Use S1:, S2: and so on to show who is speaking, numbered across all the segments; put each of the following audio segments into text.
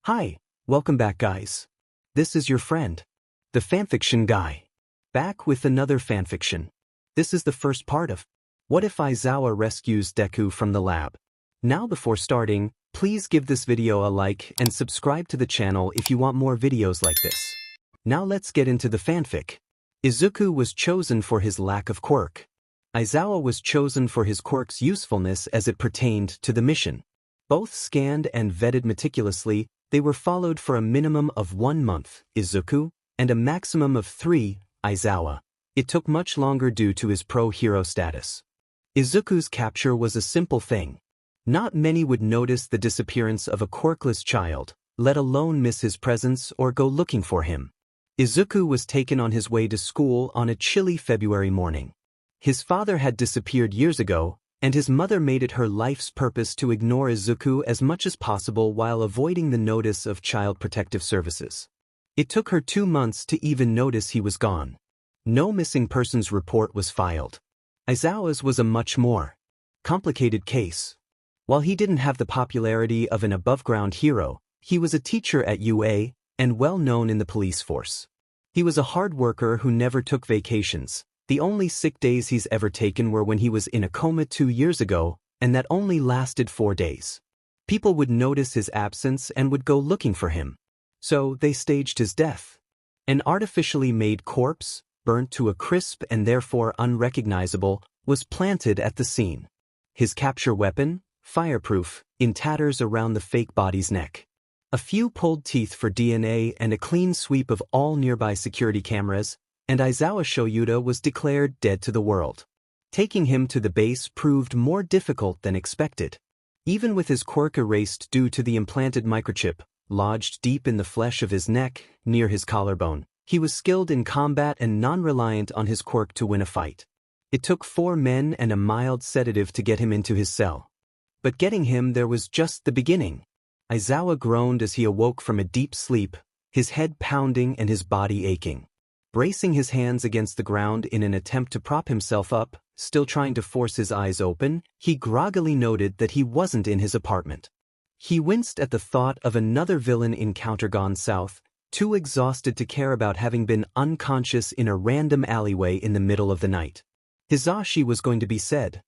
S1: Hi, welcome back guys. This is your friend, the fanfiction guy. Back with another fanfiction. This is the first part of What If Aizawa Rescues Deku from the Lab. Now before starting, please give this video a like and subscribe to the channel if you want more videos like this. Now let's get into the fanfic. Izuku was chosen for his lack of quirk. Aizawa was chosen for his quirk's usefulness as it pertained to the mission. Both scanned and vetted meticulously, they were followed for a minimum of 1 month, Izuku, and a maximum of 3, Aizawa. It took much longer due to his pro-hero status. Izuku's capture was a simple thing. Not many would notice the disappearance of a quirkless child, let alone miss his presence or go looking for him. Izuku was taken on his way to school on a chilly February morning. His father had disappeared years ago, and his mother made it her life's purpose to ignore Izuku as much as possible while avoiding the notice of Child Protective Services. It took her 2 months to even notice he was gone. No missing persons report was filed. Aizawa's was a much more complicated case. While he didn't have the popularity of an above-ground hero, he was a teacher at UA and well known in the police force. He was a hard worker who never took vacations. The only sick days he's ever taken were when he was in a coma 2 years ago, and that only lasted 4 days. People would notice his absence and would go looking for him. So they staged his death. An artificially made corpse, burnt to a crisp and therefore unrecognizable, was planted at the scene. His capture weapon, fireproof, in tatters around the fake body's neck. A few pulled teeth for DNA and a clean sweep of all nearby security cameras, and Aizawa Shoyuta was declared dead to the world. Taking him to the base proved more difficult than expected. Even with his quirk erased due to the implanted microchip, lodged deep in the flesh of his neck, near his collarbone, he was skilled in combat and non-reliant on his quirk to win a fight. It took 4 men and a mild sedative to get him into his cell. But getting him there was just the beginning. Aizawa groaned as he awoke from a deep sleep, his head pounding and his body aching. Bracing his hands against the ground in an attempt to prop himself up, still trying to force his eyes open, he groggily noted that he wasn't in his apartment. He winced at the thought of another villain encounter gone south, too exhausted to care about having been unconscious in a random alleyway in the middle of the night. Hizashi was going to be said.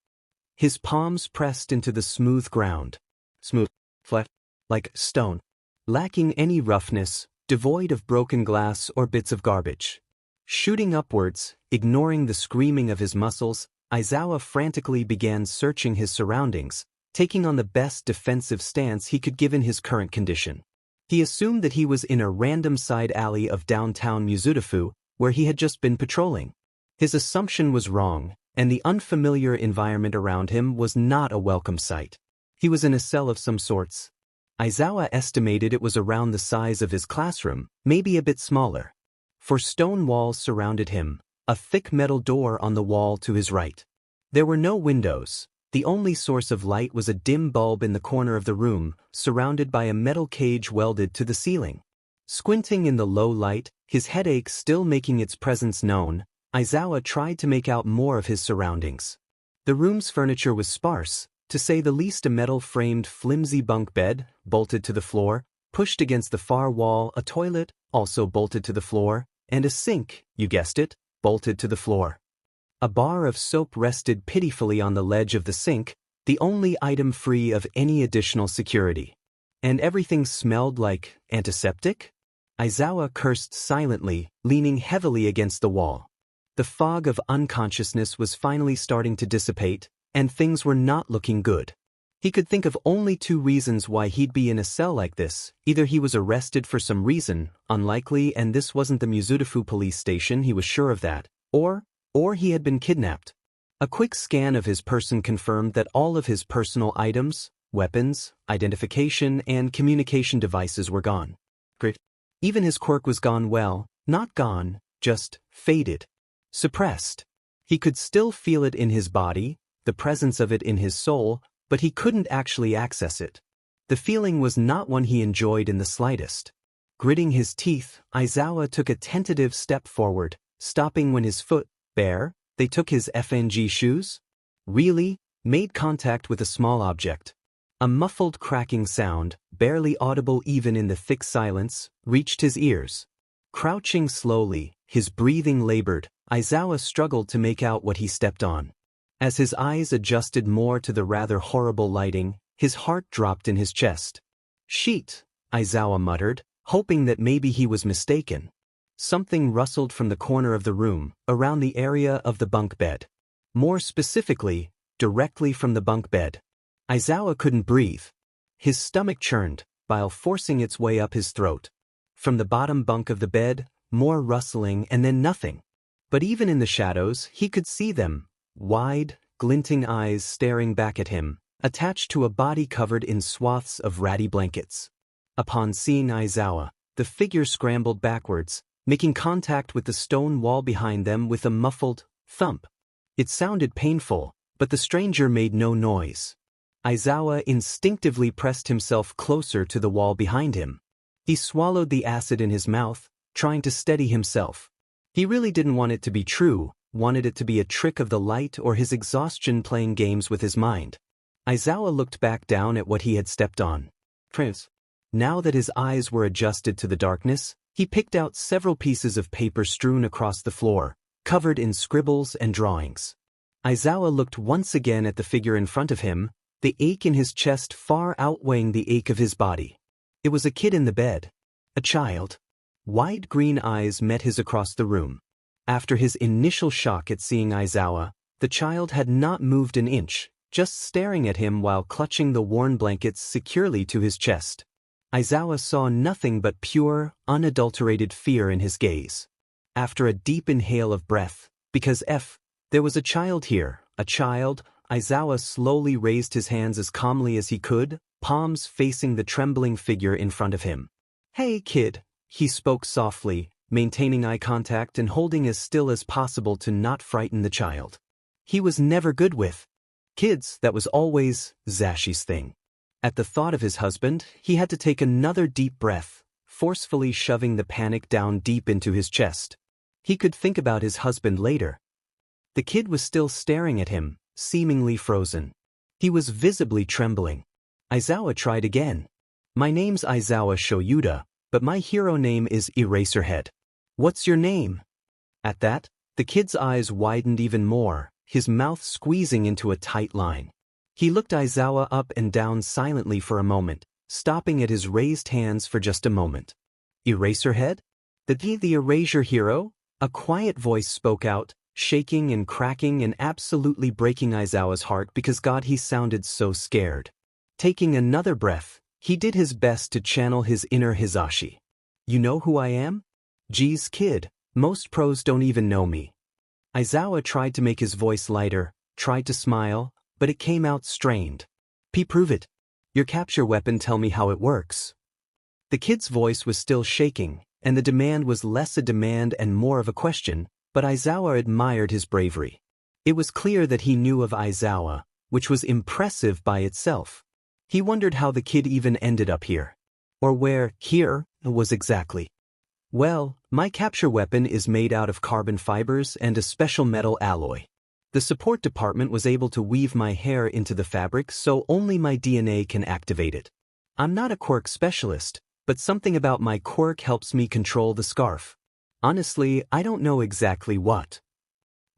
S1: His palms pressed into the smooth ground. Smooth, flat, like stone. Lacking any roughness, devoid of broken glass or bits of garbage. Shooting upwards, ignoring the screaming of his muscles, Aizawa frantically began searching his surroundings, taking on the best defensive stance he could given his current condition. He assumed that he was in a random side alley of downtown Muzutafu, where he had just been patrolling. His assumption was wrong, and the unfamiliar environment around him was not a welcome sight. He was in a cell of some sorts. Aizawa estimated it was around the size of his classroom, maybe a bit smaller. 4 stone walls surrounded him, a thick metal door on the wall to his right. There were no windows. The only source of light was a dim bulb in the corner of the room, surrounded by a metal cage welded to the ceiling. Squinting in the low light, his headache still making its presence known, Aizawa tried to make out more of his surroundings. The room's furniture was sparse, to say the least. A metal-framed flimsy bunk bed, bolted to the floor, pushed against the far wall, a toilet, also bolted to the floor, and a sink, you guessed it, bolted to the floor. A bar of soap rested pitifully on the ledge of the sink, the only item free of any additional security. And everything smelled like antiseptic? Aizawa cursed silently, leaning heavily against the wall. The fog of unconsciousness was finally starting to dissipate, and things were not looking good. He could think of only 2 reasons why he'd be in a cell like this. Either he was arrested for some reason, unlikely, and this wasn't the Muzutafu police station, he was sure of that, or he had been kidnapped. A quick scan of his person confirmed that all of his personal items, weapons, identification, and communication devices were gone. Great. Even his quirk was gone. Well, not gone, just faded. Suppressed. He could still feel it in his body, the presence of it in his soul, but he couldn't actually access it. The feeling was not one he enjoyed in the slightest. Gritting his teeth, Aizawa took a tentative step forward, stopping when his foot, bare, they took his FNG shoes? Really? Made contact with a small object. A muffled cracking sound, barely audible even in the thick silence, reached his ears. Crouching slowly, his breathing labored, Aizawa struggled to make out what he stepped on. As his eyes adjusted more to the rather horrible lighting, his heart dropped in his chest. "Sheet," Aizawa muttered, hoping that maybe he was mistaken. Something rustled from the corner of the room, around the area of the bunk bed. More specifically, directly from the bunk bed. Aizawa couldn't breathe. His stomach churned, bile forcing its way up his throat. From the bottom bunk of the bed, more rustling and then nothing. But even in the shadows, he could see them. Wide, glinting eyes staring back at him, attached to a body covered in swaths of ratty blankets. Upon seeing Aizawa, the figure scrambled backwards, making contact with the stone wall behind them with a muffled thump. It sounded painful, but the stranger made no noise. Aizawa instinctively pressed himself closer to the wall behind him. He swallowed the acid in his mouth, trying to steady himself. He really didn't want it to be true, wanted it to be a trick of the light or his exhaustion playing games with his mind. Aizawa looked back down at what he had stepped on. Prince. Now that his eyes were adjusted to the darkness, he picked out several pieces of paper strewn across the floor, covered in scribbles and drawings. Aizawa looked once again at the figure in front of him, the ache in his chest far outweighing the ache of his body. It was a kid in the bed. A child. Wide green eyes met his across the room. After his initial shock at seeing Aizawa, the child had not moved an inch, just staring at him while clutching the worn blankets securely to his chest. Aizawa saw nothing but pure, unadulterated fear in his gaze. After a deep inhale of breath, because there was a child here, a child, Aizawa slowly raised his hands as calmly as he could, palms facing the trembling figure in front of him. "Hey, kid," he spoke softly, maintaining eye contact and holding as still as possible to not frighten the child. He was never good with kids, that was always Zashi's thing. At the thought of his husband, he had to take another deep breath, forcefully shoving the panic down deep into his chest. He could think about his husband later. The kid was still staring at him, seemingly frozen. He was visibly trembling. Aizawa tried again. "My name's Aizawa Shoyuda, but my hero name is Eraserhead. What's your name?" At that, the kid's eyes widened even more, his mouth squeezing into a tight line. He looked Aizawa up and down silently for a moment, stopping at his raised hands for just a moment. "Eraserhead? The erasure hero?" A quiet voice spoke out, shaking and cracking and absolutely breaking Aizawa's heart because God, he sounded so scared. Taking another breath, he did his best to channel his inner Hizashi. "You know who I am? Geez, kid, most pros don't even know me." Aizawa tried to make his voice lighter, tried to smile, but it came out strained. "Prove it. Your capture weapon, tell me how it works." The kid's voice was still shaking, and the demand was less a demand and more of a question, but Aizawa admired his bravery. It was clear that he knew of Aizawa, which was impressive by itself. He wondered how the kid even ended up here. Or where here was exactly. "Well, my capture weapon is made out of carbon fibers and a special metal alloy. The support department was able to weave my hair into the fabric so only my DNA can activate it. I'm not a quirk specialist, but something about my quirk helps me control the scarf. Honestly, I don't know exactly what."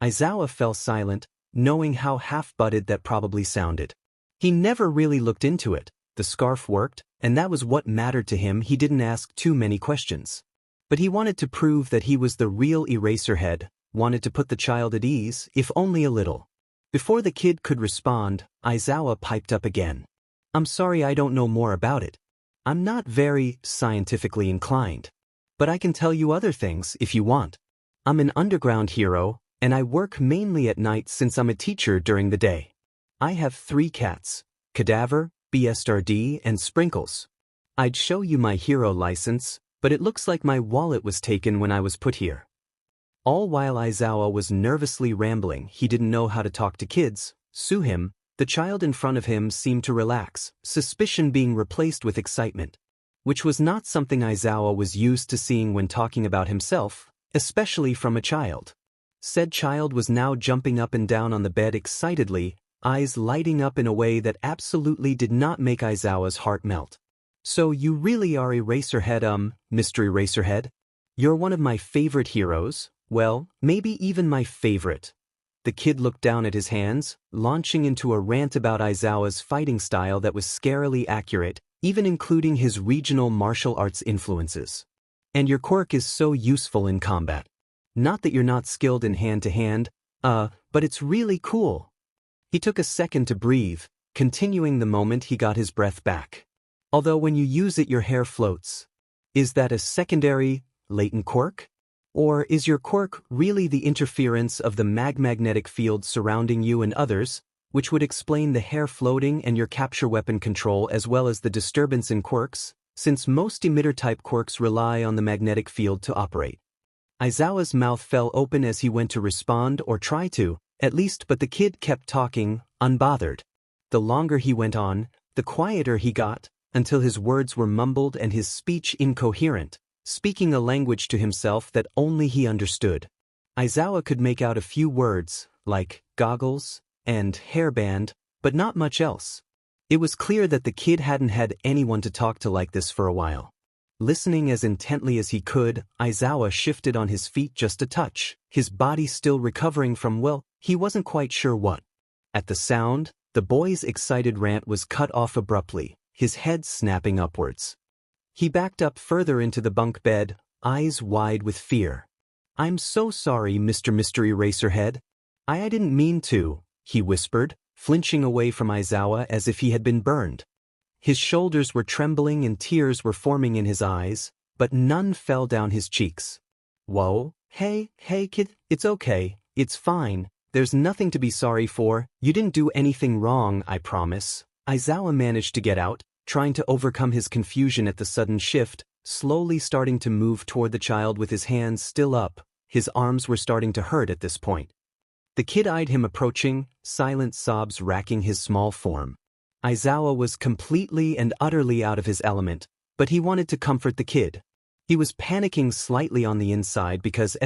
S1: Aizawa fell silent, knowing how half-butted that probably sounded. He never really looked into it. The scarf worked, and that was what mattered to him. He didn't ask too many questions. But he wanted to prove that he was the real Eraserhead, wanted to put the child at ease, if only a little. Before the kid could respond, Aizawa piped up again. "I'm sorry, I don't know more about it. I'm not very scientifically inclined. But I can tell you other things if you want. I'm an underground hero, and I work mainly at night since I'm a teacher during the day. I have 3 cats, Cadaver, BSRD, and Sprinkles. I'd show you my hero license, but it looks like my wallet was taken when I was put here." All while Aizawa was nervously rambling, he didn't know how to talk to kids, sue him. The child in front of him seemed to relax, suspicion being replaced with excitement, which was not something Aizawa was used to seeing when talking about himself, especially from a child. Said child was now jumping up and down on the bed excitedly, eyes lighting up in a way that absolutely did not make Aizawa's heart melt. "So you really are Eraserhead, Mr. Eraserhead? You're one of my favorite heroes, well, maybe even my favorite." The kid looked down at his hands, launching into a rant about Aizawa's fighting style that was scarily accurate, even including his regional martial arts influences. "And your quirk is so useful in combat. Not that you're not skilled in hand-to-hand, but it's really cool." He took a second to breathe, continuing the moment he got his breath back. "Although when you use it your hair floats. Is that a secondary, latent quirk? Or is your quirk really the interference of the magnetic field surrounding you and others, which would explain the hair floating and your capture weapon control as well as the disturbance in quirks, since most emitter-type quirks rely on the magnetic field to operate?" Aizawa's mouth fell open as he went to respond or try to, at least, but the kid kept talking, unbothered. The longer he went on, the quieter he got, until his words were mumbled and his speech incoherent, speaking a language to himself that only he understood. Aizawa could make out a few words, like goggles and hairband, but not much else. It was clear that the kid hadn't had anyone to talk to like this for a while. Listening as intently as he could, Aizawa shifted on his feet just a touch, his body still recovering from, well, he wasn't quite sure what. At the sound, the boy's excited rant was cut off abruptly, his head snapping upwards. He backed up further into the bunk bed, eyes wide with fear. "I'm so sorry, Mr. Mystery Eraserhead. I didn't mean to," he whispered, flinching away from Aizawa as if he had been burned. His shoulders were trembling and tears were forming in his eyes, but none fell down his cheeks. "Whoa, hey kid, it's okay, it's fine, there's nothing to be sorry for, you didn't do anything wrong, I promise." Aizawa managed to get out, trying to overcome his confusion at the sudden shift, slowly starting to move toward the child with his hands still up. His arms were starting to hurt at this point. The kid eyed him approaching, silent sobs racking his small form. Aizawa was completely and utterly out of his element, but he wanted to comfort the kid. He was panicking slightly on the inside because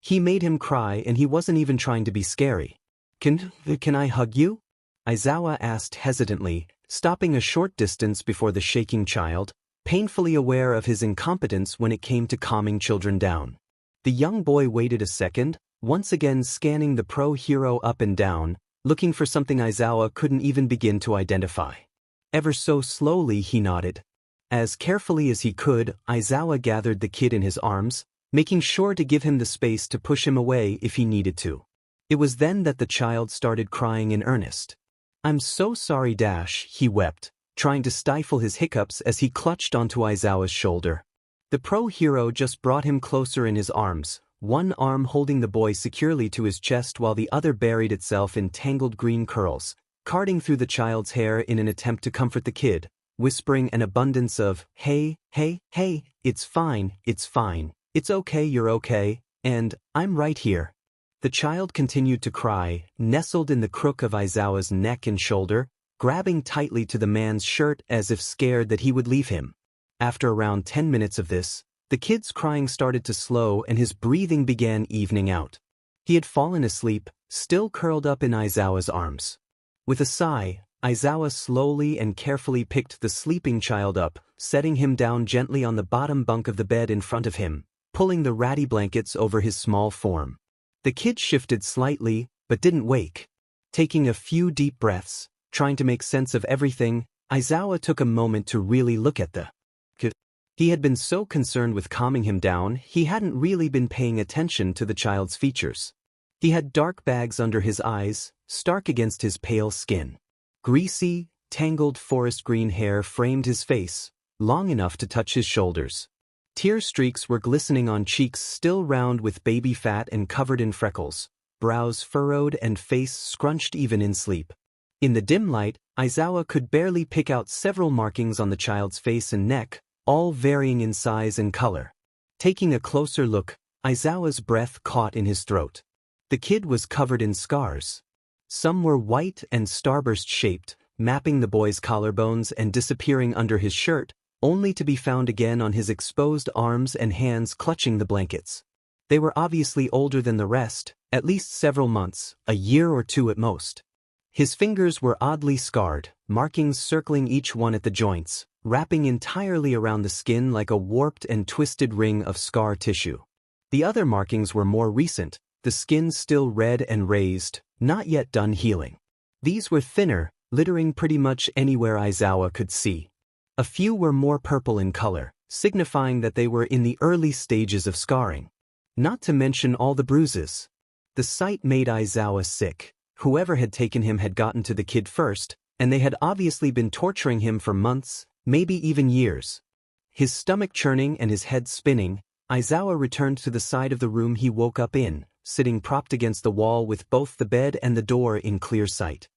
S1: he made him cry and he wasn't even trying to be scary. Can I hug you?" Aizawa asked hesitantly, stopping a short distance before the shaking child, painfully aware of his incompetence when it came to calming children down. The young boy waited a second, once again scanning the pro-hero up and down, looking for something Aizawa couldn't even begin to identify. Ever so slowly he nodded. As carefully as he could, Aizawa gathered the kid in his arms, making sure to give him the space to push him away if he needed to. It was then that the child started crying in earnest. "I'm so sorry, he wept, trying to stifle his hiccups as he clutched onto Aizawa's shoulder. The pro-hero just brought him closer in his arms, one arm holding the boy securely to his chest while the other buried itself in tangled green curls, carding through the child's hair in an attempt to comfort the kid, whispering an abundance of, hey, it's fine, it's okay, you're okay, and I'm right here." The child continued to cry, nestled in the crook of Aizawa's neck and shoulder, grabbing tightly to the man's shirt as if scared that he would leave him. After around 10 minutes of this, the kid's crying started to slow and his breathing began evening out. He had fallen asleep, still curled up in Aizawa's arms. With a sigh, Aizawa slowly and carefully picked the sleeping child up, setting him down gently on the bottom bunk of the bed in front of him, pulling the ratty blankets over his small form. The kid shifted slightly, but didn't wake. Taking a few deep breaths, trying to make sense of everything, Aizawa took a moment to really look at the kid. He had been so concerned with calming him down, he hadn't really been paying attention to the child's features. He had dark bags under his eyes, stark against his pale skin. Greasy, tangled forest green hair framed his face, long enough to touch his shoulders. Tear streaks were glistening on cheeks still round with baby fat and covered in freckles, brows furrowed and face scrunched even in sleep. In the dim light, Aizawa could barely pick out several markings on the child's face and neck, all varying in size and color. Taking a closer look, Aizawa's breath caught in his throat. The kid was covered in scars. Some were white and starburst-shaped, mapping the boy's collarbones and disappearing under his shirt, only to be found again on his exposed arms and hands clutching the blankets. They were obviously older than the rest, at least several months, a year or two at most. His fingers were oddly scarred, markings circling each one at the joints, wrapping entirely around the skin like a warped and twisted ring of scar tissue. The other markings were more recent, the skin still red and raised, not yet done healing. These were thinner, littering pretty much anywhere Aizawa could see. A few were more purple in color, signifying that they were in the early stages of scarring. Not to mention all the bruises. The sight made Aizawa sick. Whoever had taken him had gotten to the kid first, and they had obviously been torturing him for months, maybe even years. His stomach churning and his head spinning, Aizawa returned to the side of the room he woke up in, sitting propped against the wall with both the bed and the door in clear sight.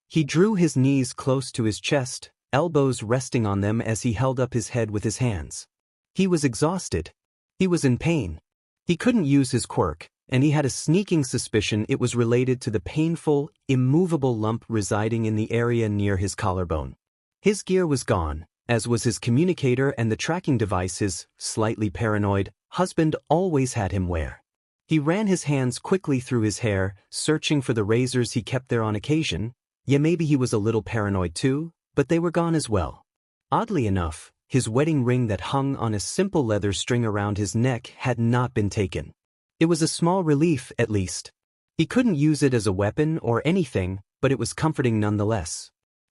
S1: He drew his knees close to his chest, elbows resting on them as he held up his head with his hands. He was exhausted. He was in pain. He couldn't use his quirk, and he had a sneaking suspicion it was related to the painful, immovable lump residing in the area near his collarbone. His gear was gone, as was his communicator and the tracking device his, slightly paranoid, husband always had him wear. He ran his hands quickly through his hair, searching for the razors he kept there on occasion. Yeah, maybe he was a little paranoid too, but they were gone as well. Oddly enough, his wedding ring that hung on a simple leather string around his neck had not been taken. It was a small relief, at least. He couldn't use it as a weapon or anything, but it was comforting nonetheless.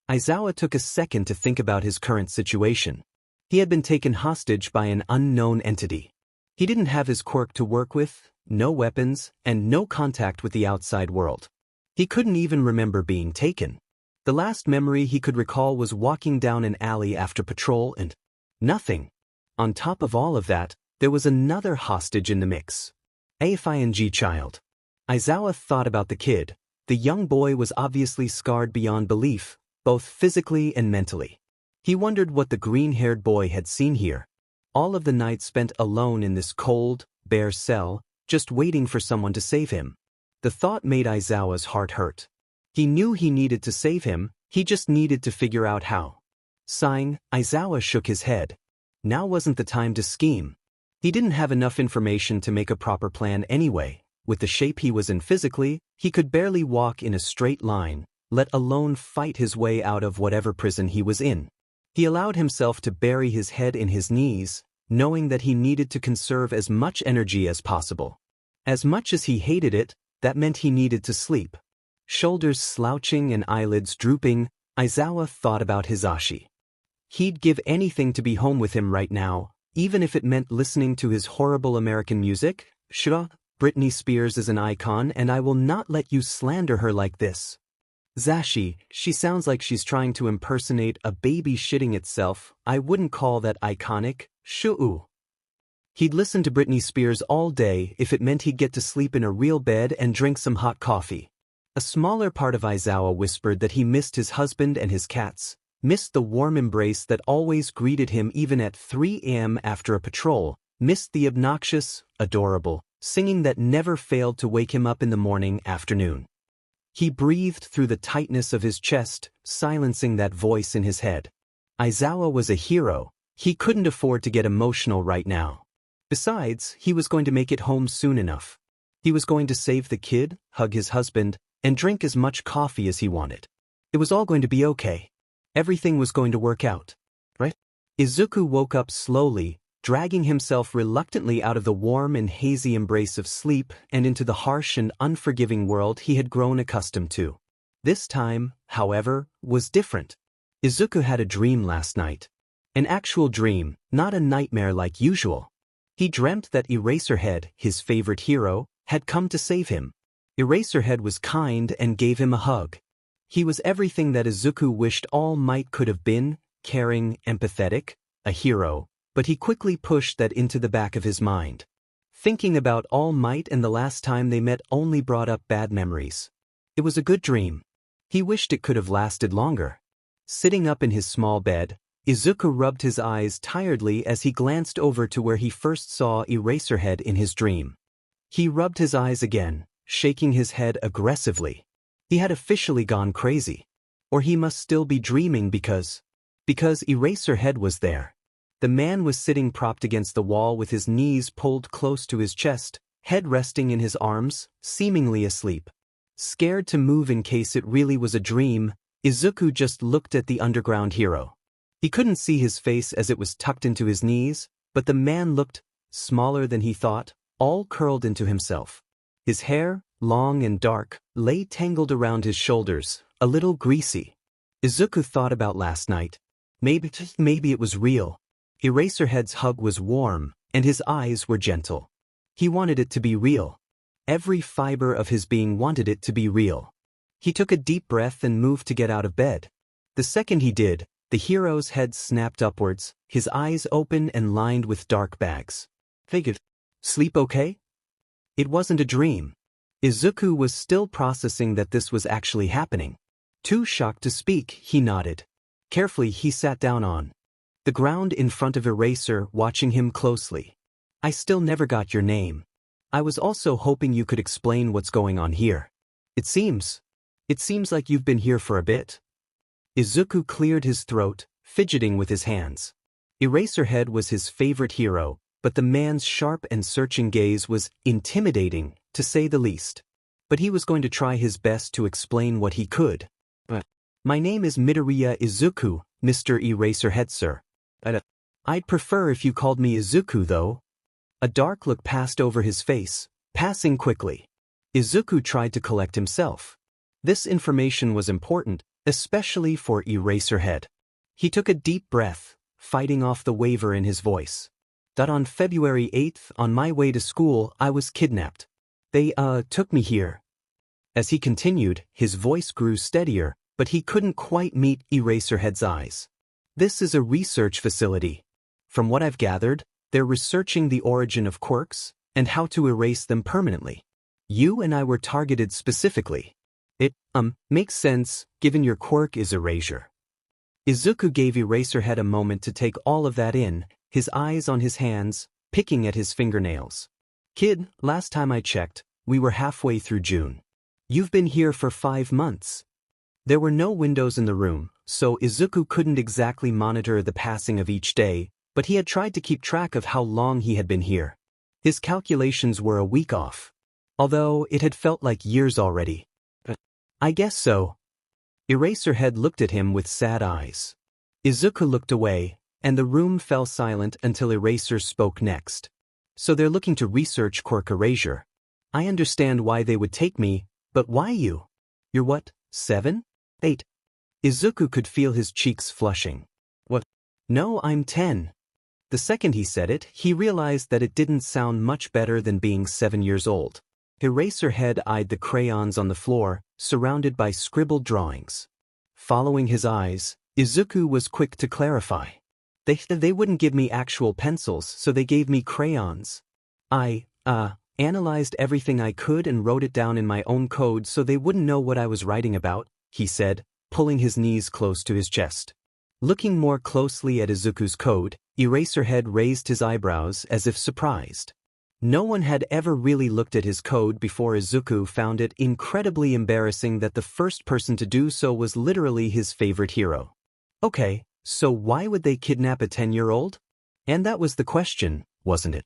S1: Aizawa took a second to think about his current situation. He had been taken hostage by an unknown entity. He didn't have his quirk to work with, no weapons, and no contact with the outside world. He couldn't even remember being taken. The last memory he could recall was walking down an alley after patrol and nothing. On top of all of that, there was another hostage in the mix. A FING child. Aizawa thought about the kid. The young boy was obviously scarred beyond belief, both physically and mentally. He wondered what the green-haired boy had seen here. All of the nights spent alone in this cold, bare cell, just waiting for someone to save him. The thought made Aizawa's heart hurt. He knew he needed to save him, he just needed to figure out how. Sighing, Aizawa shook his head. Now wasn't the time to scheme. He didn't have enough information to make a proper plan anyway. With the shape he was in physically, he could barely walk in a straight line, let alone fight his way out of whatever prison he was in. He allowed himself to bury his head in his knees, knowing that he needed to conserve as much energy as possible. As much as he hated it, that meant he needed to sleep. Shoulders slouching and eyelids drooping, Aizawa thought about Hisashi. He'd give anything to be home with him right now, even if it meant listening to his horrible American music. Sure, Britney Spears is an icon and I will not let you slander her like this. Zashi, she sounds like she's trying to impersonate a baby shitting itself. I wouldn't call that iconic. Shoo. He'd listen to Britney Spears all day if it meant he'd get to sleep in a real bed and drink some hot coffee. A smaller part of Aizawa whispered that he missed his husband and his cats, missed the warm embrace that always greeted him even at 3 a.m. after a patrol, missed the obnoxious, adorable, singing that never failed to wake him up in the morning, afternoon. He breathed through the tightness of his chest, silencing that voice in his head. Aizawa was a hero. He couldn't afford to get emotional right now. Besides, he was going to make it home soon enough. He was going to save the kid, hug his husband, and drink as much coffee as he wanted. It was all going to be okay. Everything was going to work out, right? Izuku woke up slowly, dragging himself reluctantly out of the warm and hazy embrace of sleep and into the harsh and unforgiving world he had grown accustomed to. This time, however, was different. Izuku had a dream last night. An actual dream, not a nightmare like usual. He dreamt that Eraserhead, his favorite hero, had come to save him. Eraserhead was kind and gave him a hug. He was everything that Izuku wished All Might could have been, caring, empathetic, a hero, but he quickly pushed that into the back of his mind. Thinking about All Might and the last time they met only brought up bad memories. It was a good dream. He wished it could have lasted longer. Sitting up in his small bed, Izuku rubbed his eyes tiredly as he glanced over to where he first saw Eraserhead in his dream. He rubbed his eyes again, shaking his head aggressively. He had officially gone crazy. Or he must still be dreaming because Eraserhead was there. The man was sitting propped against the wall with his knees pulled close to his chest, head resting in his arms, seemingly asleep. Scared to move in case it really was a dream, Izuku just looked at the underground hero. He couldn't see his face as it was tucked into his knees, but the man looked smaller than he thought, all curled into himself. His hair, long and dark, lay tangled around his shoulders, a little greasy. Izuku thought about last night. Maybe it was real. Eraserhead's hug was warm, and his eyes were gentle. He wanted it to be real. Every fiber of his being wanted it to be real. He took a deep breath and moved to get out of bed. The second he did, the hero's head snapped upwards, his eyes open and lined with dark bags. Figured. Sleep okay? It wasn't a dream. Izuku was still processing that this was actually happening. Too shocked to speak, he nodded. Carefully he sat down on the ground in front of Eraser, watching him closely. I still never got your name. I was also hoping you could explain what's going on here. It seems like you've been here for a bit. Izuku cleared his throat, fidgeting with his hands. Eraserhead was his favorite hero, but the man's sharp and searching gaze was intimidating, to say the least. But he was going to try his best to explain what he could. My name is Midoriya Izuku, Mr. Eraserhead, sir. I'd prefer if you called me Izuku, though. A dark look passed over his face, passing quickly. Izuku tried to collect himself. This information was important, especially for Eraserhead. He took a deep breath, fighting off the waver in his voice. On February 8th, on my way to school, I was kidnapped. They, took me here. As he continued, his voice grew steadier, but he couldn't quite meet Eraserhead's eyes. This is a research facility. From what I've gathered, they're researching the origin of quirks and how to erase them permanently. You and I were targeted specifically. It, makes sense, given your quirk is erasure. Izuku gave Eraserhead a moment to take all of that in, his eyes on his hands, picking at his fingernails. Kid, last time I checked, we were halfway through June. You've been here for 5 months. There were no windows in the room, so Izuku couldn't exactly monitor the passing of each day, but he had tried to keep track of how long he had been here. His calculations were a week off. Although it had felt like years already. I guess so. Eraserhead looked at him with sad eyes. Izuku looked away, and the room fell silent until Eraser spoke next. So they're looking to research quirk erasure. I understand why they would take me, but why you? You're what, 7? 8. Izuku could feel his cheeks flushing. What? No, I'm 10. The second he said it, he realized that it didn't sound much better than being 7 years old. Eraserhead eyed the crayons on the floor, surrounded by scribbled drawings. Following his eyes, Izuku was quick to clarify. They wouldn't give me actual pencils, so they gave me crayons. I, analyzed everything I could and wrote it down in my own code so they wouldn't know what I was writing about, he said, pulling his knees close to his chest. Looking more closely at Izuku's code, Eraserhead raised his eyebrows as if surprised. No one had ever really looked at his code before. Izuku found it incredibly embarrassing that the first person to do so was literally his favorite hero. Okay, so why would they kidnap a 10-year-old? And that was the question, wasn't it?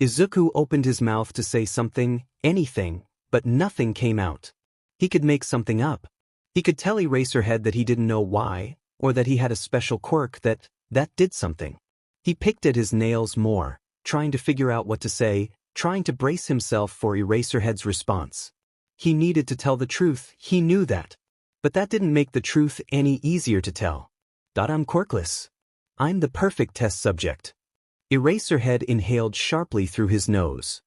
S1: Izuku opened his mouth to say something, anything, but nothing came out. He could make something up. He could tell Eraserhead that he didn't know why, or that he had a special quirk that did something. He picked at his nails more, trying to figure out what to say, trying to brace himself for Eraserhead's response. He needed to tell the truth, he knew that. But that didn't make the truth any easier to tell. I'm quirkless. I'm the perfect test subject. Eraserhead inhaled sharply through his nose.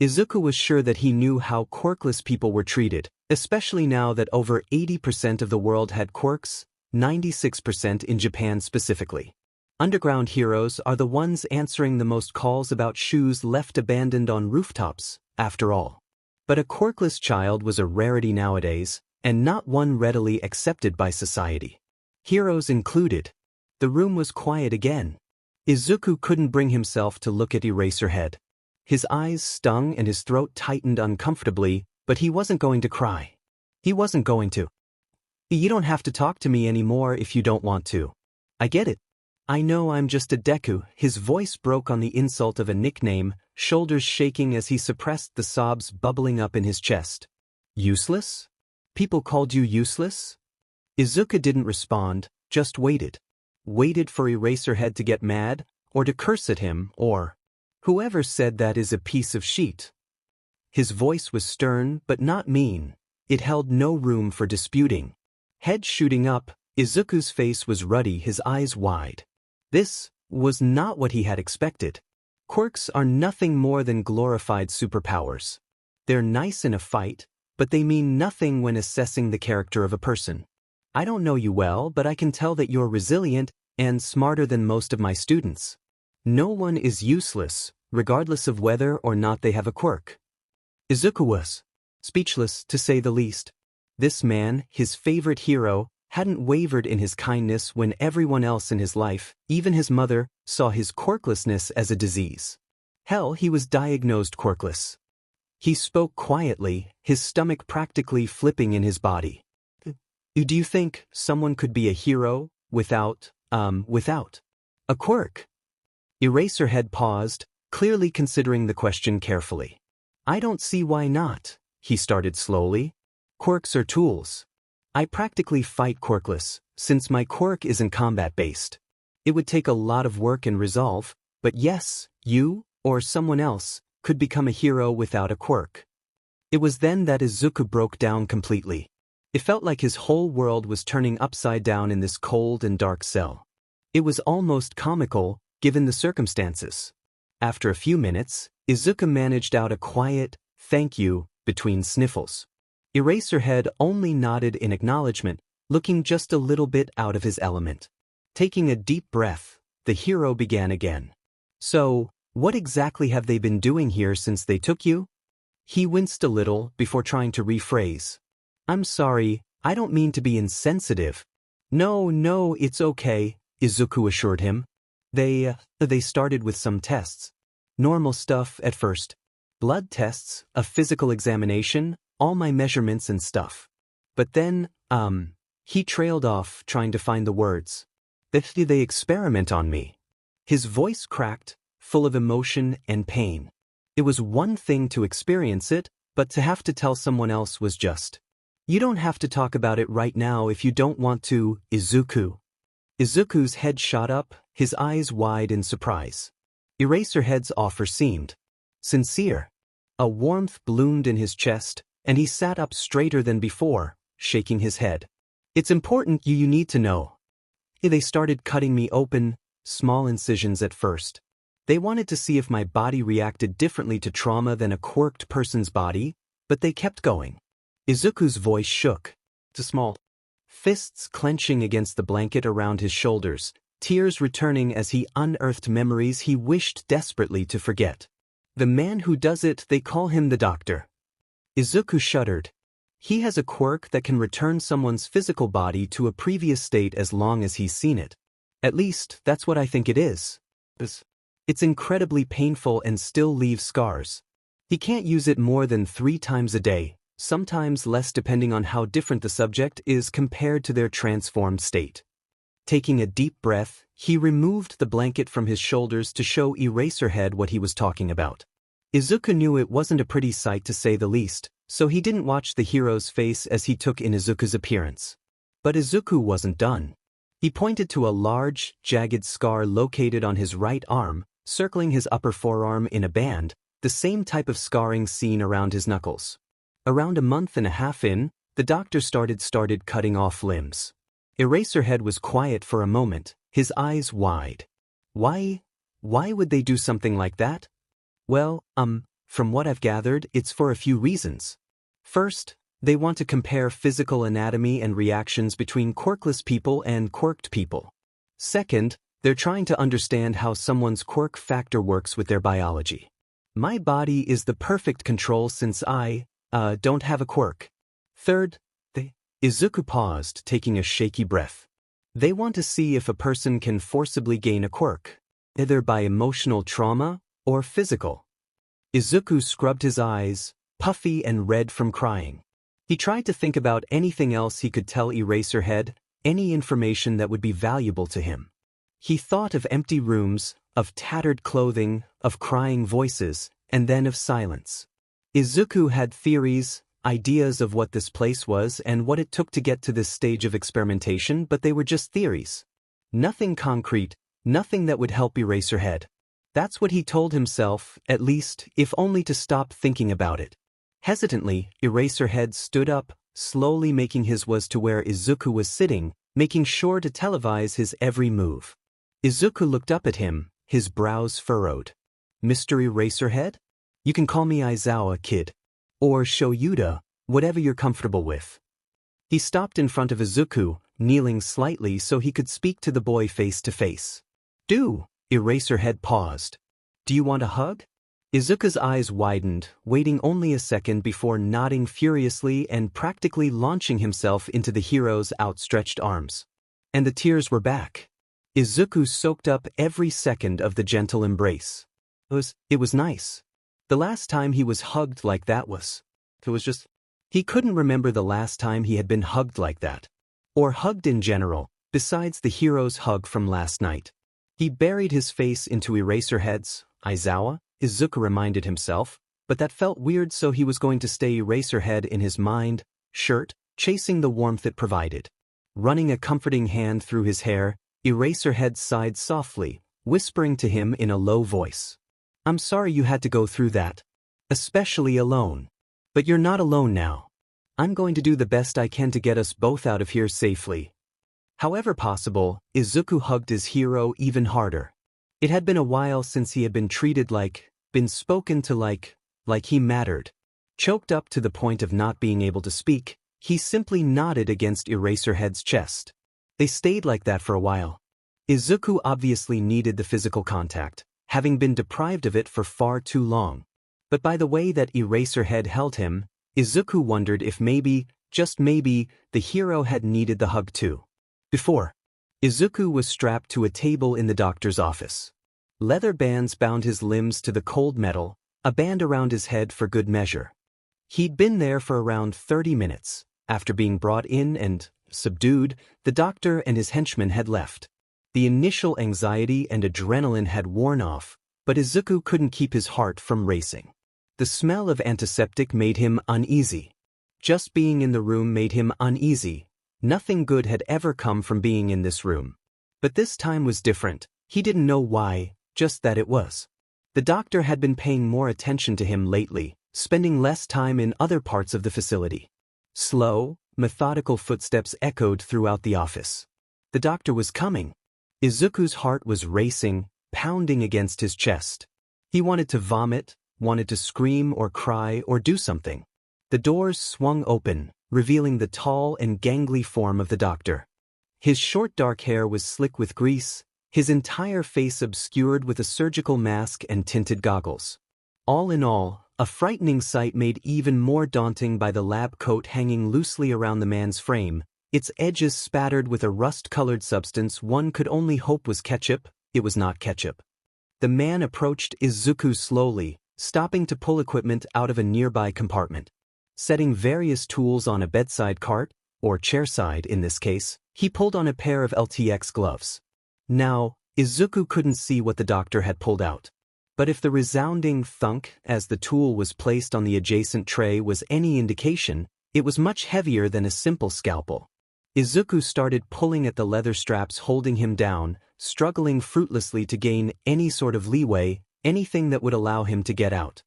S1: Izuku was sure that he knew how quirkless people were treated, especially now that over 80% of the world had quirks, 96% in Japan specifically. Underground heroes are the ones answering the most calls about shoes left abandoned on rooftops, after all. But a quirkless child was a rarity nowadays, and not one readily accepted by society. Heroes included. The room was quiet again. Izuku couldn't bring himself to look at Eraserhead. His eyes stung and his throat tightened uncomfortably, but he wasn't going to cry. He wasn't going to. You don't have to talk to me anymore if you don't want to. I get it. I know I'm just a Deku. His voice broke on the insult of a nickname, shoulders shaking as he suppressed the sobs bubbling up in his chest. Useless? People called you useless? Izuku didn't respond, just waited. Waited for Eraserhead to get mad, or to curse at him, or, "Whoever said that is a piece of shit." His voice was stern but not mean. It held no room for disputing. Head shooting up, Izuku's face was ruddy, his eyes wide. This was not what he had expected. Quirks are nothing more than glorified superpowers. They're nice in a fight, but they mean nothing when assessing the character of a person. I don't know you well, but I can tell that you're resilient and smarter than most of my students. No one is useless, regardless of whether or not they have a quirk. Izuku was speechless, to say the least. This man, his favorite hero, hadn't wavered in his kindness when everyone else in his life, even his mother, saw his quirklessness as a disease. Hell, he was diagnosed quirkless. He spoke quietly, his stomach practically flipping in his body. Do you think someone could be a hero without a quirk? Eraserhead paused, clearly considering the question carefully. I don't see why not, he started slowly. Quirks are tools. I practically fight quirkless, since my quirk isn't combat-based. It would take a lot of work and resolve, but yes, you, or someone else, could become a hero without a quirk. It was then that Izuku broke down completely. It felt like his whole world was turning upside down in this cold and dark cell. It was almost comical, given the circumstances. After a few minutes, Izuku managed out a quiet, "thank you," between sniffles. Eraserhead only nodded in acknowledgement, looking just a little bit out of his element. Taking a deep breath, the hero began again. So, what exactly have they been doing here since they took you? He winced a little before trying to rephrase. I'm sorry, I don't mean to be insensitive. No, it's okay, Izuku assured him. They started with some tests. Normal stuff at first. Blood tests, a physical examination, all my measurements and stuff. But then, he trailed off, trying to find the words. They experiment on me. His voice cracked, full of emotion and pain. It was one thing to experience it, but to have to tell someone else was just. You don't have to talk about it right now if you don't want to, Izuku. Izuku's head shot up, his eyes wide in surprise. Eraserhead's offer seemed sincere. A warmth bloomed in his chest, and he sat up straighter than before, shaking his head. It's important, you need to know. They started cutting me open, small incisions at first. They wanted to see if my body reacted differently to trauma than a quirked person's body, but they kept going. Izuku's voice shook. To small fists clenching against the blanket around his shoulders, tears returning as he unearthed memories he wished desperately to forget. The man who does it, they call him the doctor. Izuku shuddered. He has a quirk that can return someone's physical body to a previous state as long as he's seen it. At least, that's what I think it is. It's incredibly painful and still leaves scars. He can't use it more than 3 times a day, sometimes less depending on how different the subject is compared to their transformed state. Taking a deep breath, he removed the blanket from his shoulders to show Eraserhead what he was talking about. Izuku knew it wasn't a pretty sight to say the least, so he didn't watch the hero's face as he took in Izuku's appearance. But Izuku wasn't done. He pointed to a large, jagged scar located on his right arm, circling his upper forearm in a band, the same type of scarring seen around his knuckles. Around a month and a half in, the doctor started cutting off limbs. Eraserhead was quiet for a moment, his eyes wide. Why would they do something like that? Well, from what I've gathered, it's for a few reasons. First, they want to compare physical anatomy and reactions between quirkless people and quirked people. Second, they're trying to understand how someone's quirk factor works with their biology. My body is the perfect control since I don't have a quirk. Third, Izuku paused, taking a shaky breath. They want to see if a person can forcibly gain a quirk, either by emotional trauma or physical. Izuku scrubbed his eyes, puffy and red from crying. He tried to think about anything else he could tell Eraserhead, any information that would be valuable to him. He thought of empty rooms, of tattered clothing, of crying voices, and then of silence. Izuku had theories, ideas of what this place was and what it took to get to this stage of experimentation, but they were just theories. Nothing concrete, nothing that would help Eraserhead. That's what he told himself, at least, if only to stop thinking about it. Hesitantly, Eraserhead stood up, slowly making his way to where Izuku was sitting, making sure to televise his every move. Izuku looked up at him, his brows furrowed. "Mr. Eraserhead? You can call me Aizawa, kid. Or Shoyuda, whatever you're comfortable with." He stopped in front of Izuku, kneeling slightly so he could speak to the boy face to face. "Do." Eraserhead paused. "Do you want a hug?" Izuku's eyes widened, waiting only a second before nodding furiously and practically launching himself into the hero's outstretched arms. And the tears were back. Izuku soaked up every second of the gentle embrace. It was nice. The last time he was hugged like that he couldn't remember the last time he had been hugged like that. Or hugged in general, besides the hero's hug from last night. He buried his face into Eraserhead's. "Aizawa?" Izuku reminded himself, but that felt weird, so he was going to stay Eraserhead in his mind, shirt, chasing the warmth it provided. Running a comforting hand through his hair, Eraserhead sighed softly, whispering to him in a low voice. "I'm sorry you had to go through that. Especially alone. But you're not alone now. I'm going to do the best I can to get us both out of here safely." However possible, Izuku hugged his hero even harder. It had been a while since he had been treated been spoken to like he mattered. Choked up to the point of not being able to speak, he simply nodded against Eraserhead's chest. They stayed like that for a while. Izuku obviously needed the physical contact, having been deprived of it for far too long. But by the way that Eraserhead held him, Izuku wondered if maybe, just maybe, the hero had needed the hug too. Before, Izuku was strapped to a table in the doctor's office. Leather bands bound his limbs to the cold metal, a band around his head for good measure. He'd been there for around 30 minutes. After being brought in and subdued, the doctor and his henchmen had left. The initial anxiety and adrenaline had worn off, but Izuku couldn't keep his heart from racing. The smell of antiseptic made him uneasy. Just being in the room made him uneasy. Nothing good had ever come from being in this room. But this time was different. He didn't know why, just that it was. The doctor had been paying more attention to him lately, spending less time in other parts of the facility. Slow, methodical footsteps echoed throughout the office. The doctor was coming. Izuku's heart was racing, pounding against his chest. He wanted to vomit, wanted to scream or cry or do something. The doors swung open, revealing the tall and gangly form of the doctor. His short dark hair was slick with grease, his entire face obscured with a surgical mask and tinted goggles. All in all, a frightening sight made even more daunting by the lab coat hanging loosely around the man's frame, its edges spattered with a rust-colored substance one could only hope was ketchup. It was not ketchup. The man approached Izuku slowly, stopping to pull equipment out of a nearby compartment. Setting various tools on a bedside cart, or chairside in this case, he pulled on a pair of LTX gloves. Now, Izuku couldn't see what the doctor had pulled out. But if the resounding thunk as the tool was placed on the adjacent tray was any indication, it was much heavier than a simple scalpel. Izuku started pulling at the leather straps holding him down, struggling fruitlessly to gain any sort of leeway, anything that would allow him to get out.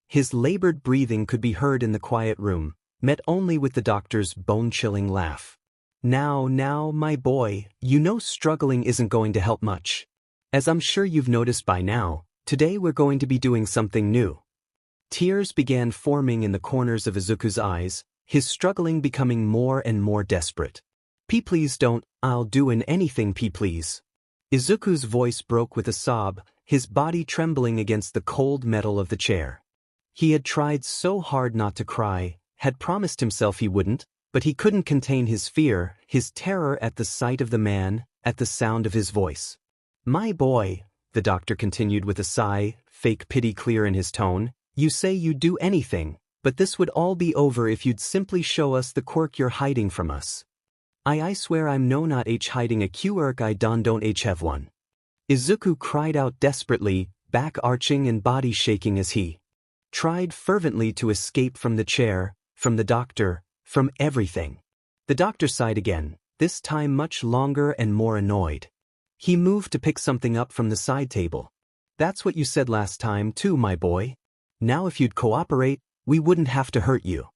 S1: His labored breathing could be heard in the quiet room, met only with the doctor's bone-chilling laugh. Now, my boy, you know struggling isn't going to help much. As I'm sure you've noticed by now, today we're going to be doing something new." Tears began forming in the corners of Izuku's eyes, his struggling becoming more and more desperate. Please don't, I'll do anything please." Izuku's voice broke with a sob, his body trembling against the cold metal of the chair. He had tried so hard not to cry, had promised himself he wouldn't, but he couldn't contain his fear, his terror at the sight of the man, at the sound of his voice. "My boy," the doctor continued with a sigh, fake pity clear in his tone, "you say you'd do anything, but this would all be over if you'd simply show us the quirk you're hiding from us." I swear I'm no not hiding a quirk, I don't have one." Izuku cried out desperately, back arching and body shaking as he tried fervently to escape from the chair, from the doctor, from everything. The doctor sighed again, this time much longer and more annoyed. He moved to pick something up from the side table. That's what you said last time too, my boy. Now if you'd cooperate, we wouldn't have to hurt you.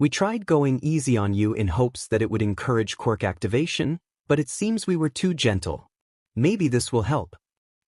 S1: We tried going easy on you in hopes that it would encourage quirk activation, but it seems we were too gentle. Maybe this will help.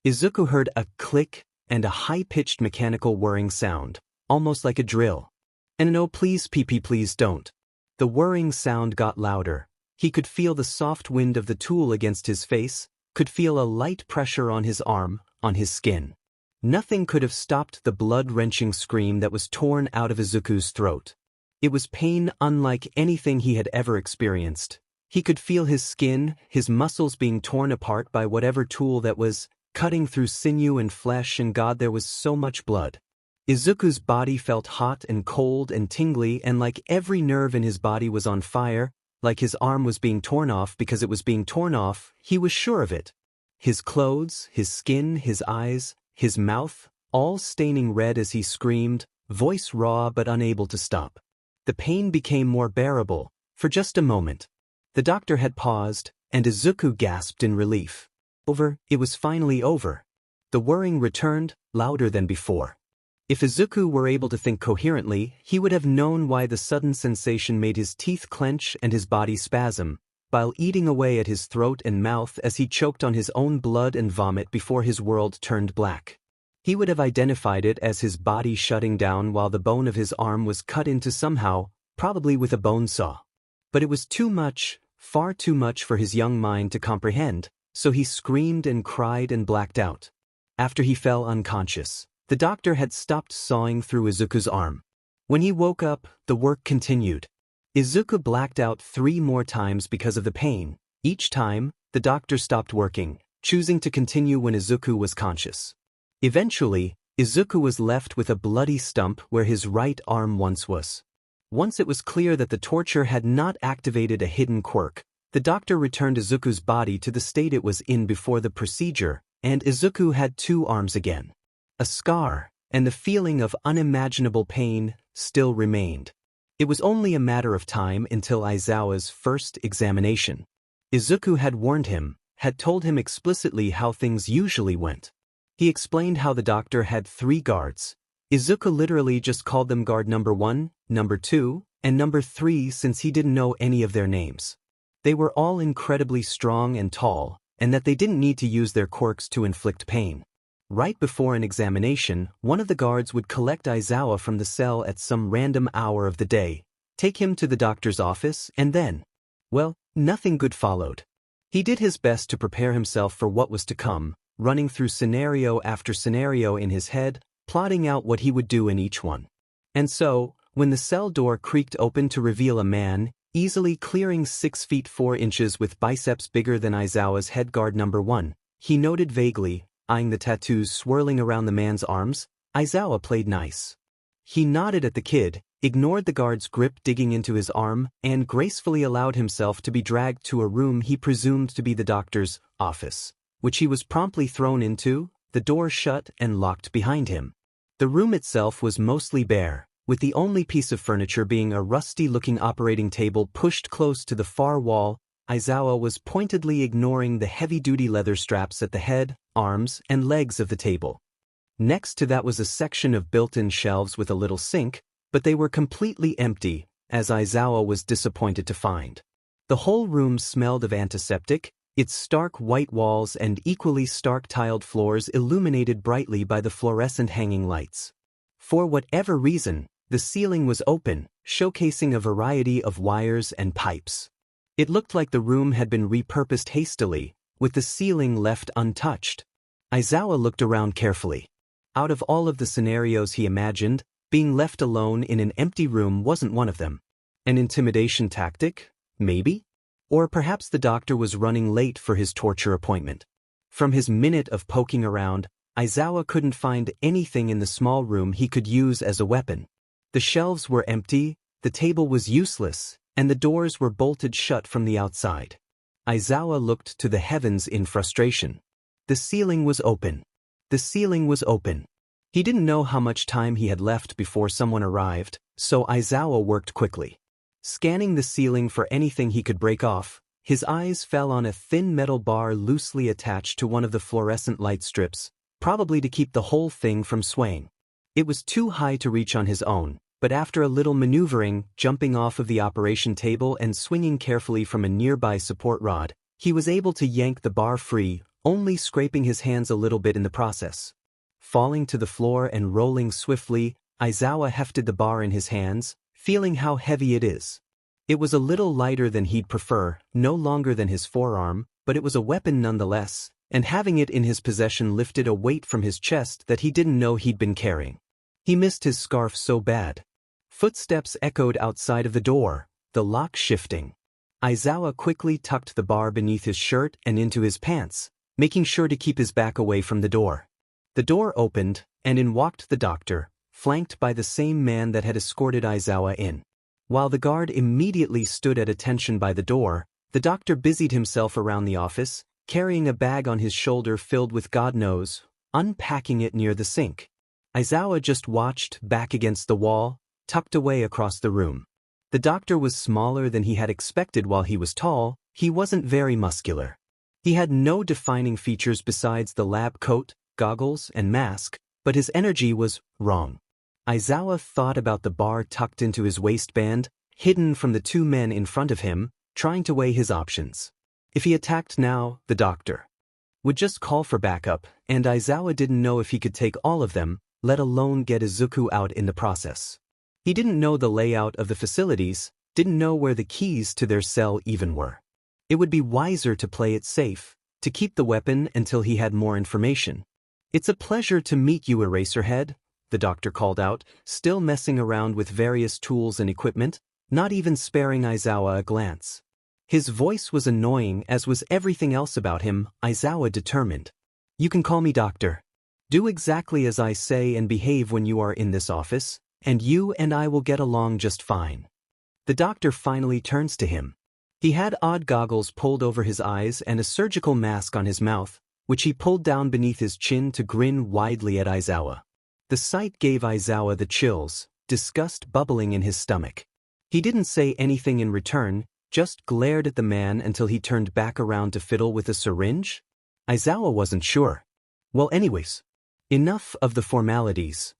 S1: Izuku heard a click and a high-pitched mechanical whirring sound, almost like a drill. And no, please please don't. The whirring sound got louder. He could feel the soft wind of the tool against his face, could feel a light pressure on his arm, on his skin. Nothing could have stopped the blood-wrenching scream that was torn out of Izuku's throat. It was pain unlike anything he had ever experienced. He could feel his skin, his muscles being torn apart by whatever tool that was, cutting through sinew and flesh, and God, there was so much blood. Izuku's body felt hot and cold and tingly, and like every nerve in his body was on fire, like his arm was being torn off because it was being torn off, he was sure of it. His clothes, his skin, his eyes, his mouth, all staining red as he screamed, voice raw but unable to stop. The pain became more bearable, for just a moment. The doctor had paused, and Izuku gasped in relief. Over, it was finally over. The whirring returned, louder than before. If Izuku were able to think coherently, he would have known why the sudden sensation made his teeth clench and his body spasm, while eating away at his throat and mouth as he choked on his own blood and vomit before his world turned black. He would have identified it as his body shutting down while the bone of his arm was cut into somehow, probably with a bone saw. But it was too much, far too much for his young mind to comprehend, so he screamed and cried and blacked out. After he fell unconscious, the doctor had stopped sawing through Izuku's arm. When he woke up, the work continued. Izuku blacked out 3 more times because of the pain. Each time, the doctor stopped working, choosing to continue when Izuku was conscious. Eventually, Izuku was left with a bloody stump where his right arm once was. Once it was clear that the torture had not activated a hidden quirk, the doctor returned Izuku's body to the state it was in before the procedure, and Izuku had 2 arms again. A scar, and the feeling of unimaginable pain, still remained. It was only a matter of time until Aizawa's first examination. Izuku had warned him, had told him explicitly how things usually went. He explained how the doctor had 3 guards. Izuku literally just called them guard number 1, number 2, and number 3 since he didn't know any of their names. They were all incredibly strong and tall, and that they didn't need to use their quirks to inflict pain. Right before an examination, one of the guards would collect Aizawa from the cell at some random hour of the day, take him to the doctor's office, and then, well, nothing good followed. He did his best to prepare himself for what was to come, running through scenario after scenario in his head, plotting out what he would do in each one. And so, when the cell door creaked open to reveal a man, easily clearing 6 feet 4 inches with biceps bigger than Aizawa's head, guard number 1, he noted vaguely, eyeing the tattoos swirling around the man's arms, Aizawa played nice. He nodded at the kid, ignored the guard's grip digging into his arm, and gracefully allowed himself to be dragged to a room he presumed to be the doctor's office, which he was promptly thrown into, the door shut and locked behind him. The room itself was mostly bare, with the only piece of furniture being a rusty-looking operating table pushed close to the far wall. Aizawa was pointedly ignoring the heavy-duty leather straps at the head, arms, and legs of the table. Next to that was a section of built-in shelves with a little sink, but they were completely empty, as Aizawa was disappointed to find. The whole room smelled of antiseptic, its stark white walls and equally stark tiled floors illuminated brightly by the fluorescent hanging lights. For whatever reason, the ceiling was open, showcasing a variety of wires and pipes. It looked like the room had been repurposed hastily, with the ceiling left untouched. Aizawa looked around carefully. Out of all of the scenarios he imagined, being left alone in an empty room wasn't one of them. An intimidation tactic? Maybe? Or perhaps the doctor was running late for his torture appointment. From his minute of poking around, Aizawa couldn't find anything in the small room he could use as a weapon. The shelves were empty, the table was useless, and the doors were bolted shut from the outside. Aizawa looked to the heavens in frustration. The ceiling was open. The ceiling was open. He didn't know how much time he had left before someone arrived, so Aizawa worked quickly. Scanning the ceiling for anything he could break off, his eyes fell on a thin metal bar loosely attached to one of the fluorescent light strips, probably to keep the whole thing from swaying. It was too high to reach on his own, but after a little maneuvering, jumping off of the operation table and swinging carefully from a nearby support rod, he was able to yank the bar free, only scraping his hands a little bit in the process. Falling to the floor and rolling swiftly, Aizawa hefted the bar in his hands, feeling how heavy it is. It was a little lighter than he'd prefer, no longer than his forearm, but it was a weapon nonetheless, and having it in his possession lifted a weight from his chest that he didn't know he'd been carrying. He missed his scarf so bad. Footsteps echoed outside of the door, the lock shifting. Aizawa quickly tucked the bar beneath his shirt and into his pants, making sure to keep his back away from the door. The door opened, and in walked the doctor, flanked by the same man that had escorted Aizawa in. While the guard immediately stood at attention by the door, the doctor busied himself around the office, carrying a bag on his shoulder filled with God knows, unpacking it near the sink. Aizawa just watched, back against the wall, tucked away across the room. The doctor was smaller than he had expected. While he was tall, he wasn't very muscular. He had no defining features besides the lab coat, goggles, and mask, but his energy was wrong. Aizawa thought about the bar tucked into his waistband, hidden from the two men in front of him, trying to weigh his options. If he attacked now, the doctor would just call for backup, and Aizawa didn't know if he could take all of them, let alone get Izuku out in the process. He didn't know the layout of the facilities, didn't know where the keys to their cell even were. It would be wiser to play it safe, to keep the weapon until he had more information. "It's a pleasure to meet you, Eraserhead," the doctor called out, still messing around with various tools and equipment, not even sparing Aizawa a glance. His voice was annoying, as was everything else about him. Aizawa determined. "You can call me doctor. Do exactly as I say and behave when you are in this office, and you and I will get along just fine." The doctor finally turns to him. He had odd goggles pulled over his eyes and a surgical mask on his mouth, which he pulled down beneath his chin to grin widely at Aizawa. The sight gave Aizawa the chills, disgust bubbling in his stomach. He didn't say anything in return, just glared at the man until he turned back around to fiddle with a syringe? Aizawa wasn't sure. Well, anyways, enough of the formalities.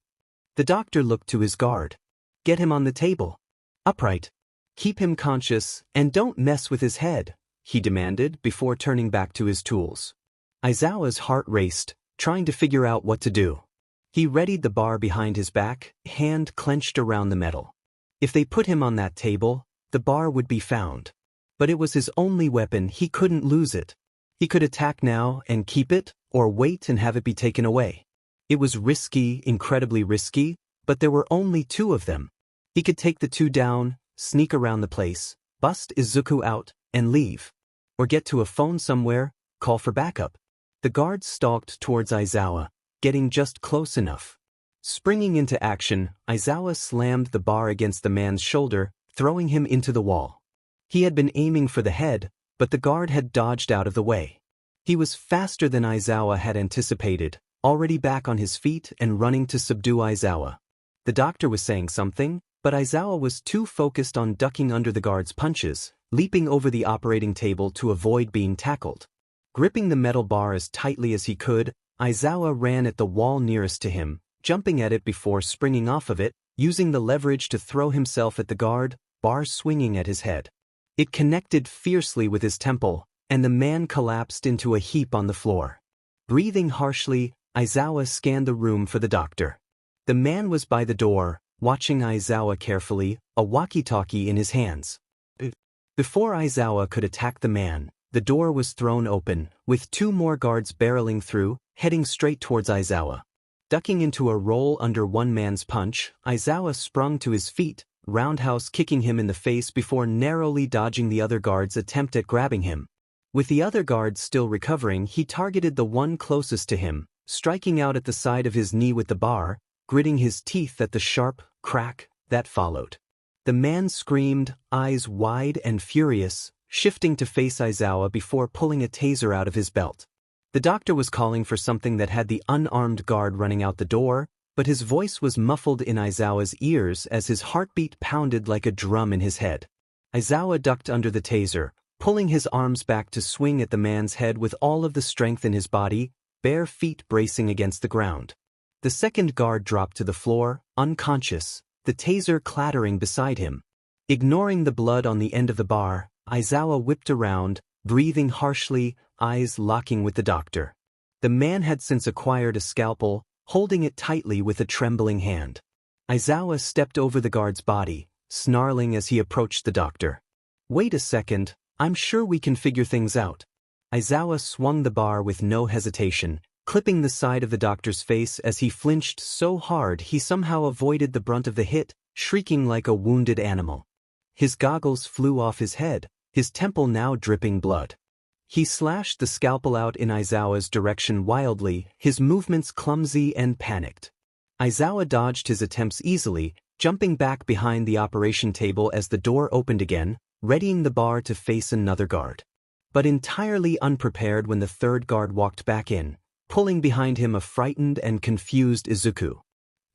S1: The doctor looked to his guard. "Get him on the table. Upright. Keep him conscious, and don't mess with his head," he demanded before turning back to his tools. Aizawa's heart raced, trying to figure out what to do. He readied the bar behind his back, hand clenched around the metal. If they put him on that table, the bar would be found. But it was his only weapon, he couldn't lose it. He could attack now and keep it, or wait and have it be taken away. It was risky, incredibly risky, but there were only two of them. He could take the two down, sneak around the place, bust Izuku out, and leave. Or get to a phone somewhere, call for backup. The guard stalked towards Aizawa, getting just close enough. Springing into action, Aizawa slammed the bar against the man's shoulder, throwing him into the wall. He had been aiming for the head, but the guard had dodged out of the way. He was faster than Aizawa had anticipated, already back on his feet and running to subdue Aizawa. The doctor was saying something, but Aizawa was too focused on ducking under the guard's punches, leaping over the operating table to avoid being tackled. Gripping the metal bar as tightly as he could, Aizawa ran at the wall nearest to him, jumping at it before springing off of it, using the leverage to throw himself at the guard, bar swinging at his head. It connected fiercely with his temple, and the man collapsed into a heap on the floor. Breathing harshly, Aizawa scanned the room for the doctor. The man was by the door, watching Aizawa carefully, a walkie-talkie in his hands. Before Aizawa could attack the man, the door was thrown open, with two more guards barreling through, heading straight towards Aizawa. Ducking into a roll under one man's punch, Aizawa sprung to his feet, roundhouse kicking him in the face before narrowly dodging the other guard's attempt at grabbing him. With the other guard still recovering, he targeted the one closest to him, striking out at the side of his knee with the bar, gritting his teeth at the sharp crack that followed. The man screamed, eyes wide and furious, shifting to face Aizawa before pulling a taser out of his belt. The doctor was calling for something that had the unarmed guard running out the door, but his voice was muffled in Aizawa's ears as his heartbeat pounded like a drum in his head. Aizawa ducked under the taser, pulling his arms back to swing at the man's head with all of the strength in his body, bare feet bracing against the ground. The second guard dropped to the floor, unconscious, the taser clattering beside him. Ignoring the blood on the end of the bar, Aizawa whipped around, breathing harshly, eyes locking with the doctor. The man had since acquired a scalpel, holding it tightly with a trembling hand. Aizawa stepped over the guard's body, snarling as he approached the doctor. "Wait a second, I'm sure we can figure things out." Aizawa swung the bar with no hesitation, clipping the side of the doctor's face as he flinched so hard he somehow avoided the brunt of the hit, shrieking like a wounded animal. His goggles flew off his head, his temple now dripping blood. He slashed the scalpel out in Aizawa's direction wildly, his movements clumsy and panicked. Aizawa dodged his attempts easily, jumping back behind the operation table as the door opened again, readying the bar to face another guard. But entirely unprepared when the third guard walked back in, pulling behind him a frightened and confused Izuku.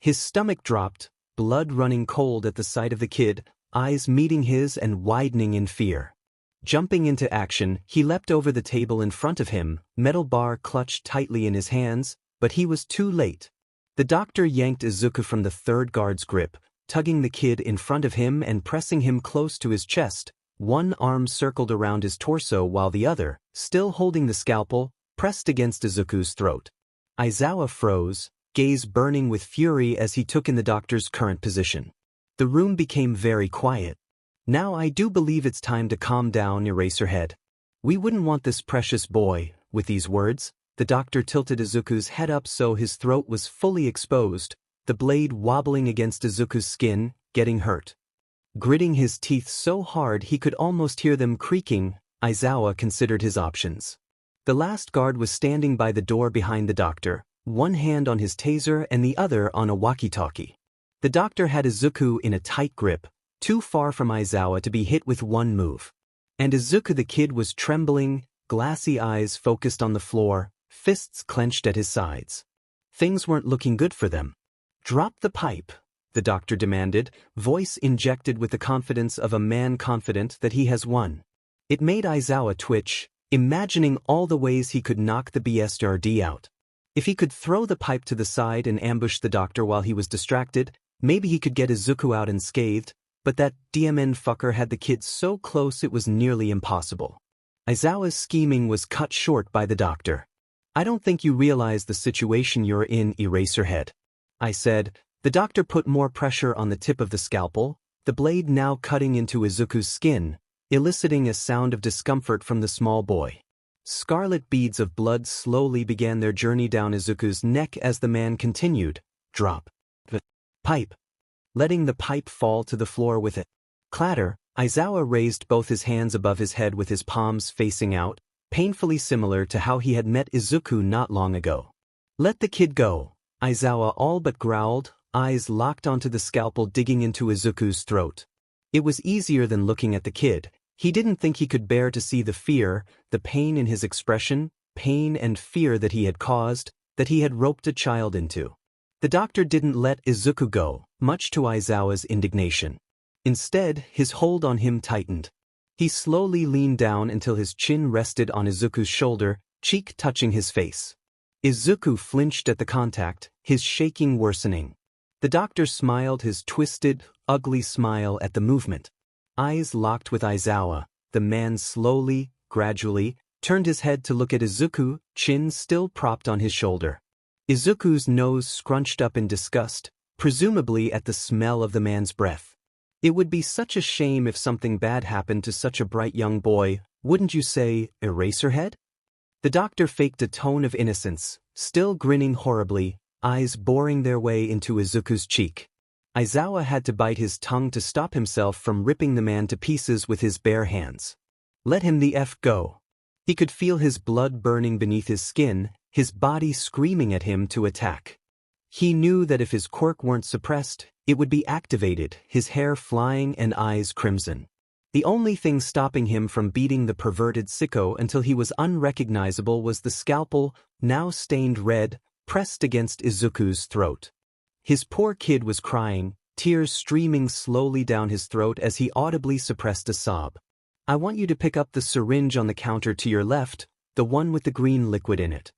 S1: His stomach dropped, blood running cold at the sight of the kid, eyes meeting his and widening in fear. Jumping into action, he leapt over the table in front of him, metal bar clutched tightly in his hands, but he was too late. The doctor yanked Izuku from the third guard's grip, tugging the kid in front of him and pressing him close to his chest. One arm circled around his torso while the other, still holding the scalpel, pressed against Izuku's throat. Aizawa froze, gaze burning with fury as he took in the doctor's current position. The room became very quiet. "Now I do believe it's time to calm down, Eraserhead. We wouldn't want this precious boy." With these words, the doctor tilted Izuku's head up so his throat was fully exposed, the blade wobbling against Izuku's skin, getting hurt. Gritting his teeth so hard he could almost hear them creaking, Aizawa considered his options. The last guard was standing by the door behind the doctor, one hand on his taser and the other on a walkie-talkie. The doctor had Izuku in a tight grip, too far from Aizawa to be hit with one move. And Izuku the kid was trembling, glassy eyes focused on the floor, fists clenched at his sides. Things weren't looking good for them. "Drop the pipe," the doctor demanded, voice injected with the confidence of a man confident that he has won. It made Aizawa twitch, imagining all the ways he could knock the BSRD out. If he could throw the pipe to the side and ambush the doctor while he was distracted, maybe he could get Izuku out unscathed, but that DMN fucker had the kid so close it was nearly impossible. Aizawa's scheming was cut short by the doctor. "I don't think you realize the situation you're in, Eraserhead," I said. The doctor put more pressure on the tip of the scalpel, the blade now cutting into Izuku's skin, eliciting a sound of discomfort from the small boy. Scarlet beads of blood slowly began their journey down Izuku's neck as the man continued, "Drop the pipe," letting the pipe fall to the floor with it. Clatter, Aizawa raised both his hands above his head with his palms facing out, painfully similar to how he had met Izuku not long ago. "Let the kid go," Aizawa all but growled, eyes locked onto the scalpel digging into Izuku's throat. It was easier than looking at the kid. He didn't think he could bear to see the fear, the pain in his expression, pain and fear that he had caused, that he had roped a child into. The doctor didn't let Izuku go, much to Aizawa's indignation. Instead, his hold on him tightened. He slowly leaned down until his chin rested on Izuku's shoulder, cheek touching his face. Izuku flinched at the contact, his shaking worsening. The doctor smiled his twisted, ugly smile at the movement. Eyes locked with Aizawa, the man slowly, gradually, turned his head to look at Izuku, chin still propped on his shoulder. Izuku's nose scrunched up in disgust, presumably at the smell of the man's breath. It would be such a shame if something bad happened to such a bright young boy, wouldn't you say, Eraserhead? The doctor faked a tone of innocence, still grinning horribly, eyes boring their way into Izuku's cheek. Aizawa had to bite his tongue to stop himself from ripping the man to pieces with his bare hands. Let him the F go. He could feel his blood burning beneath his skin, his body screaming at him to attack. He knew that if his quirk weren't suppressed, it would be activated, his hair flying and eyes crimson. The only thing stopping him from beating the perverted sicko until he was unrecognizable was the scalpel, now stained red, pressed against Izuku's throat. His poor kid was crying, tears streaming slowly down his throat as he audibly suppressed a sob. "I want you to pick up the syringe on the counter to your left, the one with the green liquid in it."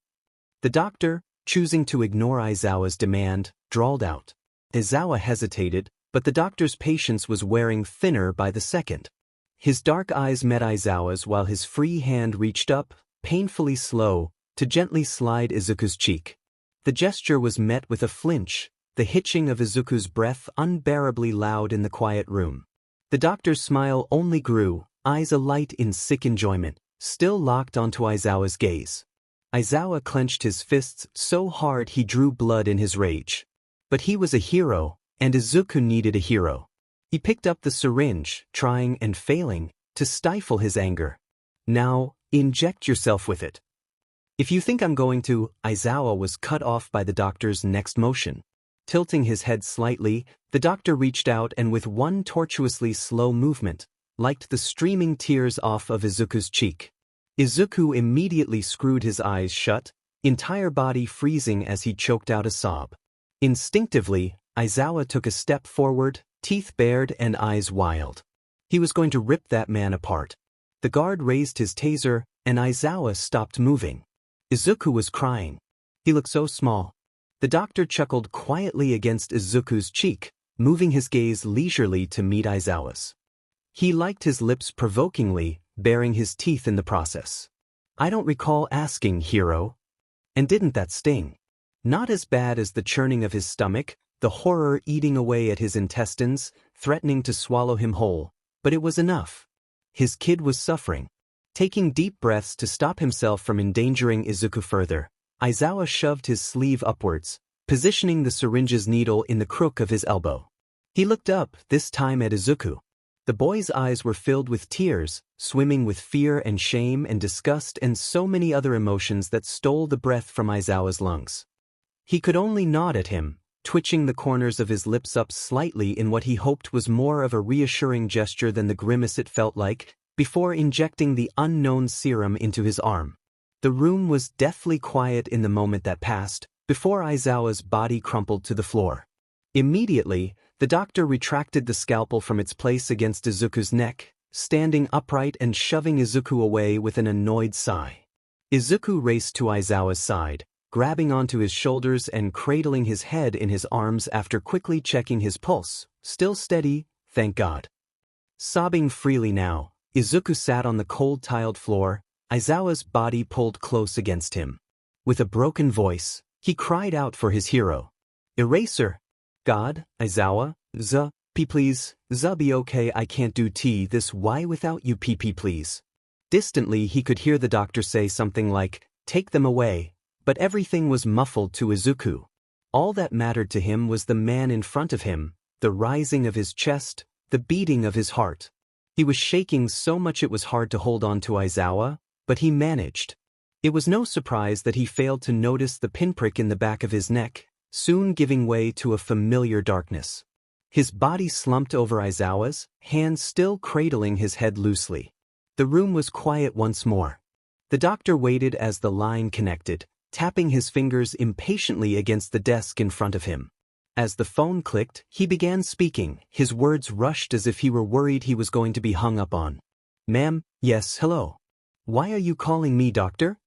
S1: The doctor, choosing to ignore Aizawa's demand, drawled out. Aizawa hesitated, but the doctor's patience was wearing thinner by the second. His dark eyes met Aizawa's while his free hand reached up, painfully slow, to gently slide Izuku's cheek. The gesture was met with a flinch, the hitching of Izuku's breath unbearably loud in the quiet room. The doctor's smile only grew, eyes alight in sick enjoyment, still locked onto Aizawa's gaze. Aizawa clenched his fists so hard he drew blood in his rage. But he was a hero, and Izuku needed a hero. He picked up the syringe, trying and failing to stifle his anger. "Now, inject yourself with it." "If you think I'm going to," Aizawa was cut off by the doctor's next motion. Tilting his head slightly, the doctor reached out and with one tortuously slow movement, wiped the streaming tears off of Izuku's cheek. Izuku immediately screwed his eyes shut, entire body freezing as he choked out a sob. Instinctively, Aizawa took a step forward, teeth bared and eyes wild. He was going to rip that man apart. The guard raised his taser, and Aizawa stopped moving. Izuku was crying. He looked so small. The doctor chuckled quietly against Izuku's cheek, moving his gaze leisurely to meet Aizawa's. He liked his lips provokingly, baring his teeth in the process. "I don't recall asking, hero." And didn't that sting? Not as bad as the churning of his stomach, the horror eating away at his intestines, threatening to swallow him whole, but it was enough. His kid was suffering. Taking deep breaths to stop himself from endangering Izuku further, Aizawa shoved his sleeve upwards, positioning the syringe's needle in the crook of his elbow. He looked up, this time at Izuku. The boy's eyes were filled with tears, swimming with fear and shame and disgust and so many other emotions that stole the breath from Aizawa's lungs. He could only nod at him, twitching the corners of his lips up slightly in what he hoped was more of a reassuring gesture than the grimace it felt like, before injecting the unknown serum into his arm. The room was deathly quiet in the moment that passed, before Aizawa's body crumpled to the floor. Immediately, the doctor retracted the scalpel from its place against Izuku's neck, standing upright and shoving Izuku away with an annoyed sigh. Izuku raced to Aizawa's side, grabbing onto his shoulders and cradling his head in his arms after quickly checking his pulse, still steady, thank God. Sobbing freely now, Izuku sat on the cold tiled floor, Aizawa's body pulled close against him. With a broken voice, he cried out for his hero. "Eraser! God, Aizawa, please, be okay, I can't do this why without you please." Distantly he could hear the doctor say something like, "Take them away," but everything was muffled to Izuku. All that mattered to him was the man in front of him, the rising of his chest, the beating of his heart. He was shaking so much it was hard to hold on to Aizawa, but he managed. It was no surprise that he failed to notice the pinprick in the back of his neck, soon giving way to a familiar darkness. His body slumped over Aizawa's, hands still cradling his head loosely. The room was quiet once more. The doctor waited as the line connected, tapping his fingers impatiently against the desk in front of him. As the phone clicked, he began speaking, his words rushed as if he were worried he was going to be hung up on. "Ma'am, yes, hello. Why are you calling me, doctor?"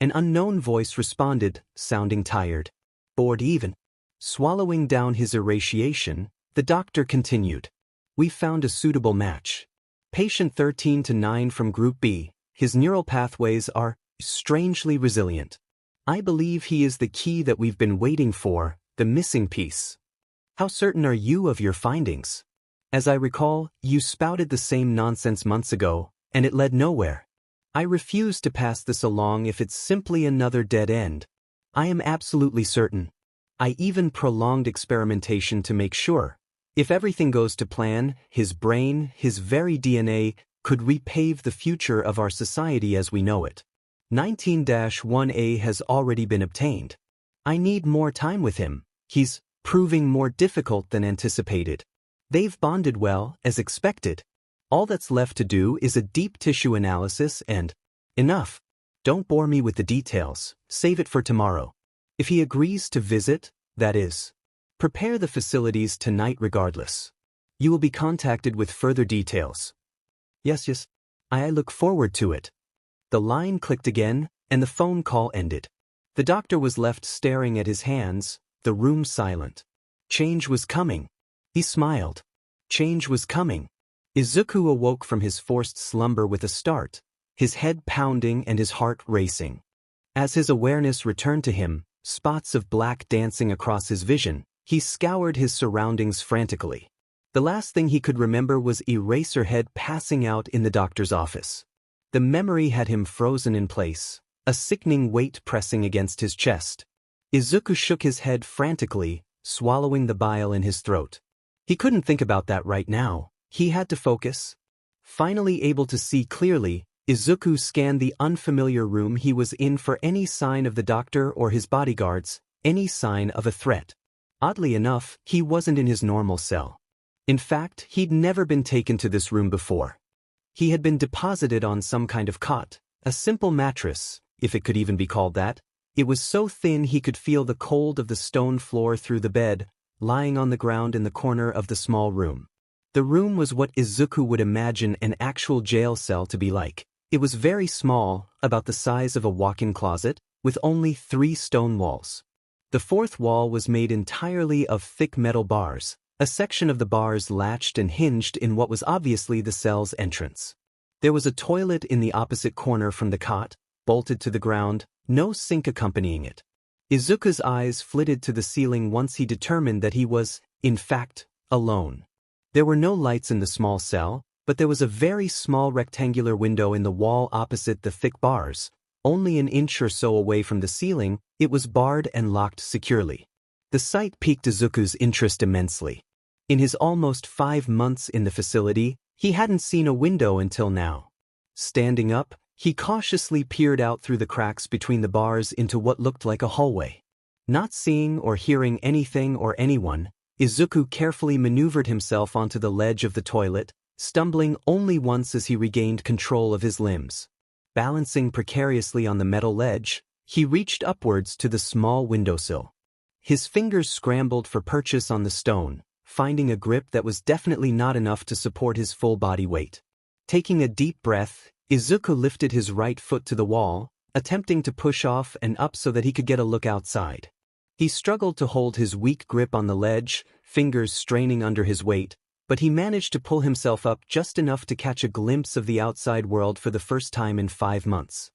S1: An unknown voice responded, sounding tired. "Bored even." Swallowing down his irritation, the doctor continued. "We found a suitable match. Patient 13-9 from Group B, his neural pathways are strangely resilient. I believe he is the key that we've been waiting for, the missing piece. How certain are you of your findings? As I recall, you spouted the same nonsense months ago, and it led nowhere. I refuse to pass this along if it's simply another dead end. I am absolutely certain. I even prolonged experimentation to make sure. If everything goes to plan, his brain, his very DNA, could repave the future of our society as we know it. 19-1A has already been obtained. I need more time with him. He's proving more difficult than anticipated. They've bonded well, as expected. All that's left to do is a deep tissue analysis and... Enough. Don't bore me with the details, save it for tomorrow. If he agrees to visit, that is. Prepare the facilities tonight regardless. You will be contacted with further details. Yes. I look forward to it. The line clicked again, and the phone call ended. The doctor was left staring at his hands, the room silent. Change was coming. He smiled. Change was coming. Izuku awoke from his forced slumber with a start, his head pounding and his heart racing. As his awareness returned to him, spots of black dancing across his vision, he scoured his surroundings frantically. The last thing he could remember was Eraserhead passing out in the doctor's office. The memory had him frozen in place, a sickening weight pressing against his chest. Izuku shook his head frantically, swallowing the bile in his throat. He couldn't think about that right now. He had to focus. Finally able to see clearly, Izuku scanned the unfamiliar room he was in for any sign of the doctor or his bodyguards, any sign of a threat. Oddly enough, he wasn't in his normal cell. In fact, he'd never been taken to this room before. He had been deposited on some kind of cot, a simple mattress, if it could even be called that. It was so thin he could feel the cold of the stone floor through the bed, lying on the ground in the corner of the small room. The room was what Izuku would imagine an actual jail cell to be like. It was very small, about the size of a walk-in closet, with only 3 stone walls. The 4th wall was made entirely of thick metal bars, a section of the bars latched and hinged in what was obviously the cell's entrance. There was a toilet in the opposite corner from the cot, bolted to the ground, no sink accompanying it. Izuku's eyes flitted to the ceiling once he determined that he was, in fact, alone. There were no lights in the small cell, but there was a very small rectangular window in the wall opposite the thick bars. Only an inch or so away from the ceiling, it was barred and locked securely. The sight piqued Izuku's interest immensely. In his almost 5 months in the facility, he hadn't seen a window until now. Standing up, he cautiously peered out through the cracks between the bars into what looked like a hallway. Not seeing or hearing anything or anyone, Izuku carefully maneuvered himself onto the ledge of the toilet, stumbling only once as he regained control of his limbs. Balancing precariously on the metal ledge, he reached upwards to the small windowsill. His fingers scrambled for purchase on the stone, finding a grip that was definitely not enough to support his full body weight. Taking a deep breath, Izuku lifted his right foot to the wall, attempting to push off and up so that he could get a look outside. He struggled to hold his weak grip on the ledge, fingers straining under his weight, but he managed to pull himself up just enough to catch a glimpse of the outside world for the first time in 5 months.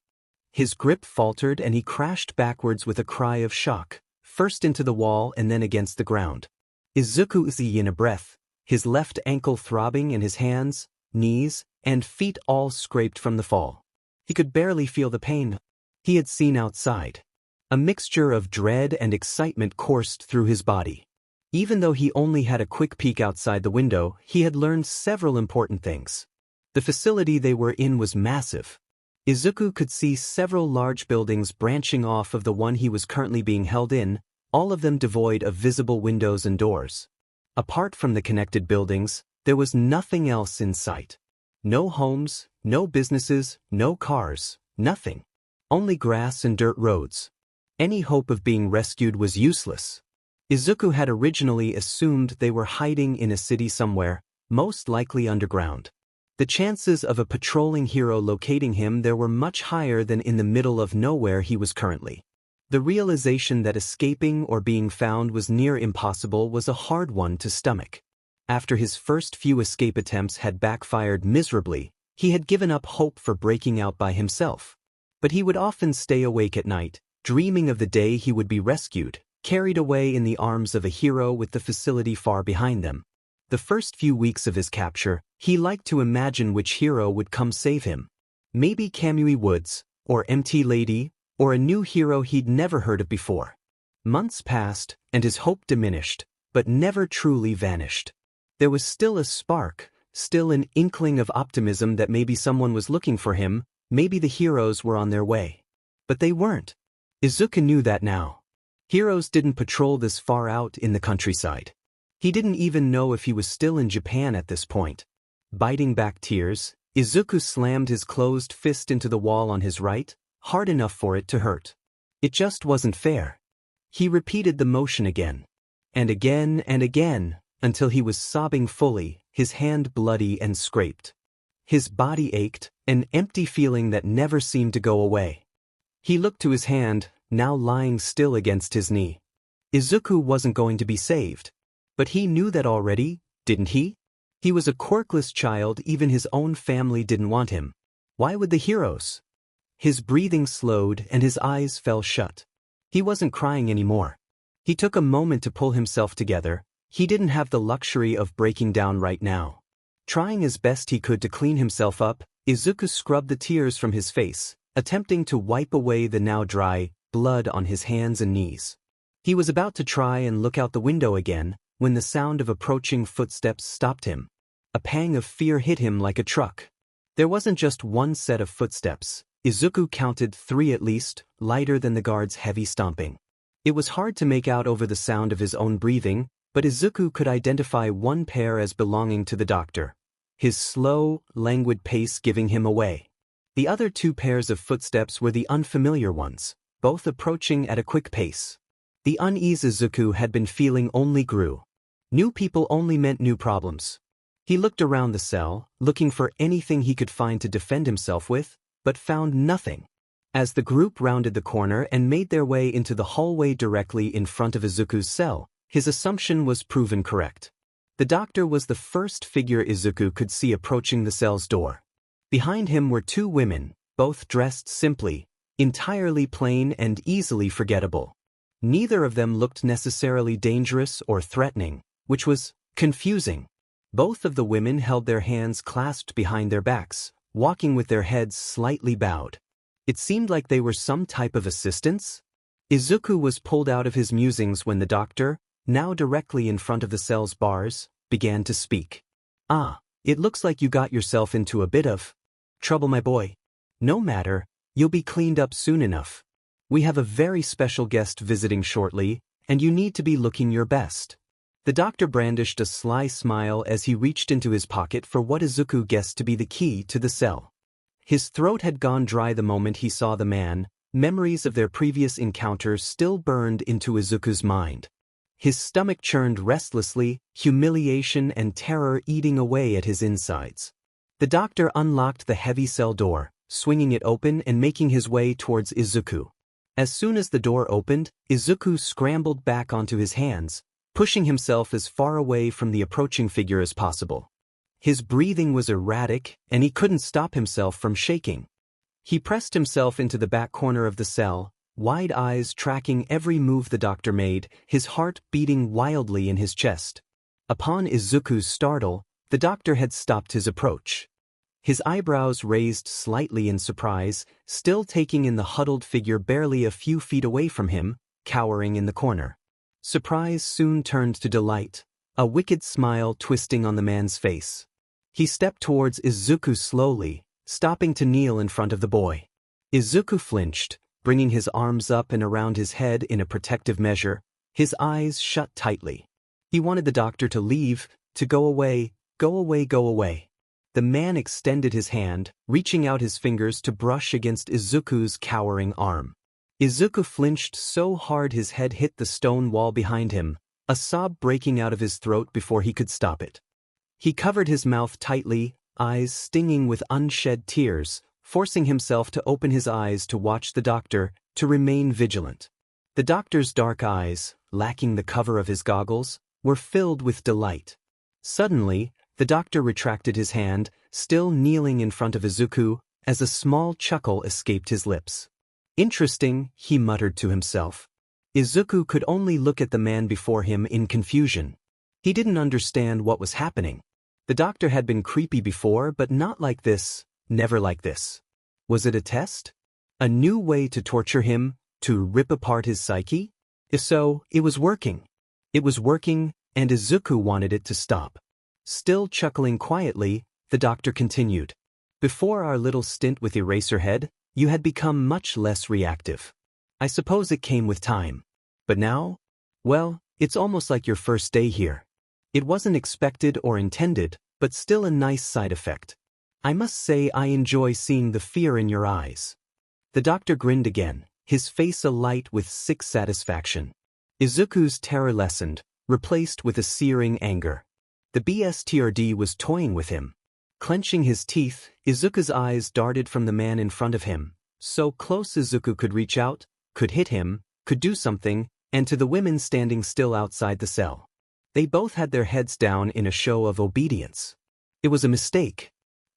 S1: His grip faltered and he crashed backwards with a cry of shock, first into the wall and then against the ground. Izuku was in a breath, his left ankle throbbing and his hands, knees, and feet all scraped from the fall. He could barely feel the pain he had seen outside. A mixture of dread and excitement coursed through his body. Even though he only had a quick peek outside the window, he had learned several important things. The facility they were in was massive. Izuku could see several large buildings branching off of the one he was currently being held in, all of them devoid of visible windows and doors. Apart from the connected buildings, there was nothing else in sight. No homes, no businesses, no cars, nothing. Only grass and dirt roads. Any hope of being rescued was useless. Izuku had originally assumed they were hiding in a city somewhere, most likely underground. The chances of a patrolling hero locating him there were much higher than in the middle of nowhere he was currently. The realization that escaping or being found was near impossible was a hard one to stomach. After his first few escape attempts had backfired miserably, he had given up hope for breaking out by himself. But he would often stay awake at night, dreaming of the day he would be rescued, carried away in the arms of a hero with the facility far behind them. The first few weeks of his capture, he liked to imagine which hero would come save him. Maybe Kamui Woods, or MT Lady, or a new hero he'd never heard of before. Months passed, and his hope diminished, but never truly vanished. There was still a spark, still an inkling of optimism that maybe someone was looking for him, maybe the heroes were on their way. But they weren't. Izuku knew that now. Heroes didn't patrol this far out in the countryside. He didn't even know if he was still in Japan at this point. Biting back tears, Izuku slammed his closed fist into the wall on his right, hard enough for it to hurt. It just wasn't fair. He repeated the motion again. and again, until he was sobbing fully, his hand bloody and scraped. His body ached, an empty feeling that never seemed to go away. He looked to his hand, now lying still against his knee. Izuku wasn't going to be saved. But he knew that already, didn't he? He was a quirkless child, even his own family didn't want him. Why would the heroes? His breathing slowed and his eyes fell shut. He wasn't crying anymore. He took a moment to pull himself together. He didn't have the luxury of breaking down right now. Trying as best he could to clean himself up, Izuku scrubbed the tears from his face, attempting to wipe away the now dry blood on his hands and knees. He was about to try and look out the window again, when the sound of approaching footsteps stopped him. A pang of fear hit him like a truck. There wasn't just one set of footsteps. Izuku counted 3 at least, lighter than the guard's heavy stomping. It was hard to make out over the sound of his own breathing, but Izuku could identify one pair as belonging to the doctor, his slow, languid pace giving him away. The other 2 pairs of footsteps were the unfamiliar ones, both approaching at a quick pace. The unease Izuku had been feeling only grew. New people only meant new problems. He looked around the cell, looking for anything he could find to defend himself with, but found nothing. As the group rounded the corner and made their way into the hallway directly in front of Izuku's cell, his assumption was proven correct. The doctor was the first figure Izuku could see approaching the cell's door. Behind him were 2 women, both dressed simply, entirely plain and easily forgettable. Neither of them looked necessarily dangerous or threatening, which was confusing. Both of the women held their hands clasped behind their backs, walking with their heads slightly bowed. It seemed like they were some type of assistants. Izuku was pulled out of his musings when the doctor, now directly in front of the cell's bars, began to speak. It looks like you got yourself into a bit of trouble, my boy. No matter, you'll be cleaned up soon enough. We have a very special guest visiting shortly, and you need to be looking your best. The doctor brandished a sly smile as he reached into his pocket for what Izuku guessed to be the key to the cell. His throat had gone dry the moment he saw the man. Memories of their previous encounter still burned into Izuku's mind. His stomach churned restlessly, humiliation and terror eating away at his insides. The doctor unlocked the heavy cell door, swinging it open and making his way towards Izuku. As soon as the door opened, Izuku scrambled back onto his hands, pushing himself as far away from the approaching figure as possible. His breathing was erratic, and he couldn't stop himself from shaking. He pressed himself into the back corner of the cell, wide eyes tracking every move the doctor made, his heart beating wildly in his chest. Upon Izuku's startle, the doctor had stopped his approach. His eyebrows raised slightly in surprise, still taking in the huddled figure barely a few feet away from him, cowering in the corner. Surprise soon turned to delight, a wicked smile twisting on the man's face. He stepped towards Izuku slowly, stopping to kneel in front of the boy. Izuku flinched, bringing his arms up and around his head in a protective measure, his eyes shut tightly. He wanted the doctor to leave, to go away, go away, go away. The man extended his hand, reaching out his fingers to brush against Izuku's cowering arm. Izuku flinched so hard his head hit the stone wall behind him, a sob breaking out of his throat before he could stop it. He covered his mouth tightly, eyes stinging with unshed tears, forcing himself to open his eyes to watch the doctor, to remain vigilant. The doctor's dark eyes, lacking the cover of his goggles, were filled with delight. Suddenly, the doctor retracted his hand, still kneeling in front of Izuku, as a small chuckle escaped his lips. Interesting, he muttered to himself. Izuku could only look at the man before him in confusion. He didn't understand what was happening. The doctor had been creepy before, but not like this, never like this. Was it a test? A new way to torture him, to rip apart his psyche? If so, it was working. It was working, and Izuku wanted it to stop. Still chuckling quietly, the doctor continued. Before our little stint with Eraserhead, you had become much less reactive. I suppose it came with time. But now? Well, it's almost like your first day here. It wasn't expected or intended, but still a nice side effect. I must say I enjoy seeing the fear in your eyes. The doctor grinned again, his face alight with sick satisfaction. Izuku's terror lessened, replaced with a searing anger. The BSTRD was toying with him. Clenching his teeth, Izuku's eyes darted from the man in front of him, so close Izuku could reach out, could hit him, could do something, and to the women standing still outside the cell. They both had their heads down in a show of obedience. It was a mistake.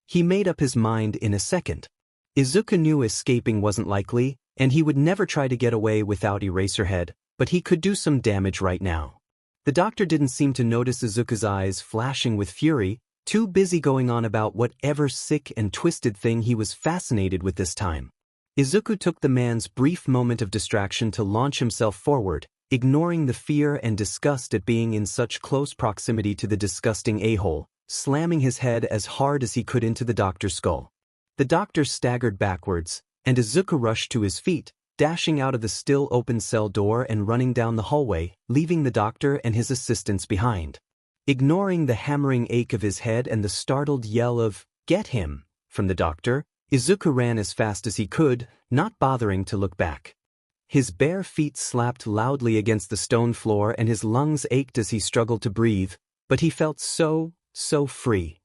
S1: He made up his mind in a second. Izuku knew escaping wasn't likely, and he would never try to get away without Eraserhead, but he could do some damage right now. The doctor didn't seem to notice Izuku's eyes flashing with fury, too busy going on about whatever sick and twisted thing he was fascinated with this time. Izuku took the man's brief moment of distraction to launch himself forward, ignoring the fear and disgust at being in such close proximity to the disgusting a-hole, slamming his head as hard as he could into the doctor's skull. The doctor staggered backwards, and Izuku rushed to his feet, dashing out of the still open cell door and running down the hallway, leaving the doctor and his assistants behind. Ignoring the hammering ache of his head and the startled yell of, "Get him!" from the doctor, Izuku ran as fast as he could, not bothering to look back. His bare feet slapped loudly against the stone floor and his lungs ached as he struggled to breathe, but he felt so free.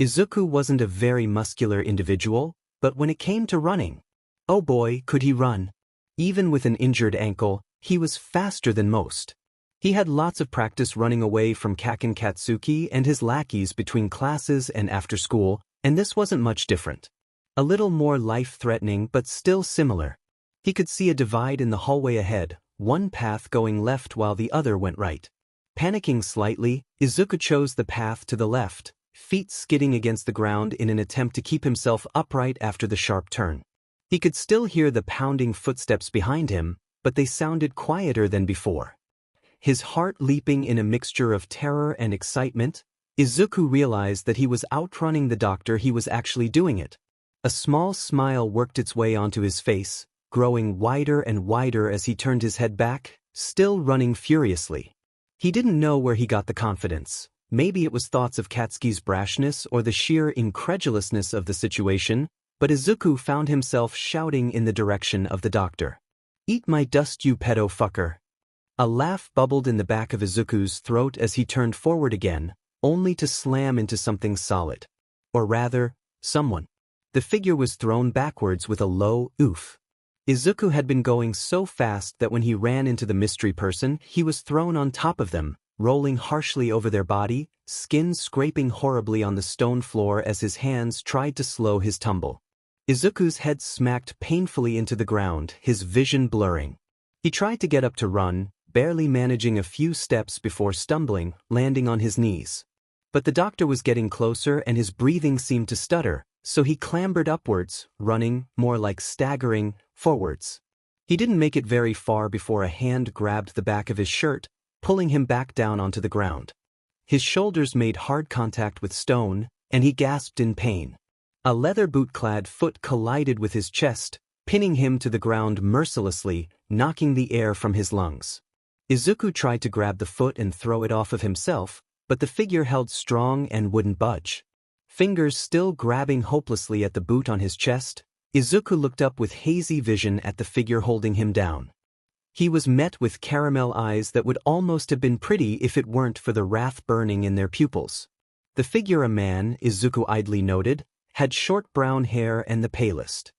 S1: Izuku wasn't a very muscular individual, but when it came to running, oh boy, could he run. Even with an injured ankle, he was faster than most. He had lots of practice running away from Kaken Katsuki and his lackeys between classes and after school, and this wasn't much different. A little more life-threatening but still similar. He could see a divide in the hallway ahead, one path going left while the other went right. Panicking slightly, Izuku chose the path to the left, feet skidding against the ground in an attempt to keep himself upright after the sharp turn. He could still hear the pounding footsteps behind him, but they sounded quieter than before. His heart leaping in a mixture of terror and excitement, Izuku realized that he was outrunning the doctor. He was actually doing it. A small smile worked its way onto his face, growing wider and wider as he turned his head back, still running furiously. He didn't know where he got the confidence. Maybe it was thoughts of Katsuki's brashness or the sheer incredulousness of the situation, but Izuku found himself shouting in the direction of the doctor. "Eat my dust, you pedo fucker." A laugh bubbled in the back of Izuku's throat as he turned forward again, only to slam into something solid. Or rather, someone. The figure was thrown backwards with a low oof. Izuku had been going so fast that when he ran into the mystery person, he was thrown on top of them, rolling harshly over their body, skin scraping horribly on the stone floor as his hands tried to slow his tumble. Izuku's head smacked painfully into the ground, his vision blurring. He tried to get up to run, barely managing a few steps before stumbling, landing on his knees. But the doctor was getting closer and his breathing seemed to stutter, so he clambered upwards, running, more like staggering, forwards. He didn't make it very far before a hand grabbed the back of his shirt, pulling him back down onto the ground. His shoulders made hard contact with stone, and he gasped in pain. A leather boot-clad foot collided with his chest, pinning him to the ground mercilessly, knocking the air from his lungs. Izuku tried to grab the foot and throw it off of himself, but the figure held strong and wouldn't budge. Fingers still grabbing hopelessly at the boot on his chest, Izuku looked up with hazy vision at the figure holding him down. He was met with caramel eyes that would almost have been pretty if it weren't for the wrath burning in their pupils. The figure, a man, Izuku idly noted, had short brown hair and the palest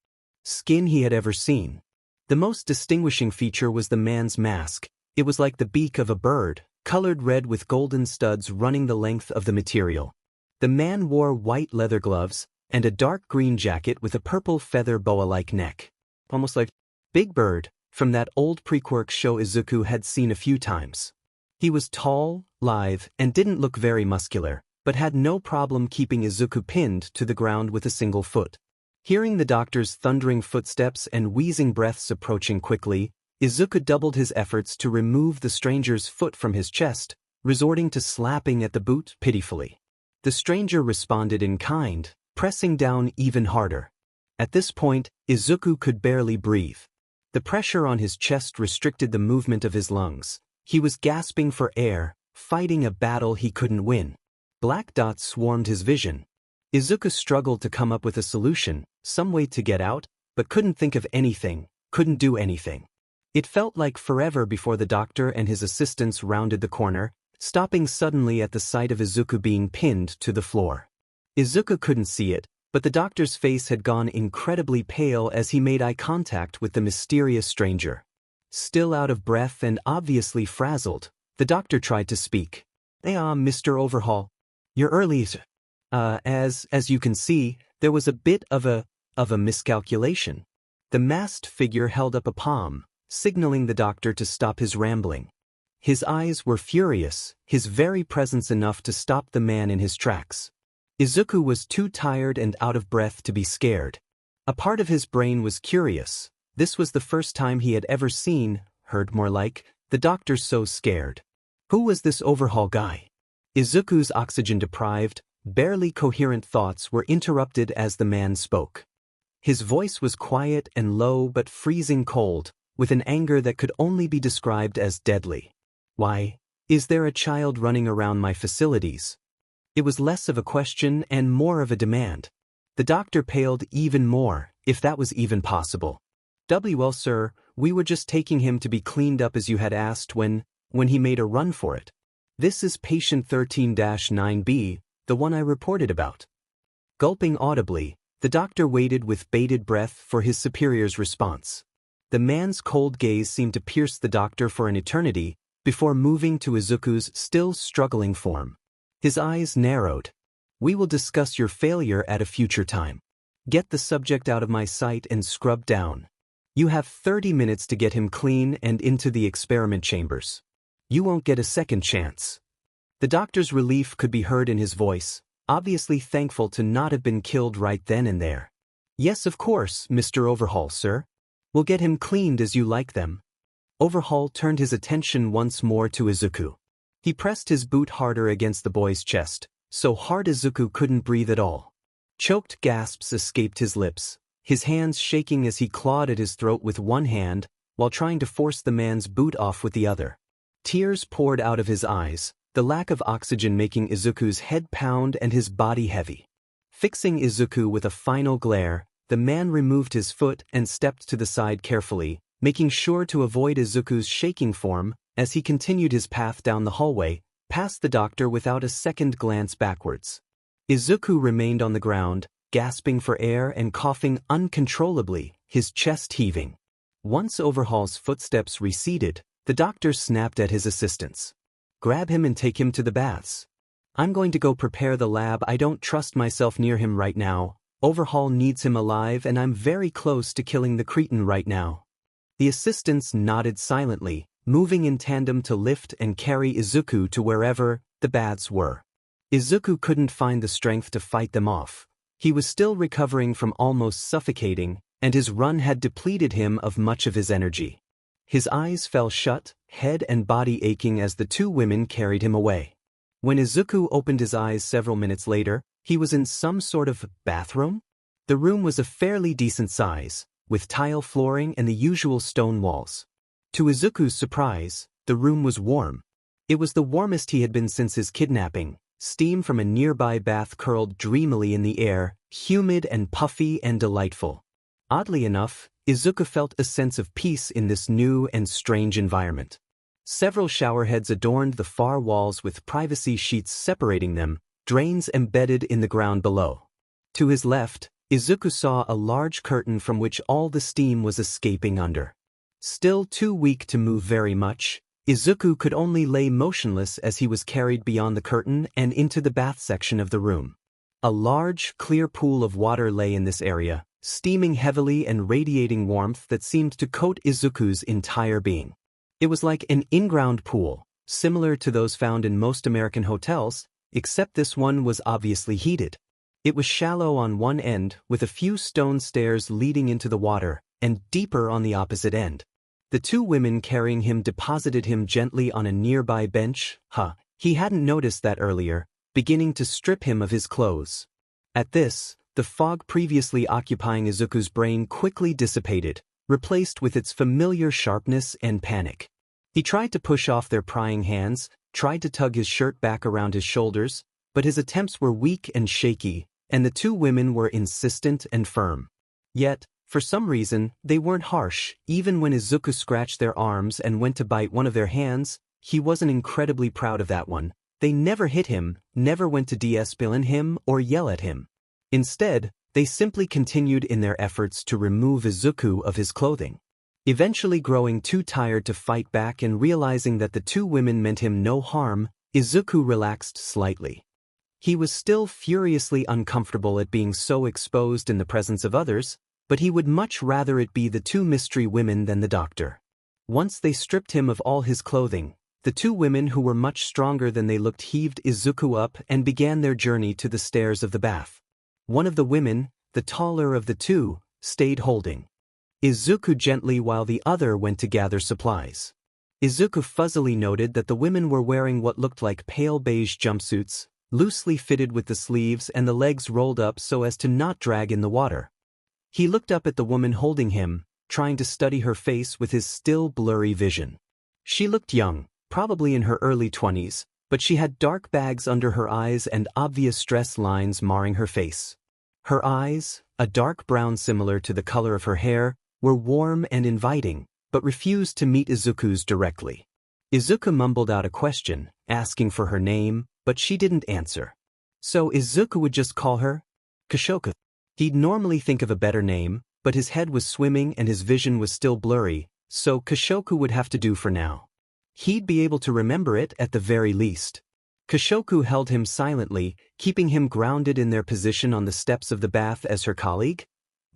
S1: skin he had ever seen. The most distinguishing feature was the man's mask. It was like the beak of a bird, colored red with golden studs running the length of the material. The man wore white leather gloves and a dark green jacket with a purple feather boa-like neck. Almost like Big Bird from that old pre-quirk show Izuku had seen a few times. He was tall, lithe, and didn't look very muscular, but had no problem keeping Izuku pinned to the ground with a single foot. Hearing the doctor's thundering footsteps and wheezing breaths approaching quickly, Izuku doubled his efforts to remove the stranger's foot from his chest, resorting to slapping at the boot pitifully. The stranger responded in kind, pressing down even harder. At this point, Izuku could barely breathe. The pressure on his chest restricted the movement of his lungs. He was gasping for air, fighting a battle he couldn't win. Black dots swarmed his vision. Izuku struggled to come up with a solution, some way to get out, but couldn't think of anything, couldn't do anything. It felt like forever before the doctor and his assistants rounded the corner, stopping suddenly at the sight of Izuku being pinned to the floor. Izuku couldn't see it, but the doctor's face had gone incredibly pale as he made eye contact with the mysterious stranger. Still out of breath and obviously frazzled, the doctor tried to speak. Mr. Overhaul. You're early. As you can see, there was a bit of a miscalculation. The masked figure held up a palm, signaling the doctor to stop his rambling. His eyes were furious, his very presence enough to stop the man in his tracks. Izuku was too tired and out of breath to be scared. A part of his brain was curious. This was the first time he had ever seen, heard more like, the doctor so scared. Who was this Overhaul guy? Izuku's oxygen-deprived, barely coherent thoughts were interrupted as the man spoke. His voice was quiet and low but freezing cold, with an anger that could only be described as deadly. Why, is there a child running around my facilities? It was less of a question and more of a demand. The doctor paled even more, if that was even possible. Well, sir, we were just taking him to be cleaned up as you had asked when he made a run for it. This is patient 13-9B, the one I reported about. Gulping audibly, the doctor waited with bated breath for his superior's response. The man's cold gaze seemed to pierce the doctor for an eternity before moving to Izuku's still struggling form. His eyes narrowed. We will discuss your failure at a future time. Get the subject out of my sight and scrub down. You have 30 minutes to get him clean and into the experiment chambers. You won't get a second chance. The doctor's relief could be heard in his voice, obviously thankful to not have been killed right then and there. Yes, of course, Mr. Overhaul, sir. We'll get him cleaned as you like them. Overhaul turned his attention once more to Izuku. He pressed his boot harder against the boy's chest, so hard Izuku couldn't breathe at all. Choked gasps escaped his lips, his hands shaking as he clawed at his throat with one hand while trying to force the man's boot off with the other. Tears poured out of his eyes, the lack of oxygen making Izuku's head pound and his body heavy. Fixing Izuku with a final glare, the man removed his foot and stepped to the side carefully, making sure to avoid Izuku's shaking form as he continued his path down the hallway, past the doctor without a second glance backwards. Izuku remained on the ground, gasping for air and coughing uncontrollably, his chest heaving. Once Overhaul's footsteps receded, the doctor snapped at his assistants. Grab him and take him to the baths. I'm going to go prepare the lab. I don't trust myself near him right now. Overhaul needs him alive and I'm very close to killing the cretin right now. The assistants nodded silently, moving in tandem to lift and carry Izuku to wherever the baths were. Izuku couldn't find the strength to fight them off. He was still recovering from almost suffocating, and his run had depleted him of much of his energy. His eyes fell shut, head and body aching as the two women carried him away. When Izuku opened his eyes several minutes later, he was in some sort of bathroom? The room was a fairly decent size, with tile flooring and the usual stone walls. To Izuku's surprise, the room was warm. It was the warmest he had been since his kidnapping. Steam from a nearby bath curled dreamily in the air, humid and puffy and delightful. Oddly enough, Izuku felt a sense of peace in this new and strange environment. Several showerheads adorned the far walls with privacy sheets separating them, drains embedded in the ground below. To his left, Izuku saw a large curtain from which all the steam was escaping under. Still too weak to move very much, Izuku could only lay motionless as he was carried beyond the curtain and into the bath section of the room. A large, clear pool of water lay in this area, steaming heavily and radiating warmth that seemed to coat Izuku's entire being. It was like an in-ground pool, similar to those found in most American hotels, except this one was obviously heated. It was shallow on one end, with a few stone stairs leading into the water, and deeper on the opposite end. The two women carrying him deposited him gently on a nearby bench. He hadn't noticed that earlier, beginning to strip him of his clothes. At this, the fog previously occupying Izuku's brain quickly dissipated, replaced with its familiar sharpness and panic. He tried to push off their prying hands, tried to tug his shirt back around his shoulders, but his attempts were weak and shaky, and the two women were insistent and firm. Yet, for some reason, they weren't harsh. Even when Izuku scratched their arms and went to bite one of their hands, he wasn't incredibly proud of that one. They never hit him, never went to discipline him or yell at him. Instead, they simply continued in their efforts to remove Izuku of his clothing. Eventually growing too tired to fight back and realizing that the two women meant him no harm, Izuku relaxed slightly. He was still furiously uncomfortable at being so exposed in the presence of others, but he would much rather it be the two mystery women than the doctor. Once they stripped him of all his clothing, the two women who were much stronger than they looked heaved Izuku up and began their journey to the stairs of the bath. One of the women, the taller of the two, stayed holding Izuku gently while the other went to gather supplies. Izuku fuzzily noted that the women were wearing what looked like pale beige jumpsuits, loosely fitted with the sleeves and the legs rolled up so as to not drag in the water. He looked up at the woman holding him, trying to study her face with his still blurry vision. She looked young, probably in her early 20s, but she had dark bags under her eyes and obvious stress lines marring her face. Her eyes, a dark brown similar to the color of her hair, were warm and inviting, but refused to meet Izuku's directly. Izuku mumbled out a question, asking for her name, but she didn't answer. So Izuku would just call her Kashoku. He'd normally think of a better name, but his head was swimming and his vision was still blurry, so Kashoku would have to do for now. He'd be able to remember it at the very least. Kashoku held him silently, keeping him grounded in their position on the steps of the bath as her colleague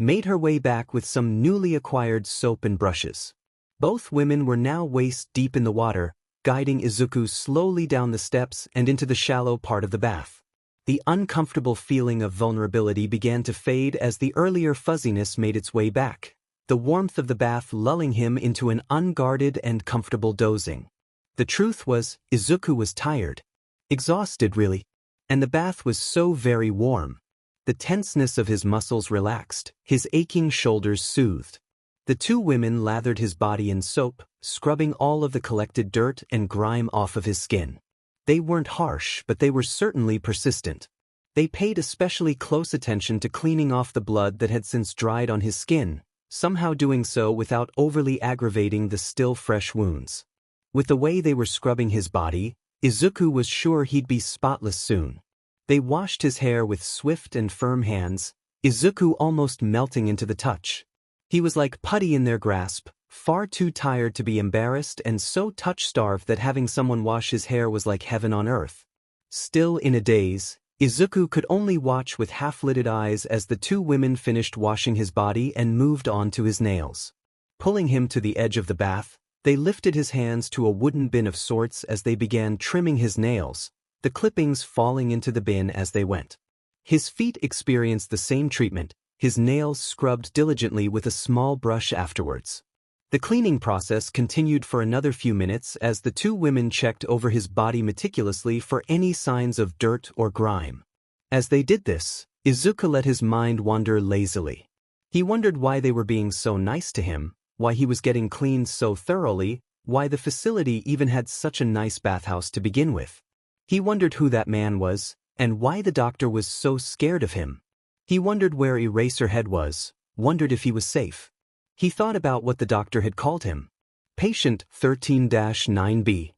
S1: made her way back with some newly acquired soap and brushes. Both women were now waist-deep in the water, guiding Izuku slowly down the steps and into the shallow part of the bath. The uncomfortable feeling of vulnerability began to fade as the earlier fuzziness made its way back, the warmth of the bath lulling him into an unguarded and comfortable dozing. The truth was, Izuku was tired. Exhausted, really. And the bath was so very warm. The tenseness of his muscles relaxed, his aching shoulders soothed. The two women lathered his body in soap, scrubbing all of the collected dirt and grime off of his skin. They weren't harsh, but they were certainly persistent. They paid especially close attention to cleaning off the blood that had since dried on his skin, somehow doing so without overly aggravating the still fresh wounds. With the way they were scrubbing his body, Izuku was sure he'd be spotless soon. They washed his hair with swift and firm hands, Izuku almost melting into the touch. He was like putty in their grasp, far too tired to be embarrassed and so touch-starved that having someone wash his hair was like heaven on earth. Still in a daze, Izuku could only watch with half-lidded eyes as the two women finished washing his body and moved on to his nails. Pulling him to the edge of the bath, they lifted his hands to a wooden bin of sorts as they began trimming his nails, the clippings falling into the bin as they went. His feet experienced the same treatment, his nails scrubbed diligently with a small brush afterwards. The cleaning process continued for another few minutes as the two women checked over his body meticulously for any signs of dirt or grime. As they did this, Izuku let his mind wander lazily. He wondered why they were being so nice to him, why he was getting cleaned so thoroughly, why the facility even had such a nice bathhouse to begin with. He wondered who that man was, and why the doctor was so scared of him. He wondered where Eraserhead was, wondered if he was safe. He thought about what the doctor had called him. Patient 13-9B.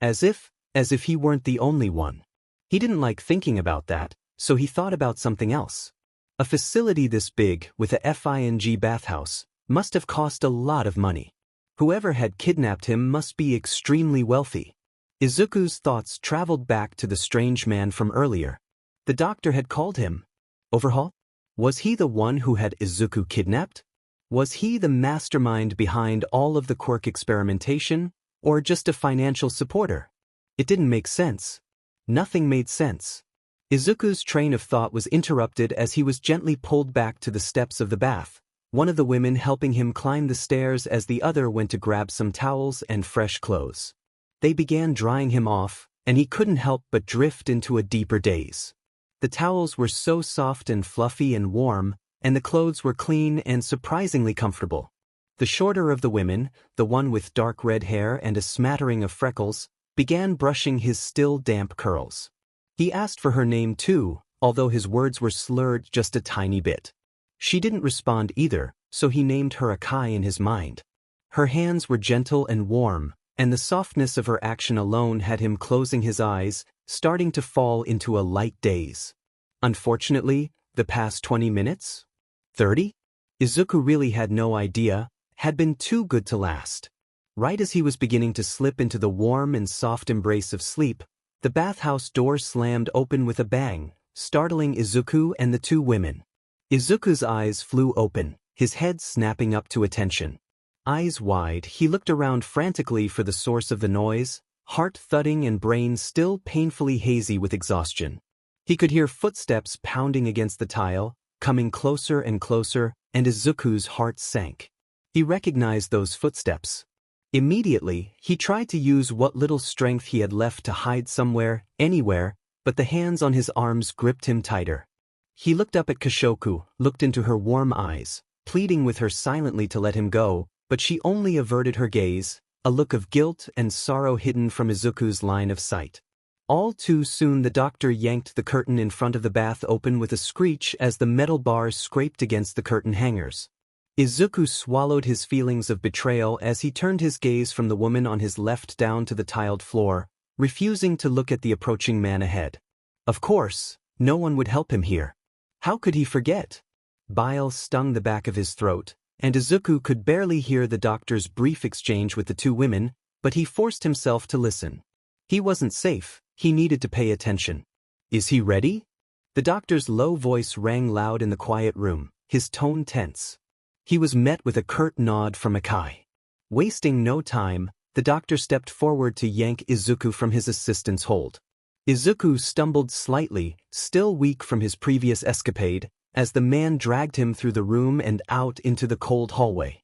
S1: As if he weren't the only one. He didn't like thinking about that, so he thought about something else. A facility this big, with a FING bathhouse, must have cost a lot of money. Whoever had kidnapped him must be extremely wealthy. Izuku's thoughts traveled back to the strange man from earlier. The doctor had called him Overhaul? Was he the one who had Izuku kidnapped? Was he the mastermind behind all of the quirk experimentation, or just a financial supporter? It didn't make sense. Nothing made sense. Izuku's train of thought was interrupted as he was gently pulled back to the steps of the bath, one of the women helping him climb the stairs as the other went to grab some towels and fresh clothes. They began drying him off, and he couldn't help but drift into a deeper daze. The towels were so soft and fluffy and warm, and the clothes were clean and surprisingly comfortable. The shorter of the women, the one with dark red hair and a smattering of freckles, began brushing his still damp curls. He asked for her name too, although his words were slurred just a tiny bit. She didn't respond either, so he named her Akai in his mind. Her hands were gentle and warm, and the softness of her action alone had him closing his eyes, starting to fall into a light daze. Unfortunately, the past 20 minutes? 30? Izuku really had no idea, had been too good to last. Right as he was beginning to slip into the warm and soft embrace of sleep, the bathhouse door slammed open with a bang, startling Izuku and the two women. Izuku's eyes flew open, his head snapping up to attention. Eyes wide, he looked around frantically for the source of the noise, heart thudding and brain still painfully hazy with exhaustion. He could hear footsteps pounding against the tile, coming closer and closer, and Izuku's heart sank. He recognized those footsteps. Immediately, he tried to use what little strength he had left to hide somewhere, anywhere, but the hands on his arms gripped him tighter. He looked up at Kashoku, looked into her warm eyes, pleading with her silently to let him go, but she only averted her gaze, a look of guilt and sorrow hidden from Izuku's line of sight. All too soon the doctor yanked the curtain in front of the bath open with a screech as the metal bars scraped against the curtain hangers. Izuku swallowed his feelings of betrayal as he turned his gaze from the woman on his left down to the tiled floor, refusing to look at the approaching man ahead. Of course, no one would help him here. How could he forget? Bile stung the back of his throat, and Izuku could barely hear the doctor's brief exchange with the two women, but he forced himself to listen. He wasn't safe, he needed to pay attention. Is he ready? The doctor's low voice rang loud in the quiet room, his tone tense. He was met with a curt nod from Akai. Wasting no time, the doctor stepped forward to yank Izuku from his assistant's hold. Izuku stumbled slightly, still weak from his previous escapade, as the man dragged him through the room and out into the cold hallway.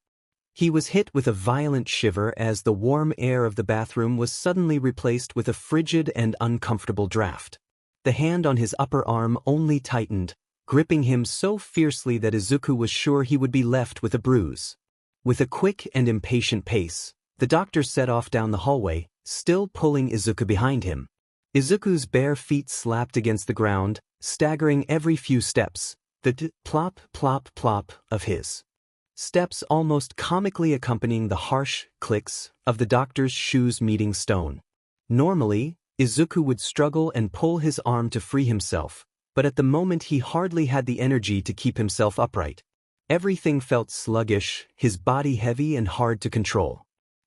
S1: He was hit with a violent shiver as the warm air of the bathroom was suddenly replaced with a frigid and uncomfortable draft. The hand on his upper arm only tightened, gripping him so fiercely that Izuku was sure he would be left with a bruise. With a quick and impatient pace, the doctor set off down the hallway, still pulling Izuku behind him. Izuku's bare feet slapped against the ground, staggering every few steps, the plop, plop, plop of his steps almost comically accompanying the harsh clicks of the doctor's shoes meeting stone. Normally, Izuku would struggle and pull his arm to free himself, but at the moment he hardly had the energy to keep himself upright. Everything felt sluggish, his body heavy and hard to control.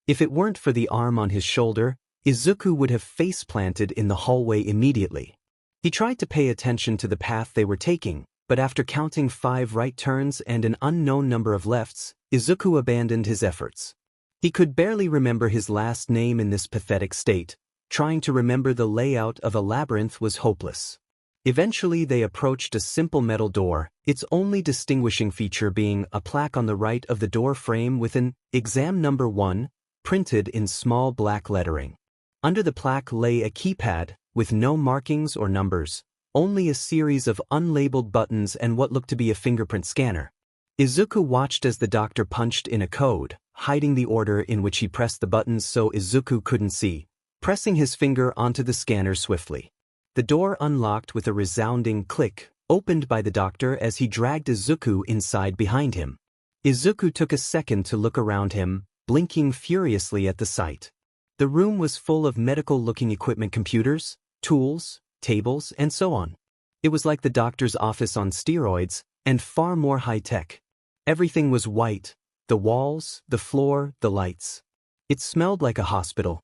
S1: If it weren't for the arm on his shoulder, Izuku would have face-planted in the hallway immediately. He tried to pay attention to the path they were taking, but after counting 5 right turns and an unknown number of lefts, Izuku abandoned his efforts. He could barely remember his last name in this pathetic state. Trying to remember the layout of a labyrinth was hopeless. Eventually they approached a simple metal door, its only distinguishing feature being a plaque on the right of the door frame with an Exam Number 1 printed in small black lettering. Under the plaque lay a keypad, with no markings or numbers, only a series of unlabeled buttons and what looked to be a fingerprint scanner. Izuku watched as the doctor punched in a code, hiding the order in which he pressed the buttons so Izuku couldn't see, pressing his finger onto the scanner swiftly. The door unlocked with a resounding click, opened by the doctor as he dragged Izuku inside behind him. Izuku took a second to look around him, blinking furiously at the sight. The room was full of medical-looking equipment, computers, tools, tables, and so on. It was like the doctor's office on steroids, and far more high-tech. Everything was white, the walls, the floor, the lights. It smelled like a hospital.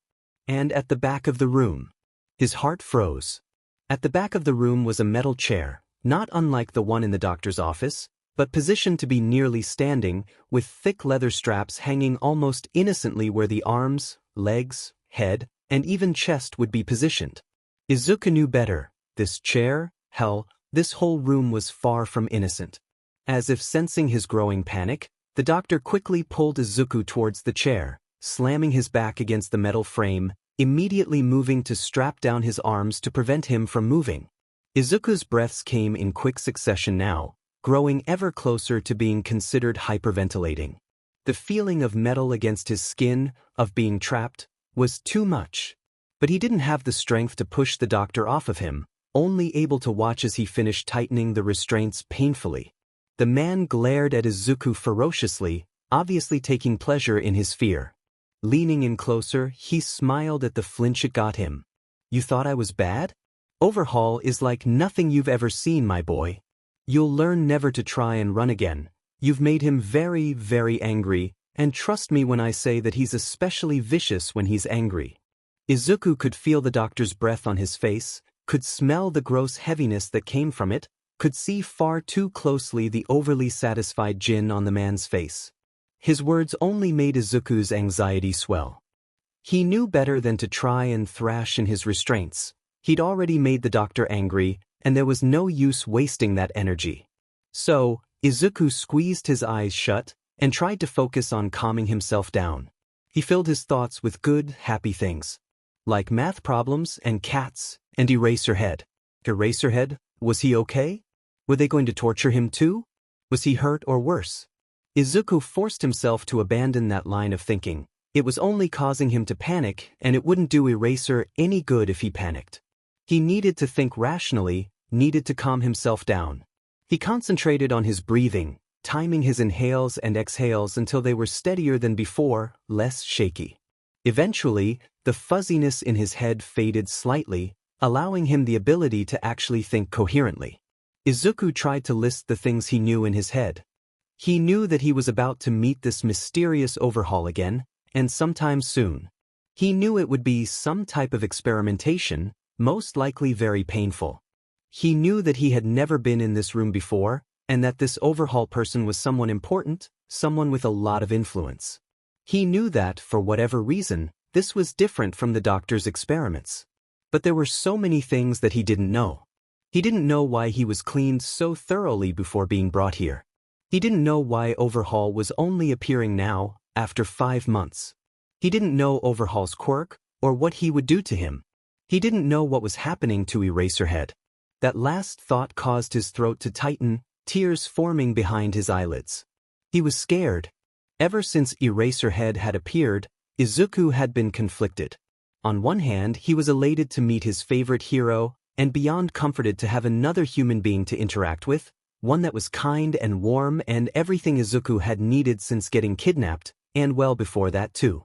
S1: And at the back of the room, his heart froze. At the back of the room was a metal chair, not unlike the one in the doctor's office, but positioned to be nearly standing, with thick leather straps hanging almost innocently where the arms, legs, head, and even chest would be positioned. Izuku knew better. This chair, hell, this whole room was far from innocent. As if sensing his growing panic, the doctor quickly pulled Izuku towards the chair, slamming his back against the metal frame, immediately moving to strap down his arms to prevent him from moving. Izuku's breaths came in quick succession now, growing ever closer to being considered hyperventilating. The feeling of metal against his skin, of being trapped, was too much. But he didn't have the strength to push the doctor off of him, only able to watch as he finished tightening the restraints painfully. The man glared at Izuku ferociously, obviously taking pleasure in his fear. Leaning in closer, he smiled at the flinch it got him. You thought I was bad? Overhaul is like nothing you've ever seen, my boy. You'll learn never to try and run again. You've made him very, very angry, and trust me when I say that he's especially vicious when he's angry. Izuku could feel the doctor's breath on his face, could smell the gross heaviness that came from it, could see far too closely the overly satisfied grin on the man's face. His words only made Izuku's anxiety swell. He knew better than to try and thrash in his restraints. He'd already made the doctor angry, and there was no use wasting that energy. So, Izuku squeezed his eyes shut and tried to focus on calming himself down. He filled his thoughts with good, happy things, like math problems and cats and Eraserhead. Eraserhead, was he okay? Were they going to torture him too? Was he hurt or worse? Izuku forced himself to abandon that line of thinking. It was only causing him to panic, and it wouldn't do Eraser any good if he panicked. He needed to think rationally, needed to calm himself down. He concentrated on his breathing, timing his inhales and exhales until they were steadier than before, less shaky. Eventually, the fuzziness in his head faded slightly, allowing him the ability to actually think coherently. Izuku tried to list the things he knew in his head. He knew that he was about to meet this mysterious overhaul again, and sometime soon. He knew it would be some type of experimentation, most likely very painful. He knew that he had never been in this room before, and that this overhaul person was someone important, someone with a lot of influence. He knew that, for whatever reason, this was different from the doctor's experiments. But there were so many things that he didn't know. He didn't know why he was cleaned so thoroughly before being brought here. He didn't know why Overhaul was only appearing now, after 5 months. He didn't know Overhaul's quirk, or what he would do to him. He didn't know what was happening to Eraserhead. That last thought caused his throat to tighten, tears forming behind his eyelids. He was scared. Ever since Eraserhead had appeared, Izuku had been conflicted. On one hand, he was elated to meet his favorite hero, and beyond comforted to have another human being to interact with, one that was kind and warm and everything Izuku had needed since getting kidnapped, and well before that too.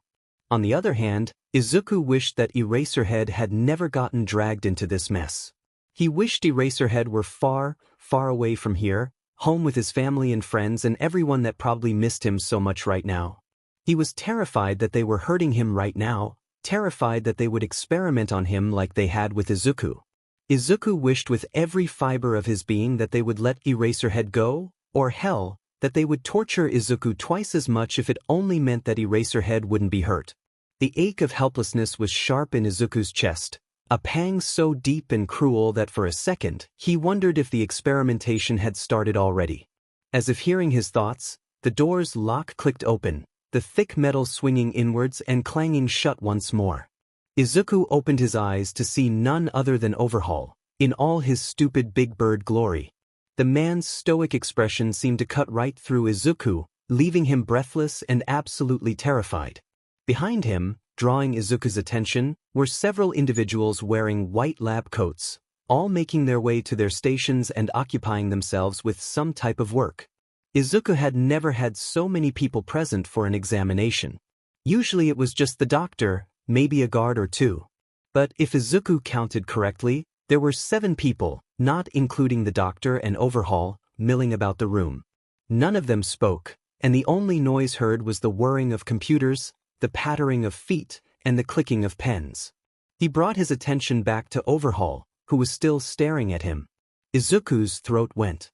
S1: On the other hand, Izuku wished that Eraserhead had never gotten dragged into this mess. He wished Eraserhead were far, far away from here, home with his family and friends and everyone that probably missed him so much right now. He was terrified that they were hurting him right now, terrified that they would experiment on him like they had with Izuku. Izuku wished with every fiber of his being that they would let Eraserhead go, or hell, that they would torture Izuku twice as much if it only meant that Eraserhead wouldn't be hurt. The ache of helplessness was sharp in Izuku's chest, a pang so deep and cruel that for a second, he wondered if the experimentation had started already. As if hearing his thoughts, the door's lock clicked open, the thick metal swinging inwards and clanging shut once more. Izuku opened his eyes to see none other than Overhaul, in all his stupid big bird glory. The man's stoic expression seemed to cut right through Izuku, leaving him breathless and absolutely terrified. Behind him, drawing Izuku's attention, were several individuals wearing white lab coats, all making their way to their stations and occupying themselves with some type of work. Izuku had never had so many people present for an examination. Usually it was just the doctor, maybe a guard or two. But if Izuku counted correctly, there were 7 people, not including the doctor and Overhaul, milling about the room. None of them spoke, and the only noise heard was the whirring of computers, the pattering of feet, and the clicking of pens. He brought his attention back to Overhaul, who was still staring at him. Izuku's throat went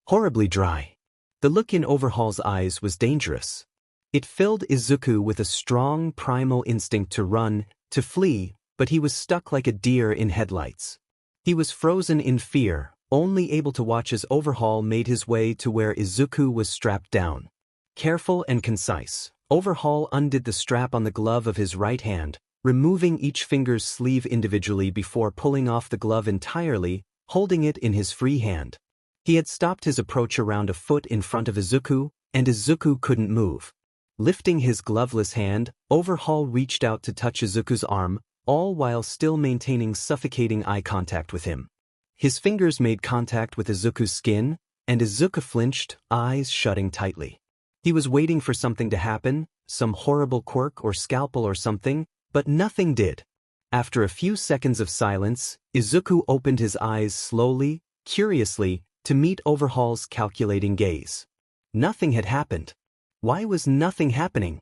S1: horribly dry. The look in Overhaul's eyes was dangerous. It filled Izuku with a strong primal instinct to run, to flee, but he was stuck like a deer in headlights. He was frozen in fear, only able to watch as Overhaul made his way to where Izuku was strapped down. Careful and concise, Overhaul undid the strap on the glove of his right hand, removing each finger's sleeve individually before pulling off the glove entirely, holding it in his free hand. He had stopped his approach around a foot in front of Izuku, and Izuku couldn't move. Lifting his gloveless hand, Overhaul reached out to touch Izuku's arm, all while still maintaining suffocating eye contact with him. His fingers made contact with Izuku's skin, and Izuku flinched, eyes shutting tightly. He was waiting for something to happen, some horrible quirk or scalpel or something, but nothing did. After a few seconds of silence, Izuku opened his eyes slowly, curiously, to meet Overhaul's calculating gaze. Nothing had happened. Why was nothing happening?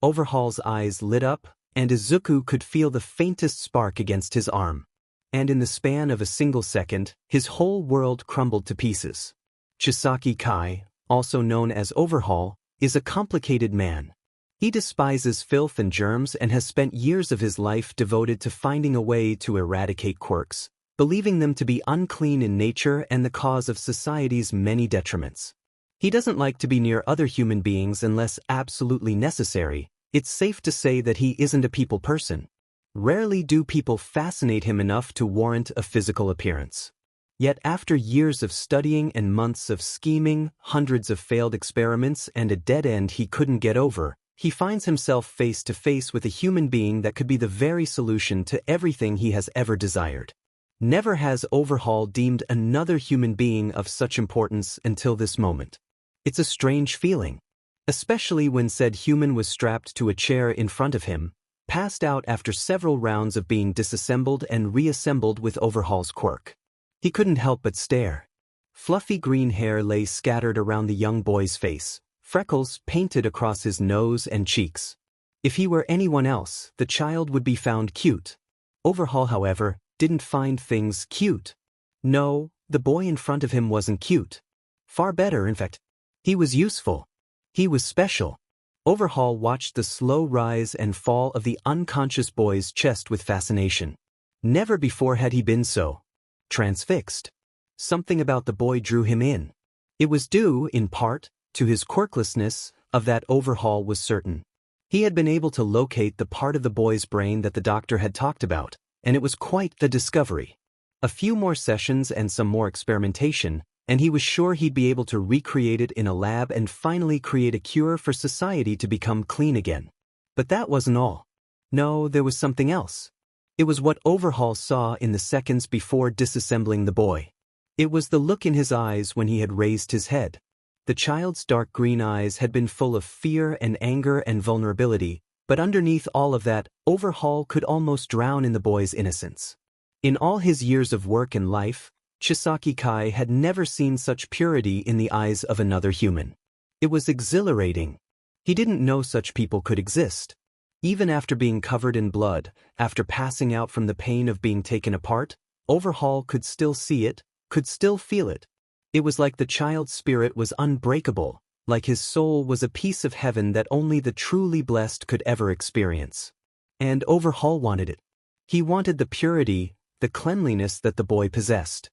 S1: Overhaul's eyes lit up, and Izuku could feel the faintest spark against his arm. And in the span of a single second, his whole world crumbled to pieces. Chisaki Kai, also known as Overhaul, is a complicated man. He despises filth and germs and has spent years of his life devoted to finding a way to eradicate quirks, believing them to be unclean in nature and the cause of society's many detriments. He doesn't like to be near other human beings unless absolutely necessary. It's safe to say that he isn't a people person. Rarely do people fascinate him enough to warrant a physical appearance. Yet after years of studying and months of scheming, hundreds of failed experiments and a dead end he couldn't get over, he finds himself face to face with a human being that could be the very solution to everything he has ever desired. Never has Overhaul deemed another human being of such importance until this moment. It's a strange feeling, especially when said human was strapped to a chair in front of him, passed out after several rounds of being disassembled and reassembled with Overhaul's quirk. He couldn't help but stare. Fluffy green hair lay scattered around the young boy's face, freckles painted across his nose and cheeks. If he were anyone else, the child would be found cute. Overhaul, however, didn't find things cute. No, the boy in front of him wasn't cute. Far better, in fact. He was useful. He was special. Overhaul watched the slow rise and fall of the unconscious boy's chest with fascination. Never before had he been so transfixed. Something about the boy drew him in. It was due, in part, to his quirklessness, of that Overhaul was certain. He had been able to locate the part of the boy's brain that the doctor had talked about, and it was quite the discovery. A few more sessions and some more experimentation, and he was sure he'd be able to recreate it in a lab and finally create a cure for society to become clean again. But that wasn't all. No, there was something else. It was what Overhaul saw in the seconds before disassembling the boy. It was the look in his eyes when he had raised his head. The child's dark green eyes had been full of fear and anger and vulnerability, but underneath all of that, Overhaul could almost drown in the boy's innocence. In all his years of work and life, Chisaki Kai had never seen such purity in the eyes of another human. It was exhilarating. He didn't know such people could exist. Even after being covered in blood, after passing out from the pain of being taken apart, Overhaul could still see it, could still feel it. It was like the child's spirit was unbreakable, like his soul was a piece of heaven that only the truly blessed could ever experience. And Overhaul wanted it. He wanted the purity, the cleanliness that the boy possessed.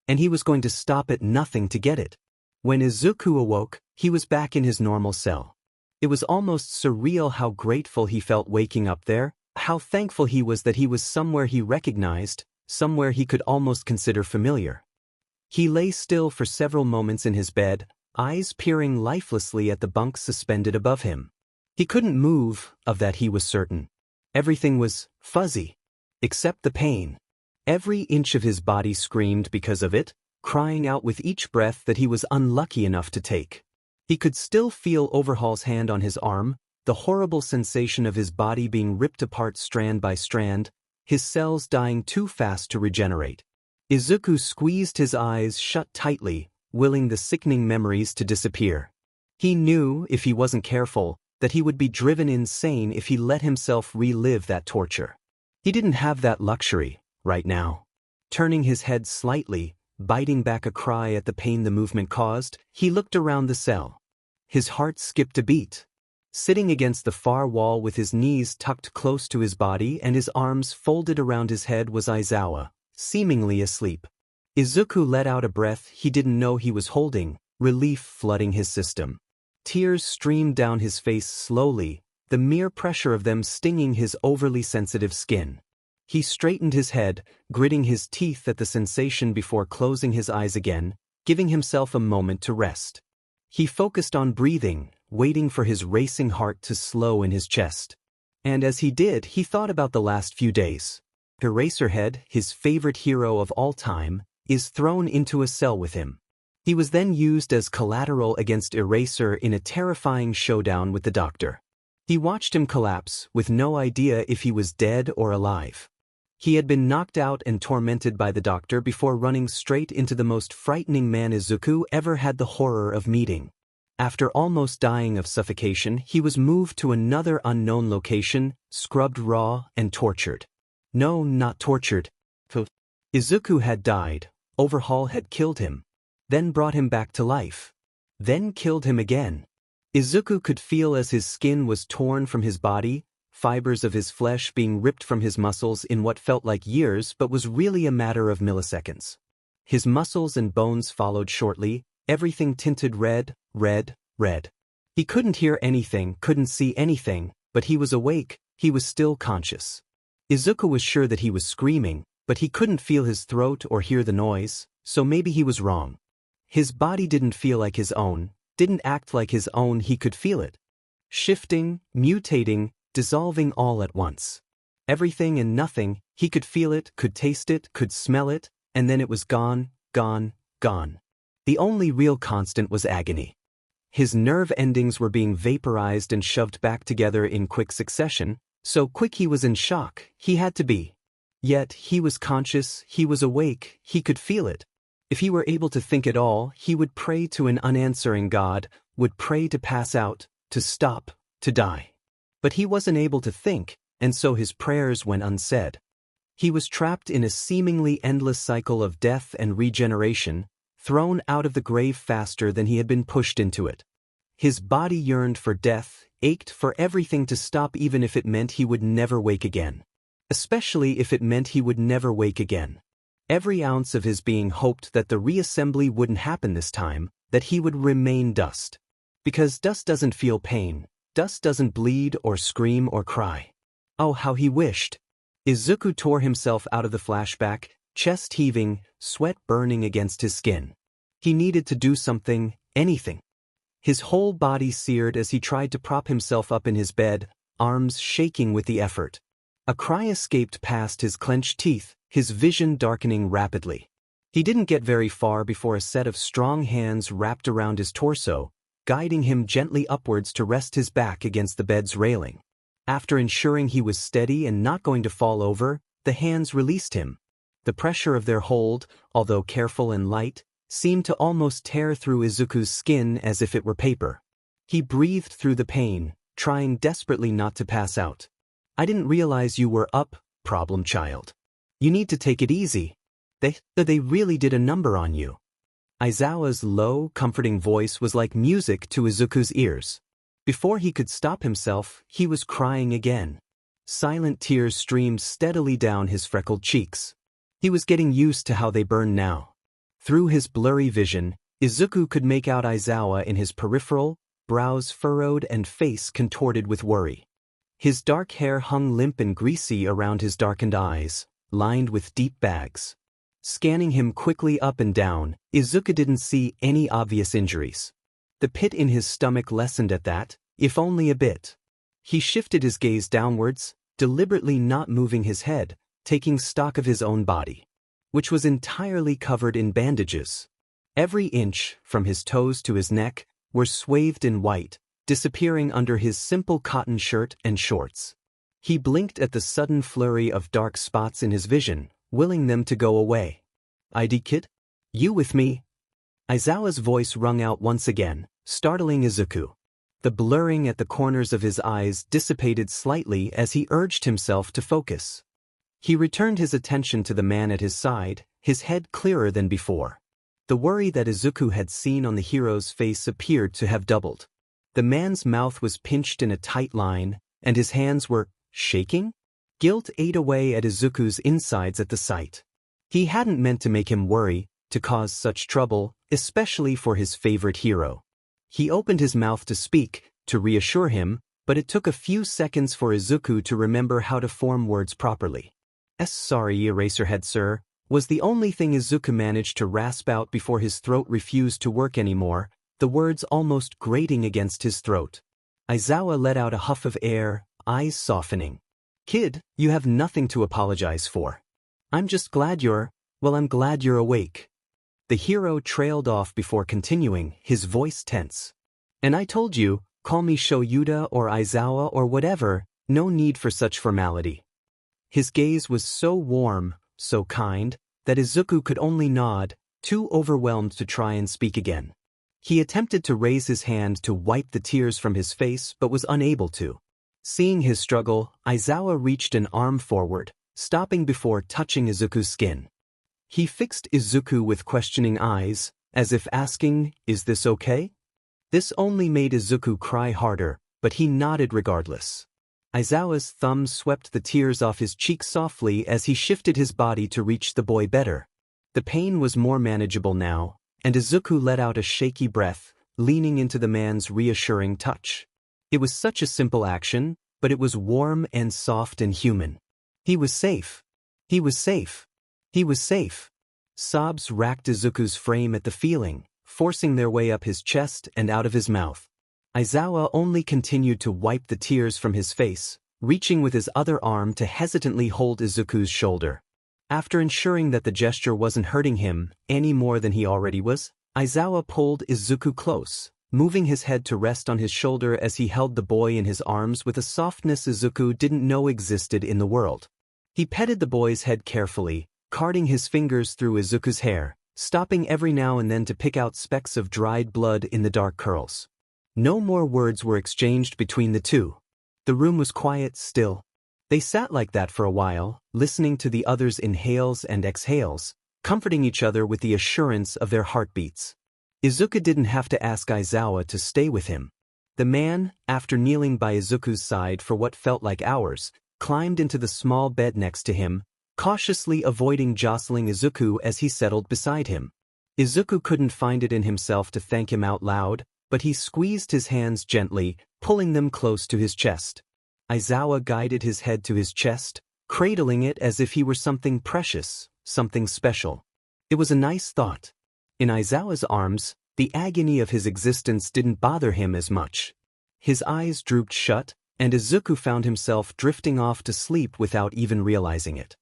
S1: And he was going to stop at nothing to get it. When Izuku awoke, he was back in his normal cell. It was almost surreal how grateful he felt waking up there, how thankful he was that he was somewhere he recognized, somewhere he could almost consider familiar. He lay still for several moments in his bed, eyes peering lifelessly at the bunk suspended above him. He couldn't move, of that he was certain. Everything was fuzzy, except the pain. Every inch of his body screamed because of it, crying out with each breath that he was unlucky enough to take. He could still feel Overhaul's hand on his arm, the horrible sensation of his body being ripped apart strand by strand, his cells dying too fast to regenerate. Izuku squeezed his eyes shut tightly, willing the sickening memories to disappear. He knew, if he wasn't careful, that he would be driven insane if he let himself relive that torture. He didn't have that luxury, right now. Turning his head slightly, biting back a cry at the pain the movement caused, he looked around the cell. His heart skipped a beat. Sitting against the far wall with his knees tucked close to his body and his arms folded around his head was Aizawa, seemingly asleep. Izuku let out a breath he didn't know he was holding, relief flooding his system. Tears streamed down his face slowly, the mere pressure of them stinging his overly sensitive skin. He straightened his head, gritting his teeth at the sensation before closing his eyes again, giving himself a moment to rest. He focused on breathing, waiting for his racing heart to slow in his chest. And as he did, he thought about the last few days. Eraserhead, his favorite hero of all time, is thrown into a cell with him. He was then used as collateral against Eraser in a terrifying showdown with the Doctor. He watched him collapse, with no idea if he was dead or alive. He had been knocked out and tormented by the doctor before running straight into the most frightening man Izuku ever had the horror of meeting. After almost dying of suffocation, he was moved to another unknown location, scrubbed raw and tortured. No, not tortured. Izuku had died, Overhaul had killed him, then brought him back to life, then killed him again. Izuku could feel as his skin was torn from his body, fibers of his flesh being ripped from his muscles in what felt like years but was really a matter of milliseconds. His muscles and bones followed shortly, everything tinted red, red, red. He couldn't hear anything, couldn't see anything, but he was awake, he was still conscious. Izuku was sure that he was screaming, but he couldn't feel his throat or hear the noise, so maybe he was wrong. His body didn't feel like his own, didn't act like his own, he could feel it. Shifting, mutating, dissolving all at once. Everything and nothing, he could feel it, could taste it, could smell it, and then it was gone, gone, gone. The only real constant was agony. His nerve endings were being vaporized and shoved back together in quick succession, so quick he was in shock, he had to be. Yet, he was conscious, he was awake, he could feel it. If he were able to think at all, he would pray to an unanswering God, would pray to pass out, to stop, to die. But he wasn't able to think, and so his prayers went unsaid. He was trapped in a seemingly endless cycle of death and regeneration, thrown out of the grave faster than he had been pushed into it. His body yearned for death, ached for everything to stop even if it meant he would never wake again. Especially if it meant he would never wake again. Every ounce of his being hoped that the reassembly wouldn't happen this time, that he would remain dust. Because dust doesn't feel pain, dust doesn't bleed or scream or cry. Oh, how he wished. Izuku tore himself out of the flashback, chest heaving, sweat burning against his skin. He needed to do something, anything. His whole body seared as he tried to prop himself up in his bed, arms shaking with the effort. A cry escaped past his clenched teeth, his vision darkening rapidly. He didn't get very far before a set of strong hands wrapped around his torso, guiding him gently upwards to rest his back against the bed's railing. After ensuring he was steady and not going to fall over, the hands released him. The pressure of their hold, although careful and light, seemed to almost tear through Izuku's skin as if it were paper. He breathed through the pain, trying desperately not to pass out. "I didn't realize you were up, problem child. You need to take it easy. They really did a number on you." Aizawa's low, comforting voice was like music to Izuku's ears. Before he could stop himself, he was crying again. Silent tears streamed steadily down his freckled cheeks. He was getting used to how they burned now. Through his blurry vision, Izuku could make out Aizawa in his peripheral, brows furrowed and face contorted with worry. His dark hair hung limp and greasy around his darkened eyes, lined with deep bags. Scanning him quickly up and down, Izuku didn't see any obvious injuries. The pit in his stomach lessened at that, if only a bit. He shifted his gaze downwards, deliberately not moving his head, taking stock of his own body, which was entirely covered in bandages. Every inch, from his toes to his neck, were swathed in white, disappearing under his simple cotton shirt and shorts. He blinked at the sudden flurry of dark spots in his vision, willing them to go away. "ID kid? You with me?" Aizawa's voice rung out once again, startling Izuku. The blurring at the corners of his eyes dissipated slightly as he urged himself to focus. He returned his attention to the man at his side, his head clearer than before. The worry that Izuku had seen on the hero's face appeared to have doubled. The man's mouth was pinched in a tight line, and his hands were shaking? Guilt ate away at Izuku's insides at the sight. He hadn't meant to make him worry, to cause such trouble, especially for his favorite hero. He opened his mouth to speak, to reassure him, but it took a few seconds for Izuku to remember how to form words properly. "Sorry, Eraserhead sir," was the only thing Izuku managed to rasp out before his throat refused to work anymore, the words almost grating against his throat. Aizawa let out a huff of air, eyes softening. "Kid, you have nothing to apologize for. I'm just glad I'm glad you're awake." The hero trailed off before continuing, his voice tense. "And I told you, Call me Shoyuta or Aizawa or whatever, no need for such formality. His gaze was so warm, so kind, that Izuku could only nod, too overwhelmed to try and speak again. He attempted to raise his hand to wipe the tears from his face but was unable to. Seeing his struggle, Aizawa reached an arm forward, stopping before touching Izuku's skin. He fixed Izuku with questioning eyes, as if asking, "Is this okay?" This only made Izuku cry harder, but he nodded regardless. Aizawa's thumb swept the tears off his cheek softly as he shifted his body to reach the boy better. The pain was more manageable now, and Izuku let out a shaky breath, leaning into the man's reassuring touch. It was such a simple action, but it was warm and soft and human. He was safe. He was safe. He was safe. Sobs racked Izuku's frame at the feeling, forcing their way up his chest and out of his mouth. Aizawa only continued to wipe the tears from his face, reaching with his other arm to hesitantly hold Izuku's shoulder. After ensuring that the gesture wasn't hurting him any more than he already was, Aizawa pulled Izuku close, moving his head to rest on his shoulder as he held the boy in his arms with a softness Izuku didn't know existed in the world. He petted the boy's head carefully, carting his fingers through Izuku's hair, stopping every now and then to pick out specks of dried blood in the dark curls. No more words were exchanged between the two. The room was quiet still. They sat like that for a while, listening to the other's inhales and exhales, comforting each other with the assurance of their heartbeats. Izuku didn't have to ask Aizawa to stay with him. The man, after kneeling by Izuku's side for what felt like hours, climbed into the small bed next to him, cautiously avoiding jostling Izuku as he settled beside him. Izuku couldn't find it in himself to thank him out loud, but he squeezed his hands gently, pulling them close to his chest. Aizawa guided his head to his chest, cradling it as if he were something precious, something special. It was a nice thought. In Aizawa's arms, the agony of his existence didn't bother him as much. His eyes drooped shut, and Izuku found himself drifting off to sleep without even realizing it.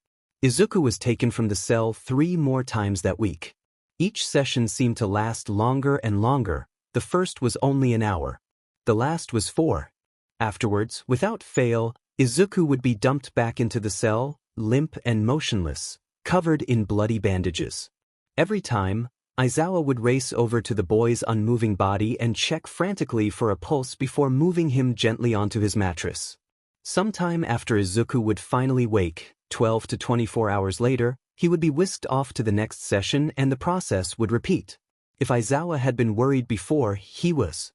S1: Izuku was taken from the cell 3 more times that week. Each session seemed to last longer and longer. The first was only an hour. The last was 4. Afterwards, without fail, Izuku would be dumped back into the cell, limp and motionless, covered in bloody bandages. Every time, Aizawa would race over to the boy's unmoving body and check frantically for a pulse before moving him gently onto his mattress. Sometime after Izuku would finally wake, 12 to 24 hours later, he would be whisked off to the next session and the process would repeat. If Aizawa had been worried before, he was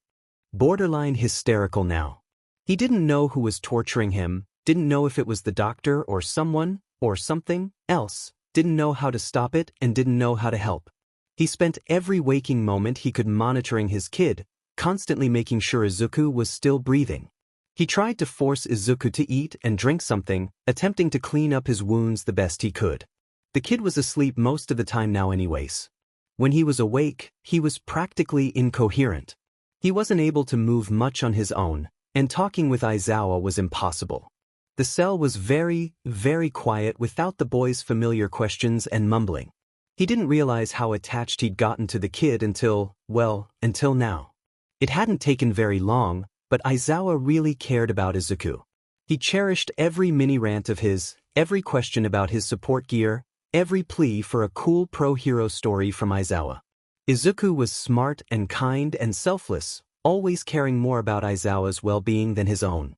S1: borderline hysterical now. He didn't know who was torturing him, didn't know if it was the doctor or someone, or something else, didn't know how to stop it and didn't know how to help. He spent every waking moment he could monitoring his kid, constantly making sure Izuku was still breathing. He tried to force Izuku to eat and drink something, attempting to clean up his wounds the best he could. The kid was asleep most of the time now anyways. When he was awake, he was practically incoherent. He wasn't able to move much on his own, and talking with Aizawa was impossible. The cell was very, very quiet without the boy's familiar questions and mumbling. He didn't realize how attached he'd gotten to the kid until now. It hadn't taken very long, but Aizawa really cared about Izuku. He cherished every mini-rant of his, every question about his support gear, every plea for a cool pro-hero story from Aizawa. Izuku was smart and kind and selfless, always caring more about Aizawa's well-being than his own.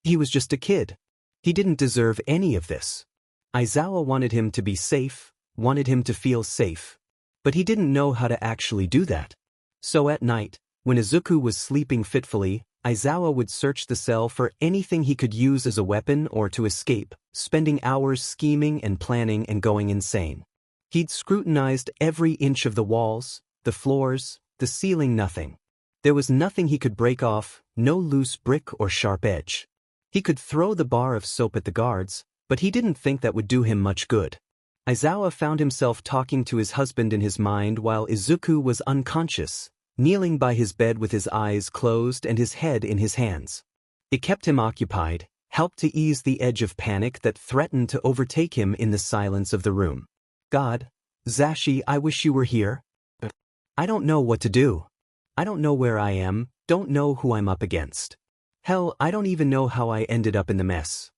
S1: He was just a kid. He didn't deserve any of this. Aizawa wanted him to be safe, wanted him to feel safe. But he didn't know how to actually do that. So at night, when Izuku was sleeping fitfully, Aizawa would search the cell for anything he could use as a weapon or to escape, spending hours scheming and planning and going insane. He'd scrutinized every inch of the walls, the floors, the ceiling, nothing. There was nothing he could break off, no loose brick or sharp edge. He could throw the bar of soap at the guards, but he didn't think that would do him much good. Aizawa found himself talking to his husband in his mind while Izuku was unconscious, kneeling by his bed with his eyes closed and his head in his hands. It kept him occupied, helped to ease the edge of panic that threatened to overtake him in the silence of the room. God, Zashi, I wish you were here. I don't know what to do. I don't know where I am, don't know who I'm up against. Hell, I don't even know how I ended up in the mess.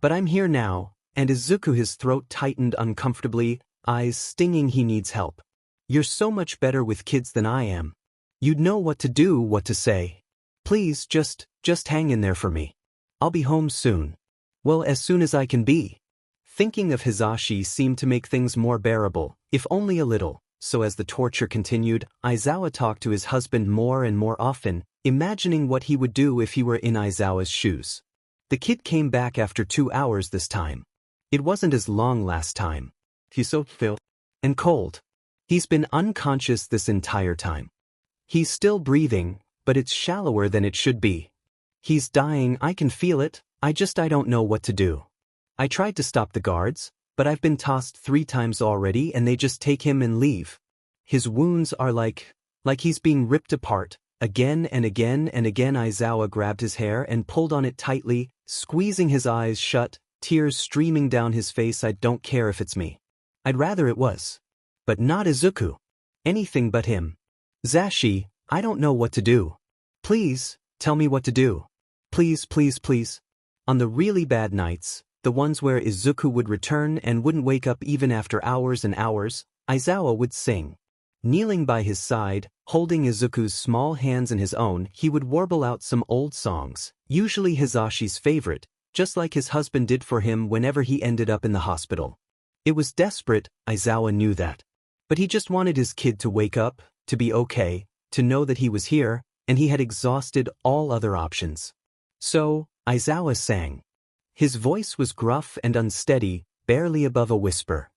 S1: But I'm here now, and Izuku, his throat tightened uncomfortably, eyes stinging. He needs help. You're so much better with kids than I am. You'd know what to do, what to say. Please, just hang in there for me. I'll be home soon. Well, as soon as I can be. Thinking of Hisashi seemed to make things more bearable, if only a little. So as the torture continued, Aizawa talked to his husband more and more often, imagining what he would do if he were in Aizawa's shoes. The kid came back after 2 hours this time. It wasn't as long last time. He's so ill and cold. He's been unconscious this entire time. He's still breathing, but it's shallower than it should be. He's dying, I can feel it, I don't know what to do. I tried to stop the guards, but I've been tossed 3 times already and they just take him and leave. His wounds are like he's being ripped apart, again and again and again. Aizawa grabbed his hair and pulled on it tightly, squeezing his eyes shut, tears streaming down his face. I don't care if it's me. I'd rather it was. But not Izuku. Anything but him. Zashi, I don't know what to do. Please, tell me what to do. Please, please, please. On the really bad nights, the ones where Izuku would return and wouldn't wake up even after hours and hours, Aizawa would sing. Kneeling by his side, holding Izuku's small hands in his own, he would warble out some old songs, usually Hisashi's favorite, just like his husband did for him whenever he ended up in the hospital. It was desperate, Aizawa knew that. But he just wanted his kid to wake up, to be okay, to know that he was here, and he had exhausted all other options. So, Aizawa sang. His voice was gruff and unsteady, barely above a whisper.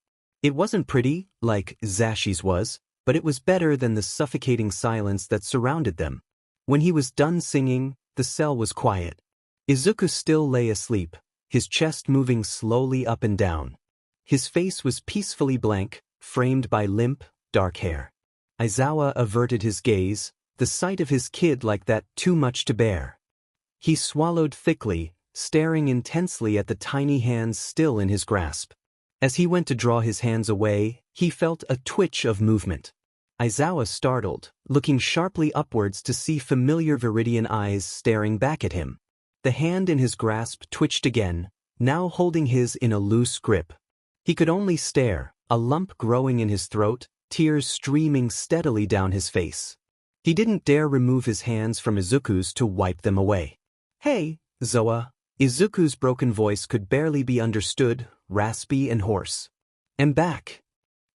S1: It wasn't pretty, like Zashi's was, but it was better than the suffocating silence that surrounded them. When he was done singing, the cell was quiet. Izuku still lay asleep, his chest moving slowly up and down. His face was peacefully blank, framed by limp, dark hair. Aizawa averted his gaze, the sight of his kid like that too much to bear. He swallowed thickly, staring intensely at the tiny hands still in his grasp. As he went to draw his hands away, he felt a twitch of movement. Aizawa startled, looking sharply upwards to see familiar viridian eyes staring back at him. The hand in his grasp twitched again, now holding his in a loose grip. He could only stare, a lump growing in his throat, tears streaming steadily down his face. He didn't dare remove his hands from Izuku's to wipe them away. Hey, Zoa. Izuku's broken voice could barely be understood, raspy and hoarse. I'm back.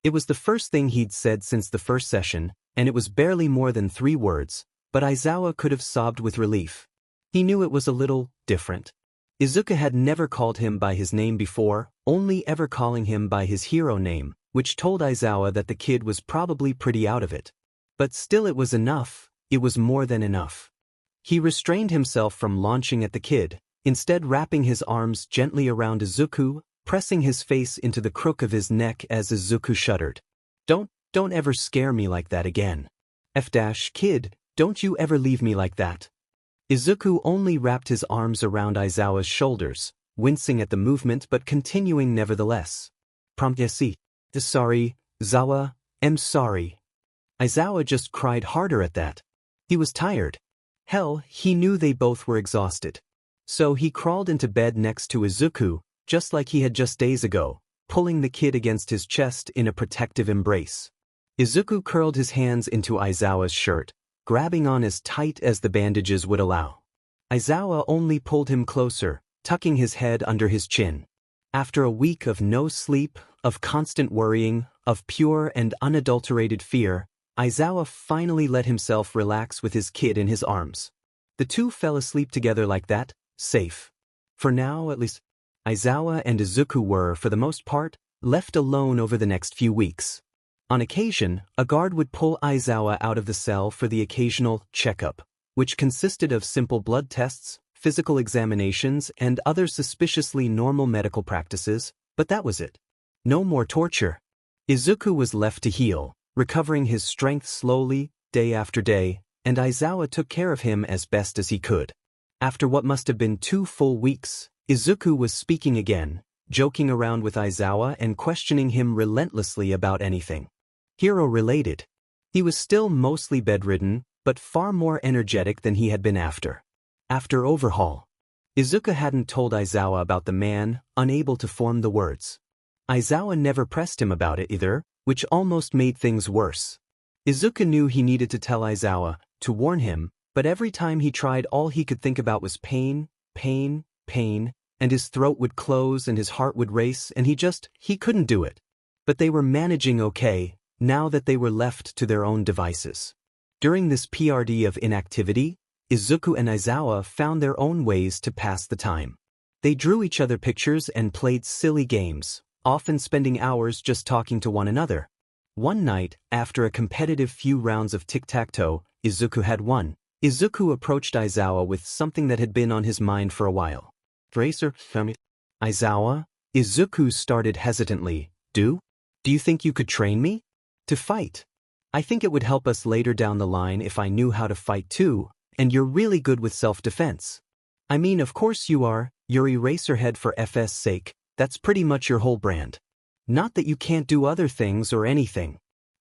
S1: It was the first thing he'd said since the first session, and it was barely more than 3 words, but Aizawa could have sobbed with relief. He knew it was a little different. Izuku had never called him by his name before, only ever calling him by his hero name, which told Aizawa that the kid was probably pretty out of it. But still it was enough, it was more than enough. He restrained himself from launching at the kid, instead wrapping his arms gently around Izuku, pressing his face into the crook of his neck as Izuku shuddered. Don't ever scare me like that again. Kid, don't you ever leave me like that. Izuku only wrapped his arms around Aizawa's shoulders, wincing at the movement but continuing nevertheless. Sorry, Zawa, I'm sorry. Aizawa just cried harder at that. He was tired. Hell, he knew they both were exhausted. So he crawled into bed next to Izuku, just like he had just days ago, pulling the kid against his chest in a protective embrace. Izuku curled his hands into Aizawa's shirt, grabbing on as tight as the bandages would allow. Aizawa only pulled him closer, tucking his head under his chin. After a week of no sleep, of constant worrying, of pure and unadulterated fear, Aizawa finally let himself relax with his kid in his arms. The two fell asleep together like that, safe. For now, at least, Aizawa and Izuku were, for the most part, left alone over the next few weeks. On occasion, a guard would pull Aizawa out of the cell for the occasional checkup, which consisted of simple blood tests, physical examinations, and other suspiciously normal medical practices, but that was it. No more torture. Izuku was left to heal, recovering his strength slowly, day after day, and Aizawa took care of him as best as he could. After what must have been 2 full weeks, Izuku was speaking again, joking around with Aizawa and questioning him relentlessly about anything hero-related. He was still mostly bedridden, but far more energetic than he had been after. After overhaul. Izuku hadn't told Aizawa about the man, unable to form the words. Aizawa never pressed him about it either, which almost made things worse. Izuku knew he needed to tell Aizawa, to warn him, but every time he tried all he could think about was pain, pain, pain, and his throat would close and his heart would race and he couldn't do it. But they were managing okay, now that they were left to their own devices. During this PRD of inactivity, Izuku and Aizawa found their own ways to pass the time. They drew each other pictures and played silly games, often spending hours just talking to one another. One night, after a competitive few rounds of tic-tac-toe, Izuku had won. Izuku approached Aizawa with something that had been on his mind for a while. Aizawa? Izuku started hesitantly. Do you think you could train me? To fight? I think it would help us later down the line if I knew how to fight too, and you're really good with self-defense. I mean, of course you are, you're Eraserhead for FS sake, that's pretty much your whole brand. Not that you can't do other things or anything.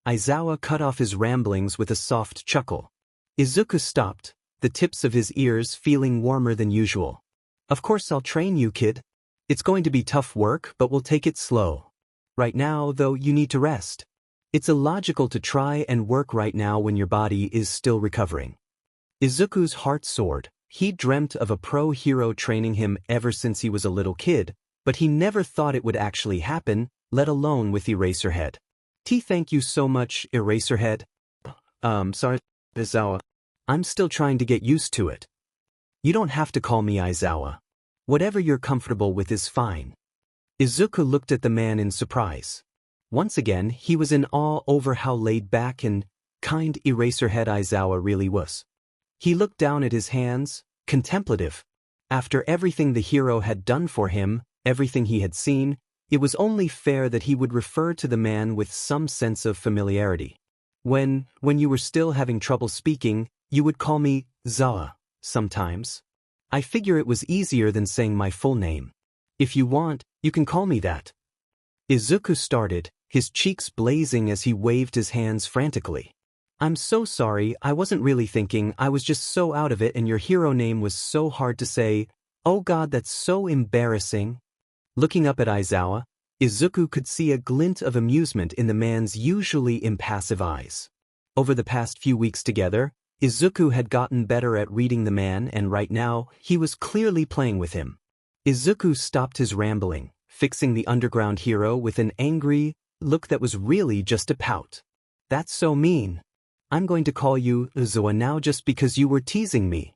S1: Aizawa cut off his ramblings with a soft chuckle. Izuku stopped, the tips of his ears feeling warmer than usual. Of course I'll train you, kid. It's going to be tough work, but we'll take it slow. Right now, though, you need to rest. It's illogical to try and work right now when your body is still recovering. Izuku's heart soared. He dreamt of a pro hero training him ever since he was a little kid, but he never thought it would actually happen, let alone with Eraserhead. Thank you so much, Eraserhead. Sorry, Aizawa. I'm still trying to get used to it. You don't have to call me Aizawa. Whatever you're comfortable with is fine. Izuku looked at the man in surprise. Once again, he was in awe over how laid back and kind Eraserhead Aizawa really was. He looked down at his hands, contemplative. After everything the hero had done for him, everything he had seen, it was only fair that he would refer to the man with some sense of familiarity. When you were still having trouble speaking, you would call me Zawa, sometimes. I figure it was easier than saying my full name. If you want, you can call me that. Izuku started, his cheeks blazing as he waved his hands frantically. I'm so sorry, I wasn't really thinking, I was just so out of it and your hero name was so hard to say. Oh god, that's so embarrassing. Looking up at Aizawa, Izuku could see a glint of amusement in the man's usually impassive eyes. Over the past few weeks together, Izuku had gotten better at reading the man and right now, he was clearly playing with him. Izuku stopped his rambling, fixing the underground hero with an angry look that was really just a pout. That's so mean. I'm going to call you Aizawa now just because you were teasing me.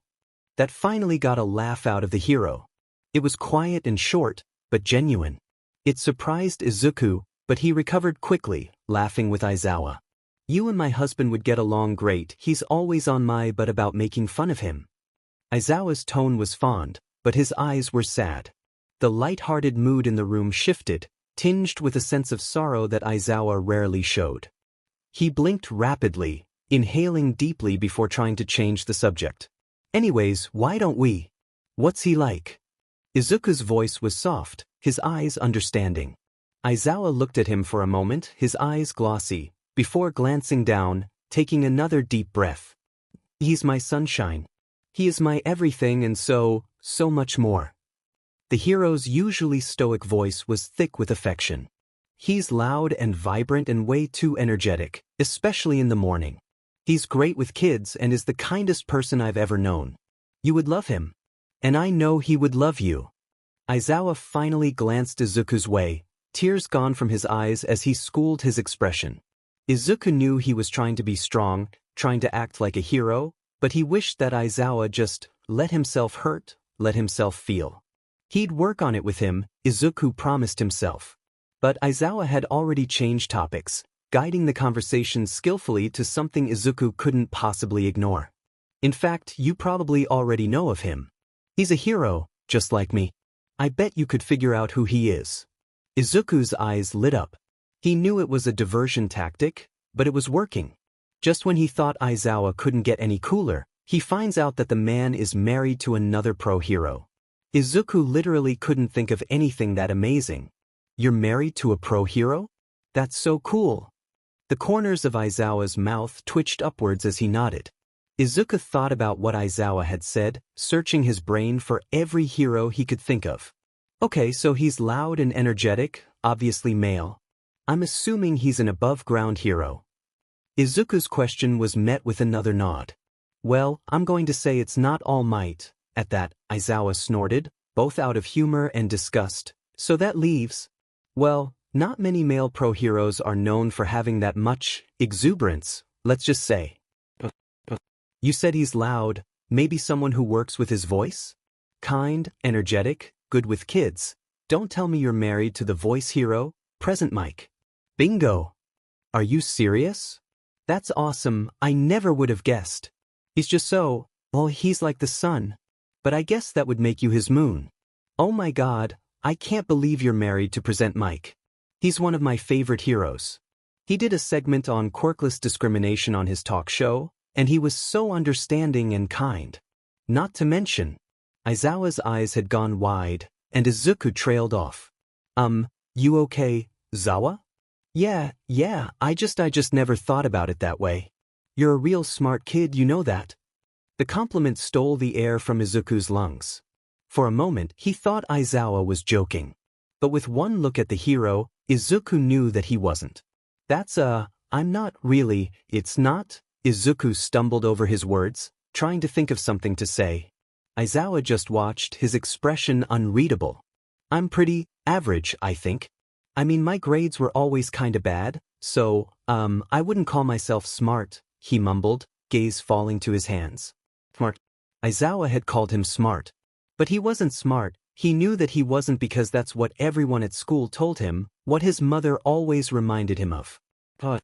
S1: That finally got a laugh out of the hero. It was quiet and short, but genuine. It surprised Izuku, but he recovered quickly, laughing with Aizawa. You and my husband would get along great, he's always on my butt about making fun of him. Aizawa's tone was fond, but his eyes were sad. The light-hearted mood in the room shifted, tinged with a sense of sorrow that Aizawa rarely showed. He blinked rapidly, inhaling deeply before trying to change the subject. Anyways, why don't we? What's he like? Izuku's voice was soft, his eyes understanding. Aizawa looked at him for a moment, his eyes glossy, before glancing down, taking another deep breath. He's my sunshine. He is my everything and so much more. The hero's usually stoic voice was thick with affection. He's loud and vibrant and way too energetic, especially in the morning. He's great with kids and is the kindest person I've ever known. You would love him. And I know he would love you. Aizawa finally glanced Izuku's way, tears gone from his eyes as he schooled his expression. Izuku knew he was trying to be strong, trying to act like a hero, but he wished that Aizawa just let himself hurt, let himself feel. He'd work on it with him, Izuku promised himself. But Aizawa had already changed topics, guiding the conversation skillfully to something Izuku couldn't possibly ignore. In fact, you probably already know of him. He's a hero, just like me. I bet you could figure out who he is. Izuku's eyes lit up. He knew it was a diversion tactic, but it was working. Just when he thought Aizawa couldn't get any cooler, he finds out that the man is married to another pro hero. Izuku literally couldn't think of anything that amazing. You're married to a pro hero? That's so cool. The corners of Aizawa's mouth twitched upwards as he nodded. Izuku thought about what Aizawa had said, searching his brain for every hero he could think of. Okay, so he's loud and energetic, obviously male. I'm assuming he's an above-ground hero. Izuku's question was met with another nod. Well, I'm going to say it's not All Might. At that, Aizawa snorted, both out of humor and disgust. So that leaves... Well, not many male pro-heroes are known for having that much exuberance, let's just say. You said he's loud, maybe someone who works with his voice? Kind, energetic, good with kids. Don't tell me you're married to the voice hero, Present Mike. Bingo! Are you serious? That's awesome, I never would have guessed. He's just so, well, he's like the sun. But I guess that would make you his moon. Oh my god, I can't believe you're married to Present Mike. He's one of my favorite heroes. He did a segment on quirkless discrimination on his talk show, and he was so understanding and kind. Not to mention, Aizawa's eyes had gone wide, and Izuku trailed off. You okay, Zawa? Yeah, I just never thought about it that way. You're a real smart kid, you know that. The compliment stole the air from Izuku's lungs. For a moment, he thought Aizawa was joking. But with one look at the hero, Izuku knew that he wasn't. I'm not really, it's not. Izuku stumbled over his words, trying to think of something to say. Aizawa just watched, his expression unreadable. I'm pretty average, I think. I mean, my grades were always kinda bad, so, I wouldn't call myself smart, he mumbled, gaze falling to his hands. Smart. Aizawa had called him smart. But he wasn't smart, he knew that he wasn't because that's what everyone at school told him, what his mother always reminded him of. But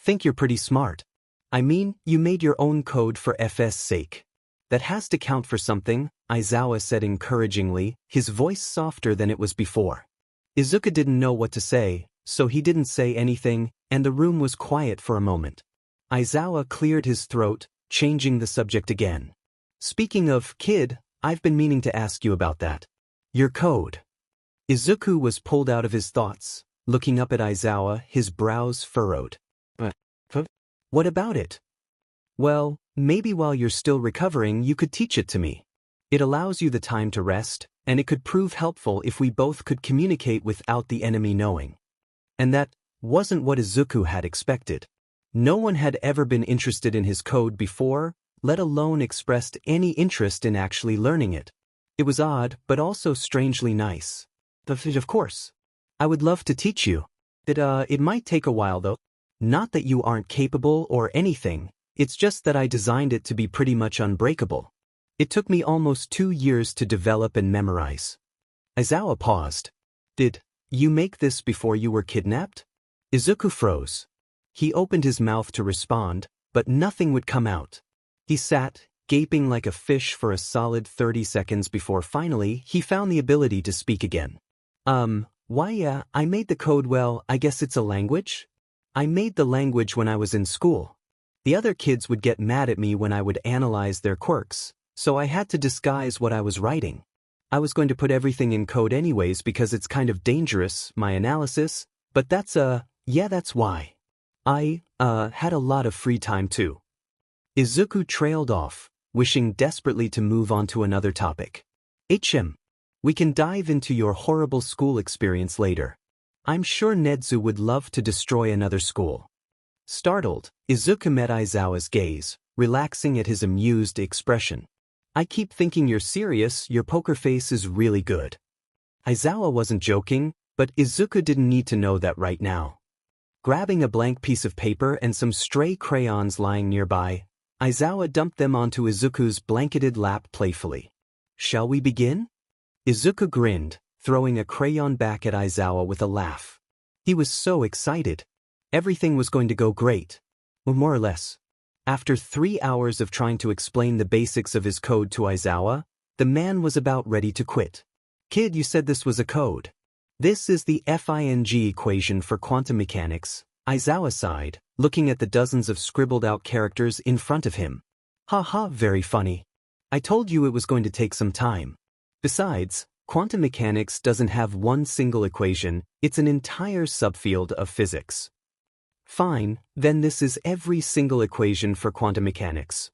S1: think you're pretty smart. I mean, you made your own code for FS sake. That has to count for something, Aizawa said encouragingly, his voice softer than it was before. Izuku didn't know what to say, so he didn't say anything, and the room was quiet for a moment. Aizawa cleared his throat, changing the subject again. Speaking of kid, I've been meaning to ask you about that. Your code. Izuku was pulled out of his thoughts, looking up at Aizawa, his brows furrowed. What about it? Well, maybe while you're still recovering you could teach it to me. It allows you the time to rest, and it could prove helpful if we both could communicate without the enemy knowing. And that wasn't what Izuku had expected. No one had ever been interested in his code before, let alone expressed any interest in actually learning it. It was odd, but also strangely nice. Of course. I would love to teach you. It might take a while though. Not that you aren't capable or anything, it's just that I designed it to be pretty much unbreakable. It took me almost 2 years to develop and memorize. Aizawa paused. Did you make this before you were kidnapped? Izuku froze. He opened his mouth to respond, but nothing would come out. He sat, gaping like a fish for a solid 30 seconds before finally he found the ability to speak again. I made the code. Well, I guess it's a language? I made the language when I was in school. The other kids would get mad at me when I would analyze their quirks, so I had to disguise what I was writing. I was going to put everything in code anyways because it's kind of dangerous, my analysis, but that's why. I had a lot of free time too. Izuku trailed off, wishing desperately to move on to another topic. We can dive into your horrible school experience later. I'm sure Nedzu would love to destroy another school. Startled, Izuku met Aizawa's gaze, relaxing at his amused expression. I keep thinking you're serious, your poker face is really good. Aizawa wasn't joking, but Izuku didn't need to know that right now. Grabbing a blank piece of paper and some stray crayons lying nearby, Aizawa dumped them onto Izuku's blanketed lap playfully. Shall we begin? Izuku grinned, throwing a crayon back at Aizawa with a laugh. He was so excited. Everything was going to go great. Or more or less. After 3 hours of trying to explain the basics of his code to Aizawa, the man was about ready to quit. Kid, you said this was a code. This is the FING equation for quantum mechanics, Aizawa sighed, looking at the dozens of scribbled-out characters in front of him. Haha, very funny. I told you it was going to take some time. Besides, quantum mechanics doesn't have one single equation, it's an entire subfield of physics. Fine, then this is every single equation for quantum mechanics.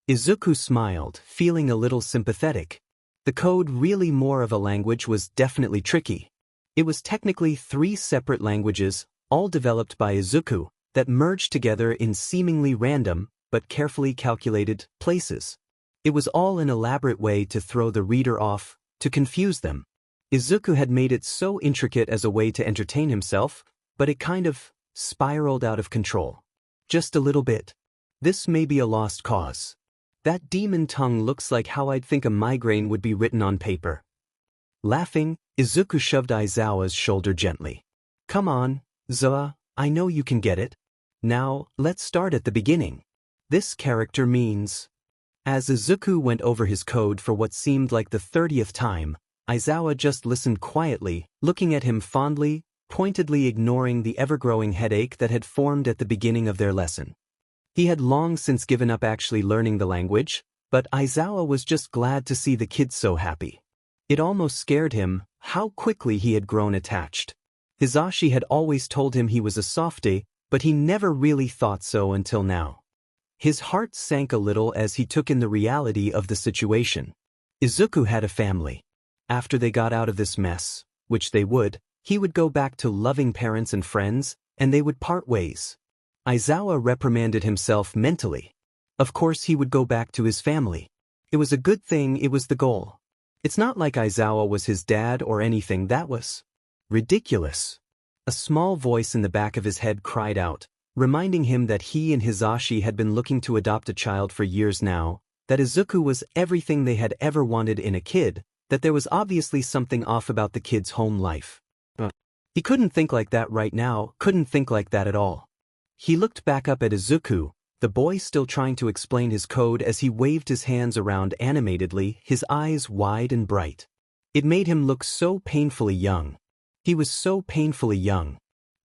S1: Izuku smiled, feeling a little sympathetic. The code, really more of a language, was definitely tricky. It was technically 3 separate languages, all developed by Izuku, that merged together in seemingly random, but carefully calculated, places. It was all an elaborate way to throw the reader off, to confuse them. Izuku had made it so intricate as a way to entertain himself, but it kind of spiraled out of control. Just a little bit. This may be a lost cause. That demon tongue looks like how I'd think a migraine would be written on paper. Laughing, Izuku shoved Aizawa's shoulder gently. Come on, Zawa, I know you can get it. Now, let's start at the beginning. This character means... As Izuku went over his code for what seemed like the 30th time, Aizawa just listened quietly, looking at him fondly, pointedly ignoring the ever-growing headache that had formed at the beginning of their lesson. He had long since given up actually learning the language, but Aizawa was just glad to see the kid so happy. It almost scared him how quickly he had grown attached. Hisashi had always told him he was a softie, but he never really thought so until now. His heart sank a little as he took in the reality of the situation. Izuku had a family. After they got out of this mess, which they would, he would go back to loving parents and friends, and they would part ways. Aizawa reprimanded himself mentally. Of course he would go back to his family. It was a good thing, it was the goal. It's not like Aizawa was his dad or anything. That was ridiculous. A small voice in the back of his head cried out, reminding him that he and Hisashi had been looking to adopt a child for years now, that Izuku was everything they had ever wanted in a kid, that there was obviously something off about the kid's home life. He couldn't think like that right now, couldn't think like that at all. He looked back up at Izuku, the boy still trying to explain his code as he waved his hands around animatedly, his eyes wide and bright. It made him look so painfully young. He was so painfully young.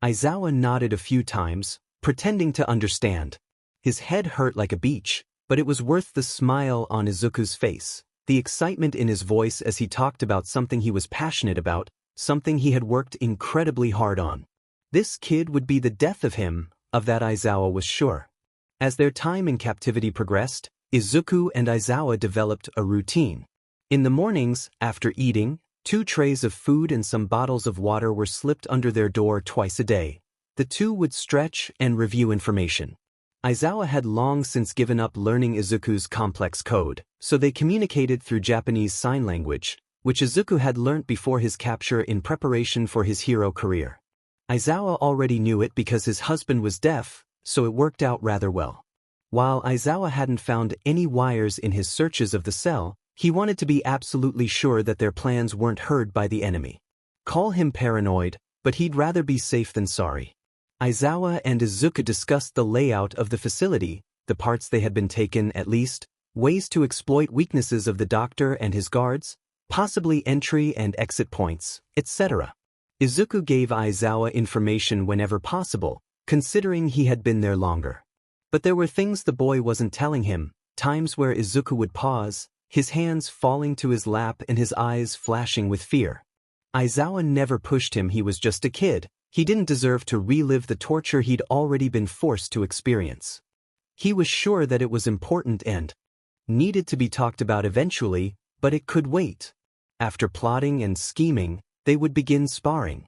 S1: Aizawa nodded a few times, pretending to understand. His head hurt like a beach, but it was worth the smile on Izuku's face, the excitement in his voice as he talked about something he was passionate about, something he had worked incredibly hard on. This kid would be the death of him. Of that Aizawa was sure. As their time in captivity progressed, Izuku and Aizawa developed a routine. In the mornings, after eating, 2 trays of food and some bottles of water were slipped under their door twice a day. The two would stretch and review information. Aizawa had long since given up learning Izuku's complex code, so they communicated through Japanese Sign Language, which Izuku had learnt before his capture in preparation for his hero career. Aizawa already knew it because his husband was deaf, so it worked out rather well. While Aizawa hadn't found any wires in his searches of the cell, he wanted to be absolutely sure that their plans weren't heard by the enemy. Call him paranoid, but he'd rather be safe than sorry. Aizawa and Izuku discussed the layout of the facility, the parts they had been taken at least, ways to exploit weaknesses of the doctor and his guards, possibly entry and exit points, etc. Izuku gave Aizawa information whenever possible, considering he had been there longer. But there were things the boy wasn't telling him, times where Izuku would pause, his hands falling to his lap and his eyes flashing with fear. Aizawa never pushed him, he was just a kid, he didn't deserve to relive the torture he'd already been forced to experience. He was sure that it was important and needed to be talked about eventually, but it could wait. After plotting and scheming, they would begin sparring.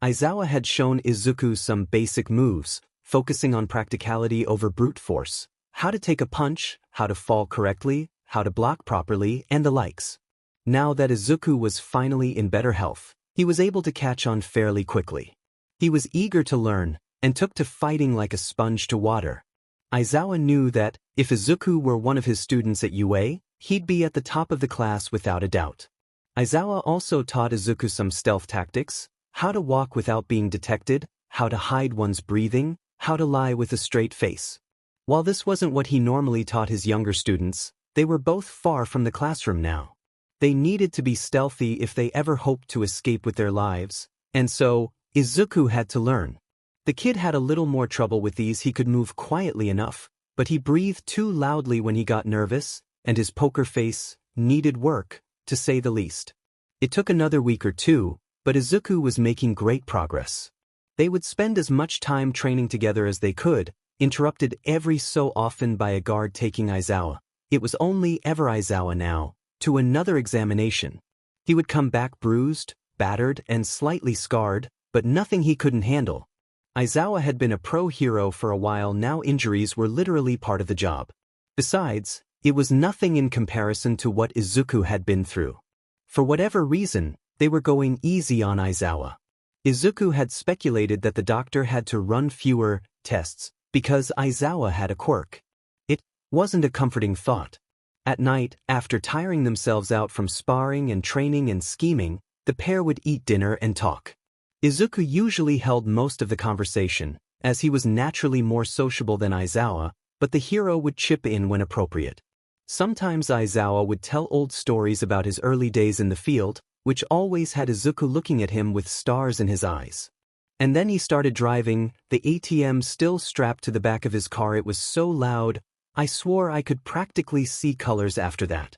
S1: Aizawa had shown Izuku some basic moves, focusing on practicality over brute force, how to take a punch, how to fall correctly, how to block properly, and the likes. Now that Izuku was finally in better health, he was able to catch on fairly quickly. He was eager to learn, and took to fighting like a sponge to water. Aizawa knew that, if Izuku were one of his students at UA, he'd be at the top of the class without a doubt. Aizawa also taught Izuku some stealth tactics, how to walk without being detected, how to hide one's breathing, how to lie with a straight face. While this wasn't what he normally taught his younger students, they were both far from the classroom now. They needed to be stealthy if they ever hoped to escape with their lives, and so, Izuku had to learn. The kid had a little more trouble with these. He could move quietly enough, but he breathed too loudly when he got nervous, and his poker face needed work, to say the least. It took another week or two, but Izuku was making great progress. They would spend as much time training together as they could, interrupted every so often by a guard taking Aizawa. It was only ever Aizawa now, to another examination. He would come back bruised, battered, and slightly scarred, but nothing he couldn't handle. Aizawa had been a pro-hero for a while. Now injuries were literally part of the job. Besides, it was nothing in comparison to what Izuku had been through. For whatever reason, they were going easy on Aizawa. Izuku had speculated that the doctor had to run fewer tests because Aizawa had a quirk. It wasn't a comforting thought. At night, after tiring themselves out from sparring and training and scheming, the pair would eat dinner and talk. Izuku usually held most of the conversation, as he was naturally more sociable than Aizawa, but the hero would chip in when appropriate. Sometimes Aizawa would tell old stories about his early days in the field, which always had Izuku looking at him with stars in his eyes. And then he started driving, the ATM still strapped to the back of his car. It was so loud, I swore I could practically see colors after that.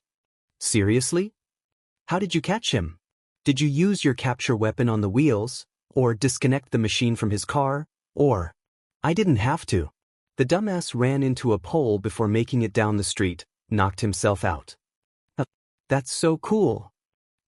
S1: Seriously? How did you catch him? Did you use your capture weapon on the wheels, or disconnect the machine from his car, or... I didn't have to. The dumbass ran into a pole before making it down the street, knocked himself out. That's so cool.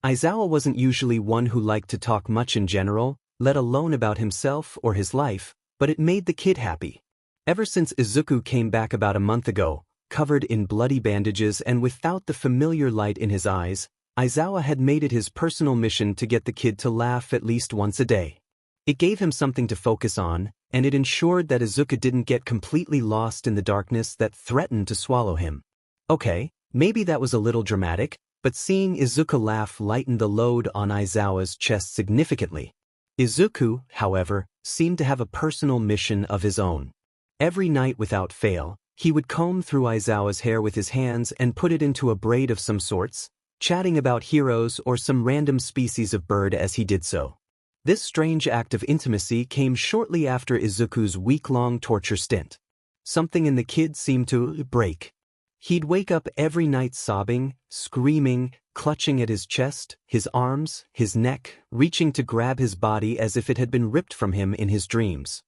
S1: Aizawa wasn't usually one who liked to talk much in general, let alone about himself or his life, but it made the kid happy. Ever since Izuku came back about a month ago, covered in bloody bandages and without the familiar light in his eyes, Aizawa had made it his personal mission to get the kid to laugh at least once a day. It gave him something to focus on, and it ensured that Izuku didn't get completely lost in the darkness that threatened to swallow him. Okay, maybe that was a little dramatic, but seeing Izuku laugh lightened the load on Aizawa's chest significantly. Izuku, however, seemed to have a personal mission of his own. Every night without fail, he would comb through Aizawa's hair with his hands and put it into a braid of some sorts, chatting about heroes or some random species of bird as he did so. This strange act of intimacy came shortly after Izuku's week-long torture stint. Something in the kid seemed to break. He'd wake up every night sobbing, screaming, clutching at his chest, his arms, his neck, reaching to grab his body as if it had been ripped from him in his dreams.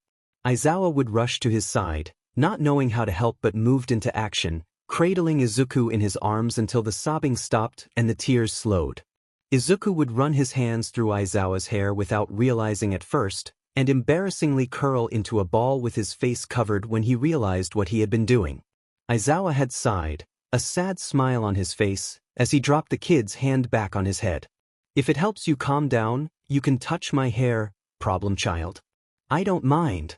S1: Aizawa would rush to his side, not knowing how to help but moved into action, cradling Izuku in his arms until the sobbing stopped and the tears slowed. Izuku would run his hands through Aizawa's hair without realizing at first, and embarrassingly curl into a ball with his face covered when he realized what he had been doing. Aizawa had sighed, a sad smile on his face, as he dropped the kid's hand back on his head. If it helps you calm down, you can touch my hair, problem child. I don't mind.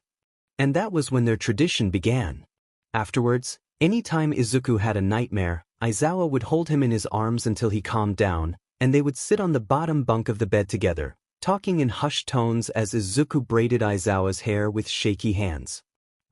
S1: And that was when their tradition began. Afterwards, anytime Izuku had a nightmare, Aizawa would hold him in his arms until he calmed down, and they would sit on the bottom bunk of the bed together, talking in hushed tones as Izuku braided Aizawa's hair with shaky hands.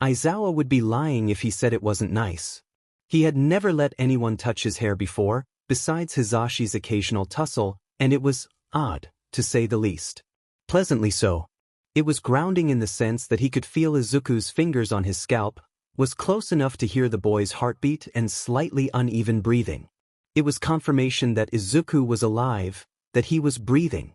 S1: Aizawa would be lying if he said it wasn't nice. He had never let anyone touch his hair before, besides Hizashi's occasional tussle, and it was odd, to say the least. Pleasantly so. It was grounding in the sense that he could feel Izuku's fingers on his scalp, was close enough to hear the boy's heartbeat and slightly uneven breathing. It was confirmation that Izuku was alive, that he was breathing.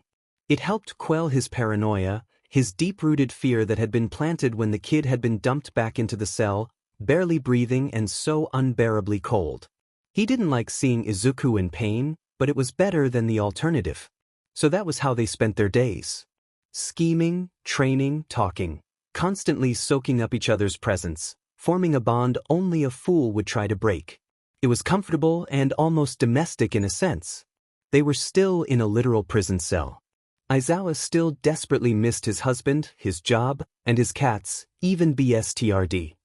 S1: It helped quell his paranoia, his deep-rooted fear that had been planted when the kid had been dumped back into the cell, barely breathing and so unbearably cold. He didn't like seeing Izuku in pain, but it was better than the alternative. So that was how they spent their days. Scheming, training, talking, constantly soaking up each other's presence, forming a bond only a fool would try to break. It was comfortable and almost domestic in a sense. They were still in a literal prison cell. Aizawa still desperately missed his husband, his job, and his cats, even BSTRD.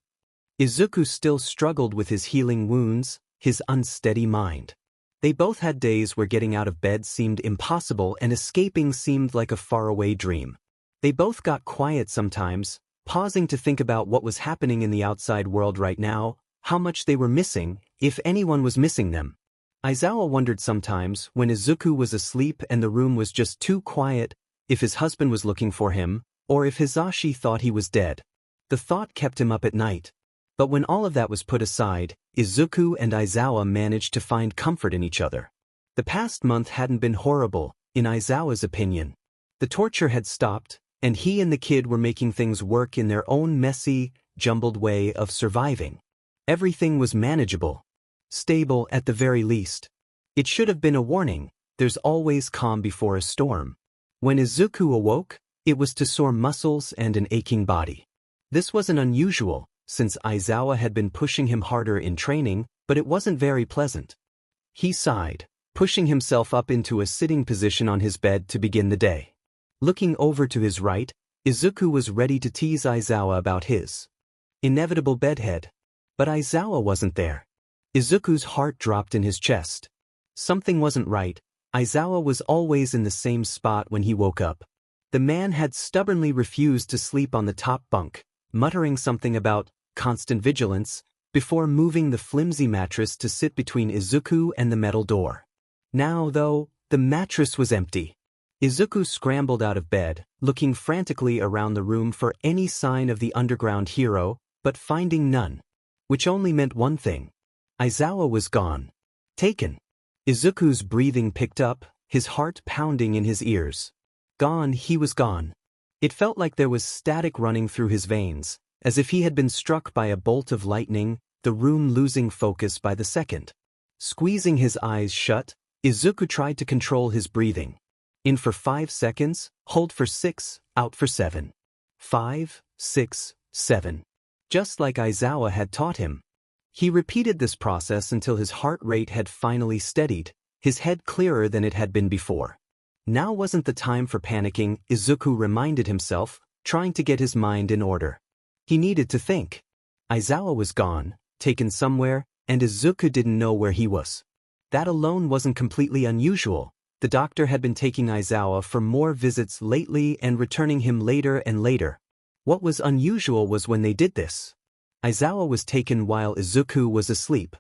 S1: Izuku still struggled with his healing wounds, his unsteady mind. They both had days where getting out of bed seemed impossible and escaping seemed like a faraway dream. They both got quiet sometimes, pausing to think about what was happening in the outside world right now, how much they were missing, if anyone was missing them. Aizawa wondered sometimes, when Izuku was asleep and the room was just too quiet, if his husband was looking for him, or if Hizashi thought he was dead. The thought kept him up at night. But when all of that was put aside, Izuku and Aizawa managed to find comfort in each other. The past month hadn't been horrible, in Aizawa's opinion. The torture had stopped, and he and the kid were making things work in their own messy, jumbled way of surviving. Everything was manageable. Stable at the very least. It should have been a warning, there's always calm before a storm. When Izuku awoke, it was to sore muscles and an aching body. This wasn't unusual, since Aizawa had been pushing him harder in training, but it wasn't very pleasant. He sighed, pushing himself up into a sitting position on his bed to begin the day. Looking over to his right, Izuku was ready to tease Aizawa about his inevitable bedhead. But Aizawa wasn't there. Izuku's heart dropped in his chest. Something wasn't right. Aizawa was always in the same spot when he woke up. The man had stubbornly refused to sleep on the top bunk, muttering something about constant vigilance, before moving the flimsy mattress to sit between Izuku and the metal door. Now, though, the mattress was empty. Izuku scrambled out of bed, looking frantically around the room for any sign of the underground hero, but finding none. Which only meant one thing. Aizawa was gone. Taken. Izuku's breathing picked up, his heart pounding in his ears. Gone, he was gone. It felt like there was static running through his veins, as if he had been struck by a bolt of lightning, the room losing focus by the second. Squeezing his eyes shut, Izuku tried to control his breathing. In for 5 seconds, hold for 6, out for 7. 5, 6, 7. Just like Aizawa had taught him. He repeated this process until his heart rate had finally steadied, his head clearer than it had been before. Now wasn't the time for panicking, Izuku reminded himself, trying to get his mind in order. He needed to think. Aizawa was gone, taken somewhere, and Izuku didn't know where he was. That alone wasn't completely unusual. The doctor had been taking Aizawa for more visits lately and returning him later and later. What was unusual was when they did this. Aizawa was taken while Izuku was asleep.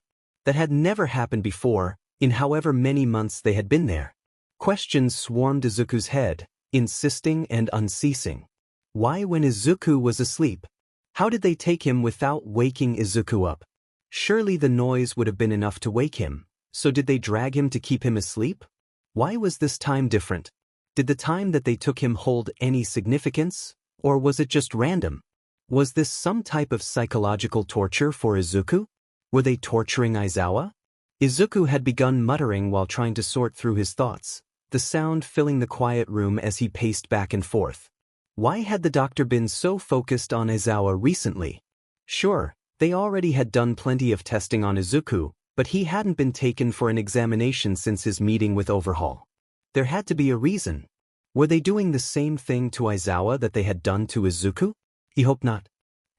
S1: That had never happened before, in however many months they had been there. Questions swarmed Izuku's head, insisting and unceasing. Why when Izuku was asleep? How did they take him without waking Izuku up? Surely the noise would have been enough to wake him, so did they drag him to keep him asleep? Why was this time different? Did the time that they took him hold any significance, or was it just random? Was this some type of psychological torture for Izuku? Were they torturing Aizawa? Izuku had begun muttering while trying to sort through his thoughts, the sound filling the quiet room as he paced back and forth. Why had the doctor been so focused on Aizawa recently? Sure, they already had done plenty of testing on Izuku, but he hadn't been taken for an examination since his meeting with Overhaul. There had to be a reason. Were they doing the same thing to Aizawa that they had done to Izuku? He hoped not.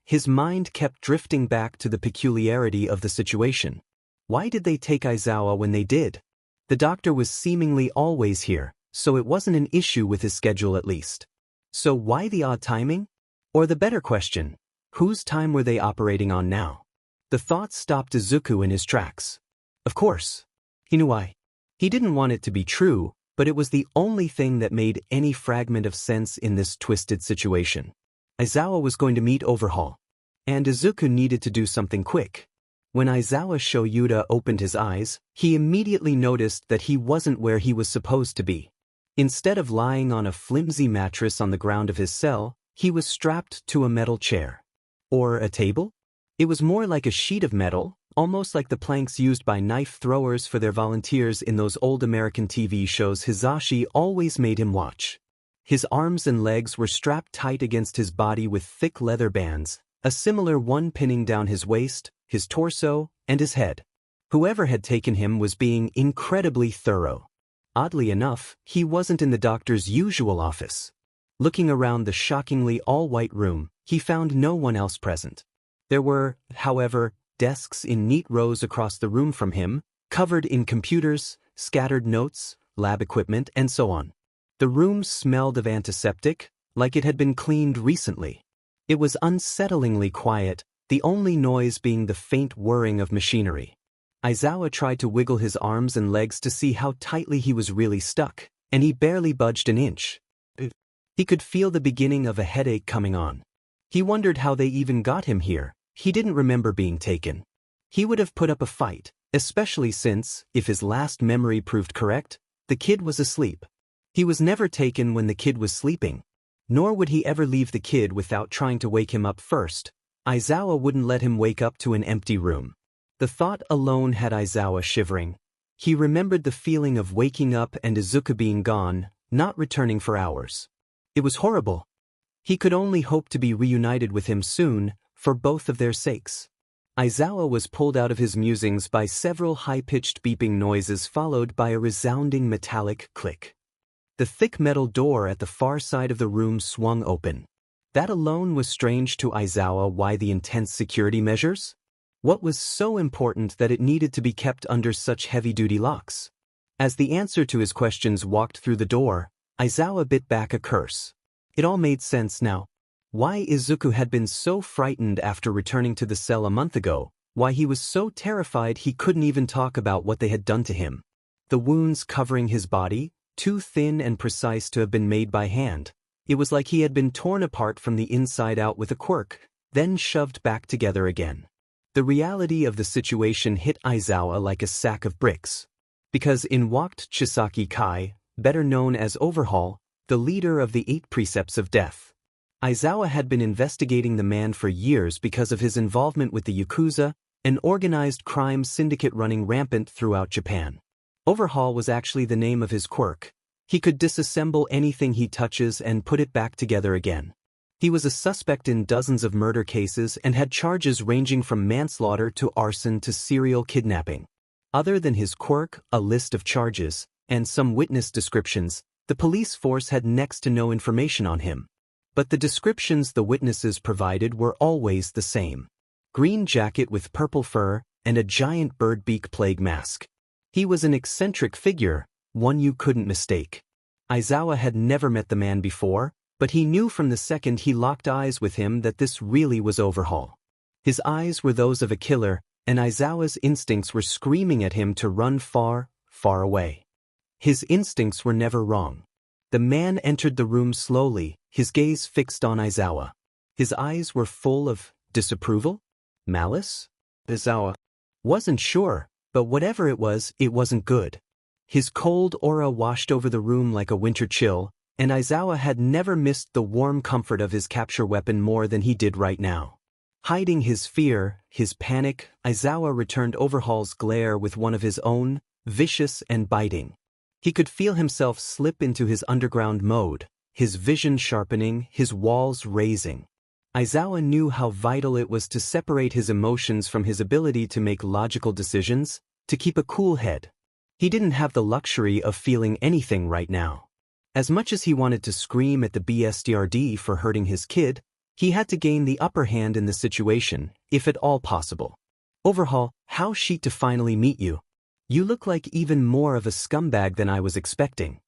S1: His mind kept drifting back to the peculiarity of the situation. Why did they take Aizawa when they did? The doctor was seemingly always here, so it wasn't an issue with his schedule at least. So why the odd timing? Or the better question, whose time were they operating on now? The thought stopped Izuku in his tracks. Of course. He knew why. He didn't want it to be true, but it was the only thing that made any fragment of sense in this twisted situation. Aizawa was going to meet Overhaul. And Izuku needed to do something quick. When Aizawa Shoyuda opened his eyes, he immediately noticed that he wasn't where he was supposed to be. Instead of lying on a flimsy mattress on the ground of his cell, he was strapped to a metal chair. Or a table? It was more like a sheet of metal, almost like the planks used by knife throwers for their volunteers in those old American TV shows Hisashi always made him watch. His arms and legs were strapped tight against his body with thick leather bands, a similar one pinning down his waist, his torso, and his head. Whoever had taken him was being incredibly thorough. Oddly enough, he wasn't in the doctor's usual office. Looking around the shockingly all-white room, he found no one else present. There were, however, desks in neat rows across the room from him, covered in computers, scattered notes, lab equipment, and so on. The room smelled of antiseptic, like it had been cleaned recently. It was unsettlingly quiet, the only noise being the faint whirring of machinery. Aizawa tried to wiggle his arms and legs to see how tightly he was really stuck, and he barely budged an inch. He could feel the beginning of a headache coming on. He wondered how they even got him here. He didn't remember being taken. He would have put up a fight, especially since, if his last memory proved correct, the kid was asleep. He was never taken when the kid was sleeping. Nor would he ever leave the kid without trying to wake him up first. Aizawa wouldn't let him wake up to an empty room. The thought alone had Aizawa shivering. He remembered the feeling of waking up and Izuku being gone, not returning for hours. It was horrible. He could only hope to be reunited with him soon, for both of their sakes. Aizawa was pulled out of his musings by several high-pitched beeping noises followed by a resounding metallic click. The thick metal door at the far side of the room swung open. That alone was strange to Aizawa. Why the intense security measures? What was so important that it needed to be kept under such heavy-duty locks? As the answer to his questions walked through the door, Aizawa bit back a curse. It all made sense now. Why Izuku had been so frightened after returning to the cell a month ago, why he was so terrified he couldn't even talk about what they had done to him. The wounds covering his body, too thin and precise to have been made by hand. It was like he had been torn apart from the inside out with a quirk, then shoved back together again. The reality of the situation hit Aizawa like a sack of bricks. Because in walked Chisaki Kai, better known as Overhaul, the leader of the 8 Precepts of Death. Aizawa had been investigating the man for years because of his involvement with the Yakuza, an organized crime syndicate running rampant throughout Japan. Overhaul was actually the name of his quirk. He could disassemble anything he touches and put it back together again. He was a suspect in dozens of murder cases and had charges ranging from manslaughter to arson to serial kidnapping. Other than his quirk, a list of charges, and some witness descriptions, the police force had next to no information on him. But the descriptions the witnesses provided were always the same. Green jacket with purple fur, and a giant bird beak plague mask. He was an eccentric figure, one you couldn't mistake. Aizawa had never met the man before, but he knew from the second he locked eyes with him that this really was Overhaul. His eyes were those of a killer, and Aizawa's instincts were screaming at him to run far, far away. His instincts were never wrong. The man entered the room slowly, his gaze fixed on Aizawa. His eyes were full of disapproval? Malice? Aizawa wasn't sure, but whatever it wasn't good. His cold aura washed over the room like a winter chill, and Aizawa had never missed the warm comfort of his capture weapon more than he did right now. Hiding his fear, his panic, Aizawa returned Overhaul's glare with one of his own, vicious and biting. He could feel himself slip into his underground mode, his vision sharpening, his walls raising. Aizawa knew how vital it was to separate his emotions from his ability to make logical decisions, to keep a cool head. He didn't have the luxury of feeling anything right now. As much as he wanted to scream at the BSDRD for hurting his kid, he had to gain the upper hand in the situation, if at all possible. Overhaul, how chic to finally meet you. You look like even more of a scumbag than I was expecting.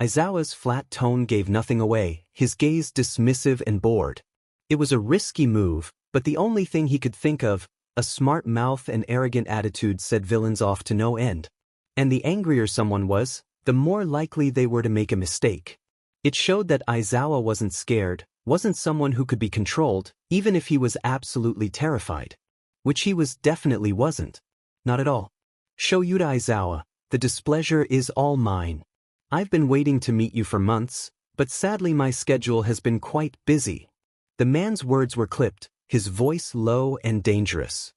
S1: Aizawa's flat tone gave nothing away, his gaze dismissive and bored. It was a risky move, but the only thing he could think of, a smart mouth and arrogant attitude set villains off to no end. And the angrier someone was, the more likely they were to make a mistake. It showed that Aizawa wasn't scared, wasn't someone who could be controlled, even if he was absolutely terrified. Which he definitely wasn't. Not at all. Show you to Aizawa, the displeasure is all mine. I've been waiting to meet you for months, but sadly my schedule has been quite busy. The man's words were clipped, his voice low and dangerous.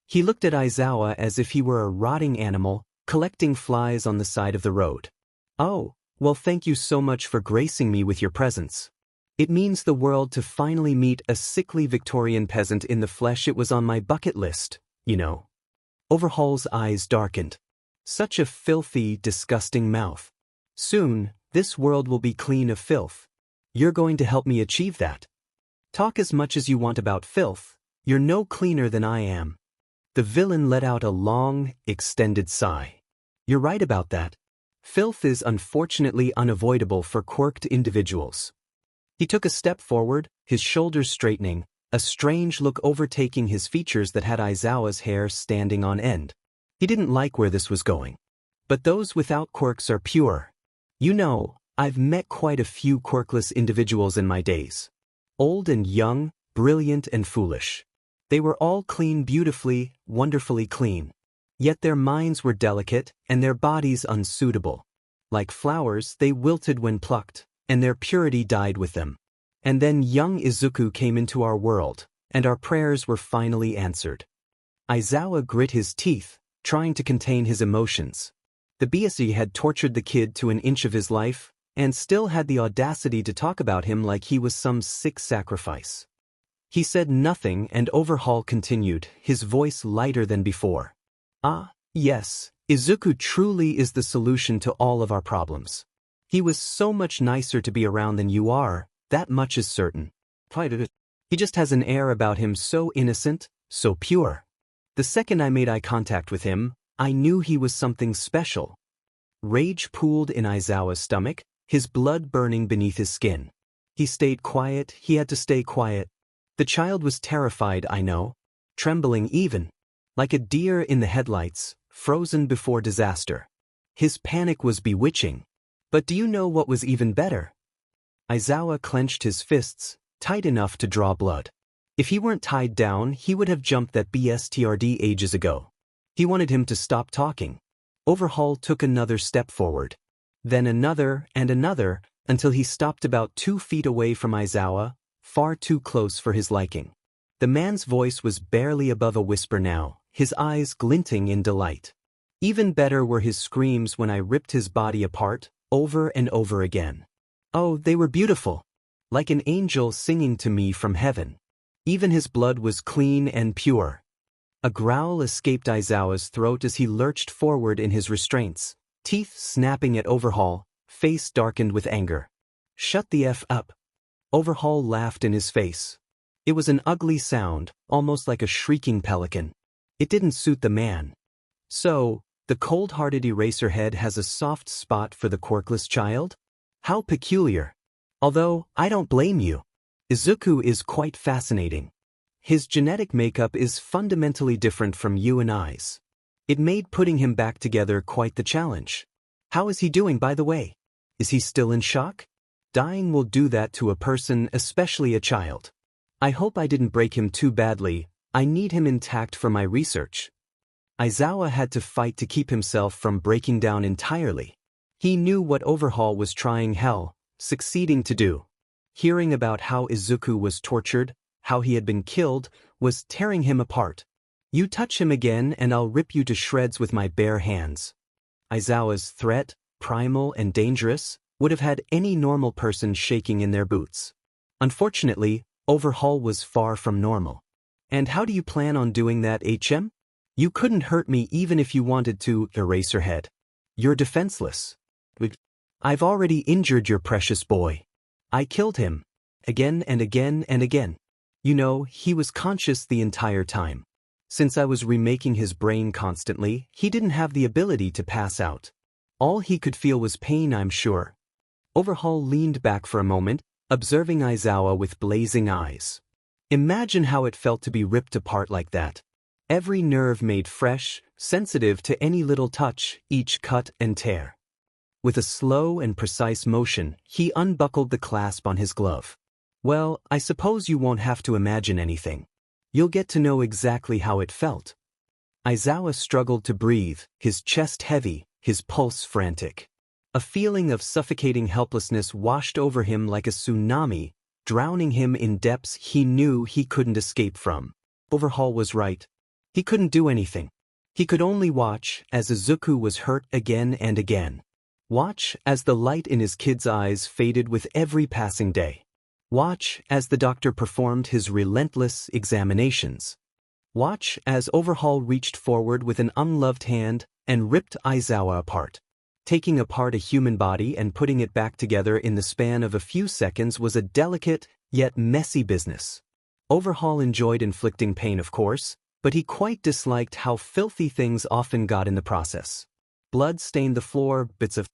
S1: He looked at Aizawa as if he were a rotting animal, collecting flies on the side of the road. Oh, well, thank you so much for gracing me with your presence. It means the world to finally meet a sickly Victorian peasant in the flesh. It was on my bucket list, you know. Overhaul's eyes darkened. Such a filthy, disgusting mouth. Soon, this world will be clean of filth. You're going to help me achieve that. Talk as much as you want about filth, you're no cleaner than I am. The villain let out a long, extended sigh. You're right about that. Filth is unfortunately unavoidable for quirked individuals. He took a step forward, his shoulders straightening, a strange look overtaking his features that had Aizawa's hair standing on end. He didn't like where this was going. But those without quirks are pure. You know, I've met quite a few quirkless individuals in my days. Old and young, brilliant and foolish. They were all clean, beautifully, wonderfully clean. Yet their minds were delicate, and their bodies unsuitable. Like flowers, they wilted when plucked, and their purity died with them. And then young Izuku came into our world, and our prayers were finally answered. Aizawa grit his teeth, trying to contain his emotions. The BSE had tortured the kid to an inch of his life, and still had the audacity to talk about him like he was some sick sacrifice. He said nothing, and Overhaul continued, his voice lighter than before. Ah, yes, Izuku truly is the solution to all of our problems. He was so much nicer to be around than you are, that much is certain. He just has an air about him so innocent, so pure. The second I made eye contact with him, I knew he was something special. Rage pooled in Aizawa's stomach, his blood burning beneath his skin. He stayed quiet, he had to stay quiet. The child was terrified, I know. Trembling even. Like a deer in the headlights, frozen before disaster. His panic was bewitching. But do you know what was even better? Aizawa clenched his fists, tight enough to draw blood. If he weren't tied down, he would have jumped that BSTRD ages ago. He wanted him to stop talking. Overhaul took another step forward. Then another and another, until he stopped about 2 feet away from Aizawa, far too close for his liking. The man's voice was barely above a whisper now, his eyes glinting in delight. Even better were his screams when I ripped his body apart, over and over again. Oh, they were beautiful. Like an angel singing to me from heaven. Even his blood was clean and pure. A growl escaped Aizawa's throat as he lurched forward in his restraints, teeth snapping at Overhaul, face darkened with anger. Shut the F up. Overhaul laughed in his face. It was an ugly sound, almost like a shrieking pelican. It didn't suit the man. So, the cold-hearted Eraserhead has a soft spot for the quirkless child? How peculiar. Although, I don't blame you. Izuku is quite fascinating. His genetic makeup is fundamentally different from you and I's. It made putting him back together quite the challenge. How is he doing, by the way? Is he still in shock? Dying will do that to a person, especially a child. I hope I didn't break him too badly. I need him intact for my research. Aizawa had to fight to keep himself from breaking down entirely. He knew what Overhaul was succeeding to do. Hearing about how Izuku was tortured, how he had been killed, was tearing him apart. You touch him again and I'll rip you to shreds with my bare hands. Aizawa's threat, primal and dangerous, would have had any normal person shaking in their boots. Unfortunately, Overhaul was far from normal. And how do you plan on doing that, HM? You couldn't hurt me even if you wanted to, Eraserhead. You're defenseless. I've already injured your precious boy. I killed him. Again and again and again. You know, he was conscious the entire time. Since I was remaking his brain constantly, he didn't have the ability to pass out. All he could feel was pain, I'm sure. Overhaul leaned back for a moment, observing Aizawa with blazing eyes. Imagine how it felt to be ripped apart like that. Every nerve made fresh, sensitive to any little touch, each cut and tear. With a slow and precise motion, he unbuckled the clasp on his glove. Well, I suppose you won't have to imagine anything. You'll get to know exactly how it felt. Aizawa struggled to breathe, his chest heavy, his pulse frantic. A feeling of suffocating helplessness washed over him like a tsunami, drowning him in depths he knew he couldn't escape from. Overhaul was right. He couldn't do anything. He could only watch as Izuku was hurt again and again. Watch as the light in his kid's eyes faded with every passing day. Watch as the doctor performed his relentless examinations. Watch as Overhaul reached forward with an unloved hand and ripped Aizawa apart. Taking apart a human body and putting it back together in the span of a few seconds was a delicate, yet messy business. Overhaul enjoyed inflicting pain, of course, but he quite disliked how filthy things often got in the process. Blood stained the floor, bits of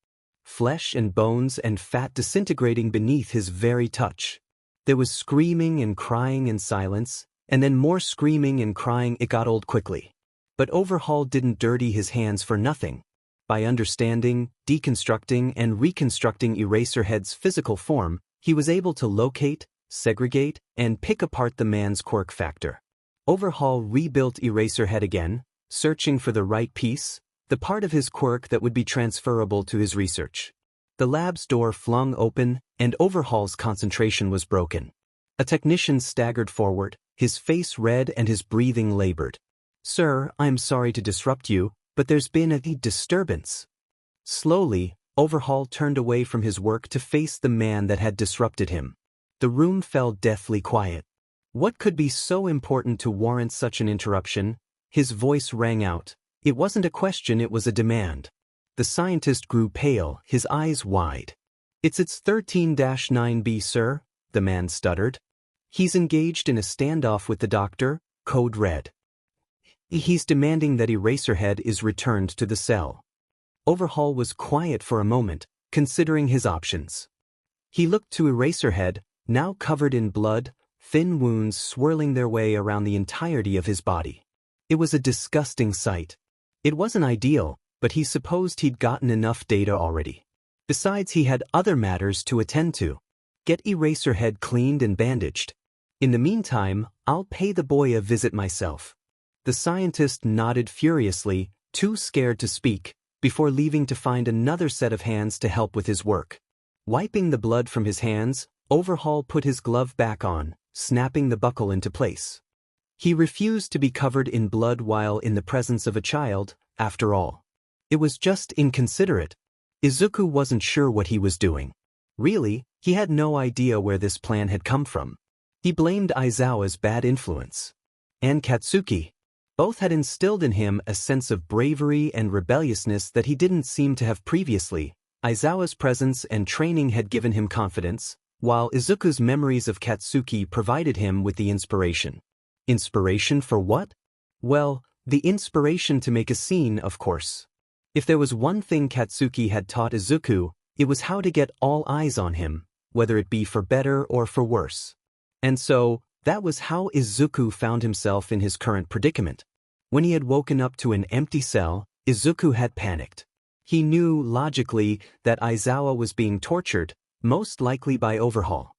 S1: flesh and bones and fat disintegrating beneath his very touch. There was screaming and crying and silence, and then more screaming and crying. It got old quickly. But Overhaul didn't dirty his hands for nothing. By understanding, deconstructing, and reconstructing Eraserhead's physical form, he was able to locate, segregate, and pick apart the man's quirk factor. Overhaul rebuilt Eraserhead again, searching for the right piece, the part of his quirk that would be transferable to his research. The lab's door flung open, and Overhaul's concentration was broken. A technician staggered forward, his face red and his breathing labored. "Sir, I'm sorry to disrupt you, but there's been a disturbance." Slowly, Overhaul turned away from his work to face the man that had disrupted him. The room fell deathly quiet. What could be so important to warrant such an interruption? His voice rang out. It wasn't a question, it was a demand. The scientist grew pale, his eyes wide. It's 13-9B, sir," the man stuttered. "He's engaged in a standoff with the doctor, code red. He's demanding that Eraserhead is returned to the cell." Overhaul was quiet for a moment, considering his options. He looked to Eraserhead, now covered in blood, thin wounds swirling their way around the entirety of his body. It was a disgusting sight. It wasn't ideal, but he supposed he'd gotten enough data already. Besides, he had other matters to attend to. Get Eraserhead cleaned and bandaged. In the meantime, I'll pay the boy a visit myself. The scientist nodded furiously, too scared to speak, before leaving to find another set of hands to help with his work. Wiping the blood from his hands, Overhaul put his glove back on, snapping the buckle into place. He refused to be covered in blood while in the presence of a child, after all. It was just inconsiderate. Izuku wasn't sure what he was doing. Really, he had no idea where this plan had come from. He blamed Aizawa's bad influence. And Katsuki. Both had instilled in him a sense of bravery and rebelliousness that he didn't seem to have previously. Aizawa's presence and training had given him confidence, while Izuku's memories of Katsuki provided him with the inspiration. Inspiration for what? Well, the inspiration to make a scene, of course. If there was one thing Katsuki had taught Izuku, it was how to get all eyes on him, whether it be for better or for worse. And so, that was how Izuku found himself in his current predicament. When he had woken up to an empty cell, Izuku had panicked. He knew, logically, that Aizawa was being tortured, most likely by Overhaul.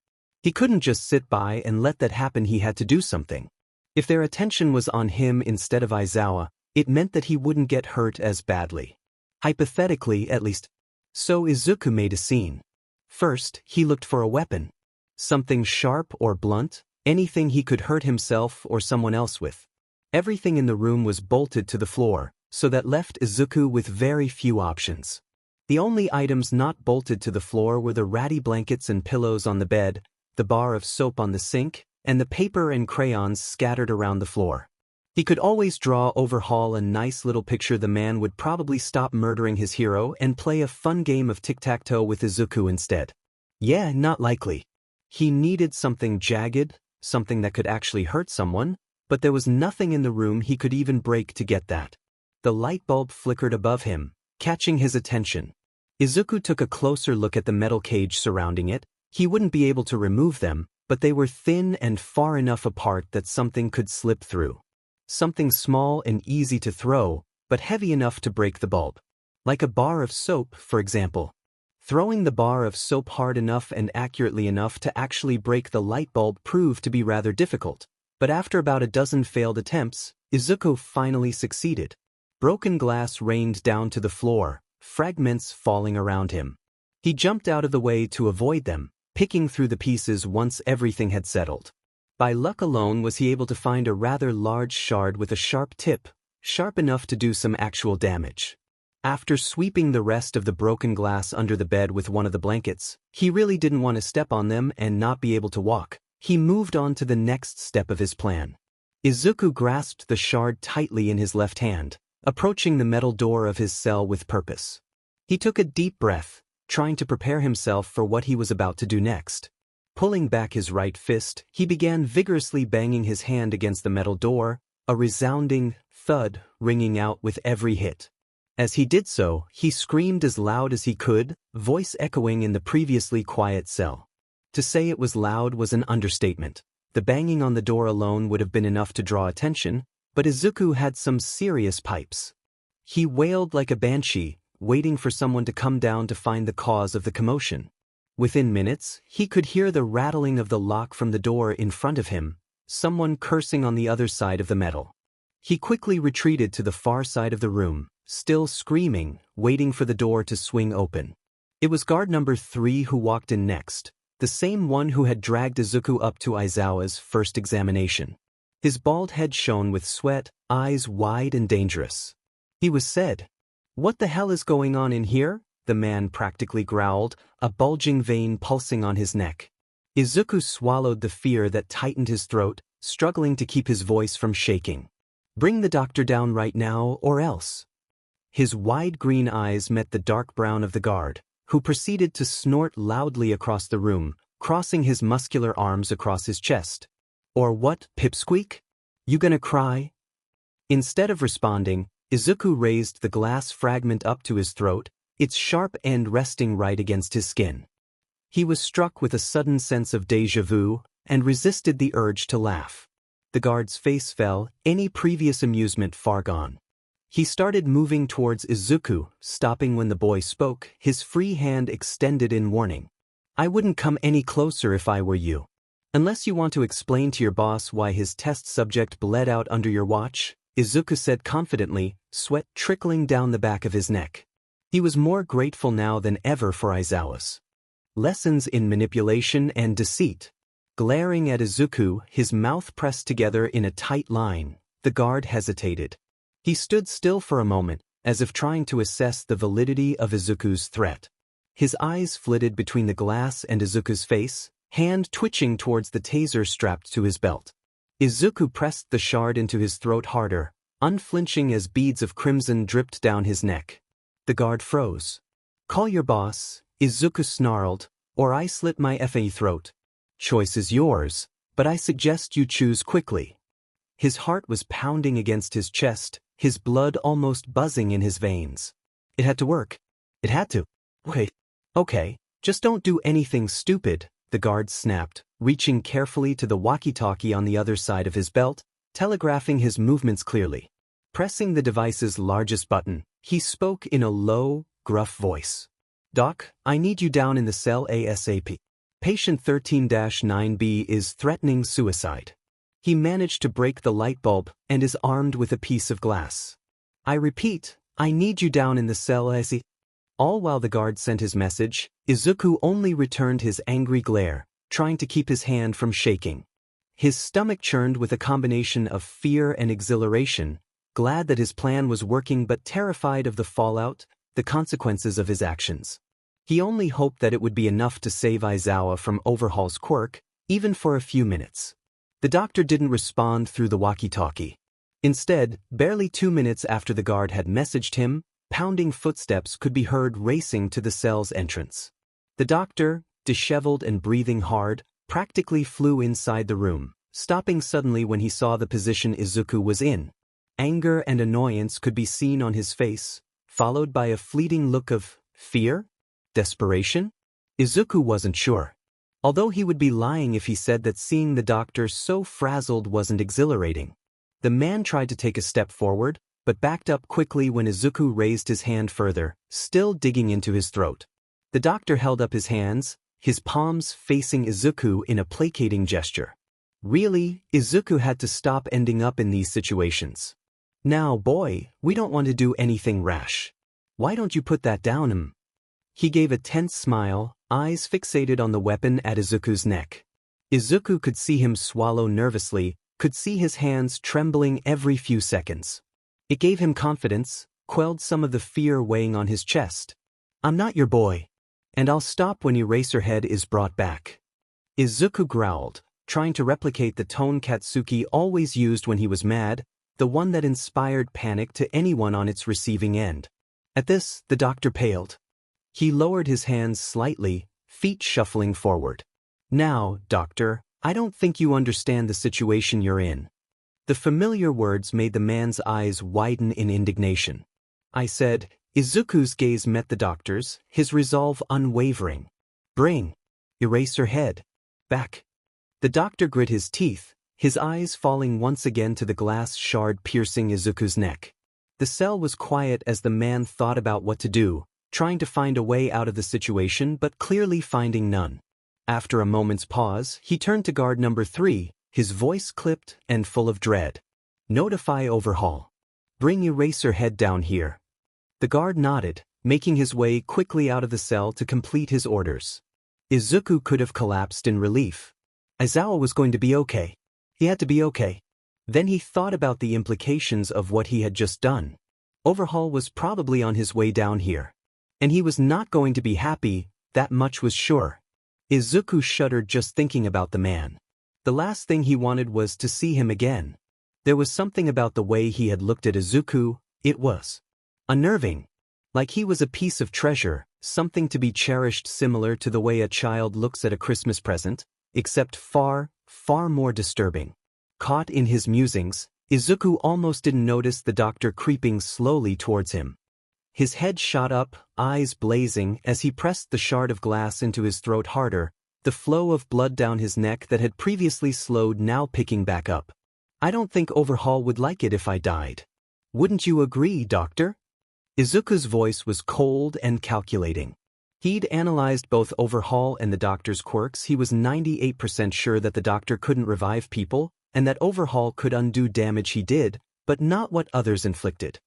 S1: He couldn't just sit by and let that happen, he had to do something. If their attention was on him instead of Aizawa, it meant that he wouldn't get hurt as badly. Hypothetically, at least. So Izuku made a scene. First, he looked for a weapon. Something sharp or blunt, anything he could hurt himself or someone else with. Everything in the room was bolted to the floor, so that left Izuku with very few options. The only items not bolted to the floor were the ratty blankets and pillows on the bed, the bar of soap on the sink, and the paper and crayons scattered around the floor. He could always draw Overhaul a nice little picture. The man would probably stop murdering his hero and play a fun game of tic-tac-toe with Izuku instead. Yeah, not likely. He needed something jagged, something that could actually hurt someone, but there was nothing in the room he could even break to get that. The light bulb flickered above him, catching his attention. Izuku took a closer look at the metal cage surrounding it. He wouldn't be able to remove them, but they were thin and far enough apart that something could slip through. Something small and easy to throw, but heavy enough to break the bulb. Like a bar of soap, for example. Throwing the bar of soap hard enough and accurately enough to actually break the light bulb proved to be rather difficult, but after about a dozen failed attempts, Izuku finally succeeded. Broken glass rained down to the floor, fragments falling around him. He jumped out of the way to avoid them, picking through the pieces once everything had settled. By luck alone was he able to find a rather large shard with a sharp tip, sharp enough to do some actual damage. After sweeping the rest of the broken glass under the bed with one of the blankets, he really didn't want to step on them and not be able to walk. He moved on to the next step of his plan. Izuku grasped the shard tightly in his left hand, approaching the metal door of his cell with purpose. He took a deep breath, trying to prepare himself for what he was about to do next. Pulling back his right fist, he began vigorously banging his hand against the metal door, a resounding thud ringing out with every hit. As he did so, he screamed as loud as he could, voice echoing in the previously quiet cell. To say it was loud was an understatement. The banging on the door alone would have been enough to draw attention, but Izuku had some serious pipes. He wailed like a banshee, waiting for someone to come down to find the cause of the commotion. Within minutes, he could hear the rattling of the lock from the door in front of him, someone cursing on the other side of the metal. He quickly retreated to the far side of the room, still screaming, waiting for the door to swing open. It was guard number 3 who walked in next, the same one who had dragged Izuku up to Aizawa's first examination. His bald head shone with sweat, eyes wide and dangerous. He was said. "What the hell is going on in here?" the man practically growled, a bulging vein pulsing on his neck. Izuku swallowed the fear that tightened his throat, struggling to keep his voice from shaking. "Bring the doctor down right now, or else." His wide green eyes met the dark brown of the guard, who proceeded to snort loudly across the room, crossing his muscular arms across his chest. "Or what, pipsqueak? You gonna cry?" Instead of responding, Izuku raised the glass fragment up to his throat, its sharp end resting right against his skin. He was struck with a sudden sense of déjà vu, and resisted the urge to laugh. The guard's face fell, any previous amusement far gone. He started moving towards Izuku, stopping when the boy spoke, his free hand extended in warning. "I wouldn't come any closer if I were you. Unless you want to explain to your boss why his test subject bled out under your watch," Izuku said confidently, sweat trickling down the back of his neck. He was more grateful now than ever for Aizawa's lessons in manipulation and deceit. Glaring at Izuku, his mouth pressed together in a tight line, the guard hesitated. He stood still for a moment, as if trying to assess the validity of Izuku's threat. His eyes flitted between the glass and Izuku's face, hand twitching towards the taser strapped to his belt. Izuku pressed the shard into his throat harder, unflinching as beads of crimson dripped down his neck. The guard froze. "Call your boss," Izuku snarled, "or I slit my effing throat. Choice is yours, but I suggest you choose quickly." His heart was pounding against his chest, his blood almost buzzing in his veins. It had to work. It had to. Okay, just don't do anything stupid, the guard snapped, reaching carefully to the walkie-talkie on the other side of his belt, telegraphing his movements clearly. Pressing the device's largest button, he spoke in a low, gruff voice. "Doc, I need you down in the cell ASAP. Patient 13-9B is threatening suicide. He managed to break the light bulb and is armed with a piece of glass. I repeat, I need you down in the cell ASAP." All while the guard sent his message, Izuku only returned his angry glare, trying to keep his hand from shaking. His stomach churned with a combination of fear and exhilaration, glad that his plan was working but terrified of the fallout, the consequences of his actions. He only hoped that it would be enough to save Aizawa from Overhaul's quirk, even for a few minutes. The doctor didn't respond through the walkie-talkie. Instead, barely 2 minutes after the guard had messaged him, pounding footsteps could be heard racing to the cell's entrance. The doctor, disheveled and breathing hard, practically flew inside the room, stopping suddenly when he saw the position Izuku was in. Anger and annoyance could be seen on his face, followed by a fleeting look of fear? Desperation? Izuku wasn't sure. Although he would be lying if he said that seeing the doctor so frazzled wasn't exhilarating. The man tried to take a step forward, but backed up quickly when Izuku raised his hand further, still digging into his throat. The doctor held up his hands, his palms facing Izuku in a placating gesture. Really, Izuku had to stop ending up in these situations. "Now, boy, we don't want to do anything rash. Why don't you put that down?" He gave a tense smile, eyes fixated on the weapon at Izuku's neck. Izuku could see him swallow nervously, could see his hands trembling every few seconds. It gave him confidence, quelled some of the fear weighing on his chest. "I'm not your boy. And I'll stop when Eraserhead is brought back." Izuku growled, trying to replicate the tone Katsuki always used when he was mad, the one that inspired panic to anyone on its receiving end. At this, the doctor paled. He lowered his hands slightly, feet shuffling forward. "Now, doctor, I don't think you understand the situation you're in." The familiar words made the man's eyes widen in indignation. I said. Izuku's gaze met the doctor's, his resolve unwavering. "Bring Eraserhead back." The doctor grit his teeth, his eyes falling once again to the glass shard piercing Izuku's neck. The cell was quiet as the man thought about what to do, trying to find a way out of the situation but clearly finding none. After a moment's pause, he turned to guard number 3, his voice clipped and full of dread. "Notify Overhaul. Bring Eraserhead down here." The guard nodded, making his way quickly out of the cell to complete his orders. Izuku could have collapsed in relief. Aizawa was going to be okay. He had to be okay. Then he thought about the implications of what he had just done. Overhaul was probably on his way down here. And he was not going to be happy, that much was sure. Izuku shuddered just thinking about the man. The last thing he wanted was to see him again. There was something about the way he had looked at Izuku, it was unnerving. Like he was a piece of treasure, something to be cherished, similar to the way a child looks at a Christmas present, except far, far more disturbing. Caught in his musings, Izuku almost didn't notice the doctor creeping slowly towards him. His head shot up, eyes blazing, as he pressed the shard of glass into his throat harder, the flow of blood down his neck that had previously slowed now picking back up. I don't think Overhaul would like it if I died. Wouldn't you agree, Doctor? Izuku's voice was cold and calculating. He'd analyzed both Overhaul and the doctor's quirks. He was 98% sure that the doctor couldn't revive people, and that Overhaul could undo damage he did, but not what others inflicted.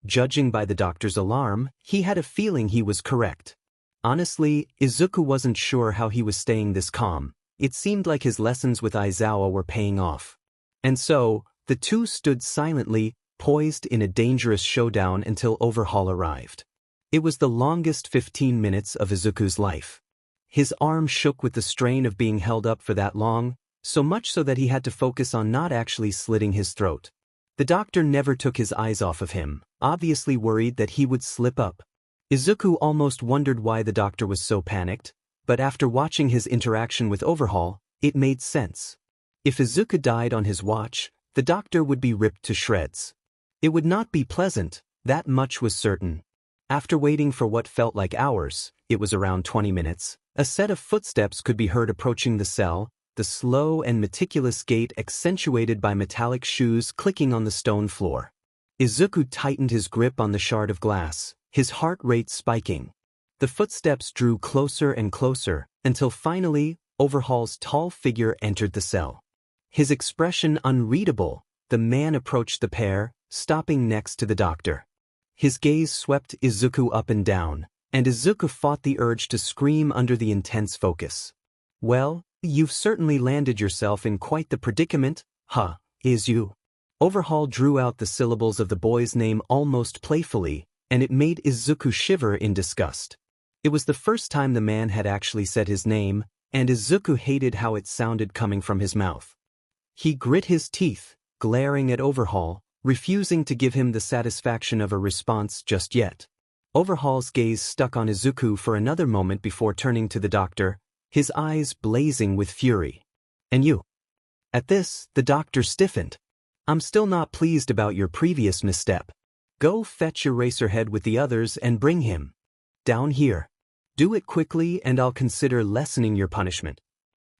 S1: Judging by the doctor's alarm, he had a feeling he was correct. Honestly, Izuku wasn't sure how he was staying this calm. It seemed like his lessons with Aizawa were paying off. And so, the two stood silently, poised in a dangerous showdown until Overhaul arrived. It was the longest 15 minutes of Izuku's life. His arm shook with the strain of being held up for that long, so much so that he had to focus on not actually slitting his throat. The doctor never took his eyes off of him, obviously worried that he would slip up. Izuku almost wondered why the doctor was so panicked, but after watching his interaction with Overhaul, it made sense. If Izuku died on his watch, the doctor would be ripped to shreds. It would not be pleasant, that much was certain. After waiting for what felt like hours, it was around 20 minutes, a set of footsteps could be heard approaching the cell, the slow and meticulous gait accentuated by metallic shoes clicking on the stone floor. Izuku tightened his grip on the shard of glass, his heart rate spiking. The footsteps drew closer and closer, until finally, Overhaul's tall figure entered the cell. His expression unreadable, the man approached the pair, stopping next to the doctor. His gaze swept Izuku up and down, and Izuku fought the urge to scream under the intense focus. Well, you've certainly landed yourself in quite the predicament, huh, Izu? Overhaul drew out the syllables of the boy's name almost playfully, and it made Izuku shiver in disgust. It was the first time the man had actually said his name, and Izuku hated how it sounded coming from his mouth. He grit his teeth, glaring at Overhaul, refusing to give him the satisfaction of a response just yet. Overhaul's gaze stuck on Izuku for another moment before turning to the doctor, his eyes blazing with fury. And you? At this, the doctor stiffened. I'm still not pleased about your previous misstep. Go fetch Eraserhead with the others and bring him. Down here. Do it quickly and I'll consider lessening your punishment.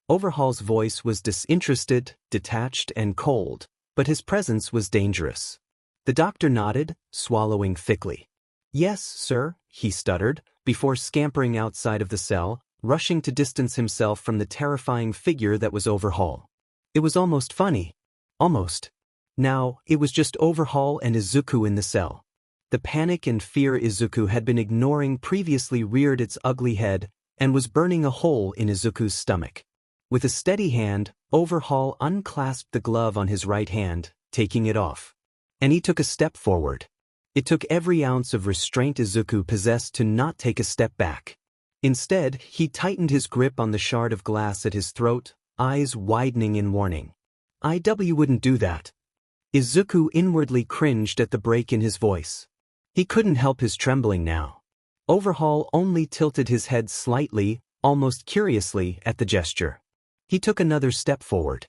S1: Overhaul's voice was disinterested, detached, and cold, but his presence was dangerous. The doctor nodded, swallowing thickly. Yes, sir, he stuttered, before scampering outside of the cell, rushing to distance himself from the terrifying figure that was Overhaul. It was almost funny. Almost. Now, it was just Overhaul and Izuku in the cell. The panic and fear Izuku had been ignoring previously reared its ugly head and was burning a hole in Izuku's stomach. With a steady hand, Overhaul unclasped the glove on his right hand, taking it off. And he took a step forward. It took every ounce of restraint Izuku possessed to not take a step back. Instead, he tightened his grip on the shard of glass at his throat, eyes widening in warning. IW wouldn't do that. Izuku inwardly cringed at the break in his voice. He couldn't help his trembling now. Overhaul only tilted his head slightly, almost curiously, at the gesture. He took another step forward.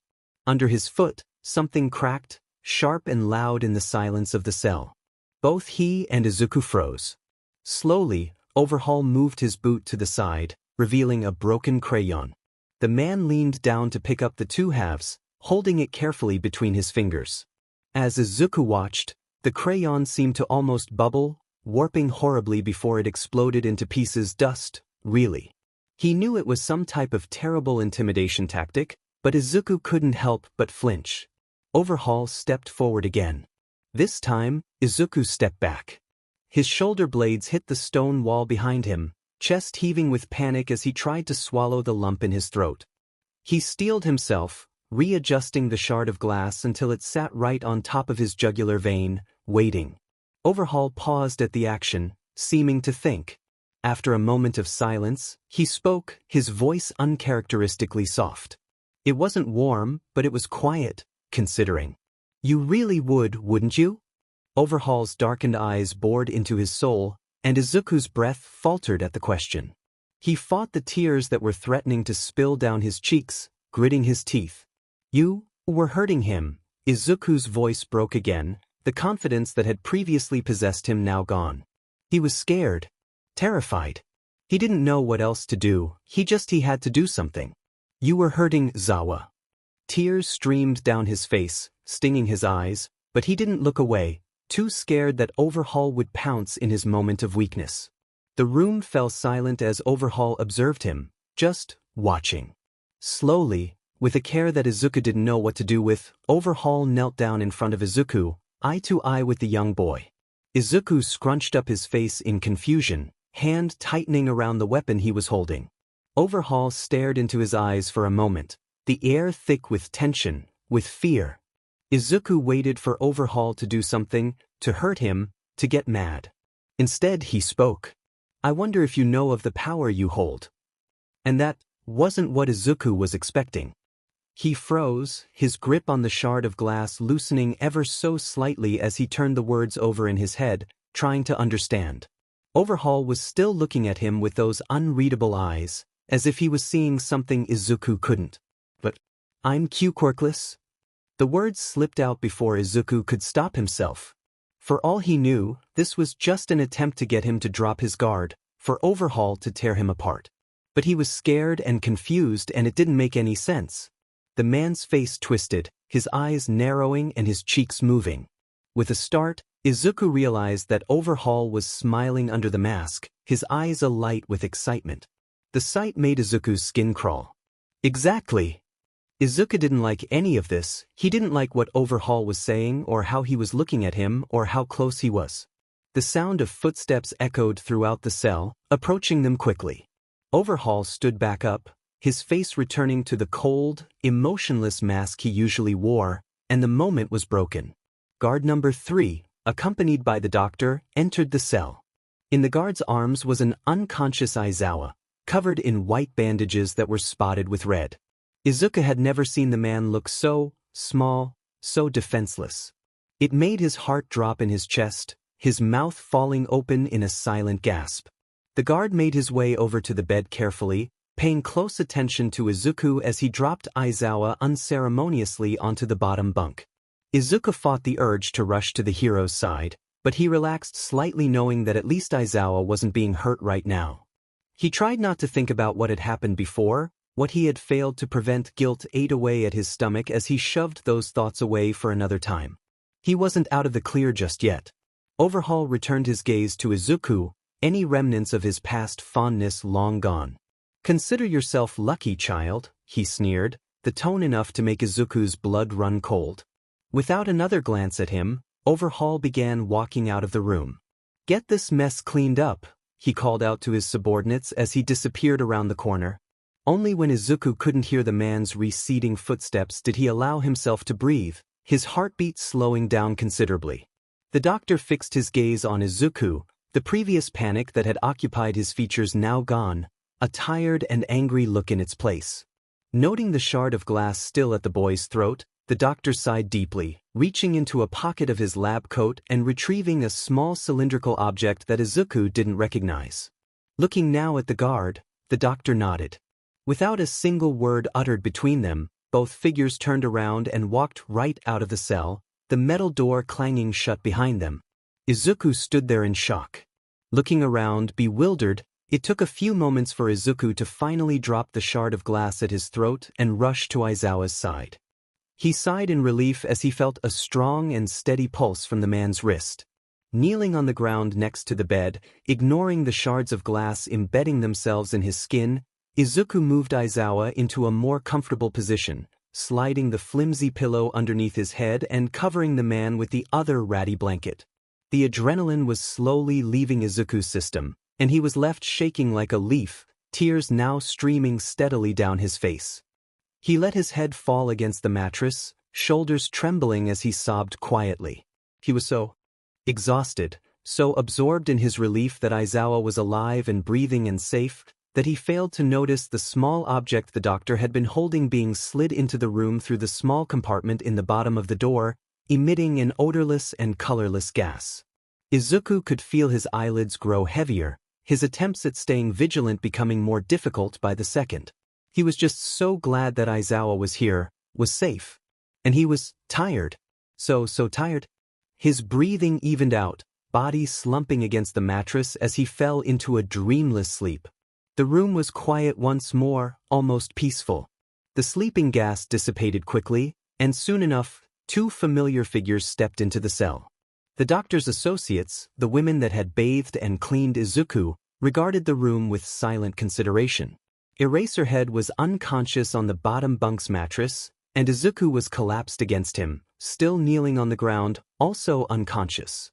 S1: Under his foot, something cracked, sharp and loud in the silence of the cell. Both he and Izuku froze. Slowly, Overhaul moved his boot to the side, revealing a broken crayon. The man leaned down to pick up the two halves, holding it carefully between his fingers. As Izuku watched, the crayon seemed to almost bubble, warping horribly before it exploded into pieces. Dust, really. He knew it was some type of terrible intimidation tactic, but Izuku couldn't help but flinch. Overhaul stepped forward again. This time, Izuku stepped back. His shoulder blades hit the stone wall behind him, chest heaving with panic as he tried to swallow the lump in his throat. He steeled himself, readjusting the shard of glass until it sat right on top of his jugular vein, waiting. Overhaul paused at the action, seeming to think. After a moment of silence, he spoke, his voice uncharacteristically soft. It wasn't warm, but it was quiet, considering. You really would, wouldn't you? Overhaul's darkened eyes bored into his soul, and Izuku's breath faltered at the question. He fought the tears that were threatening to spill down his cheeks, gritting his teeth. You were hurting him. Izuku's voice broke again, the confidence that had previously possessed him now gone. He was scared. Terrified. He didn't know what else to do, he had to do something. You were hurting Zawa. Tears streamed down his face, stinging his eyes, but he didn't look away, too scared that Overhaul would pounce in his moment of weakness. The room fell silent as Overhaul observed him, just watching. Slowly, with a care that Izuku didn't know what to do with, Overhaul knelt down in front of Izuku, eye to eye with the young boy. Izuku scrunched up his face in confusion, hand tightening around the weapon he was holding. Overhaul stared into his eyes for a moment, the air thick with tension, with fear. Izuku waited for Overhaul to do something, to hurt him, to get mad. Instead he spoke. I wonder if you know of the power you hold. And that wasn't what Izuku was expecting. He froze, his grip on the shard of glass loosening ever so slightly as he turned the words over in his head, trying to understand. Overhaul was still looking at him with those unreadable eyes, as if he was seeing something Izuku couldn't. But, I'm quirkless? The words slipped out before Izuku could stop himself. For all he knew, this was just an attempt to get him to drop his guard, for Overhaul to tear him apart. But he was scared and confused and it didn't make any sense. The man's face twisted, his eyes narrowing and his cheeks moving. With a start, Izuku realized that Overhaul was smiling under the mask, his eyes alight with excitement. The sight made Izuku's skin crawl. Exactly. Izuku didn't like any of this, he didn't like what Overhaul was saying or how he was looking at him or how close he was. The sound of footsteps echoed throughout the cell, approaching them quickly. Overhaul stood back up, his face returning to the cold, emotionless mask he usually wore, and the moment was broken. Guard number 3, accompanied by the doctor, entered the cell. In the guard's arms was an unconscious Aizawa, covered in white bandages that were spotted with red. Izuku had never seen the man look so small, so defenseless. It made his heart drop in his chest, his mouth falling open in a silent gasp. The guard made his way over to the bed carefully, paying close attention to Izuku as he dropped Aizawa unceremoniously onto the bottom bunk. Izuku fought the urge to rush to the hero's side, but he relaxed slightly knowing that at least Aizawa wasn't being hurt right now. He tried not to think about what had happened before, what he had failed to prevent. Guilt ate away at his stomach as he shoved those thoughts away for another time. He wasn't out of the clear just yet. Overhaul returned his gaze to Izuku, any remnants of his past fondness long gone. Consider yourself lucky, child, he sneered, the tone enough to make Izuku's blood run cold. Without another glance at him, Overhaul began walking out of the room. Get this mess cleaned up, he called out to his subordinates as he disappeared around the corner. Only when Izuku couldn't hear the man's receding footsteps did he allow himself to breathe, his heartbeat slowing down considerably. The doctor fixed his gaze on Izuku, the previous panic that had occupied his features now gone, a tired and angry look in its place. Noting the shard of glass still at the boy's throat, the doctor sighed deeply, reaching into a pocket of his lab coat and retrieving a small cylindrical object that Izuku didn't recognize. Looking now at the guard, the doctor nodded. Without a single word uttered between them, both figures turned around and walked right out of the cell, the metal door clanging shut behind them. Izuku stood there in shock. Looking around, bewildered, it took a few moments for Izuku to finally drop the shard of glass at his throat and rush to Aizawa's side. He sighed in relief as he felt a strong and steady pulse from the man's wrist. Kneeling on the ground next to the bed, ignoring the shards of glass embedding themselves in his skin, Izuku moved Aizawa into a more comfortable position, sliding the flimsy pillow underneath his head and covering the man with the other ratty blanket. The adrenaline was slowly leaving Izuku's system, and he was left shaking like a leaf, tears now streaming steadily down his face. He let his head fall against the mattress, shoulders trembling as he sobbed quietly. He was so exhausted, so absorbed in his relief that Aizawa was alive and breathing and safe, that he failed to notice the small object the doctor had been holding being slid into the room through the small compartment in the bottom of the door, emitting an odorless and colorless gas. Izuku could feel his eyelids grow heavier, his attempts at staying vigilant becoming more difficult by the second. He was just so glad that Aizawa was here, was safe. And he was tired. So tired. His breathing evened out, body slumping against the mattress as he fell into a dreamless sleep. The room was quiet once more, almost peaceful. The sleeping gas dissipated quickly, and soon enough, two familiar figures stepped into the cell. The doctor's associates, the women that had bathed and cleaned Izuku, regarded the room with silent consideration. Eraserhead was unconscious on the bottom bunk's mattress, and Izuku was collapsed against him, still kneeling on the ground, also unconscious.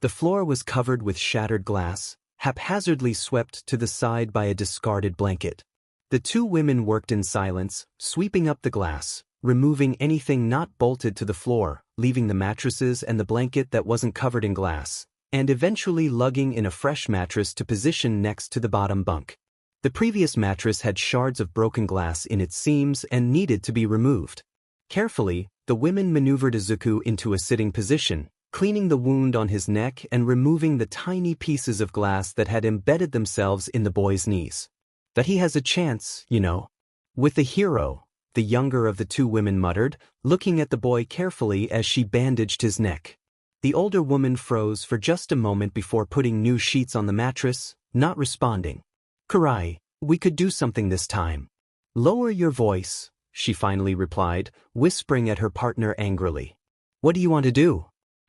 S1: The floor was covered with shattered glass, haphazardly swept to the side by a discarded blanket. The two women worked in silence, sweeping up the glass, removing anything not bolted to the floor, leaving the mattresses and the blanket that wasn't covered in glass, and eventually lugging in a fresh mattress to position next to the bottom bunk. The previous mattress had shards of broken glass in its seams and needed to be removed. Carefully, the women maneuvered Izuku into a sitting position, cleaning the wound on his neck and removing the tiny pieces of glass that had embedded themselves in the boy's knees. That he has a chance, you know. With the hero, the younger of the two women muttered, looking at the boy carefully as she bandaged his neck. The older woman froze for just a moment before putting new sheets on the mattress, not responding. "Kurai, we could do something this time." "Lower your voice," she finally replied, whispering at her partner angrily. "What do you want to do?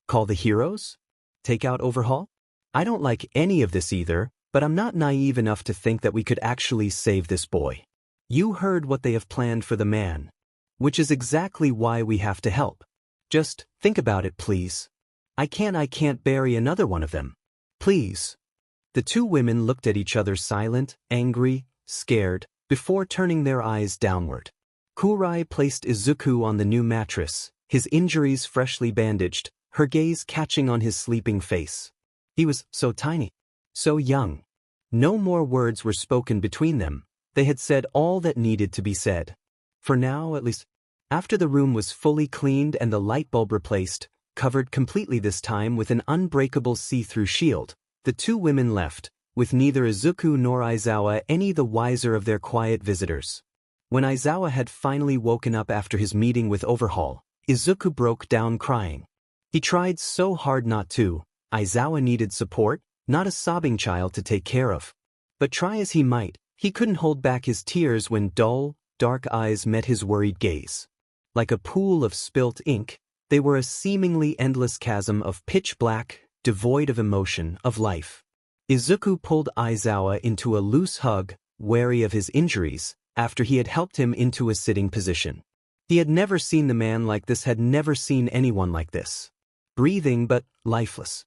S1: Call the heroes? Take out Overhaul? I don't like any of this either, but I'm not naive enough to think that we could actually save this boy. You heard what they have planned for the man. Which is exactly why we have to help. Just think about it, please. I can't bury another one of them. Please." The two women looked at each other silent, angry, scared, before turning their eyes downward. Kurai placed Izuku on the new mattress, his injuries freshly bandaged, her gaze catching on his sleeping face. He was so tiny, so young. No more words were spoken between them. They had said all that needed to be said. For now, at least. After the room was fully cleaned and the light bulb replaced, covered completely this time with an unbreakable see-through shield, the two women left, with neither Izuku nor Aizawa any the wiser of their quiet visitors. When Aizawa had finally woken up after his meeting with Overhaul, Izuku broke down crying. He tried so hard not to. Aizawa needed support, not a sobbing child to take care of. But try as he might, he couldn't hold back his tears when dull, dark eyes met his worried gaze. Like a pool of spilt ink, they were a seemingly endless chasm of pitch black, devoid of emotion, of life. Izuku pulled Aizawa into a loose hug, wary of his injuries, after he had helped him into a sitting position. He had never seen the man like this, had never seen anyone like this. Breathing but lifeless.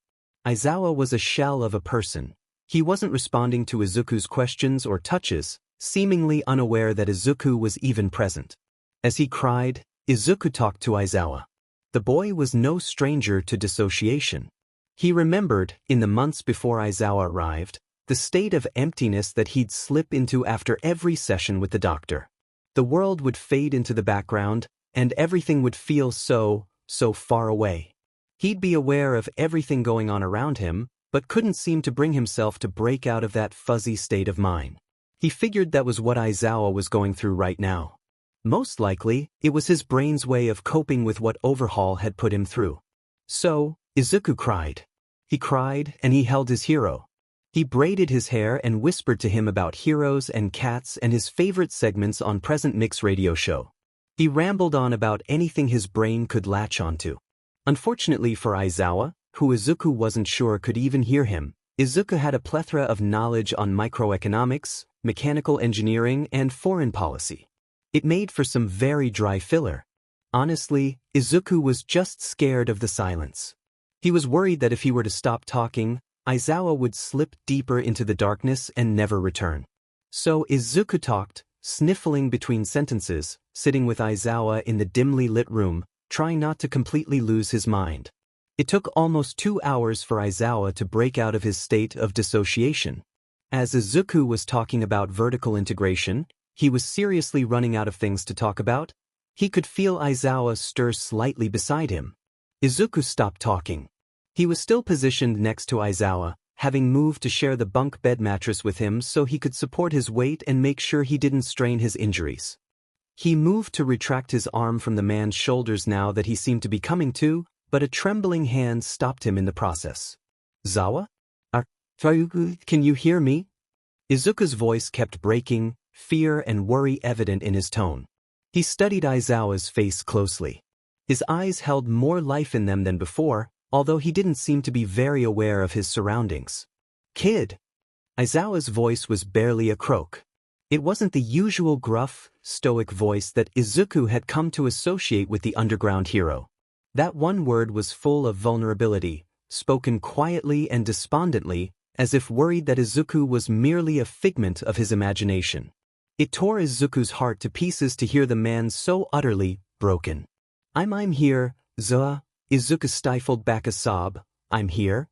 S1: Aizawa was a shell of a person. He wasn't responding to Izuku's questions or touches, seemingly unaware that Izuku was even present. As he cried, Izuku talked to Aizawa. The boy was no stranger to dissociation. He remembered, in the months before Aizawa arrived, the state of emptiness that he'd slip into after every session with the doctor. The world would fade into the background, and everything would feel so far away. He'd be aware of everything going on around him, but couldn't seem to bring himself to break out of that fuzzy state of mind. He figured that was what Aizawa was going through right now. Most likely, it was his brain's way of coping with what Overhaul had put him through. So, Izuku cried. He cried, and he held his hero. He braided his hair and whispered to him about heroes and cats and his favorite segments on Present Mix radio show. He rambled on about anything his brain could latch onto. Unfortunately for Aizawa, who Izuku wasn't sure could even hear him, Izuku had a plethora of knowledge on microeconomics, mechanical engineering, and foreign policy. It made for some very dry filler. Honestly, Izuku was just scared of the silence. He was worried that if he were to stop talking, Aizawa would slip deeper into the darkness and never return. So Izuku talked, sniffling between sentences, sitting with Aizawa in the dimly lit room, trying not to completely lose his mind. It took almost 2 hours for Aizawa to break out of his state of dissociation. As Izuku was talking about vertical integration, he was seriously running out of things to talk about. He could feel Aizawa stir slightly beside him. Izuku stopped talking. He was still positioned next to Aizawa, having moved to share the bunk bed mattress with him so he could support his weight and make sure he didn't strain his injuries. He moved to retract his arm from the man's shoulders now that he seemed to be coming to, but a trembling hand stopped him in the process. Zawa? Can you hear me? Izuku's voice kept breaking, fear and worry evident in his tone. He studied Aizawa's face closely. His eyes held more life in them than before, although he didn't seem to be very aware of his surroundings. Kid! Aizawa's voice was barely a croak. It wasn't the usual gruff, stoic voice that Izuku had come to associate with the underground hero. That one word was full of vulnerability, spoken quietly and despondently, as if worried that Izuku was merely a figment of his imagination. It tore Izuku's heart to pieces to hear the man so utterly broken. I'm here, Zawa. Izuku stifled back a sob. I'm here.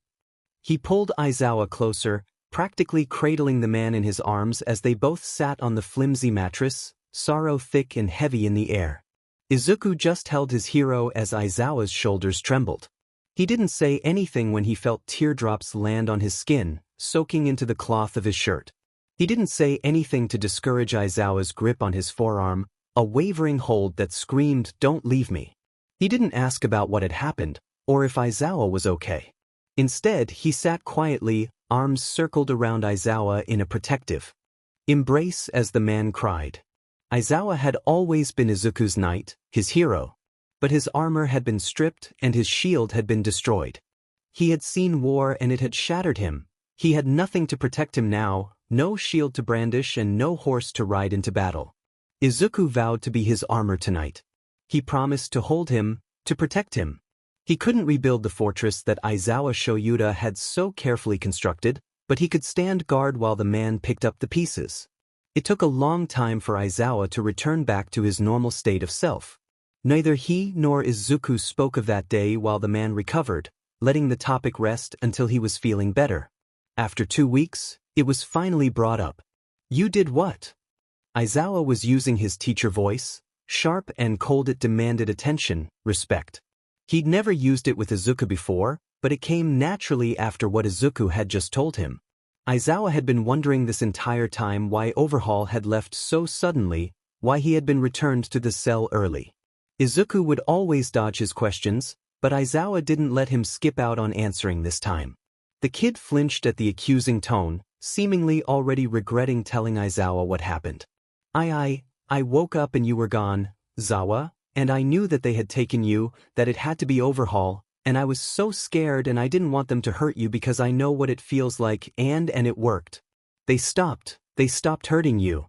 S1: He pulled Aizawa closer, practically cradling the man in his arms as they both sat on the flimsy mattress, sorrow thick and heavy in the air. Izuku just held his hero as Aizawa's shoulders trembled. He didn't say anything when he felt teardrops land on his skin, soaking into the cloth of his shirt. He didn't say anything to discourage Aizawa's grip on his forearm, a wavering hold that screamed, "Don't leave me." He didn't ask about what had happened, or if Aizawa was okay. Instead, he sat quietly, arms circled around Aizawa in a protective embrace as the man cried. Aizawa had always been Izuku's knight, his hero. But his armor had been stripped and his shield had been destroyed. He had seen war and it had shattered him. He had nothing to protect him now, no shield to brandish and no horse to ride into battle. Izuku vowed to be his armor tonight. He promised to hold him, to protect him. He couldn't rebuild the fortress that Aizawa Shoyuda had so carefully constructed, but he could stand guard while the man picked up the pieces. It took a long time for Aizawa to return back to his normal state of self. Neither he nor Izuku spoke of that day while the man recovered, letting the topic rest until he was feeling better. After 2 weeks, it was finally brought up. You did what? Aizawa was using his teacher voice, sharp and cold. It demanded attention, respect. He'd never used it with Izuku before, but it came naturally after what Izuku had just told him. Aizawa had been wondering this entire time why Overhaul had left so suddenly, why he had been returned to the cell early. Izuku would always dodge his questions, but Aizawa didn't let him skip out on answering this time. The kid flinched at the accusing tone, seemingly already regretting telling Aizawa what happened. I woke up and you were gone, Zawa, and I knew that they had taken you, that it had to be Overhaul, and I was so scared and I didn't want them to hurt you because I know what it feels like and it worked. They stopped hurting you.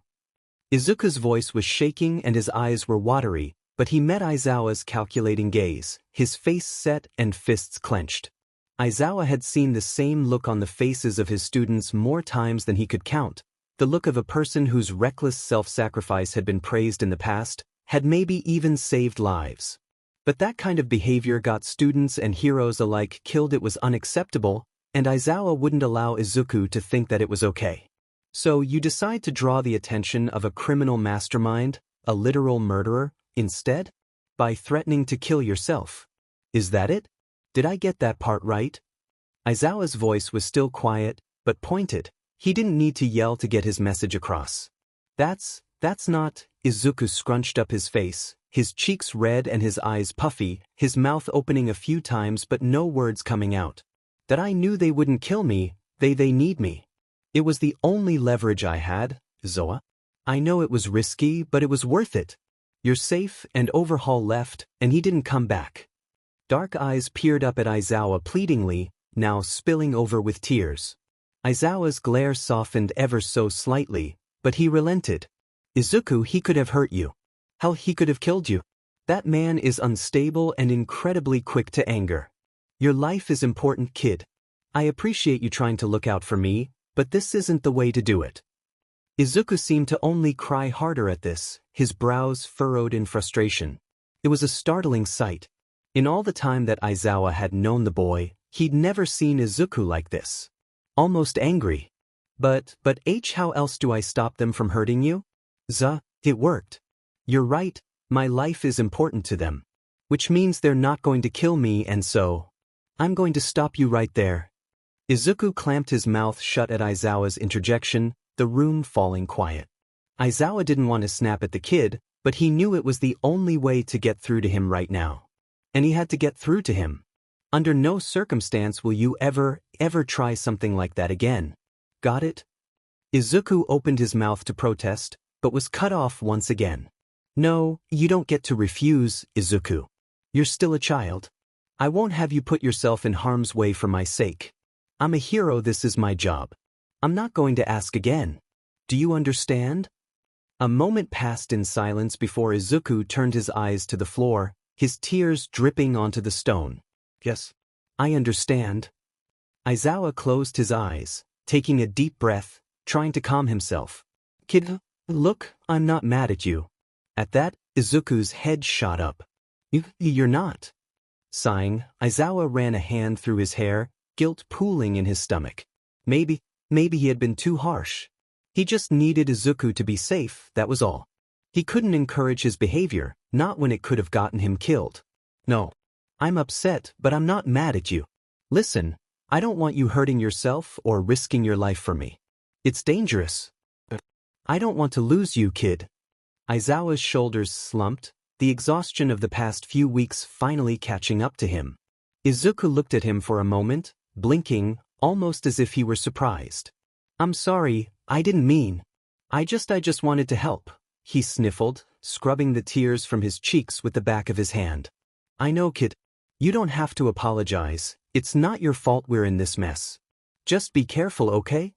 S1: Izuku's voice was shaking and his eyes were watery, but he met Aizawa's calculating gaze, his face set and fists clenched. Aizawa had seen the same look on the faces of his students more times than he could count, the look of a person whose reckless self-sacrifice had been praised in the past, had maybe even saved lives. But that kind of behavior got students and heroes alike killed. It was unacceptable, and Aizawa wouldn't allow Izuku to think that it was okay. So you decide to draw the attention of a criminal mastermind, a literal murderer, instead? By threatening to kill yourself. Is that it? Did I get that part right? Aizawa's voice was still quiet, but pointed. He didn't need to yell to get his message across. That's not. Izuku scrunched up his face, his cheeks red and his eyes puffy, his mouth opening a few times but no words coming out. That I knew they wouldn't kill me, they need me. It was the only leverage I had, Zoa. I know it was risky, but it was worth it. You're safe, and Overhaul left, and he didn't come back. Dark eyes peered up at Aizawa pleadingly, now spilling over with tears. Aizawa's glare softened ever so slightly, but he relented. Izuku, he could have hurt you. Hell, he could have killed you. That man is unstable and incredibly quick to anger. Your life is important, kid. I appreciate you trying to look out for me, but this isn't the way to do it. Izuku seemed to only cry harder at this, his brows furrowed in frustration. It was a startling sight. In all the time that Aizawa had known the boy, he'd never seen Izuku like this. Almost angry. But how else do I stop them from hurting you? It worked. You're right, my life is important to them. Which means they're not going to kill me, and so I'm going to stop you right there. Izuku clamped his mouth shut at Aizawa's interjection, the room falling quiet. Aizawa didn't want to snap at the kid, but he knew it was the only way to get through to him right now. And he had to get through to him. Under no circumstance will you ever try something like that again. Got it? Izuku opened his mouth to protest, but was cut off once again. No, you don't get to refuse, Izuku. You're still a child. I won't have you put yourself in harm's way for my sake. I'm a hero, this is my job. I'm not going to ask again. Do you understand? A moment passed in silence before Izuku turned his eyes to the floor, his tears dripping onto the stone. Yes, I understand. Aizawa closed his eyes, taking a deep breath, trying to calm himself. Kid, look, I'm not mad at you. At that, Izuku's head shot up. You're not. Sighing, Aizawa ran a hand through his hair, guilt pooling in his stomach. Maybe he had been too harsh. He just needed Izuku to be safe, that was all. He couldn't encourage his behavior, not when it could have gotten him killed. No. I'm upset, but I'm not mad at you. Listen, I don't want you hurting yourself or risking your life for me. It's dangerous. I don't want to lose you, kid. Aizawa's shoulders slumped, the exhaustion of the past few weeks finally catching up to him. Izuku looked at him for a moment, blinking, almost as if he were surprised. I'm sorry, I didn't mean. I just wanted to help, he sniffled, scrubbing the tears from his cheeks with the back of his hand. I know, kid. You don't have to apologize, it's not your fault we're in this mess. Just be careful, okay?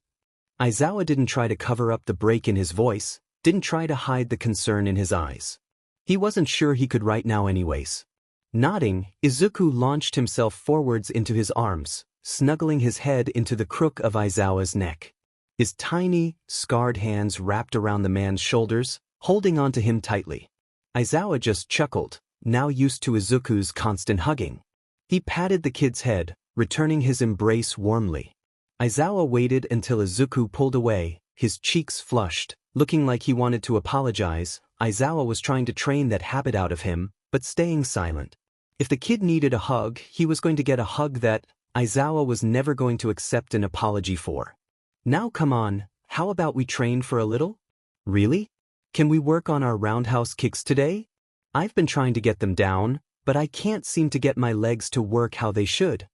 S1: Aizawa didn't try to cover up the break in his voice, didn't try to hide the concern in his eyes. He wasn't sure he could right now anyways. Nodding, Izuku launched himself forwards into his arms, snuggling his head into the crook of Aizawa's neck. His tiny, scarred hands wrapped around the man's shoulders, holding onto him tightly. Aizawa just chuckled, now used to Izuku's constant hugging. He patted the kid's head, returning his embrace warmly. Aizawa waited until Izuku pulled away, his cheeks flushed, looking like he wanted to apologize. Aizawa was trying to train that habit out of him, but staying silent. If the kid needed a hug, he was going to get a hug that Aizawa was never going to accept an apology for. Now come on, how about we train for a little? Really? Can we work on our roundhouse kicks today? I've been trying to get them down, but I can't seem to get my legs to work how they should.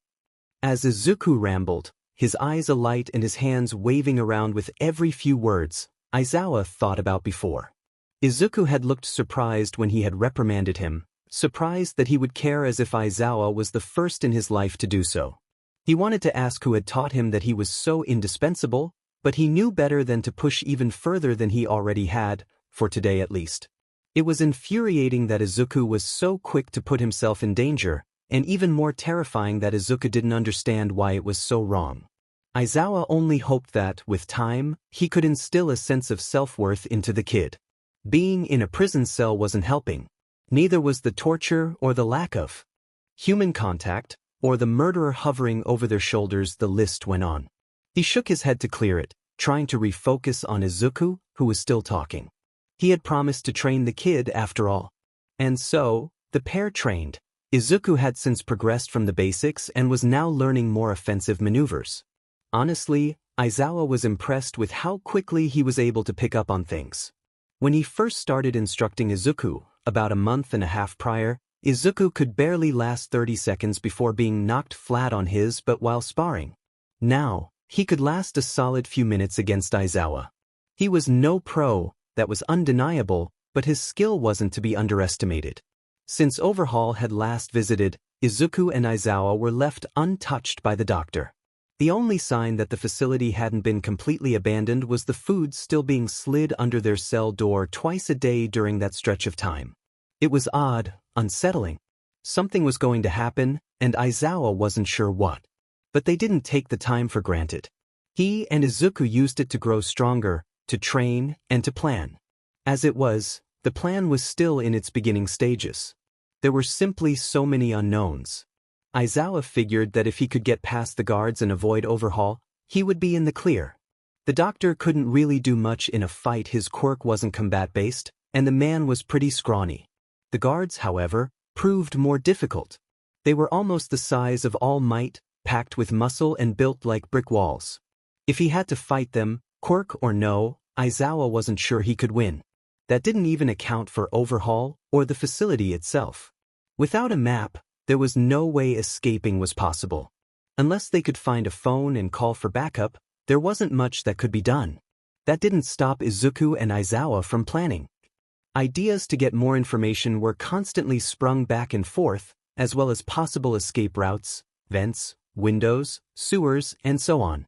S1: As Izuku rambled, his eyes alight and his hands waving around with every few words, Aizawa thought about before. Izuku had looked surprised when he had reprimanded him, surprised that he would care as if Aizawa was the first in his life to do so. He wanted to ask who had taught him that he was so indispensable, but he knew better than to push even further than he already had, for today at least. It was infuriating that Izuku was so quick to put himself in danger, and even more terrifying that Izuku didn't understand why it was so wrong. Aizawa only hoped that, with time, he could instill a sense of self-worth into the kid. Being in a prison cell wasn't helping. Neither was the torture or the lack of human contact, or the murderer hovering over their shoulders. The list went on. He shook his head to clear it, trying to refocus on Izuku, who was still talking. He had promised to train the kid after all. And so, the pair trained. Izuku had since progressed from the basics and was now learning more offensive maneuvers. Honestly, Aizawa was impressed with how quickly he was able to pick up on things. When he first started instructing Izuku, about a month and a half prior, Izuku could barely last 30 seconds before being knocked flat on his butt while sparring. Now, he could last a solid few minutes against Aizawa. He was no pro, that was undeniable, but his skill wasn't to be underestimated. Since Overhaul had last visited, Izuku and Aizawa were left untouched by the doctor. The only sign that the facility hadn't been completely abandoned was the food still being slid under their cell door twice a day during that stretch of time. It was odd, unsettling. Something was going to happen, and Aizawa wasn't sure what. But they didn't take the time for granted. He and Izuku used it to grow stronger, to train, and to plan. As it was, the plan was still in its beginning stages. There were simply so many unknowns. Aizawa figured that if he could get past the guards and avoid overhaul, he would be in the clear. The doctor couldn't really do much in a fight. His quirk wasn't combat-based, and the man was pretty scrawny. The guards, however, proved more difficult. They were almost the size of All Might, packed with muscle and built like brick walls. If he had to fight them, quirk or no, Aizawa wasn't sure he could win. That didn't even account for overhaul or the facility itself. Without a map, there was no way escaping was possible. Unless they could find a phone and call for backup, there wasn't much that could be done. That didn't stop Izuku and Aizawa from planning. Ideas to get more information were constantly sprung back and forth, as well as possible escape routes, vents, windows, sewers, and so on.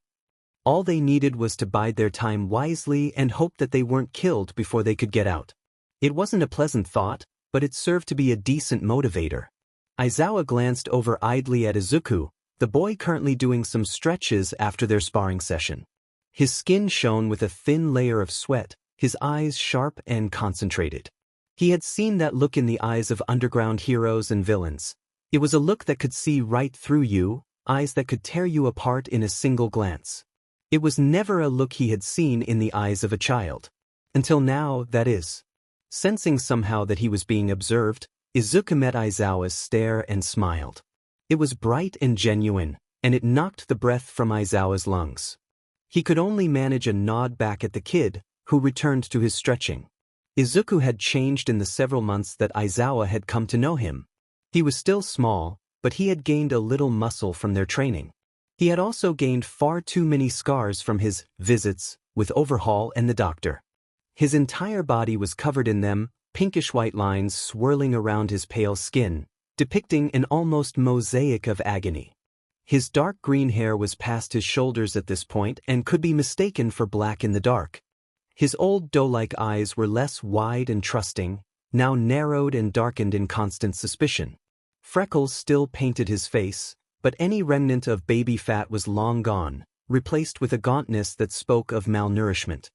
S1: All they needed was to bide their time wisely and hope that they weren't killed before they could get out. It wasn't a pleasant thought, but it served to be a decent motivator. Aizawa glanced over idly at Izuku, the boy currently doing some stretches after their sparring session. His skin shone with a thin layer of sweat, his eyes sharp and concentrated. He had seen that look in the eyes of underground heroes and villains. It was a look that could see right through you, eyes that could tear you apart in a single glance. It was never a look he had seen in the eyes of a child. Until now, that is. Sensing somehow that he was being observed, Izuku met Aizawa's stare and smiled. It was bright and genuine, and it knocked the breath from Aizawa's lungs. He could only manage a nod back at the kid, who returned to his stretching. Izuku had changed in the several months that Aizawa had come to know him. He was still small, but he had gained a little muscle from their training. He had also gained far too many scars from his visits with Overhaul and the doctor. His entire body was covered in them, pinkish-white lines swirling around his pale skin, depicting an almost mosaic of agony. His dark green hair was past his shoulders at this point and could be mistaken for black in the dark. His old doe-like eyes were less wide and trusting, now narrowed and darkened in constant suspicion. Freckles still painted his face, but any remnant of baby fat was long gone, replaced with a gauntness that spoke of malnourishment.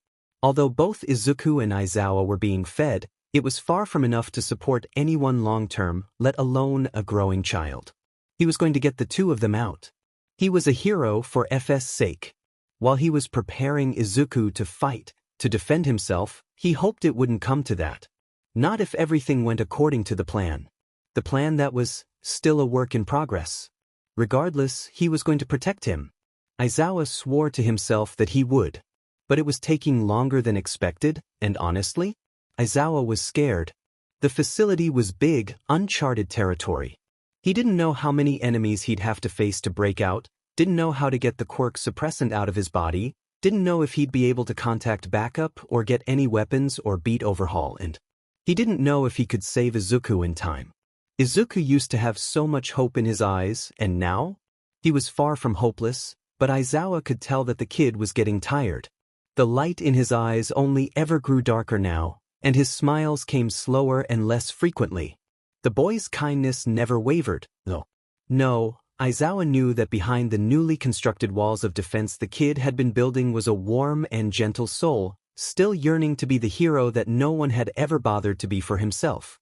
S1: Although both Izuku and Aizawa were being fed, it was far from enough to support anyone long-term, let alone a growing child. He was going to get the two of them out. He was a hero for FS sake. While he was preparing Izuku to fight, to defend himself, he hoped it wouldn't come to that. Not if everything went according to the plan. The plan that was still a work in progress. Regardless, he was going to protect him. Aizawa swore to himself that he would. But it was taking longer than expected, and honestly, Aizawa was scared. The facility was big, uncharted territory. He didn't know how many enemies he'd have to face to break out, didn't know how to get the quirk suppressant out of his body, didn't know if he'd be able to contact backup or get any weapons or beat Overhaul, and he didn't know if he could save Izuku in time. Izuku used to have so much hope in his eyes, and now? He was far from hopeless, but Aizawa could tell that the kid was getting tired. The light in his eyes only ever grew darker now, and his smiles came slower and less frequently. The boy's kindness never wavered, though. No, Aizawa knew that behind the newly constructed walls of defense the kid had been building was a warm and gentle soul, still yearning to be the hero that no one had ever bothered to be for himself.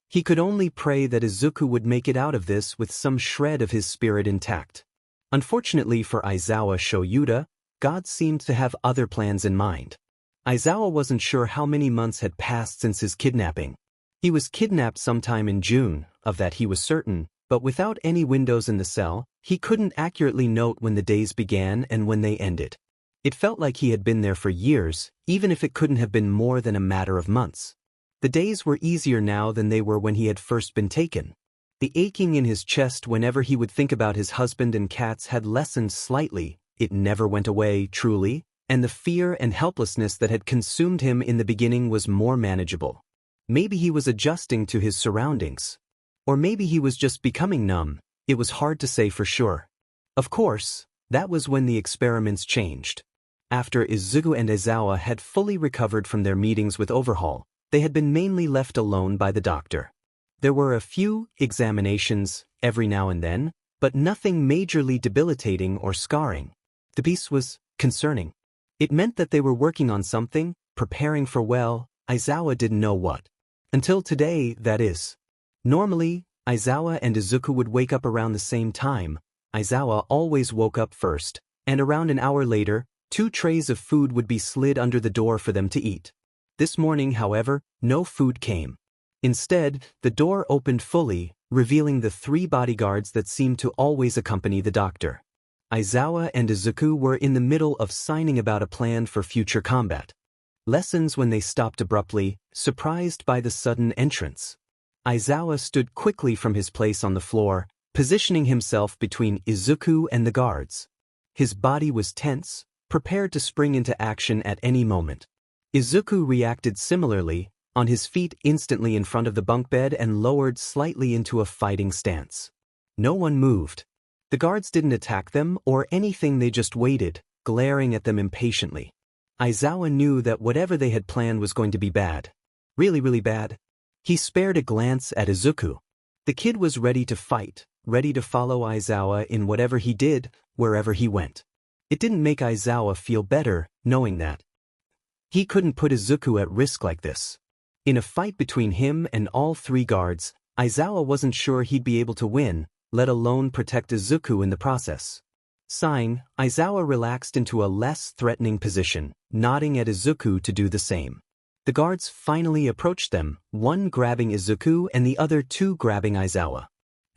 S1: He could only pray that Izuku would make it out of this with some shred of his spirit intact. Unfortunately for Aizawa Shoyuta, God seemed to have other plans in mind. Aizawa wasn't sure how many months had passed since his kidnapping. He was kidnapped sometime in June, of that he was certain, but without any windows in the cell, he couldn't accurately note when the days began and when they ended. It felt like he had been there for years, even if it couldn't have been more than a matter of months. The days were easier now than they were when he had first been taken. The aching in his chest whenever he would think about his husband and cats had lessened slightly, it never went away, truly, and the fear and helplessness that had consumed him in the beginning was more manageable. Maybe he was adjusting to his surroundings. Or maybe he was just becoming numb, it was hard to say for sure. Of course, that was when the experiments changed. After Izuku and Aizawa had fully recovered from their meetings with Overhaul, they had been mainly left alone by the doctor. There were a few examinations every now and then, but nothing majorly debilitating or scarring. The piece was concerning. It meant that they were working on something, preparing for, well, Aizawa didn't know what. Until today, that is. Normally, Aizawa and Izuku would wake up around the same time. Aizawa always woke up first, and around an hour later, 2 trays of food would be slid under the door for them to eat. This morning, however, no food came. Instead, the door opened fully, revealing the 3 bodyguards that seemed to always accompany the doctor. Aizawa and Izuku were in the middle of signing about a plan for future combat. Lessons when they stopped abruptly, surprised by the sudden entrance. Aizawa stood quickly from his place on the floor, positioning himself between Izuku and the guards. His body was tense, prepared to spring into action at any moment. Izuku reacted similarly, on his feet instantly in front of the bunk bed and lowered slightly into a fighting stance. No one moved. The guards didn't attack them or anything, they just waited, glaring at them impatiently. Aizawa knew that whatever they had planned was going to be bad. Really, really bad. He spared a glance at Izuku. The kid was ready to fight, ready to follow Aizawa in whatever he did, wherever he went. It didn't make Aizawa feel better, knowing that he couldn't put Izuku at risk like this. In a fight between him and all 3 guards, Aizawa wasn't sure he'd be able to win, let alone protect Izuku in the process. Sighing, Aizawa relaxed into a less threatening position, nodding at Izuku to do the same. The guards finally approached them, one grabbing Izuku and the other 2 grabbing Aizawa.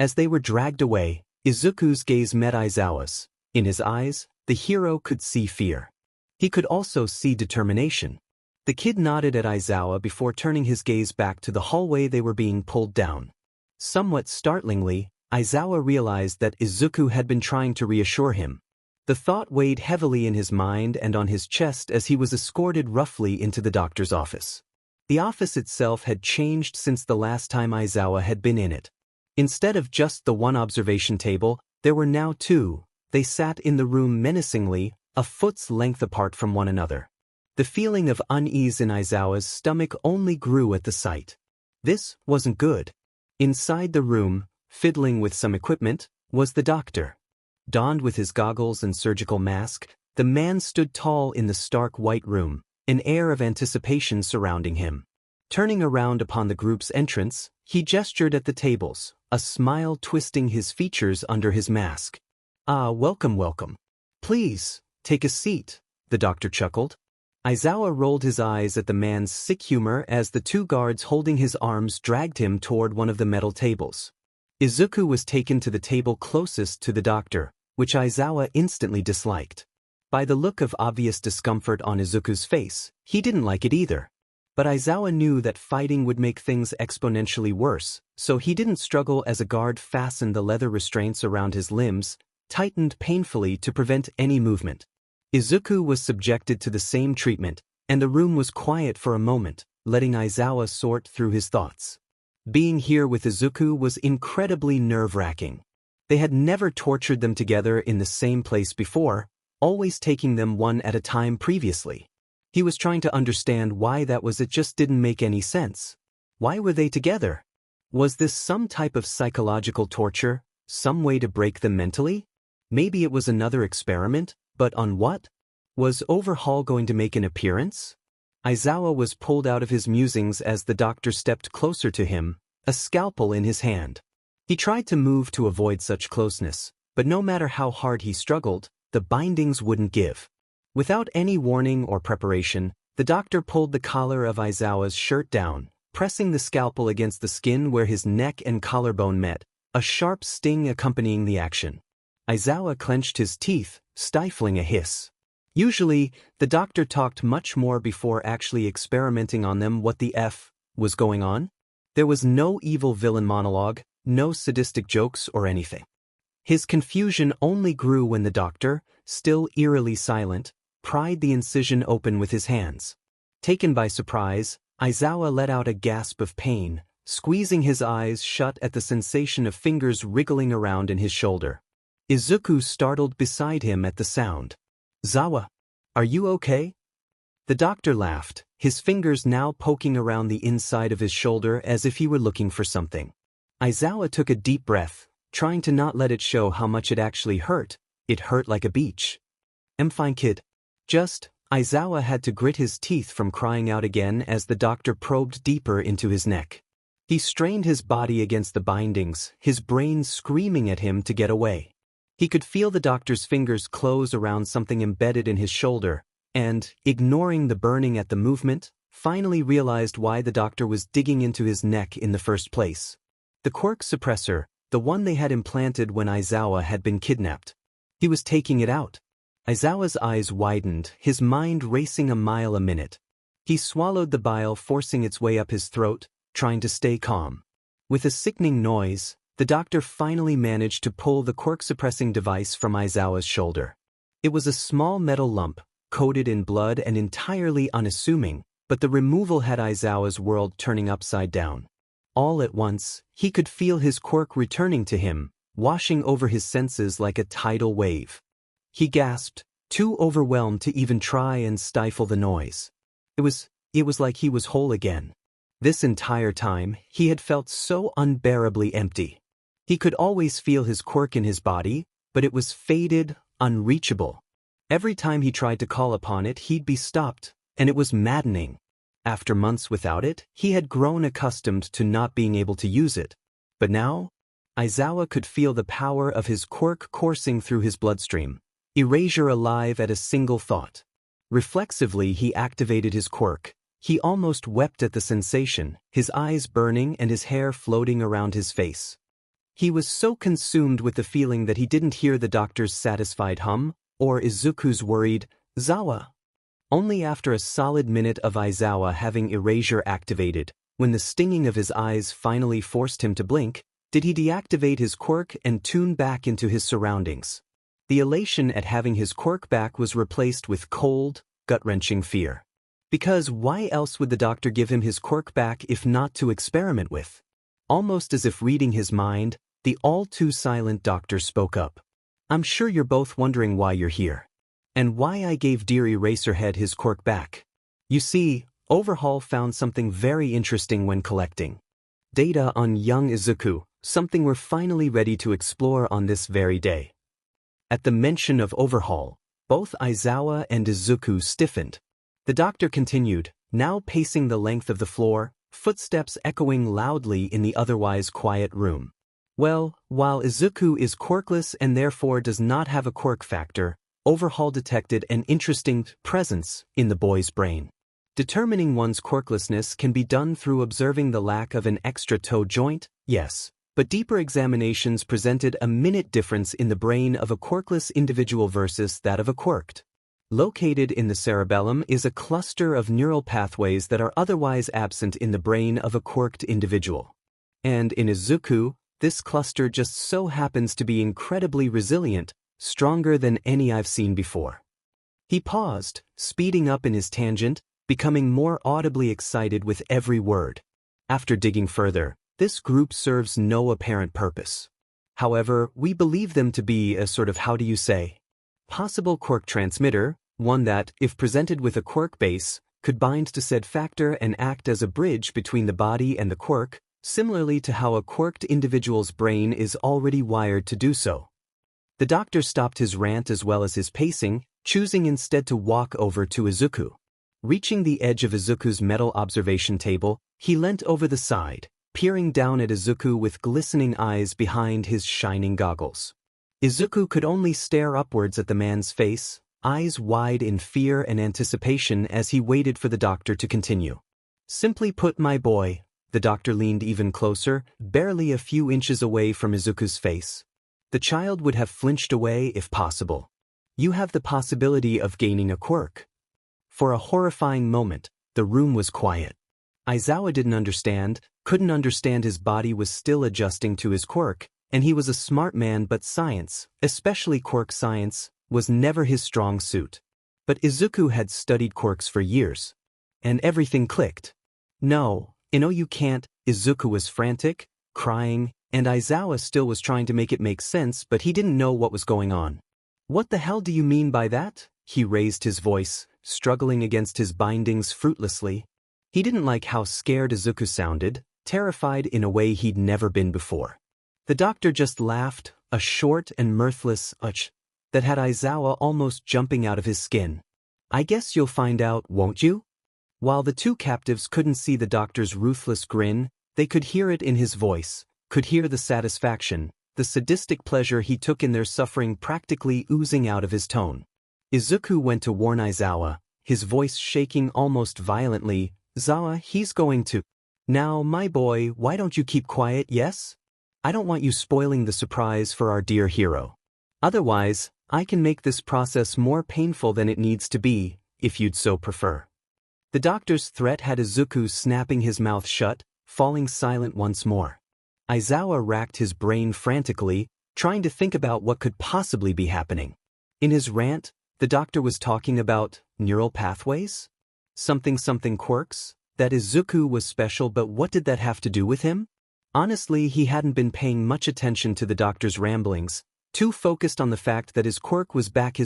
S1: As they were dragged away, Izuku's gaze met Aizawa's. In his eyes, the hero could see fear. He could also see determination. The kid nodded at Aizawa before turning his gaze back to the hallway they were being pulled down. Somewhat startlingly, Aizawa realized that Izuku had been trying to reassure him. The thought weighed heavily in his mind and on his chest as he was escorted roughly into the doctor's office. The office itself had changed since the last time Aizawa had been in it. Instead of just the 1 observation table, there were now 2. They sat in the room menacingly, a foot's length apart from one another. The feeling of unease in Aizawa's stomach only grew at the sight. This wasn't good. Inside the room, fiddling with some equipment, was the doctor. Donned with his goggles and surgical mask, the man stood tall in the stark white room, an air of anticipation surrounding him. Turning around upon the group's entrance, he gestured at the tables, a smile twisting his features under his mask. "Ah, welcome, welcome. Please, take a seat," the doctor chuckled. Aizawa rolled his eyes at the man's sick humor as the 2 guards holding his arms dragged him toward one of the metal tables. Izuku was taken to the table closest to the doctor, which Aizawa instantly disliked. By the look of obvious discomfort on Izuku's face, he didn't like it either. But Aizawa knew that fighting would make things exponentially worse, so he didn't struggle as a guard fastened the leather restraints around his limbs, tightened painfully to prevent any movement. Izuku was subjected to the same treatment, and the room was quiet for a moment, letting Aizawa sort through his thoughts. Being here with Izuku was incredibly nerve-wracking. They had never tortured them together in the same place before, always taking them one at a time previously. He was trying to understand why that was. It just didn't make any sense. Why were they together? Was this some type of psychological torture, some way to break them mentally? Maybe it was another experiment, but on what? Was Overhaul going to make an appearance? Aizawa was pulled out of his musings as the doctor stepped closer to him, a scalpel in his hand. He tried to move to avoid such closeness, but no matter how hard he struggled, the bindings wouldn't give. Without any warning or preparation, the doctor pulled the collar of Aizawa's shirt down, pressing the scalpel against the skin where his neck and collarbone met, a sharp sting accompanying the action. Aizawa clenched his teeth, stifling a hiss. Usually, the doctor talked much more before actually experimenting on them. What the F was going on? There was no evil villain monologue, no sadistic jokes or anything. His confusion only grew when the doctor, still eerily silent, pried the incision open with his hands. Taken by surprise, Aizawa let out a gasp of pain, squeezing his eyes shut at the sensation of fingers wriggling around in his shoulder. Izuku startled beside him at the sound. "Zawa, are you okay?" The doctor laughed, his fingers now poking around the inside of his shoulder as if he were looking for something. Aizawa took a deep breath, trying to not let it show how much it actually hurt. It hurt like a beach. "I'm fine, kid. Just, Aizawa had to grit his teeth from crying out again as the doctor probed deeper into his neck. He strained his body against the bindings, his brain screaming at him to get away. He could feel the doctor's fingers close around something embedded in his shoulder, and, ignoring the burning at the movement, finally realized why the doctor was digging into his neck in the first place. The quirk suppressor, the one they had implanted when Aizawa had been kidnapped. He was taking it out. Aizawa's eyes widened, his mind racing a mile a minute. He swallowed the bile forcing its way up his throat, trying to stay calm. With a sickening noise, the doctor finally managed to pull the quirk-suppressing device from Aizawa's shoulder. It was a small metal lump, coated in blood and entirely unassuming, but the removal had Aizawa's world turning upside down. All at once, he could feel his quirk returning to him, washing over his senses like a tidal wave. He gasped, too overwhelmed to even try and stifle the noise. It was like he was whole again. This entire time, he had felt so unbearably empty. He could always feel his quirk in his body, but it was faded, unreachable. Every time he tried to call upon it, he'd be stopped, and it was maddening. After months without it, he had grown accustomed to not being able to use it. But now, Aizawa could feel the power of his quirk coursing through his bloodstream. Erasure alive at a single thought. Reflexively, he activated his quirk. He almost wept at the sensation, his eyes burning and his hair floating around his face. He was so consumed with the feeling that he didn't hear the doctor's satisfied hum, or Izuku's worried, "Zawa." Only after a solid minute of Aizawa having erasure activated, when the stinging of his eyes finally forced him to blink, did he deactivate his quirk and tune back into his surroundings. The elation at having his quirk back was replaced with cold, gut-wrenching fear. Because why else would the doctor give him his quirk back if not to experiment with? Almost as if reading his mind, the all-too-silent doctor spoke up. "I'm sure you're both wondering why you're here. And why I gave dear Eraserhead his quirk back. You see, Overhaul found something very interesting when collecting data on young Izuku, something we're finally ready to explore on this very day." At the mention of Overhaul, both Aizawa and Izuku stiffened. The doctor continued, now pacing the length of the floor, footsteps echoing loudly in the otherwise quiet room. "Well, while Izuku is quirkless and therefore does not have a quirk factor, Overhaul detected an interesting presence in the boy's brain. Determining one's quirklessness can be done through observing the lack of an extra toe joint, yes. But deeper examinations presented a minute difference in the brain of a quirkless individual versus that of a quirked. Located in the cerebellum is a cluster of neural pathways that are otherwise absent in the brain of a quirked individual. And in Izuku, this cluster just so happens to be incredibly resilient, stronger than any I've seen before. He paused, speeding up in his tangent, becoming more audibly excited with every word. After digging further, this group serves no apparent purpose. However, we believe them to be a sort of possible quirk transmitter, one that, if presented with a quirk base, could bind to said factor and act as a bridge between the body and the quirk, similarly to how a quirked individual's brain is already wired to do so. The doctor stopped his rant as well as his pacing, choosing instead to walk over to Izuku. Reaching the edge of Izuku's metal observation table, he leant over the side, peering down at Izuku with glistening eyes behind his shining goggles. Izuku could only stare upwards at the man's face, eyes wide in fear and anticipation as he waited for the doctor to continue. "Simply put, my boy," the doctor leaned even closer, barely a few inches away from Izuku's face. The child would have flinched away if possible. "You have the possibility of gaining a quirk." For a horrifying moment, the room was quiet. Aizawa couldn't understand his body was still adjusting to his quirk, and he was a smart man, but science, especially quirk science, was never his strong suit. But Izuku had studied quirks for years. And everything clicked. "No, you can't," Izuku was frantic, crying, and Aizawa still was trying to make it make sense, but he didn't know what was going on. "What the hell do you mean by that?" He raised his voice, struggling against his bindings fruitlessly. He didn't like how scared Izuku sounded, terrified in a way he'd never been before. The doctor just laughed, a short and mirthless that had Aizawa almost jumping out of his skin. I guess you'll find out, won't you? While the two captives couldn't see the doctor's ruthless grin, they could hear it in his voice, could hear the satisfaction, the sadistic pleasure he took in their suffering practically oozing out of his tone. Izuku went to warn Aizawa, his voice shaking almost violently. Zawa, he's going to. Now, my boy, why don't you keep quiet, yes? I don't want you spoiling the surprise for our dear hero. Otherwise, I can make this process more painful than it needs to be, if you'd so prefer. The doctor's threat had Izuku snapping his mouth shut, falling silent once more. Aizawa racked his brain frantically, trying to think about what could possibly be happening. In his rant, the doctor was talking about neural pathways? Something quirks? That Izuku was special, but what did that have to do with him? Honestly, he hadn't been paying much attention to the doctor's ramblings, too focused on the fact that his quirk was back.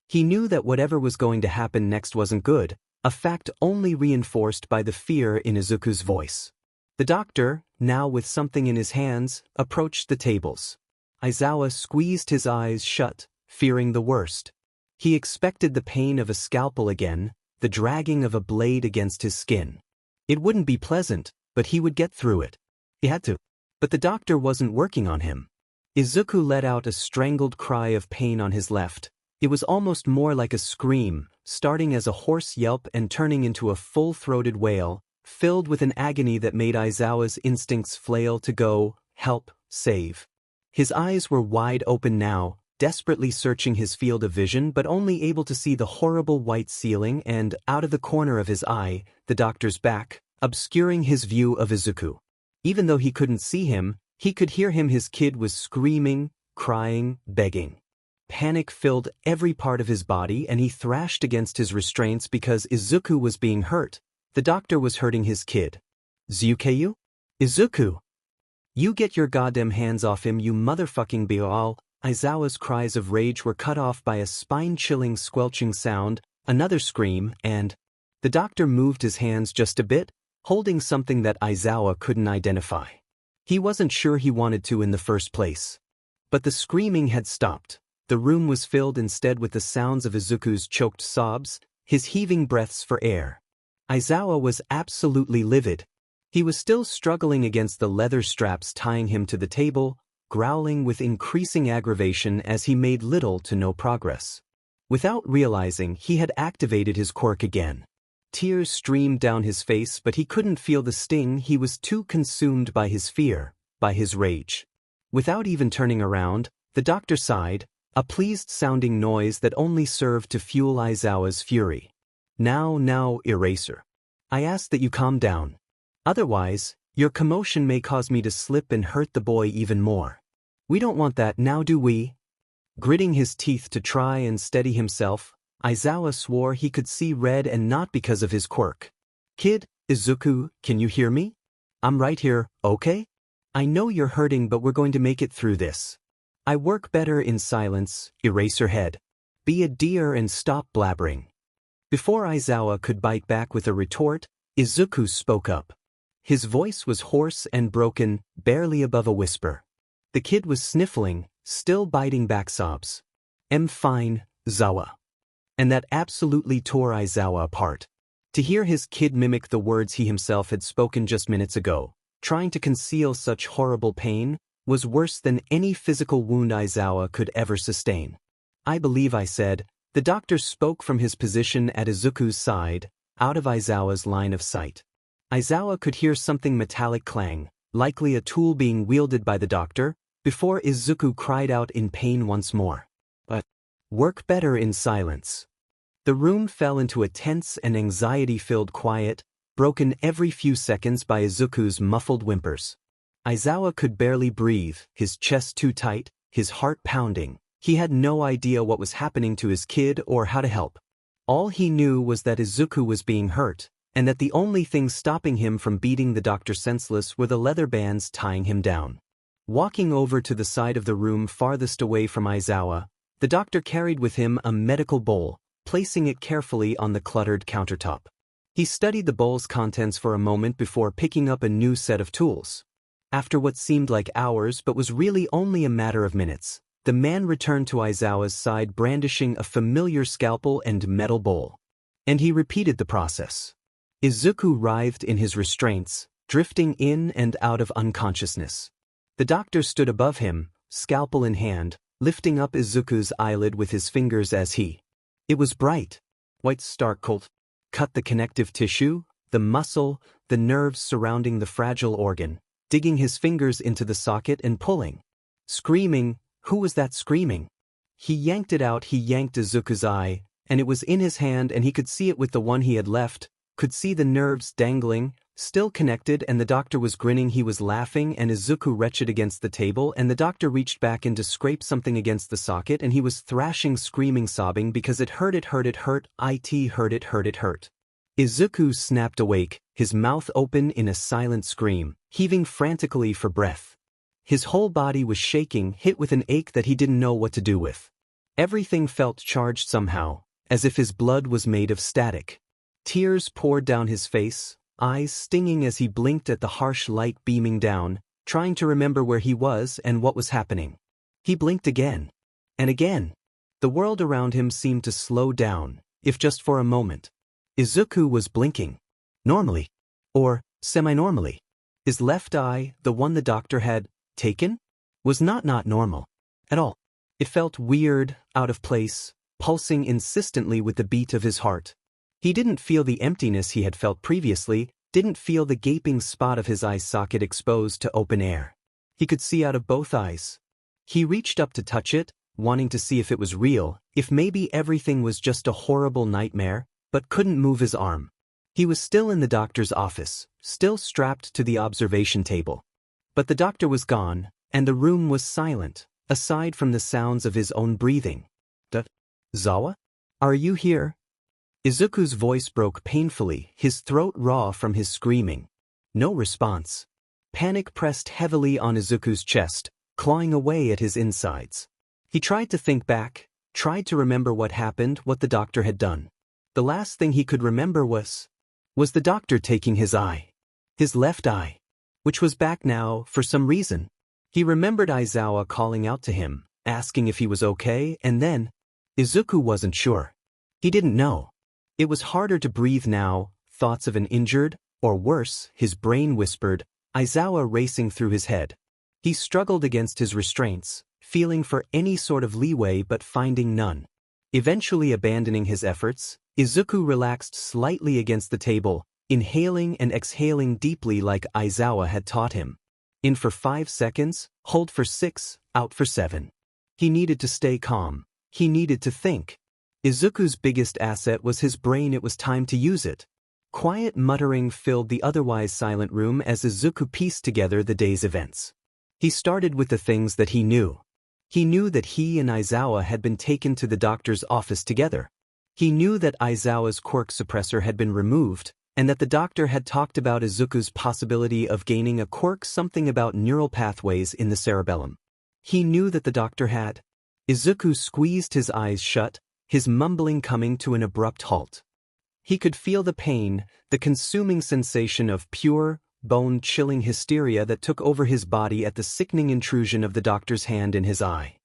S1: He knew that whatever was going to happen next wasn't good, a fact only reinforced by the fear in Izuku's voice. The doctor, now with something in his hands, approached the tables. Aizawa squeezed his eyes shut, fearing the worst. He expected the pain of a scalpel again, the dragging of a blade against his skin. It wouldn't be pleasant, but he would get through it. He had to. But the doctor wasn't working on him. Izuku let out a strangled cry of pain on his left. It was almost more like a scream, starting as a hoarse yelp and turning into a full-throated wail, filled with an agony that made Aizawa's instincts flail to go, help, save. His eyes were wide open now, desperately searching his field of vision but only able to see the horrible white ceiling and, out of the corner of his eye, the doctor's back, obscuring his view of Izuku. Even though he couldn't see him, he could hear him. His kid was screaming, crying, begging. Panic filled every part of his body and he thrashed against his restraints because Izuku was being hurt. The doctor was hurting his kid. Zyukeyu? Izuku! You get your goddamn hands off him, you motherfucking Baal! Aizawa's cries of rage were cut off by a spine-chilling squelching sound, another scream, and the doctor moved his hands just a bit, holding something that Aizawa couldn't identify. He wasn't sure he wanted to in the first place. But the screaming had stopped. The room was filled instead with the sounds of Izuku's choked sobs, his heaving breaths for air. Aizawa was absolutely livid. He was still struggling against the leather straps tying him to the table, growling with increasing aggravation as he made little to no progress. Without realizing, he had activated his quirk again. Tears streamed down his face, but he couldn't feel the sting. He was too consumed by his fear, by his rage. Without even turning around, the doctor sighed, a pleased-sounding noise that only served to fuel Aizawa's fury. Now, Eraser. I ask that you calm down. Otherwise, your commotion may cause me to slip and hurt the boy even more. We don't want that now, do we? Gritting his teeth to try and steady himself, Aizawa swore he could see red, and not because of his quirk. Kid, Izuku, can you hear me? I'm right here, okay? I know you're hurting, but we're going to make it through this. I work better in silence, Eraserhead. Be a dear and stop blabbering. Before Aizawa could bite back with a retort, Izuku spoke up. His voice was hoarse and broken, barely above a whisper. The kid was sniffling, still biting back sobs. I'm fine, Zawa. And that absolutely tore Aizawa apart. To hear his kid mimic the words he himself had spoken just minutes ago, trying to conceal such horrible pain, was worse than any physical wound Aizawa could ever sustain. I believe I said. The doctor spoke from his position at Izuku's side, out of Aizawa's line of sight. Aizawa could hear something metallic clang, likely a tool being wielded by the doctor, before Izuku cried out in pain once more. But work better in silence. The room fell into a tense and anxiety-filled quiet, broken every few seconds by Izuku's muffled whimpers. Aizawa could barely breathe, his chest too tight, his heart pounding. He had no idea what was happening to his kid or how to help. All he knew was that Izuku was being hurt, and that the only things stopping him from beating the doctor senseless were the leather bands tying him down. Walking over to the side of the room farthest away from Aizawa, the doctor carried with him a medical bowl, placing it carefully on the cluttered countertop. He studied the bowl's contents for a moment before picking up a new set of tools. After what seemed like hours but was really only a matter of minutes, The man returned to Aizawa's side brandishing a familiar scalpel and metal bowl. And he repeated the process. Izuku writhed in his restraints, drifting in and out of unconsciousness. The doctor stood above him, scalpel in hand, lifting up Izuku's eyelid with his fingers as he. It was bright. White starcolt. Cut the connective tissue, the muscle, the nerves surrounding the fragile organ, digging his fingers into the socket and pulling. Screaming. Who was that screaming? He yanked it out. He yanked Izuku's eye, and it was in his hand and he could see it with the one he had left, could see the nerves dangling, still connected, and the doctor was grinning. He was laughing, and Izuku retched against the table, and the doctor reached back in to scrape something against the socket, and he was thrashing, screaming, sobbing because it hurt, it hurt, it hurt, it hurt, it hurt, it hurt. Izuku snapped awake, his mouth open in a silent scream, heaving frantically for breath. His whole body was shaking, hit with an ache that he didn't know what to do with. Everything felt charged somehow, as if his blood was made of static. Tears poured down his face, eyes stinging as he blinked at the harsh light beaming down, trying to remember where he was and what was happening. He blinked again. And again. The world around him seemed to slow down, if just for a moment. Izuku was blinking. Normally. Or semi-normally. His left eye, the one the doctor had taken, was not normal. At all. It felt weird, out of place, pulsing insistently with the beat of his heart. He didn't feel the emptiness he had felt previously, didn't feel the gaping spot of his eye socket exposed to open air. He could see out of both eyes. He reached up to touch it, wanting to see if it was real, if maybe everything was just a horrible nightmare, but couldn't move his arm. He was still in the doctor's office, still strapped to the observation table. But the doctor was gone, and the room was silent, aside from the sounds of his own breathing. Zawa? Are you here? Izuku's voice broke painfully, his throat raw from his screaming. No response. Panic pressed heavily on Izuku's chest, clawing away at his insides. He tried to think back, tried to remember what happened, what the doctor had done. The last thing he could remember was the doctor taking his eye. His left eye. Which was back now, for some reason. He remembered Aizawa calling out to him, asking if he was okay, and then Izuku wasn't sure. He didn't know. It was harder to breathe now, thoughts of an injured, or worse, his brain whispered, Aizawa racing through his head. He struggled against his restraints, feeling for any sort of leeway but finding none. Eventually abandoning his efforts, Izuku relaxed slightly against the table, inhaling and exhaling deeply like Aizawa had taught him. In for 5 seconds, hold for 6, out for 7. He needed to stay calm. He needed to think. Izuku's biggest asset was his brain. It was time to use it. Quiet muttering filled the otherwise silent room as Izuku pieced together the day's events. He started with the things that he knew. He knew that he and Aizawa had been taken to the doctor's office together. He knew that Aizawa's quirk suppressor had been removed, and that the doctor had talked about Izuku's possibility of gaining a quirk, something about neural pathways in the cerebellum. He knew that the doctor had. Izuku squeezed his eyes shut, his mumbling coming to an abrupt halt. He could feel the pain, the consuming sensation of pure, bone-chilling hysteria that took over his body at the sickening intrusion of the doctor's hand in his eye.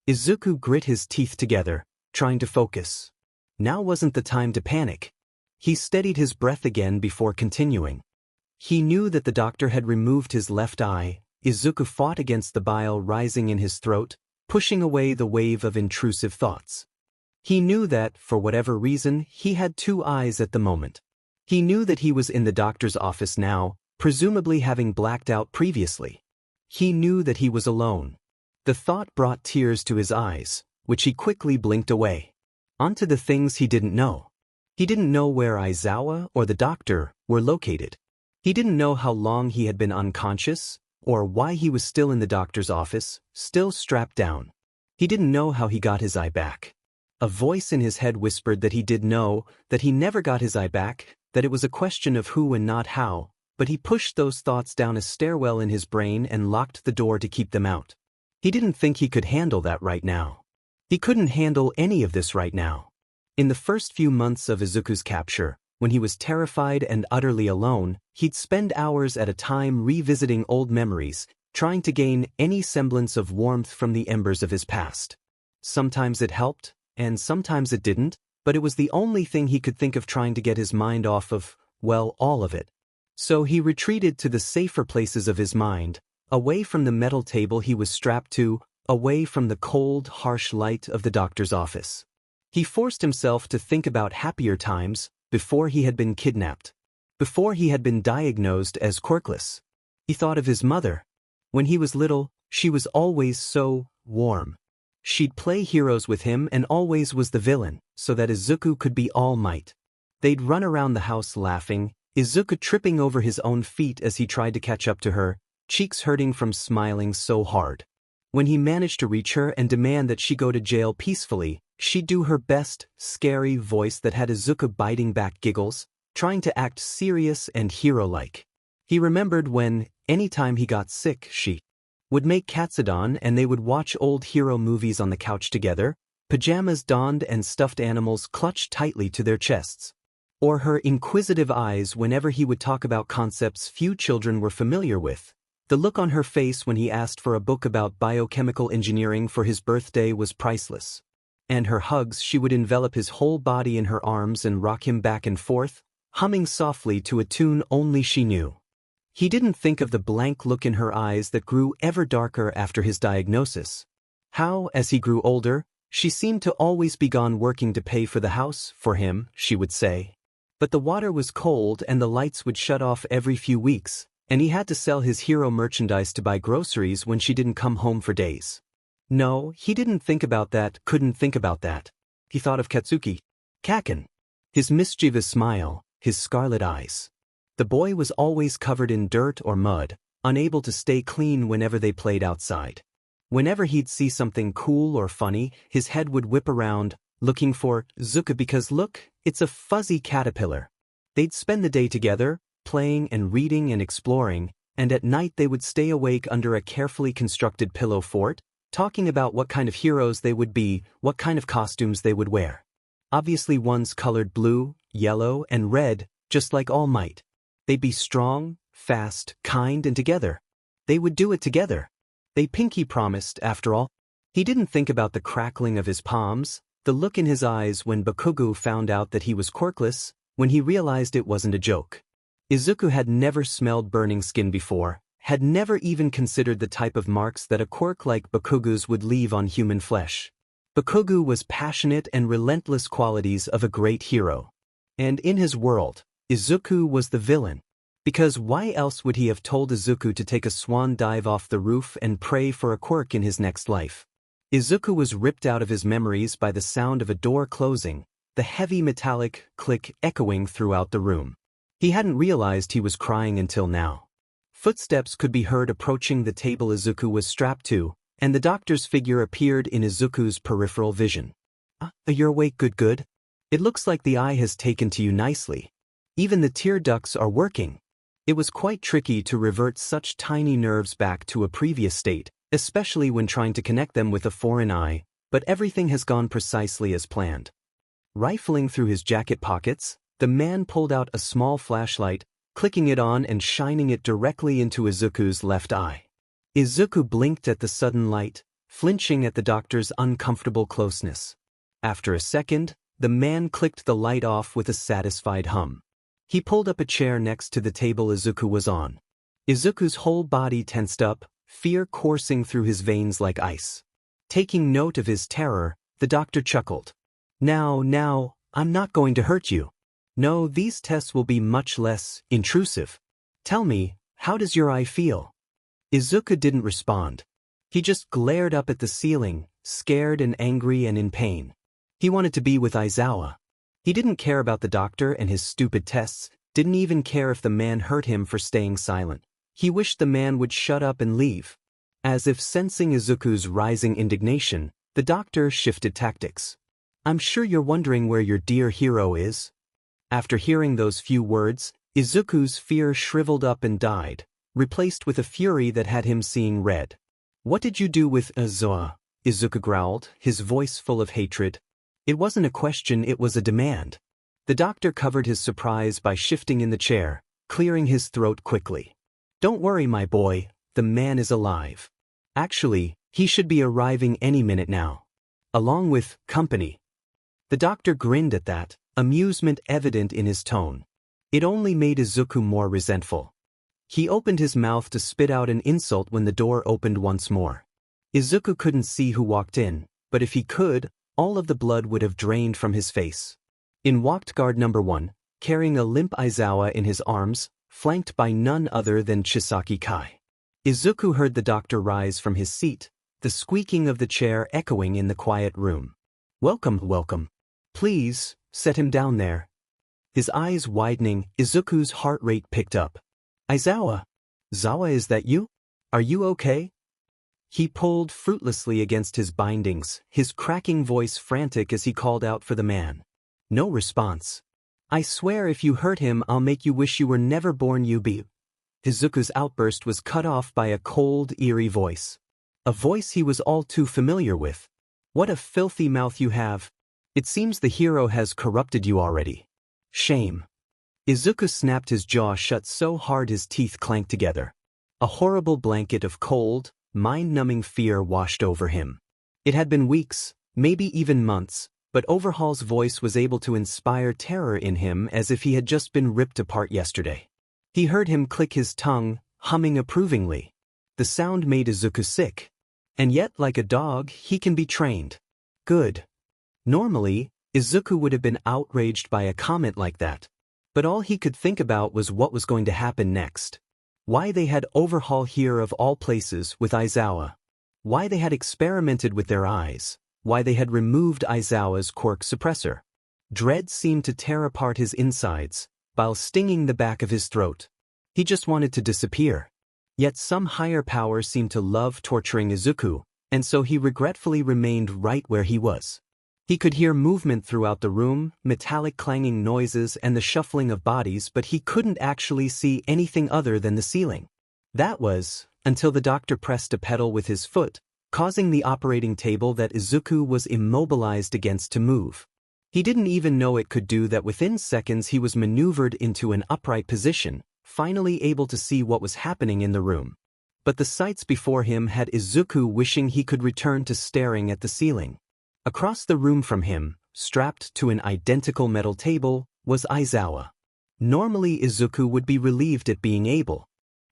S1: Izuku grit his teeth together, trying to focus. Now wasn't the time to panic. He steadied his breath again before continuing. He knew that the doctor had removed his left eye. Izuku fought against the bile rising in his throat, pushing away the wave of intrusive thoughts. He knew that, for whatever reason, he had 2 eyes at the moment. He knew that he was in the doctor's office now, presumably having blacked out previously. He knew that he was alone. The thought brought tears to his eyes, which he quickly blinked away. Onto the things he didn't know. He didn't know where Aizawa or the doctor were located. He didn't know how long he had been unconscious, or why he was still in the doctor's office, still strapped down. He didn't know how he got his eye back. A voice in his head whispered that he did know, that he never got his eye back, that it was a question of who and not how, but he pushed those thoughts down a stairwell in his brain and locked the door to keep them out. He didn't think he could handle that right now. He couldn't handle any of this right now. In the first few months of Izuku's capture, when he was terrified and utterly alone, he'd spend hours at a time revisiting old memories, trying to gain any semblance of warmth from the embers of his past. Sometimes it helped, and sometimes it didn't, but it was the only thing he could think of trying to get his mind off of, well, all of it. So he retreated to the safer places of his mind, away from the metal table he was strapped to, away from the cold, harsh light of the doctor's office. He forced himself to think about happier times, before he had been kidnapped. Before he had been diagnosed as quirkless. He thought of his mother. When he was little, she was always so warm. She'd play heroes with him and always was the villain, so that Izuku could be all might. They'd run around the house laughing, Izuku tripping over his own feet as he tried to catch up to her, cheeks hurting from smiling so hard. When he managed to reach her and demand that she go to jail peacefully, she'd do her best, scary voice that had Izuku biting back giggles, trying to act serious and hero-like. He remembered when, anytime he got sick, she would make katsudon and they would watch old hero movies on the couch together, pajamas donned and stuffed animals clutched tightly to their chests. Or her inquisitive eyes whenever he would talk about concepts few children were familiar with. The look on her face when he asked for a book about biochemical engineering for his birthday was priceless. And her hugs, she would envelop his whole body in her arms and rock him back and forth, humming softly to a tune only she knew. He didn't think of the blank look in her eyes that grew ever darker after his diagnosis. How, as he grew older, she seemed to always be gone working to pay for the house, for him, she would say. But the water was cold and the lights would shut off every few weeks, and he had to sell his hero merchandise to buy groceries when she didn't come home for days. No, he didn't think about that, couldn't think about that. He thought of Katsuki. Kaken. His mischievous smile, his scarlet eyes. The boy was always covered in dirt or mud, unable to stay clean whenever they played outside. Whenever he'd see something cool or funny, his head would whip around, looking for Izuku because look, it's a fuzzy caterpillar. They'd spend the day together, playing and reading and exploring, and at night they would stay awake under a carefully constructed pillow fort, talking about what kind of heroes they would be, what kind of costumes they would wear. Obviously one's colored blue, yellow, and red, just like All Might. They'd be strong, fast, kind, and together. They would do it together. They pinky promised, after all. He didn't think about the crackling of his palms, the look in his eyes when Bakugo found out that he was quirkless, when he realized it wasn't a joke. Izuku had never smelled burning skin before, had never even considered the type of marks that a quirk like Bakugo's would leave on human flesh. Bakugo was passionate and relentless qualities of a great hero. And in his world, Izuku was the villain. Because why else would he have told Izuku to take a swan dive off the roof and pray for a quirk in his next life? Izuku was ripped out of his memories by the sound of a door closing, the heavy metallic click echoing throughout the room. He hadn't realized he was crying until now. Footsteps could be heard approaching the table Izuku was strapped to, and the doctor's figure appeared in Izuku's peripheral vision. You're awake, good. It looks like the eye has taken to you nicely. Even the tear ducts are working. It was quite tricky to revert such tiny nerves back to a previous state, especially when trying to connect them with a foreign eye, but everything has gone precisely as planned. Rifling through his jacket pockets, the man pulled out a small flashlight, clicking it on and shining it directly into Izuku's left eye. Izuku blinked at the sudden light, flinching at the doctor's uncomfortable closeness. After a second, the man clicked the light off with a satisfied hum. He pulled up a chair next to the table Izuku was on. Izuku's whole body tensed up, fear coursing through his veins like ice. Taking note of his terror, the doctor chuckled. Now, I'm not going to hurt you. No, these tests will be much less intrusive. Tell me, how does your eye feel? Izuku didn't respond. He just glared up at the ceiling, scared and angry and in pain. He wanted to be with Aizawa. He didn't care about the doctor and his stupid tests, didn't even care if the man hurt him for staying silent. He wished the man would shut up and leave. As if sensing Izuku's rising indignation, the doctor shifted tactics. I'm sure you're wondering where your dear hero is. After hearing those few words, Izuku's fear shriveled up and died, replaced with a fury that had him seeing red. What did you do with Aizawa? Izuku growled, his voice full of hatred. It wasn't a question, it was a demand. The doctor covered his surprise by shifting in the chair, clearing his throat quickly. Don't worry, my boy, the man is alive. Actually, he should be arriving any minute now. Along with company. The doctor grinned at that, amusement evident in his tone. It only made Izuku more resentful. He opened his mouth to spit out an insult when the door opened once more. Izuku couldn't see who walked in, but if he could, all of the blood would have drained from his face. In walked guard number 1, carrying a limp Aizawa in his arms, flanked by none other than Chisaki Kai. Izuku heard the doctor rise from his seat, the squeaking of the chair echoing in the quiet room. Welcome, welcome. Please, set him down there. His eyes widening, Izuku's heart rate picked up. Aizawa? Zawa, is that you? Are you okay? He pulled fruitlessly against his bindings, his cracking voice frantic as he called out for the man. No response. I swear if you hurt him I'll make you wish you were never born, Yubi. Izuku's outburst was cut off by a cold, eerie voice. A voice he was all too familiar with. What a filthy mouth you have. It seems the hero has corrupted you already. Shame. Izuku snapped his jaw shut so hard his teeth clanked together. A horrible blanket of cold, mind-numbing fear washed over him. It had been weeks, maybe even months, but Overhaul's voice was able to inspire terror in him as if he had just been ripped apart yesterday. He heard him click his tongue, humming approvingly. The sound made Izuku sick. And yet, like a dog, he can be trained. Good. Normally, Izuku would have been outraged by a comment like that. But all he could think about was what was going to happen next. Why they had Overhaul here of all places with Aizawa. Why they had experimented with their eyes. Why they had removed Aizawa's quirk suppressor. Dread seemed to tear apart his insides, while stinging the back of his throat. He just wanted to disappear. Yet some higher power seemed to love torturing Izuku, and so he regretfully remained right where he was. He could hear movement throughout the room, metallic clanging noises and the shuffling of bodies, but he couldn't actually see anything other than the ceiling. That was, until the doctor pressed a pedal with his foot, causing the operating table that Izuku was immobilized against to move. He didn't even know it could do that. Within seconds he was maneuvered into an upright position, finally able to see what was happening in the room. But the sights before him had Izuku wishing he could return to staring at the ceiling. Across the room from him, strapped to an identical metal table, was Aizawa. Normally Izuku would be relieved at being able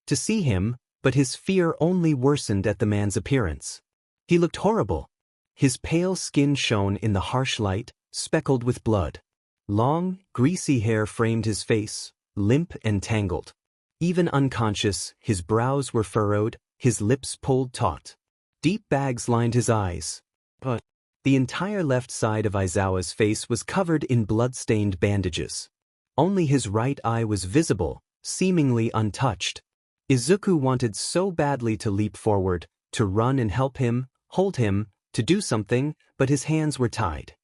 S1: to see him, but his fear only worsened at the man's appearance. He looked horrible. His pale skin shone in the harsh light, speckled with blood. Long, greasy hair framed his face, limp and tangled. Even unconscious, his brows were furrowed, his lips pulled taut. Deep bags lined his eyes. But the entire left side of Aizawa's face was covered in blood-stained bandages. Only his right eye was visible, seemingly untouched. Izuku wanted so badly to leap forward, to run and help him, hold him, to do something, but his hands were tied.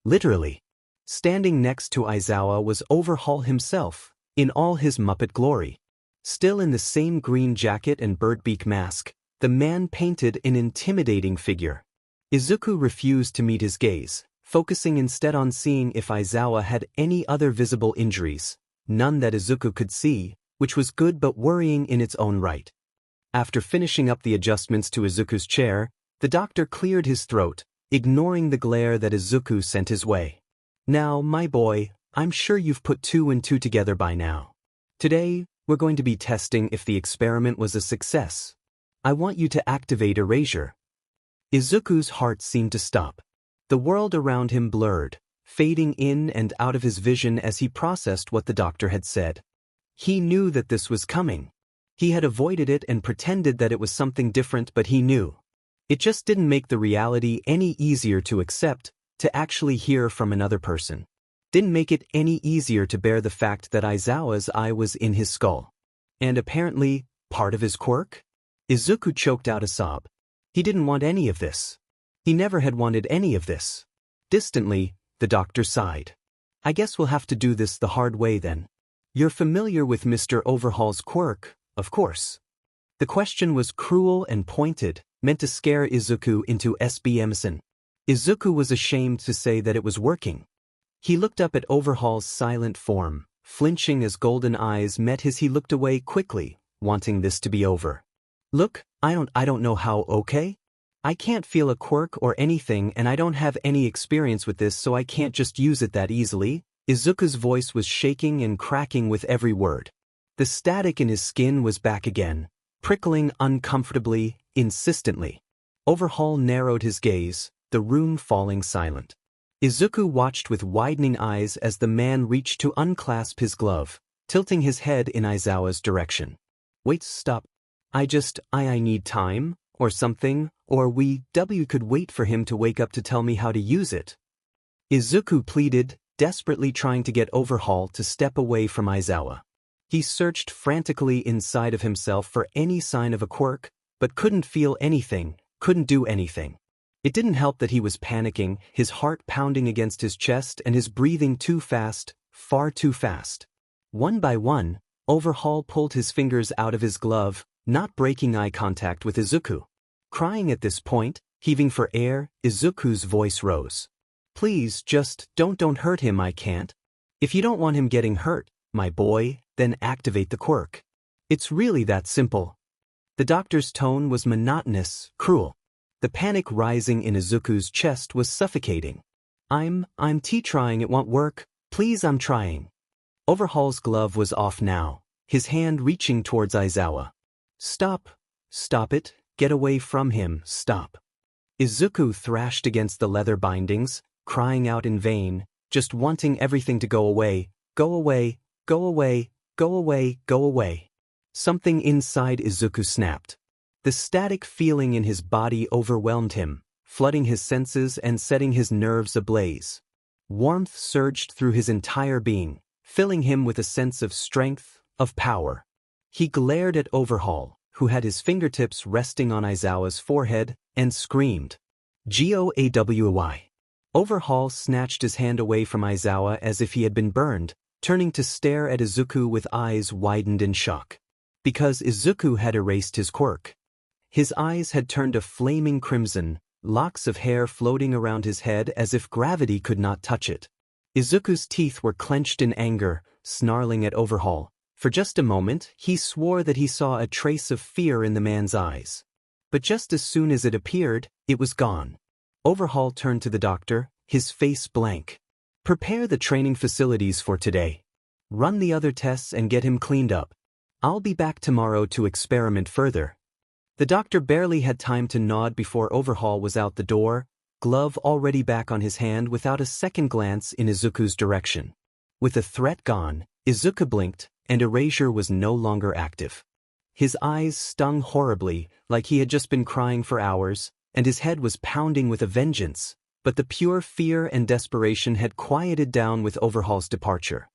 S1: Literally. Standing next to Aizawa was Overhaul himself, in all his Muppet glory. Still in the same green jacket and birdbeak mask, the man painted an intimidating figure. Izuku refused to meet his gaze, focusing instead on seeing if Aizawa had any other visible injuries, none that Izuku could see, which was good but worrying in its own right. After finishing up the adjustments to Izuku's chair, the doctor cleared his throat, ignoring the glare that Izuku sent his way. Now, my boy, I'm sure you've put 2 and 2 together by now. Today, we're going to be testing if the experiment was a success. I want you to activate erasure. Izuku's heart seemed to stop. The world around him blurred, fading in and out of his vision as he processed what the doctor had said. He knew that this was coming. He had avoided it and pretended that it was something different, but he knew. It just didn't make the reality any easier to accept, to actually hear from another person. Didn't make it any easier to bear the fact that Aizawa's eye was in his skull. And apparently, part of his quirk? Izuku choked out a sob. He didn't want any of this. He never had wanted any of this. Distantly, the doctor sighed. I guess we'll have to do this the hard way then. You're familiar with Mr. Overhaul's quirk, of course. The question was cruel and pointed, meant to scare Izuku into SBMson. Izuku was ashamed to say that it was working. He looked up at Overhaul's silent form, flinching as golden eyes met his. He looked away quickly, wanting this to be over. Look, I don't know how, okay? I can't feel a quirk or anything and I don't have any experience with this so I can't just use it that easily. Izuku's voice was shaking and cracking with every word. The static in his skin was back again, prickling uncomfortably, insistently. Overhaul narrowed his gaze, the room falling silent. Izuku watched with widening eyes as the man reached to unclasp his glove, tilting his head in Aizawa's direction. Wait, stop. I need time, or something, or we could wait for him to wake up to tell me how to use it. Izuku pleaded, desperately trying to get Overhaul to step away from Aizawa. He searched frantically inside of himself for any sign of a quirk, but couldn't feel anything, couldn't do anything. It didn't help that he was panicking, his heart pounding against his chest and his breathing too fast, far too fast. One by one, Overhaul pulled his fingers out of his glove, not breaking eye contact with Izuku. Crying at this point, heaving for air, Izuku's voice rose. Please, just don't hurt him, I can't. If you don't want him getting hurt, my boy, then activate the quirk. It's really that simple. The doctor's tone was monotonous, cruel. The panic rising in Izuku's chest was suffocating. I'm trying, it won't work. Please, I'm trying. Overhaul's glove was off now, his hand reaching towards Aizawa. Stop it, get away from him, stop. Izuku thrashed against the leather bindings, crying out in vain, just wanting everything to go away, go away, go away, go away, go away. Something inside Izuku snapped. The static feeling in his body overwhelmed him, flooding his senses and setting his nerves ablaze. Warmth surged through his entire being, filling him with a sense of strength, of power. He glared at Overhaul, who had his fingertips resting on Aizawa's forehead, and screamed. Goaway. Overhaul snatched his hand away from Aizawa as if he had been burned, turning to stare at Izuku with eyes widened in shock. Because Izuku had erased his quirk. His eyes had turned a flaming crimson, locks of hair floating around his head as if gravity could not touch it. Izuku's teeth were clenched in anger, snarling at Overhaul. For just a moment, he swore that he saw a trace of fear in the man's eyes. But just as soon as it appeared, it was gone. Overhaul turned to the doctor, his face blank. Prepare the training facilities for today. Run the other tests and get him cleaned up. I'll be back tomorrow to experiment further. The doctor barely had time to nod before Overhaul was out the door, glove already back on his hand without a second glance in Izuku's direction. With the threat gone, Izuku blinked, and erasure was no longer active. His eyes stung horribly, like he had just been crying for hours, and his head was pounding with a vengeance, but the pure fear and desperation had quieted down with Overhaul's departure.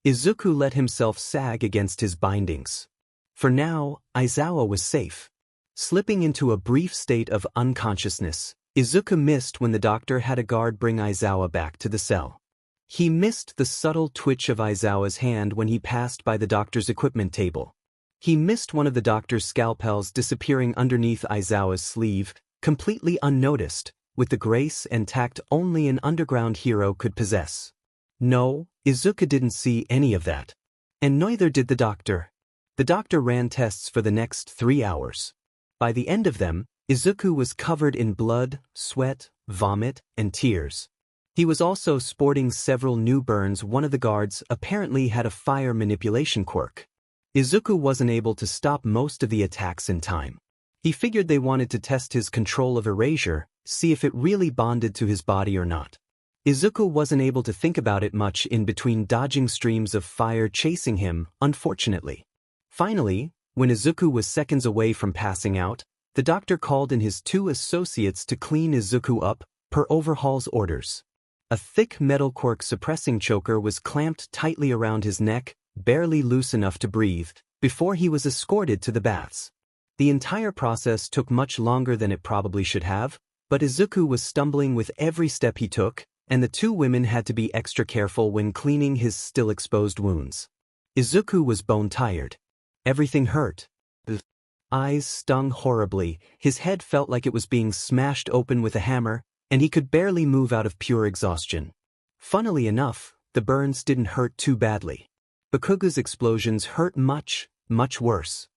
S1: Izuku let himself sag against his bindings. For now, Aizawa was safe. Slipping into a brief state of unconsciousness, Izuku missed when the doctor had a guard bring Aizawa back to the cell. He missed the subtle twitch of Aizawa's hand when he passed by the doctor's equipment table. He missed one of the doctor's scalpels disappearing underneath Aizawa's sleeve, completely unnoticed, with the grace and tact only an underground hero could possess. No, Izuku didn't see any of that. And neither did the doctor. The doctor ran tests for the next 3 hours. By the end of them, Izuku was covered in blood, sweat, vomit, and tears. He was also sporting several new burns. One of the guards apparently had a fire manipulation quirk. Izuku wasn't able to stop most of the attacks in time. He figured they wanted to test his control of erasure, see if it really bonded to his body or not. Izuku wasn't able to think about it much in between dodging streams of fire chasing him, unfortunately. Finally, when Izuku was seconds away from passing out, the doctor called in his 2 associates to clean Izuku up, per Overhaul's orders. A thick metal quirk suppressing choker was clamped tightly around his neck, barely loose enough to breathe, before he was escorted to the baths. The entire process took much longer than it probably should have, but Izuku was stumbling with every step he took, and the 2 women had to be extra careful when cleaning his still exposed wounds. Izuku was bone-tired. Everything hurt. The eyes stung horribly, his head felt like it was being smashed open with a hammer, and he could barely move out of pure exhaustion. Funnily enough, the burns didn't hurt too badly. Bakuga's explosions hurt much, much worse.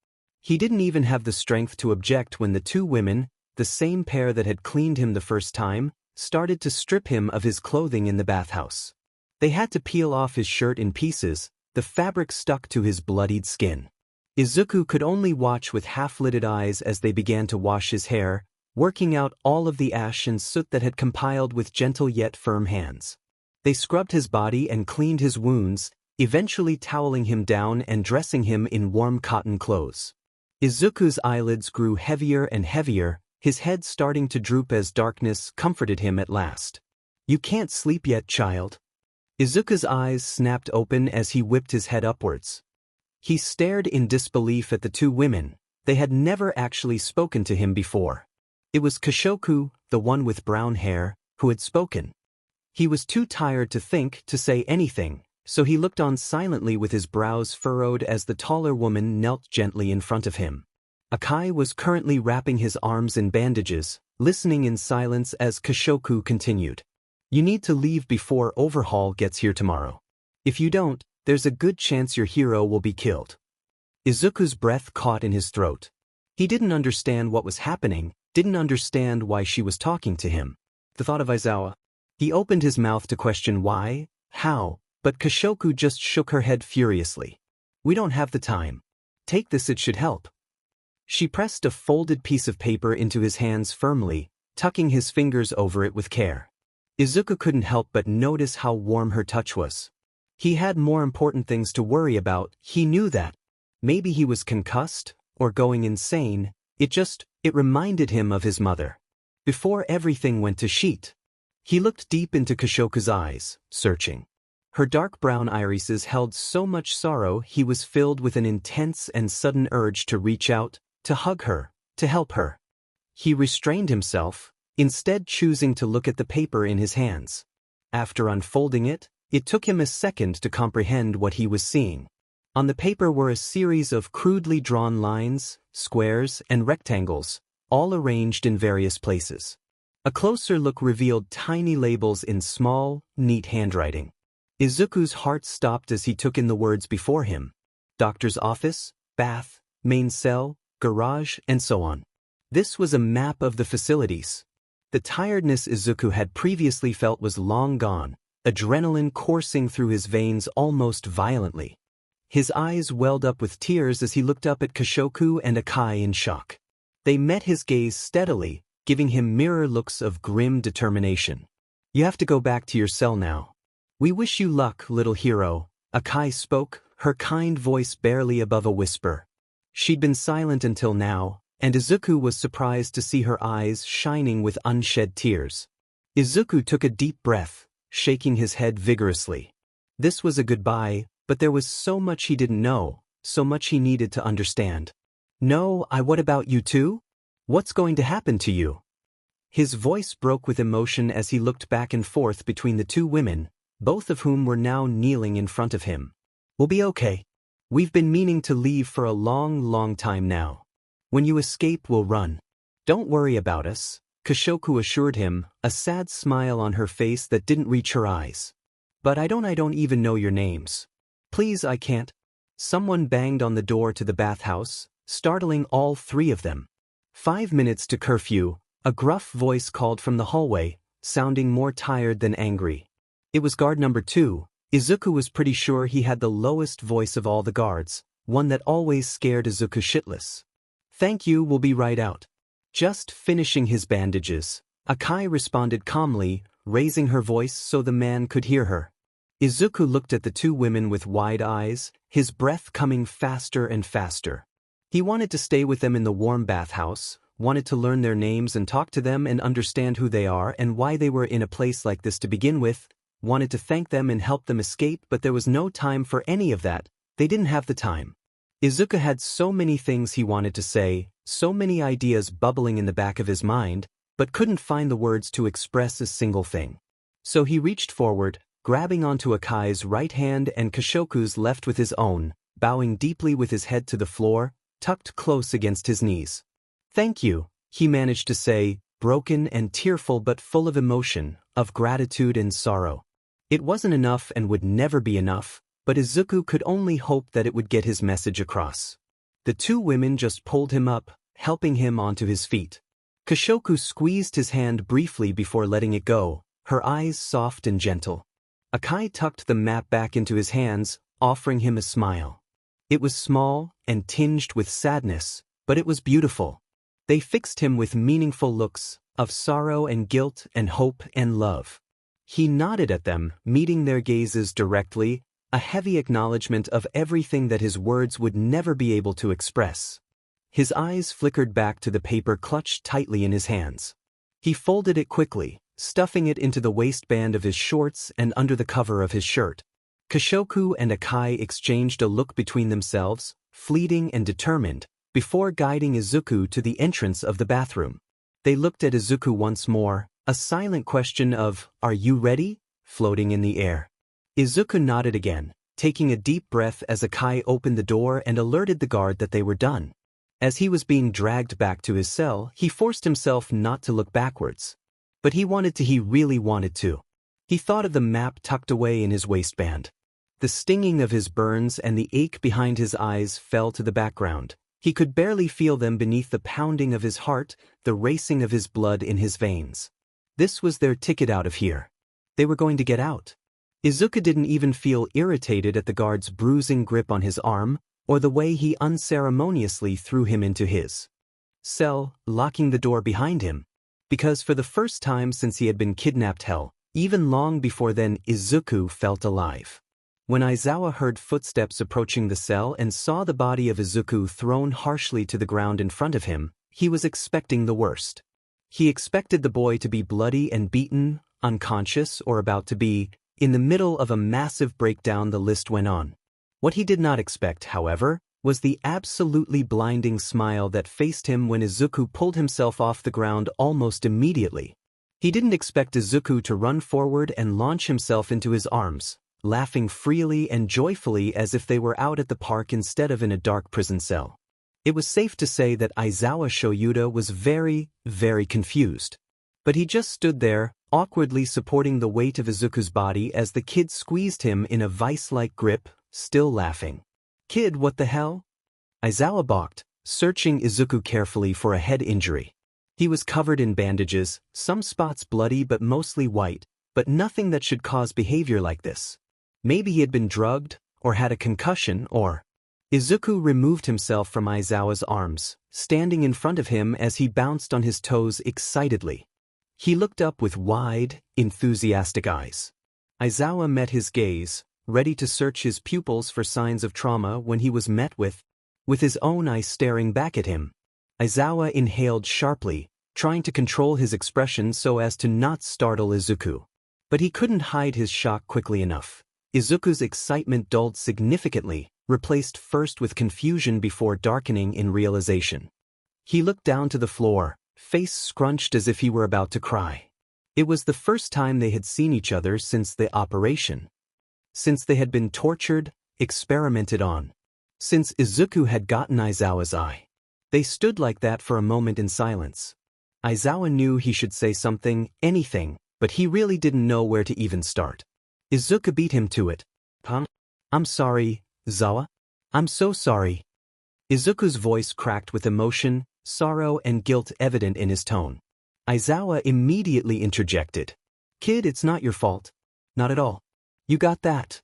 S1: He didn't even have the strength to object when the two women, the same pair that had cleaned him the first time, started to strip him of his clothing in the bathhouse. They had to peel off his shirt in pieces, the fabric stuck to his bloodied skin. Izuku could only watch with half-lidded eyes as they began to wash his hair, working out all of the ash and soot that had compiled with gentle yet firm hands. They scrubbed his body and cleaned his wounds, eventually toweling him down and dressing him in warm cotton clothes. Izuku's eyelids grew heavier and heavier, his head starting to droop as darkness comforted him at last. "You can't sleep yet, child." Izuku's eyes snapped open as he whipped his head upwards. He stared in disbelief at the two women. They had never actually spoken to him before. It was Kashoku, the one with brown hair, who had spoken. He was too tired to think, to say anything, so he looked on silently with his brows furrowed as the taller woman knelt gently in front of him. Akai was currently wrapping his arms in bandages, listening in silence as Kashoku continued. "You need to leave before overhaul gets here tomorrow. If you don't, there's a good chance your hero will be killed." Izuku's breath caught in his throat. He didn't understand what was happening, didn't understand why she was talking to him. The thought of Aizawa. He opened his mouth to question why, how, but Kashoku just shook her head furiously. "We don't have the time. Take this, it should help." She pressed a folded piece of paper into his hands firmly, tucking his fingers over it with care. Izuku couldn't help but notice how warm her touch was. He had more important things to worry about, he knew that. Maybe he was concussed, or going insane, it reminded him of his mother. Before everything went to shit. He looked deep into Kashoku's eyes, searching. Her dark brown irises held so much sorrow he was filled with an intense and sudden urge to reach out, to hug her, to help her. He restrained himself, instead choosing to look at the paper in his hands. After unfolding it, it took him a second to comprehend what he was seeing. On the paper were a series of crudely drawn lines, squares, and rectangles, all arranged in various places. A closer look revealed tiny labels in small, neat handwriting. Izuku's heart stopped as he took in the words before him. Doctor's office, bath, main cell, garage, and so on. This was a map of the facilities. The tiredness Izuku had previously felt was long gone, adrenaline coursing through his veins almost violently. His eyes welled up with tears as he looked up at Kashoku and Akai in shock. They met his gaze steadily, giving him mirror looks of grim determination. "You have to go back to your cell now. We wish you luck, little hero," Akai spoke, her kind voice barely above a whisper. She'd been silent until now, and Izuku was surprised to see her eyes shining with unshed tears. Izuku took a deep breath, shaking his head vigorously. This was a goodbye, but there was so much he didn't know, so much he needed to understand. "No, what about you too? What's going to happen to you?" His voice broke with emotion as he looked back and forth between the two women, both of whom were now kneeling in front of him. "We'll be okay. We've been meaning to leave for a long, long time now. When you escape, we'll run. Don't worry about us," Kashoku assured him, a sad smile on her face that didn't reach her eyes. "But I don't even know your names. Please, I can't." Someone banged on the door to the bathhouse, startling all three of them. 5 minutes to curfew, a gruff voice called from the hallway, sounding more tired than angry. It was guard number 2. Izuku was pretty sure he had the lowest voice of all the guards, one that always scared Izuku shitless. "Thank you, we'll be right out." Just finishing his bandages, Akai responded calmly, raising her voice so the man could hear her. Izuku looked at the two women with wide eyes, his breath coming faster and faster. He wanted to stay with them in the warm bathhouse, wanted to learn their names and talk to them and understand who they are and why they were in a place like this to begin with, wanted to thank them and help them escape, but there was no time for any of that. They didn't have the time. Izuku had so many things he wanted to say, so many ideas bubbling in the back of his mind, but couldn't find the words to express a single thing. So he reached forward, grabbing onto Akai's right hand and Kashoku's left with his own, bowing deeply with his head to the floor, tucked close against his knees. "Thank you," he managed to say, broken and tearful but full of emotion, of gratitude and sorrow. It wasn't enough and would never be enough, but Izuku could only hope that it would get his message across. The two women just pulled him up, helping him onto his feet. Koshoku squeezed his hand briefly before letting it go, her eyes soft and gentle. Akai tucked the map back into his hands, offering him a smile. It was small and tinged with sadness, but it was beautiful. They fixed him with meaningful looks, of sorrow and guilt and hope and love. He nodded at them, meeting their gazes directly, a heavy acknowledgement of everything that his words would never be able to express. His eyes flickered back to the paper clutched tightly in his hands. He folded it quickly, stuffing it into the waistband of his shorts and under the cover of his shirt. Koshoku and Akai exchanged a look between themselves, fleeting and determined, before guiding Izuku to the entrance of the bathroom. They looked at Izuku once more, a silent question of, "Are you ready?" floating in the air. Izuku nodded again, taking a deep breath as Akai opened the door and alerted the guard that they were done. As he was being dragged back to his cell, he forced himself not to look backwards. But he really wanted to. He thought of the map tucked away in his waistband. The stinging of his burns and the ache behind his eyes fell to the background. He could barely feel them beneath the pounding of his heart, the racing of his blood in his veins. This was their ticket out of here. They were going to get out. Izuku didn't even feel irritated at the guard's bruising grip on his arm, or the way he unceremoniously threw him into his cell, locking the door behind him. Because for the first time since he had been kidnapped, even long before then, Izuku felt alive. When Aizawa heard footsteps approaching the cell and saw the body of Izuku thrown harshly to the ground in front of him, he was expecting the worst. He expected the boy to be bloody and beaten, unconscious, or about to be. In the middle of a massive breakdown, the list went on. What he did not expect, however, was the absolutely blinding smile that faced him when Izuku pulled himself off the ground almost immediately. He didn't expect Izuku to run forward and launch himself into his arms, laughing freely and joyfully as if they were out at the park instead of in a dark prison cell. It was safe to say that Aizawa Shoyuda was very, very confused. But he just stood there, awkwardly supporting the weight of Izuku's body as the kid squeezed him in a vice-like grip, still laughing. "Kid, what the hell?" Aizawa balked, searching Izuku carefully for a head injury. He was covered in bandages, some spots bloody but mostly white, but nothing that should cause behavior like this. Maybe he had been drugged, or had a concussion, or... Izuku removed himself from Aizawa's arms, standing in front of him as he bounced on his toes excitedly. He looked up with wide, enthusiastic eyes. Aizawa met his gaze, ready to search his pupils for signs of trauma when he was met with his own eyes staring back at him. Aizawa inhaled sharply, trying to control his expression so as to not startle Izuku. But he couldn't hide his shock quickly enough. Izuku's excitement dulled significantly, replaced first with confusion before darkening in realization. He looked down to the floor, face scrunched as if he were about to cry. It was the first time they had seen each other since the operation. Since they had been tortured, experimented on. Since Izuku had gotten Aizawa's eye. They stood like that for a moment in silence. Aizawa knew he should say something, anything, but he really didn't know where to even start. Izuku beat him to it. "Huh? I'm sorry, Zawa. I'm so sorry." Izuku's voice cracked with emotion, sorrow and guilt evident in his tone. Aizawa immediately interjected. "Kid, it's not your fault. Not at all. You got that."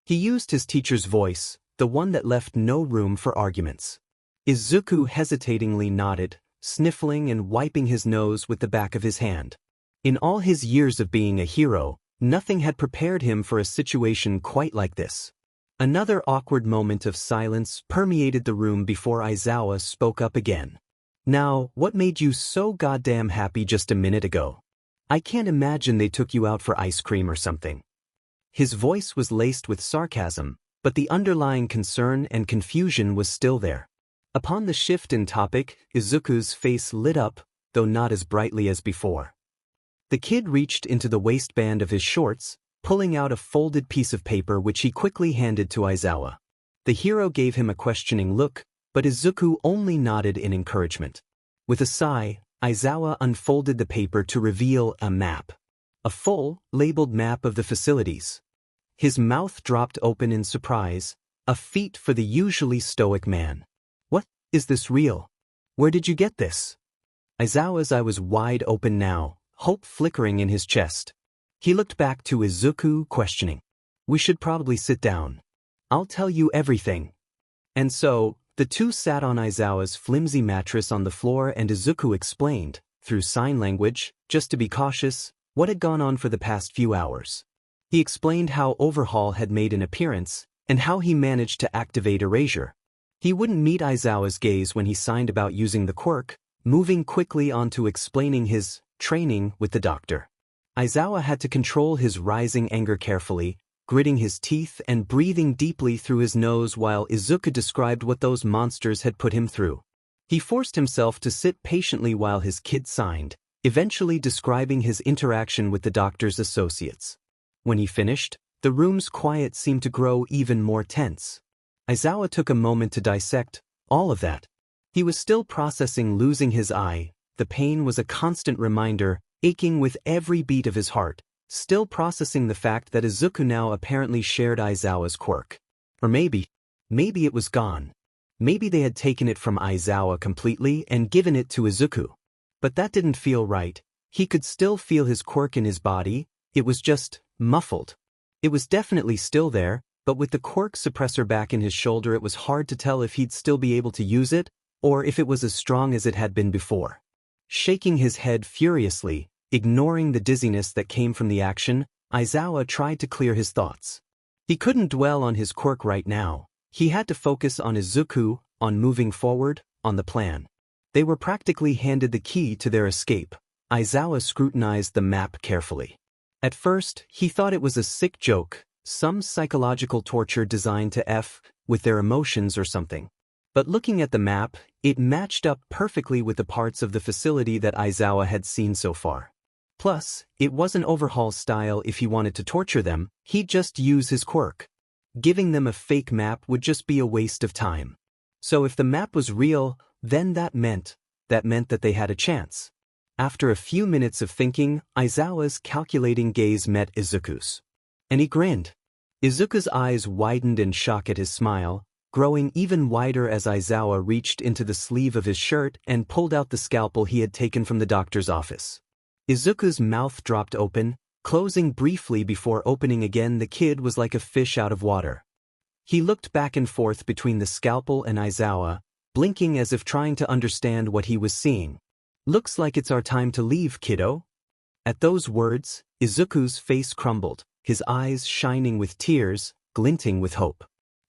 S1: He used his teacher's voice, the one that left no room for arguments. Izuku hesitatingly nodded, sniffling and wiping his nose with the back of his hand. In all his years of being a hero, nothing had prepared him for a situation quite like this. Another awkward moment of silence permeated the room before Aizawa spoke up again. "Now, what made you so goddamn happy just a minute ago? I can't imagine they took you out for ice cream or something." His voice was laced with sarcasm, but the underlying concern and confusion was still there. Upon the shift in topic, Izuku's face lit up, though not as brightly as before. The kid reached into the waistband of his shorts, pulling out a folded piece of paper which he quickly handed to Aizawa. The hero gave him a questioning look, but Izuku only nodded in encouragement. With a sigh, Aizawa unfolded the paper to reveal a map. A full, labeled map of the facilities. His mouth dropped open in surprise, a feat for the usually stoic man. Is this real? Where did you get this? Aizawa's eye was wide open now, hope flickering in his chest. He looked back to Izuku, questioning. We should probably sit down. I'll tell you everything. And so, the two sat on Aizawa's flimsy mattress on the floor and Izuku explained, through sign language, just to be cautious, what had gone on for the past few hours. He explained how Overhaul had made an appearance, and how he managed to activate erasure. He wouldn't meet Aizawa's gaze when he signed about using the quirk, moving quickly on to explaining his training with the doctor. Aizawa had to control his rising anger carefully, gritting his teeth and breathing deeply through his nose while Izuku described what those monsters had put him through. He forced himself to sit patiently while his kid signed, eventually describing his interaction with the doctor's associates. When he finished, the room's quiet seemed to grow even more tense. Aizawa took a moment to dissect all of that. He was still processing losing his eye. The pain was a constant reminder, aching with every beat of his heart, still processing the fact that Izuku now apparently shared Aizawa's quirk. Or maybe it was gone. Maybe they had taken it from Aizawa completely and given it to Izuku. But that didn't feel right. He could still feel his quirk in his body, it was just muffled. It was definitely still there, but with the quirk suppressor back in his shoulder it was hard to tell if he'd still be able to use it, or if it was as strong as it had been before. Shaking his head furiously, ignoring the dizziness that came from the action, Aizawa tried to clear his thoughts. He couldn't dwell on his quirk right now. He had to focus on Izuku, on moving forward, on the plan. They were practically handed the key to their escape. Aizawa scrutinized the map carefully. At first, he thought it was a sick joke, some psychological torture designed to F with their emotions or something. But looking at the map, it matched up perfectly with the parts of the facility that Aizawa had seen so far. Plus, it wasn't Overhaul style. If he wanted to torture them, he'd just use his quirk. Giving them a fake map would just be a waste of time. So if the map was real, then that meant that they had a chance. After a few minutes of thinking, Aizawa's calculating gaze met Izuku's. And he grinned. Izuku's eyes widened in shock at his smile, growing even wider as Aizawa reached into the sleeve of his shirt and pulled out the scalpel he had taken from the doctor's office. Izuku's mouth dropped open, closing briefly before opening again. The kid was like a fish out of water. He looked back and forth between the scalpel and Aizawa, blinking as if trying to understand what he was seeing. Looks like it's our time to leave, kiddo. At those words, Izuku's face crumbled, his eyes shining with tears, glinting with hope.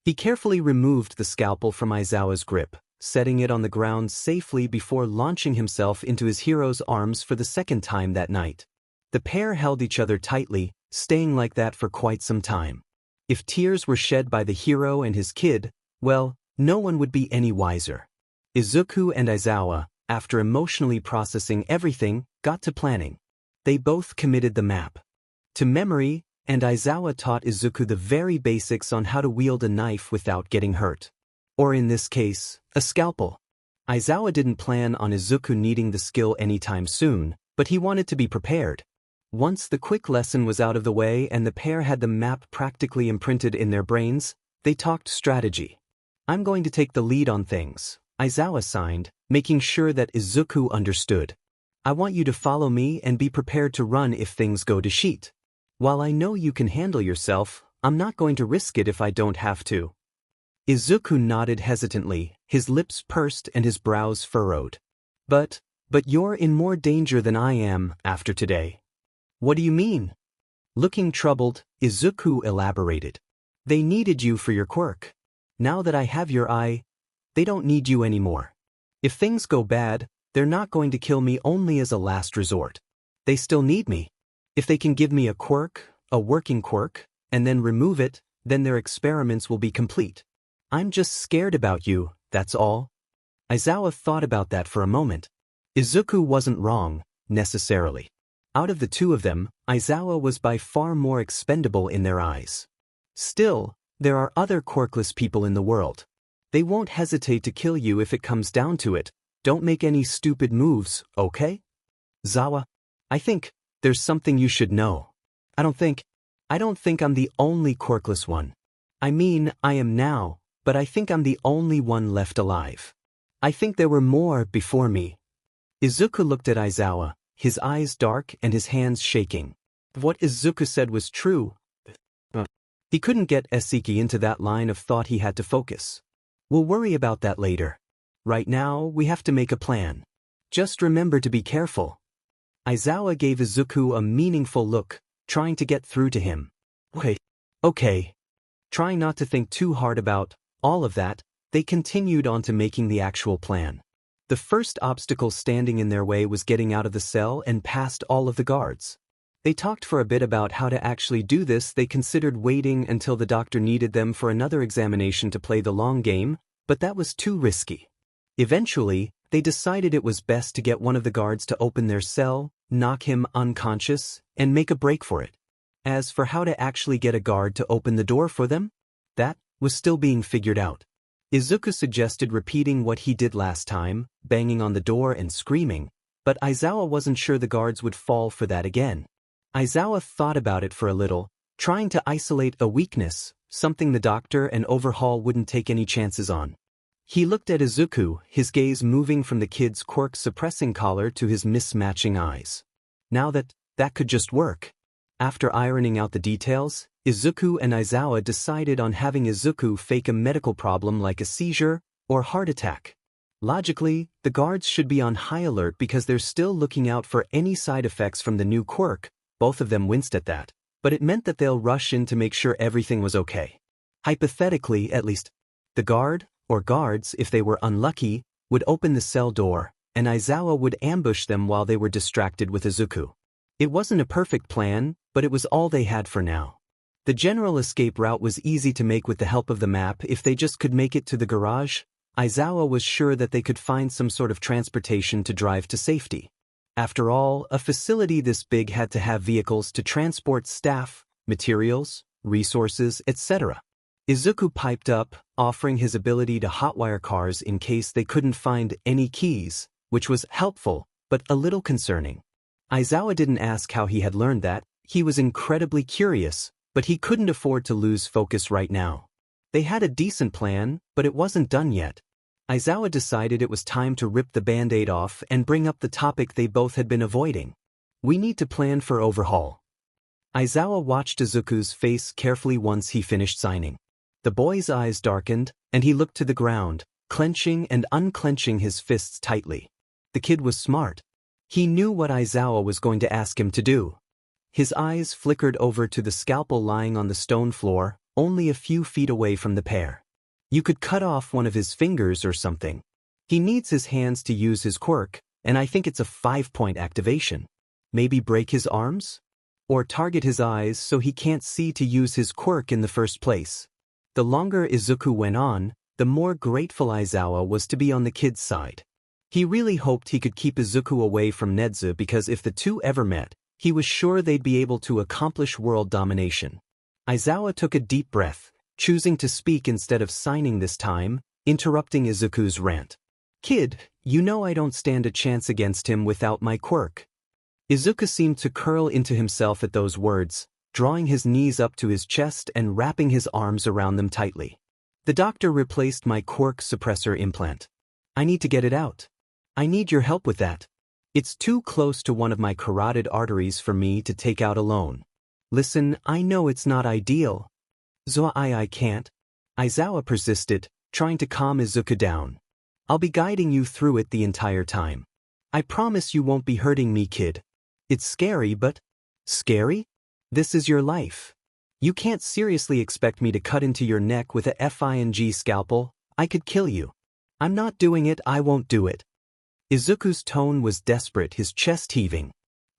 S1: He carefully removed the scalpel from Aizawa's grip, setting it on the ground safely before launching himself into his hero's arms for the second time that night. The pair held each other tightly, staying like that for quite some time. If tears were shed by the hero and his kid, well, no one would be any wiser. Izuku and Aizawa, after emotionally processing everything, got to planning. They both committed the map to memory, and Aizawa taught Izuku the very basics on how to wield a knife without getting hurt. Or in this case, a scalpel. Aizawa didn't plan on Izuku needing the skill anytime soon, but he wanted to be prepared. Once the quick lesson was out of the way and the pair had the map practically imprinted in their brains, they talked strategy. I'm going to take the lead on things, Aizawa signed, making sure that Izuku understood. I want you to follow me and be prepared to run if things go to shit. While I know you can handle yourself, I'm not going to risk it if I don't have to. Izuku nodded hesitantly, his lips pursed and his brows furrowed. But you're in more danger than I am after today. What do you mean? Looking troubled, Izuku elaborated. They needed you for your quirk. Now that I have your eye, they don't need you anymore. If things go bad, they're not going to kill me only as a last resort. They still need me. If they can give me a quirk, a working quirk, and then remove it, then their experiments will be complete. I'm just scared about you, that's all. Aizawa thought about that for a moment. Izuku wasn't wrong, necessarily. Out of the two of them, Aizawa was by far more expendable in their eyes. Still, there are other quirkless people in the world. They won't hesitate to kill you if it comes down to it. Don't make any stupid moves, okay? Zawa, I think there's something you should know. I don't think I'm the only quirkless one. I mean, I am now, but I think I'm the only one left alive. I think there were more before me. Izuku looked at Aizawa, his eyes dark and his hands shaking. What Izuku said was true. He couldn't get Eseki into that line of thought. He had to focus. We'll worry about that later. Right now, we have to make a plan. Just remember to be careful. Aizawa gave Izuku a meaningful look, trying to get through to him. Wait. Okay. Trying not to think too hard about all of that, they continued on to making the actual plan. The first obstacle standing in their way was getting out of the cell and past all of the guards. They talked for a bit about how to actually do this. They considered waiting until the doctor needed them for another examination to play the long game, but that was too risky. Eventually, they decided it was best to get one of the guards to open their cell, knock him unconscious, and make a break for it. As for how to actually get a guard to open the door for them, that was still being figured out. Izuku suggested repeating what he did last time, banging on the door and screaming, but Aizawa wasn't sure the guards would fall for that again. Aizawa thought about it for a little, trying to isolate a weakness, something the doctor and Overhaul wouldn't take any chances on. He looked at Izuku, his gaze moving from the kid's quirk-suppressing collar to his mismatching eyes. Now that could just work. After ironing out the details, Izuku and Aizawa decided on having Izuku fake a medical problem like a seizure or heart attack. Logically, the guards should be on high alert because they're still looking out for any side effects from the new quirk. Both of them winced at that, but it meant that they'll rush in to make sure everything was okay. Hypothetically, at least, the guard, or guards if they were unlucky, would open the cell door, and Aizawa would ambush them while they were distracted with Izuku. It wasn't a perfect plan, but it was all they had for now. The general escape route was easy to make with the help of the map. If they just could make it to the garage, Aizawa was sure that they could find some sort of transportation to drive to safety. After all, a facility this big had to have vehicles to transport staff, materials, resources, etc. Izuku piped up, offering his ability to hotwire cars in case they couldn't find any keys, which was helpful, but a little concerning. Aizawa didn't ask how he had learned that. He was incredibly curious, but he couldn't afford to lose focus right now. They had a decent plan, but it wasn't done yet. Aizawa decided it was time to rip the band-aid off and bring up the topic they both had been avoiding. We need to plan for Overhaul. Aizawa watched Izuku's face carefully once he finished signing. The boy's eyes darkened, and he looked to the ground, clenching and unclenching his fists tightly. The kid was smart. He knew what Aizawa was going to ask him to do. His eyes flickered over to the scalpel lying on the stone floor, only a few feet away from the pair. You could cut off one of his fingers or something. He needs his hands to use his quirk, and I think it's a 5-point activation. Maybe break his arms? Or target his eyes so he can't see to use his quirk in the first place. The longer Izuku went on, the more grateful Aizawa was to be on the kid's side. He really hoped he could keep Izuku away from Nedzu because if the two ever met, he was sure they'd be able to accomplish world domination. Aizawa took a deep breath, choosing to speak instead of signing this time, interrupting Izuku's rant. Kid, you know I don't stand a chance against him without my quirk. Izuku seemed to curl into himself at those words, drawing his knees up to his chest and wrapping his arms around them tightly. The doctor replaced my quirk suppressor implant. I need to get it out. I need your help with that. It's too close to one of my carotid arteries for me to take out alone. Listen, I know it's not ideal. I can't. Aizawa persisted, trying to calm Izuku down. I'll be guiding you through it the entire time. I promise you won't be hurting me, kid. It's scary, but... Scary? This is your life. You can't seriously expect me to cut into your neck with a FING scalpel. I could kill you. I'm not doing it, I won't do it. Izuku's tone was desperate, his chest heaving.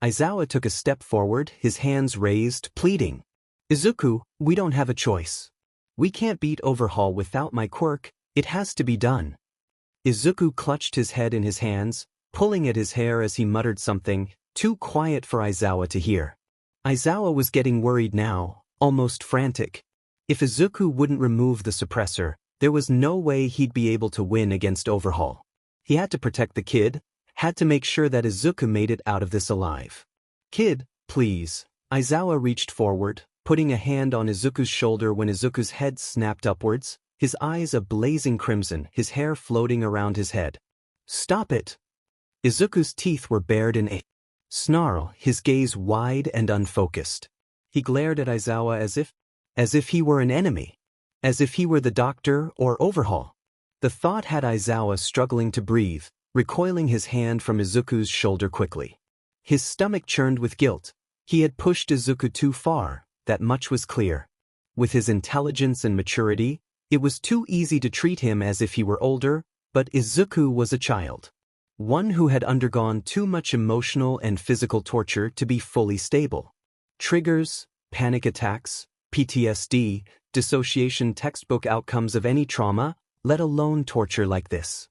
S1: Aizawa took a step forward, his hands raised, pleading. Izuku, we don't have a choice. We can't beat Overhaul without my quirk, it has to be done. Izuku clutched his head in his hands, pulling at his hair as he muttered something, too quiet for Aizawa to hear. Aizawa was getting worried now, almost frantic. If Izuku wouldn't remove the suppressor, there was no way he'd be able to win against Overhaul. He had to protect the kid, had to make sure that Izuku made it out of this alive. Kid, please. Aizawa reached forward, putting a hand on Izuku's shoulder when Izuku's head snapped upwards, his eyes a blazing crimson, his hair floating around his head. "Stop it!" Izuku's teeth were bared in a snarl, his gaze wide and unfocused. He glared at Aizawa as if he were an enemy. As if he were the doctor or overhaul. The thought had Aizawa struggling to breathe, recoiling his hand from Izuku's shoulder quickly. His stomach churned with guilt. He had pushed Izuku too far, that much was clear. With his intelligence and maturity, it was too easy to treat him as if he were older, but Izuku was a child. One who had undergone too much emotional and physical torture to be fully stable. Triggers, panic attacks, PTSD, dissociation textbook outcomes of any trauma, let alone torture like this.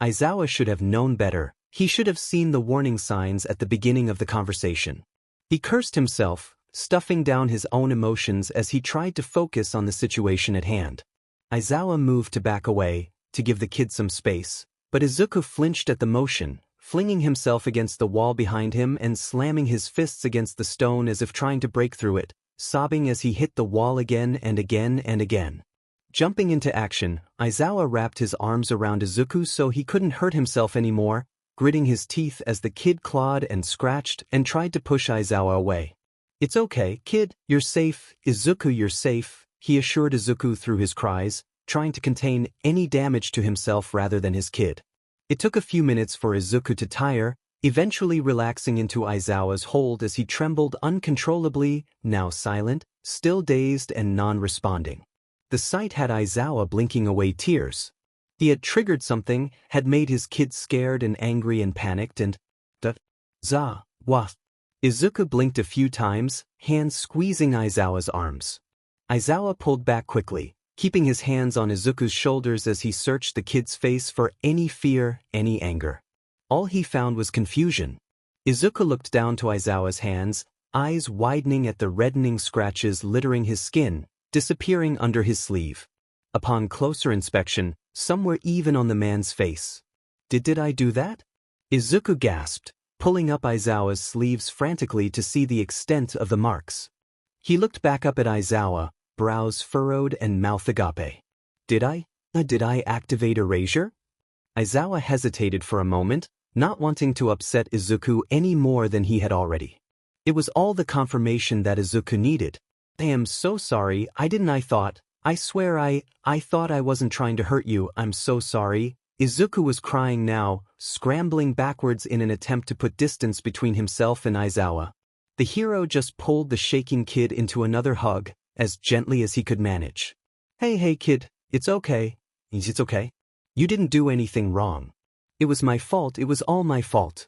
S1: Aizawa should have known better. He should have seen the warning signs at the beginning of the conversation. He cursed himself, stuffing down his own emotions as he tried to focus on the situation at hand. Aizawa moved to back away, to give the kid some space, but Izuku flinched at the motion, flinging himself against the wall behind him and slamming his fists against the stone as if trying to break through it, sobbing as he hit the wall again and again and again. Jumping into action, Aizawa wrapped his arms around Izuku so he couldn't hurt himself anymore, gritting his teeth as the kid clawed and scratched and tried to push Aizawa away. "It's okay, kid, you're safe, Izuku, you're safe," he assured Izuku through his cries, trying to contain any damage to himself rather than his kid. It took a few minutes for Izuku to tire, eventually relaxing into Aizawa's hold as he trembled uncontrollably, now silent, still dazed and non-responding. The sight had Aizawa blinking away tears. He had triggered something, had made his kid scared and angry and panicked and... Izuku blinked a few times, hands squeezing Aizawa's arms. Aizawa pulled back quickly, keeping his hands on Izuku's shoulders as he searched the kid's face for any fear, any anger. All he found was confusion. Izuku looked down to Aizawa's hands, eyes widening at the reddening scratches littering his skin, disappearing under his sleeve. Upon closer inspection, some were even on the man's face. Did I do that?" Izuku gasped, pulling up Aizawa's sleeves frantically to see the extent of the marks. He looked back up at Aizawa, brows furrowed and mouth agape. Did I activate erasure?" Aizawa hesitated for a moment, not wanting to upset Izuku any more than he had already. It was all the confirmation that Izuku needed. "I am so sorry, I swear I thought I wasn't trying to hurt you, I'm so sorry." Izuku was crying now, scrambling backwards in an attempt to put distance between himself and Aizawa. The hero just pulled the shaking kid into another hug, as gently as he could manage. Hey kid, it's okay. It's okay. You didn't do anything wrong. It was my fault, it was all my fault."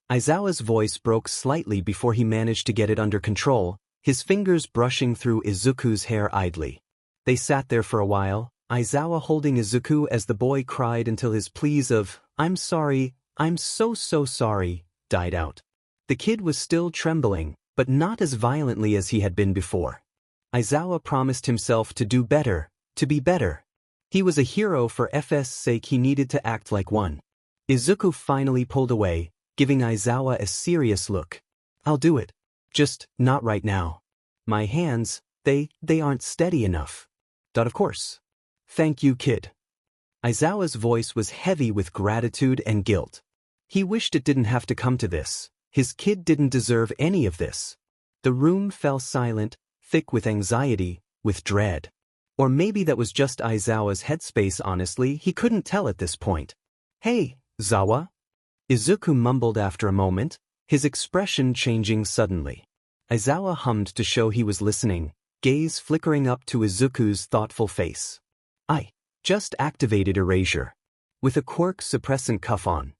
S1: Aizawa's voice broke slightly before he managed to get it under control, his fingers brushing through Izuku's hair idly. They sat there for a while, Aizawa holding Izuku as the boy cried until his pleas of, "I'm sorry, I'm so sorry," died out. The kid was still trembling, but not as violently as he had been before. Aizawa promised himself to do better, to be better. He was a hero for FS sake, he needed to act like one. Izuku finally pulled away, giving Aizawa a serious look. "I'll do it. Just not right now. My hands, they aren't steady enough." Of course. "Thank you, kid." Aizawa's voice was heavy with gratitude and guilt. He wished it didn't have to come to this. His kid didn't deserve any of this. The room fell silent, thick with anxiety, with dread. Or maybe that was just Aizawa's headspace, honestly, he couldn't tell at this point. "Hey, Zawa?" Izuku mumbled after a moment, his expression changing suddenly. Aizawa hummed to show he was listening, gaze flickering up to Izuku's thoughtful face. "I just activated erasure. With a quirk suppressant cuff on."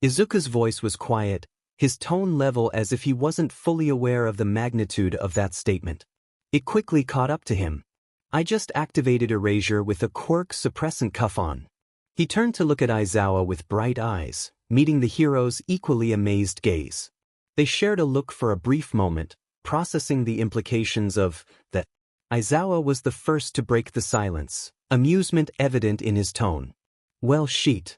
S1: Izuku's voice was quiet, his tone level as if he wasn't fully aware of the magnitude of that statement. It quickly caught up to him. "I just activated erasure with a quirk suppressant cuff on." He turned to look at Aizawa with bright eyes, meeting the hero's equally amazed gaze. They shared a look for a brief moment, processing the implications of that. Aizawa was the first to break the silence, amusement evident in his tone. "Well, sheet."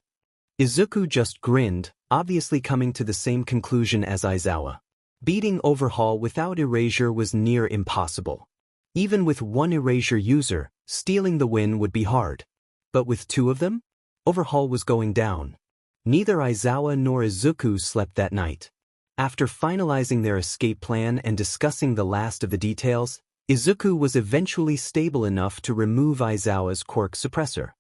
S1: Izuku just grinned, obviously coming to the same conclusion as Aizawa. Beating overhaul without erasure was near impossible. Even with one erasure user, stealing the win would be hard. But with two of them? Overhaul was going down. Neither Aizawa nor Izuku slept that night. After finalizing their escape plan and discussing the last of the details, Izuku was eventually stable enough to remove Aizawa's quirk suppressor.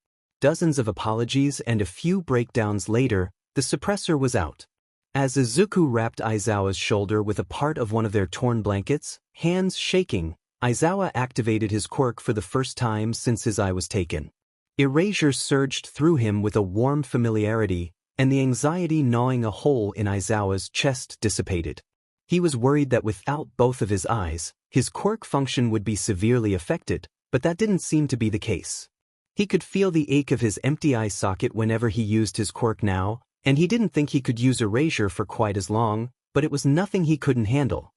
S1: Dozens of apologies and a few breakdowns later, the suppressor was out. As Izuku wrapped Aizawa's shoulder with a part of one of their torn blankets, hands shaking, Aizawa activated his quirk for the first time since his eye was taken. Erasure surged through him with a warm familiarity, and the anxiety gnawing a hole in Aizawa's chest dissipated. He was worried that without both of his eyes, his quirk function would be severely affected, but that didn't seem to be the case. He could feel the ache of his empty eye socket whenever he used his quirk now, and he didn't think he could use erasure for quite as long, but it was nothing he couldn't handle.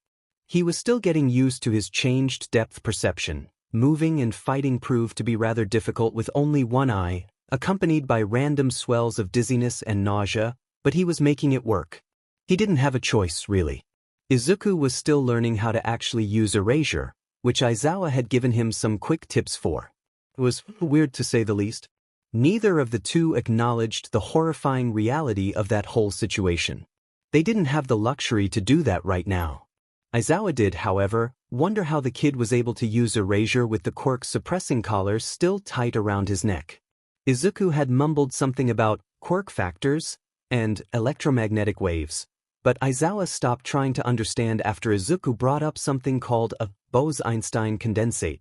S1: He was still getting used to his changed depth perception. Moving and fighting proved to be rather difficult with only one eye, accompanied by random swells of dizziness and nausea, but he was making it work. He didn't have a choice, really. Izuku was still learning how to actually use erasure, which Aizawa had given him some quick tips for. It was weird to say the least. Neither of the two acknowledged the horrifying reality of that whole situation. They didn't have the luxury to do that right now. Aizawa did, however, wonder how the kid was able to use erasure with the quirk suppressing collar still tight around his neck. Izuku had mumbled something about quirk factors and electromagnetic waves, but Aizawa stopped trying to understand after Izuku brought up something called a Bose-Einstein condensate.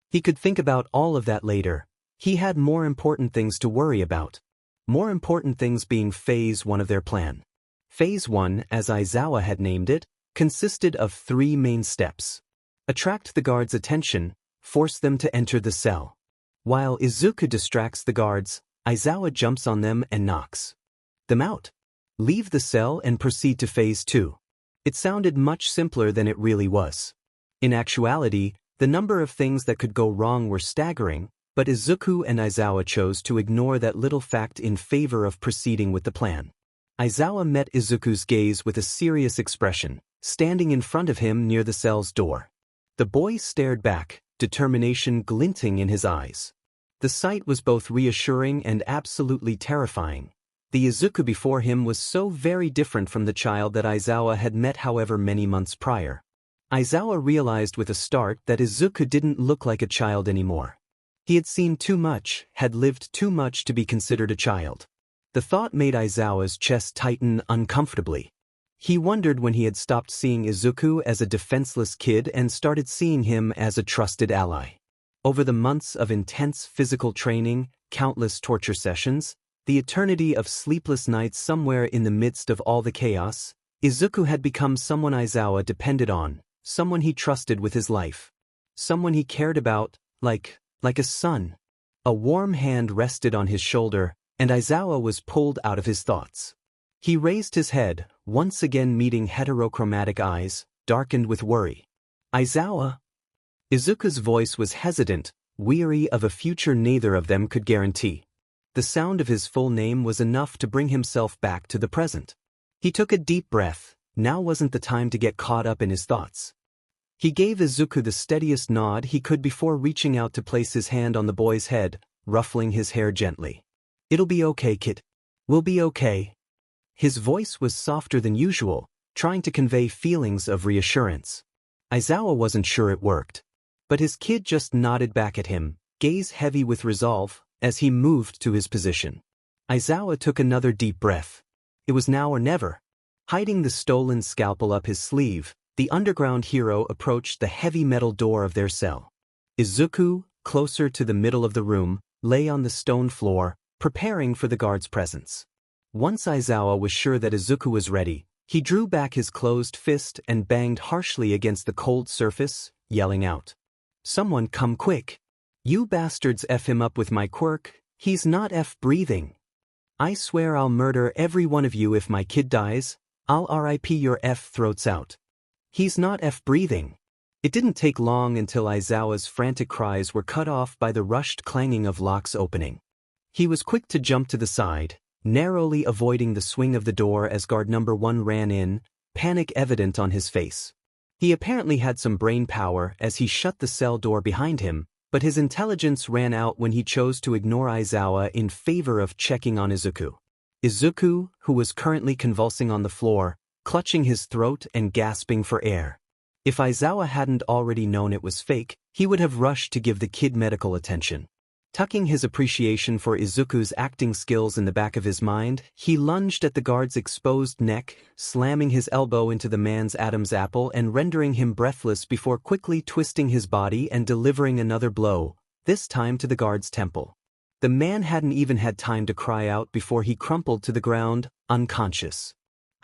S1: He could think about all of that later. He had more important things to worry about. More important things being Phase 1 of their plan. Phase 1, as Aizawa had named it, consisted of 3 main steps. Attract the guards' attention, force them to enter the cell. While Izuku distracts the guards, Aizawa jumps on them and knocks them out. Leave the cell and proceed to Phase 2. It sounded much simpler than it really was. In actuality, the number of things that could go wrong were staggering, but Izuku and Aizawa chose to ignore that little fact in favor of proceeding with the plan. Aizawa met Izuku's gaze with a serious expression, standing in front of him near the cell's door. The boy stared back, determination glinting in his eyes. The sight was both reassuring and absolutely terrifying. The Izuku before him was so very different from the child that Aizawa had met however many months prior. Aizawa realized with a start that Izuku didn't look like a child anymore. He had seen too much, had lived too much to be considered a child. The thought made Aizawa's chest tighten uncomfortably. He wondered when he had stopped seeing Izuku as a defenseless kid and started seeing him as a trusted ally. Over the months of intense physical training, countless torture sessions, the eternity of sleepless nights somewhere in the midst of all the chaos, Izuku had become someone Aizawa depended on, someone he trusted with his life. Someone he cared about, like a son. A warm hand rested on his shoulder, and Aizawa was pulled out of his thoughts. He raised his head, once again meeting heterochromatic eyes, darkened with worry. Aizawa? Izuku's voice was hesitant, weary of a future neither of them could guarantee. The sound of his full name was enough to bring himself back to the present. He took a deep breath. Now wasn't the time to get caught up in his thoughts. He gave Izuku the steadiest nod he could before reaching out to place his hand on the boy's head, ruffling his hair gently. "It'll be okay, kid. We'll be okay." His voice was softer than usual, trying to convey feelings of reassurance. Aizawa wasn't sure it worked. But his kid just nodded back at him, gaze heavy with resolve, as he moved to his position. Aizawa took another deep breath. It was now or never. Hiding the stolen scalpel up his sleeve, the underground hero approached the heavy metal door of their cell. Izuku, closer to the middle of the room, lay on the stone floor, preparing for the guard's presence. Once Aizawa was sure that Izuku was ready, he drew back his closed fist and banged harshly against the cold surface, yelling out, "Someone come quick! You bastards F him up with my quirk, he's not F breathing. I swear I'll murder every one of you if my kid dies, I'll RIP your F throats out. He's not F breathing." It didn't take long until Aizawa's frantic cries were cut off by the rushed clanging of locks opening. He was quick to jump to the side, narrowly avoiding the swing of the door as guard number 1 ran in, panic evident on his face. He apparently had some brain power as he shut the cell door behind him, but his intelligence ran out when he chose to ignore Aizawa in favor of checking on Izuku. Izuku, who was currently convulsing on the floor, clutching his throat and gasping for air. If Aizawa hadn't already known it was fake, he would have rushed to give the kid medical attention. Tucking his appreciation for Izuku's acting skills in the back of his mind, he lunged at the guard's exposed neck, slamming his elbow into the man's Adam's apple and rendering him breathless before quickly twisting his body and delivering another blow, this time to the guard's temple. The man hadn't even had time to cry out before he crumpled to the ground, unconscious.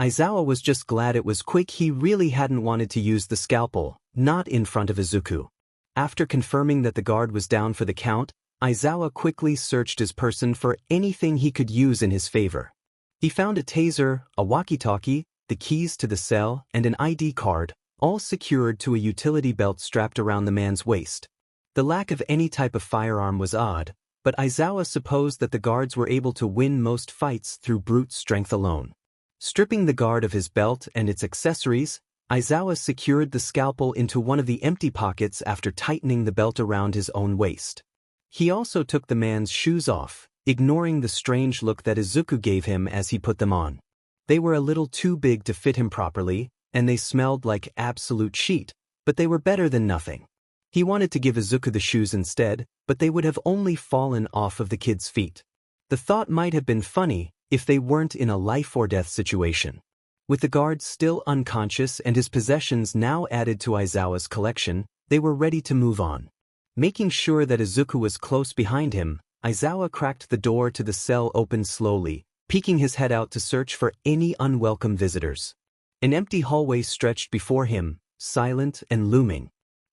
S1: Aizawa was just glad it was quick. He really hadn't wanted to use the scalpel, not in front of Izuku. After confirming that the guard was down for the count, Aizawa quickly searched his person for anything he could use in his favor. He found a taser, a walkie-talkie, the keys to the cell, and an ID card, all secured to a utility belt strapped around the man's waist. The lack of any type of firearm was odd, but Aizawa supposed that the guards were able to win most fights through brute strength alone. Stripping the guard of his belt and its accessories, Aizawa secured the scalpel into one of the empty pockets after tightening the belt around his own waist. He also took the man's shoes off, ignoring the strange look that Izuku gave him as he put them on. They were a little too big to fit him properly, and they smelled like absolute shit, but they were better than nothing. He wanted to give Izuku the shoes instead, but they would have only fallen off of the kid's feet. The thought might have been funny if they weren't in a life-or-death situation. With the guard still unconscious and his possessions now added to Aizawa's collection, they were ready to move on. Making sure that Izuku was close behind him, Aizawa cracked the door to the cell open slowly, peeking his head out to search for any unwelcome visitors. An empty hallway stretched before him, silent and looming.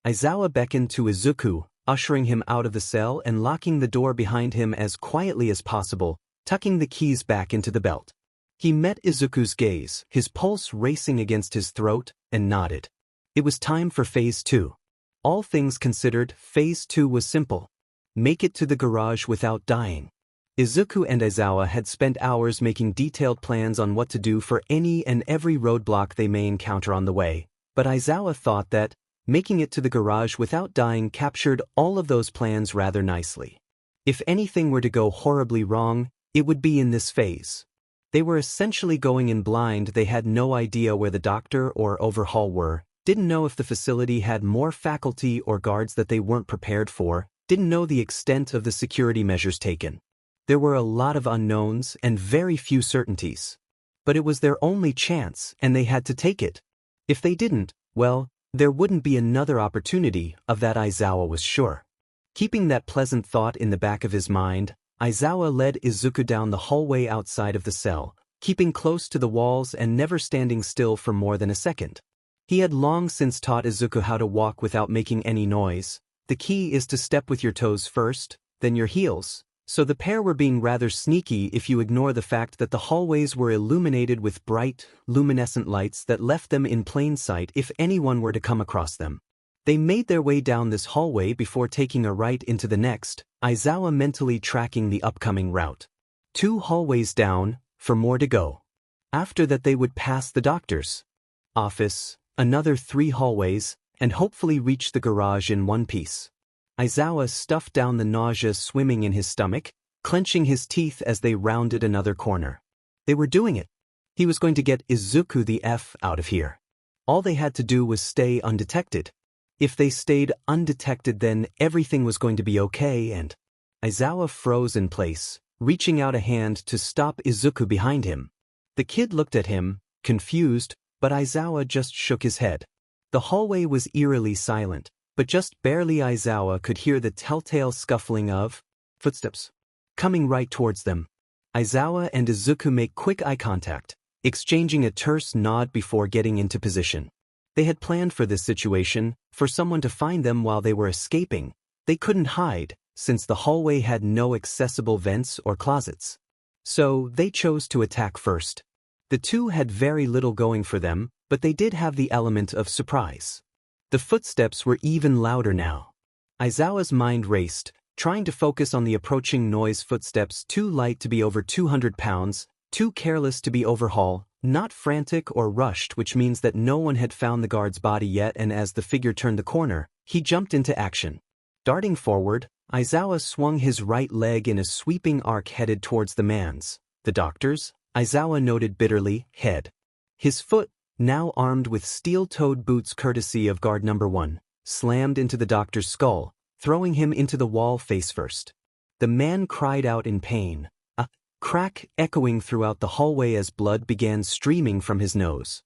S1: Aizawa beckoned to Izuku, ushering him out of the cell and locking the door behind him as quietly as possible, tucking the keys back into the belt. He met Izuku's gaze, his pulse racing against his throat, and nodded. It was time for Phase 2. All things considered, Phase 2 was simple. Make it to the garage without dying. Izuku and Aizawa had spent hours making detailed plans on what to do for any and every roadblock they may encounter on the way, but Aizawa thought that making it to the garage without dying captured all of those plans rather nicely. If anything were to go horribly wrong, it would be in this phase. They were essentially going in blind. They had no idea where the doctor or overhaul were, didn't know if the facility had more faculty or guards that they weren't prepared for, didn't know the extent of the security measures taken. There were a lot of unknowns and very few certainties. But it was their only chance, and they had to take it. If they didn't, well, there wouldn't be another opportunity, of that Aizawa was sure. Keeping that pleasant thought in the back of his mind, Aizawa led Izuku down the hallway outside of the cell, keeping close to the walls and never standing still for more than a second. He had long since taught Izuku how to walk without making any noise. The key is to step with your toes first, then your heels, so the pair were being rather sneaky if you ignore the fact that the hallways were illuminated with bright, luminescent lights that left them in plain sight if anyone were to come across them. They made their way down this hallway before taking a right into the next, Aizawa mentally tracking the upcoming route. 2 hallways down, for more to go. After that they would pass the doctor's office, another 3 hallways, and hopefully reach the garage in one piece. Aizawa stuffed down the nausea swimming in his stomach, clenching his teeth as they rounded another corner. They were doing it. He was going to get Izuku the F out of here. All they had to do was stay undetected. If they stayed undetected, then everything was going to be okay, and Aizawa froze in place, reaching out a hand to stop Izuku behind him. The kid looked at him, confused, but Aizawa just shook his head. The hallway was eerily silent, but just barely Aizawa could hear the telltale scuffling of footsteps coming right towards them. Aizawa and Izuku make quick eye contact, exchanging a terse nod before getting into position. They had planned for this situation, for someone to find them while they were escaping. They couldn't hide, since the hallway had no accessible vents or closets. So they chose to attack first. The 2 had very little going for them, but they did have the element of surprise. The footsteps were even louder now. Aizawa's mind raced, trying to focus on the approaching noise. Footsteps too light to be over 200 pounds, Too careless to be overhaul, not frantic or rushed, which means that no one had found the guard's body yet, and as the figure turned the corner, he jumped into action. Darting forward, Aizawa swung his right leg in a sweeping arc headed towards the man's. The doctor's, Aizawa noted bitterly, head. His foot, now armed with steel-toed boots courtesy of guard number 1, slammed into the doctor's skull, throwing him into the wall face first. The man cried out in pain, a crack echoing throughout the hallway as blood began streaming from his nose.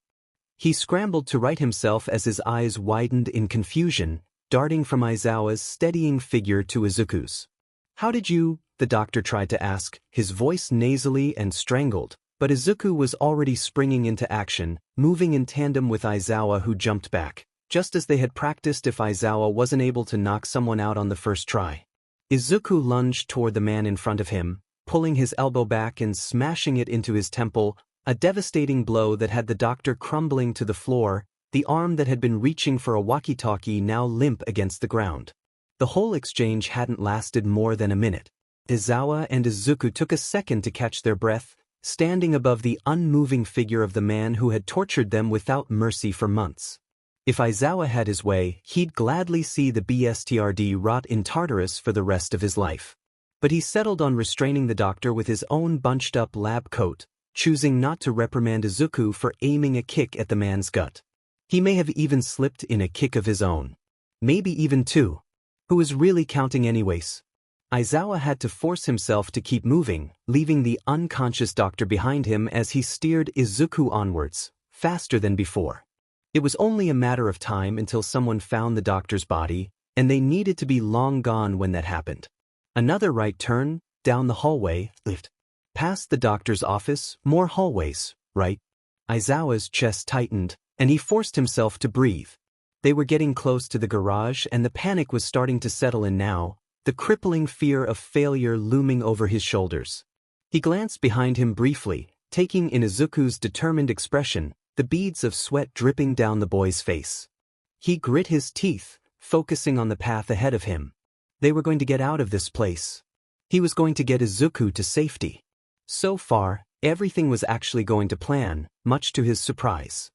S1: He scrambled to right himself as his eyes widened in confusion, darting from Aizawa's steadying figure to Izuku's. "How did you?" the doctor tried to ask, his voice nasally and strangled, but Izuku was already springing into action, moving in tandem with Aizawa, who jumped back, just as they had practiced if Aizawa wasn't able to knock someone out on the first try. Izuku lunged toward the man in front of him, pulling his elbow back and smashing it into his temple, a devastating blow that had the doctor crumbling to the floor, the arm that had been reaching for a walkie-talkie now limp against the ground. The whole exchange hadn't lasted more than a minute. Aizawa and Izuku took a second to catch their breath, standing above the unmoving figure of the man who had tortured them without mercy for months. If Aizawa had his way, he'd gladly see the BSTRD rot in Tartarus for the rest of his life. But he settled on restraining the doctor with his own bunched-up lab coat, choosing not to reprimand Izuku for aiming a kick at the man's gut. He may have even slipped in a kick of his own. Maybe even two. Who was really counting anyways? Aizawa had to force himself to keep moving, leaving the unconscious doctor behind him as he steered Izuku onwards, faster than before. It was only a matter of time until someone found the doctor's body, and they needed to be long gone when that happened. Another right turn, down the hallway, lift. Past the doctor's office, more hallways, right? Aizawa's chest tightened, and he forced himself to breathe. They were getting close to the garage, and the panic was starting to settle in now, the crippling fear of failure looming over his shoulders. He glanced behind him briefly, taking in Izuku's determined expression, the beads of sweat dripping down the boy's face. He grit his teeth, focusing on the path ahead of him. They were going to get out of this place. He was going to get Izuku to safety. So far, everything was actually going to plan, much to his surprise.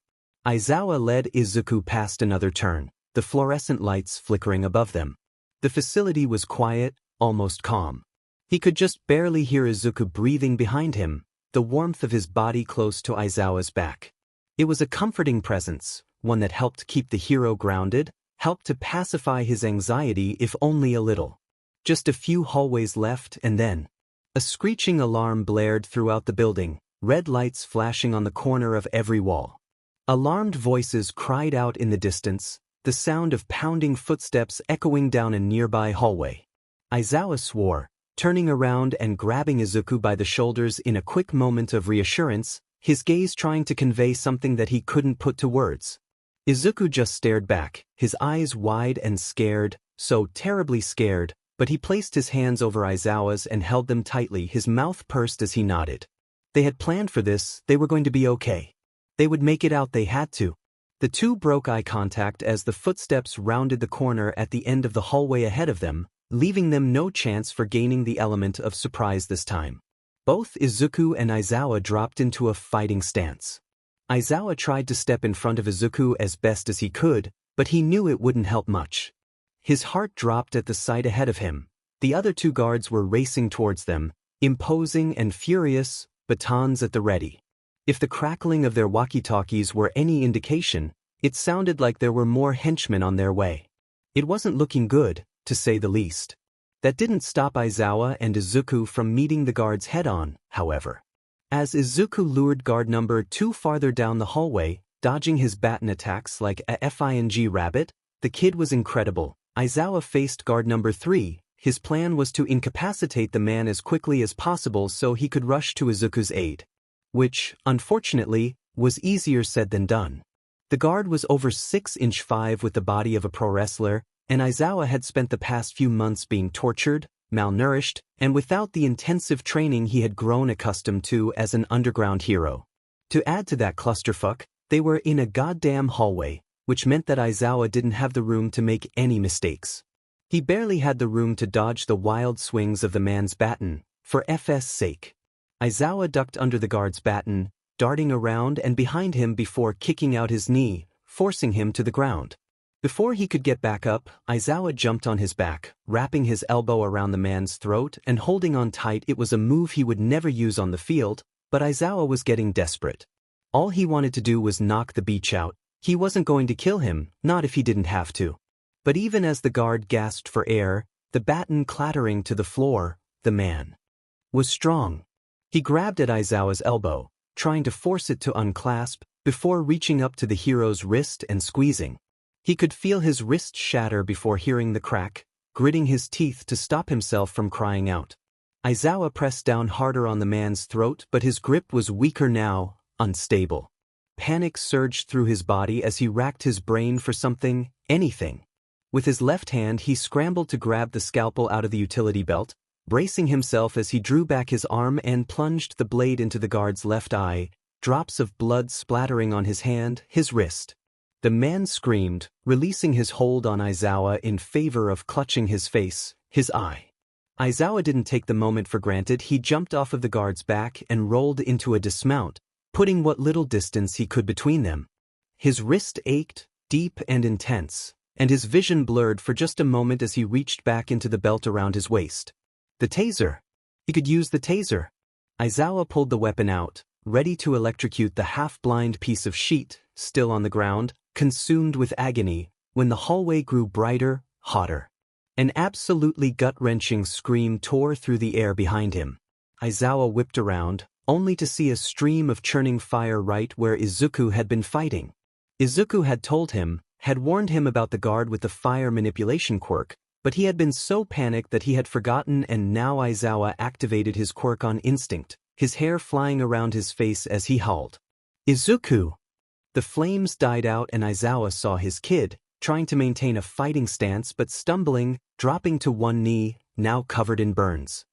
S1: Aizawa led Izuku past another turn, the fluorescent lights flickering above them. The facility was quiet, almost calm. He could just barely hear Izuku breathing behind him, the warmth of his body close to Aizawa's back. It was a comforting presence, one that helped keep the hero grounded, helped to pacify his anxiety if only a little. Just a few hallways left, and then a screeching alarm blared throughout the building, red lights flashing on the corner of every wall. Alarmed voices cried out in the distance, the sound of pounding footsteps echoing down a nearby hallway. Aizawa swore, turning around and grabbing Izuku by the shoulders in a quick moment of reassurance, his gaze trying to convey something that he couldn't put to words. Izuku just stared back, his eyes wide and scared, so terribly scared, but he placed his hands over Aizawa's and held them tightly, his mouth pursed as he nodded. They had planned for this, they were going to be okay. They would make it out, they had to. The two broke eye contact as the footsteps rounded the corner at the end of the hallway ahead of them, leaving them no chance for gaining the element of surprise this time. Both Izuku and Aizawa dropped into a fighting stance. Aizawa tried to step in front of Izuku as best as he could, but he knew it wouldn't help much. His heart dropped at the sight ahead of him. The other two guards were racing towards them, imposing and furious, batons at the ready. If the crackling of their walkie-talkies were any indication, it sounded like there were more henchmen on their way. It wasn't looking good, to say the least. That didn't stop Aizawa and Izuku from meeting the guards head-on, however. As Izuku lured guard number 2 farther down the hallway, dodging his baton attacks like a fing rabbit, the kid was incredible. Aizawa faced guard number 3. His plan was to incapacitate the man as quickly as possible so he could rush to Izuku's aid. Which, unfortunately, was easier said than done. The guard was over 6'5" with the body of a pro wrestler, and Aizawa had spent the past few months being tortured, malnourished, and without the intensive training he had grown accustomed to as an underground hero. To add to that clusterfuck, they were in a goddamn hallway, which meant that Aizawa didn't have the room to make any mistakes. He barely had the room to dodge the wild swings of the man's baton, for FS sake. Aizawa ducked under the guard's baton, darting around and behind him before kicking out his knee, forcing him to the ground. Before he could get back up, Aizawa jumped on his back, wrapping his elbow around the man's throat and holding on tight. It was a move he would never use on the field, but Aizawa was getting desperate. All he wanted to do was knock the beach out. He wasn't going to kill him, not if he didn't have to. But even as the guard gasped for air, the baton clattering to the floor, the man was strong. He grabbed at Aizawa's elbow, trying to force it to unclasp, before reaching up to the hero's wrist and squeezing. He could feel his wrist shatter before hearing the crack, gritting his teeth to stop himself from crying out. Aizawa pressed down harder on the man's throat, but his grip was weaker now, unstable. Panic surged through his body as he racked his brain for something, anything. With his left hand he scrambled to grab the scalpel out of the utility belt, bracing himself as he drew back his arm and plunged the blade into the guard's left eye, drops of blood splattering on his hand, his wrist. The man screamed, releasing his hold on Aizawa in favor of clutching his face, his eye. Aizawa didn't take the moment for granted. He jumped off of the guard's back and rolled into a dismount, putting what little distance he could between them. His wrist ached, deep and intense, and his vision blurred for just a moment as he reached back into the belt around his waist. The taser! He could use the taser! Aizawa pulled the weapon out, ready to electrocute the half-blind piece of sheet, still on the ground, consumed with agony, when the hallway grew brighter, hotter. An absolutely gut-wrenching scream tore through the air behind him. Aizawa whipped around, only to see a stream of churning fire right where Izuku had been fighting. Izuku had told him, had warned him about the guard with the fire manipulation quirk, but he had been so panicked that he had forgotten, and now Aizawa activated his quirk on instinct, his hair flying around his face as he howled. Izuku! The flames died out and Aizawa saw his kid, trying to maintain a fighting stance but stumbling, dropping to one knee, now covered in burns.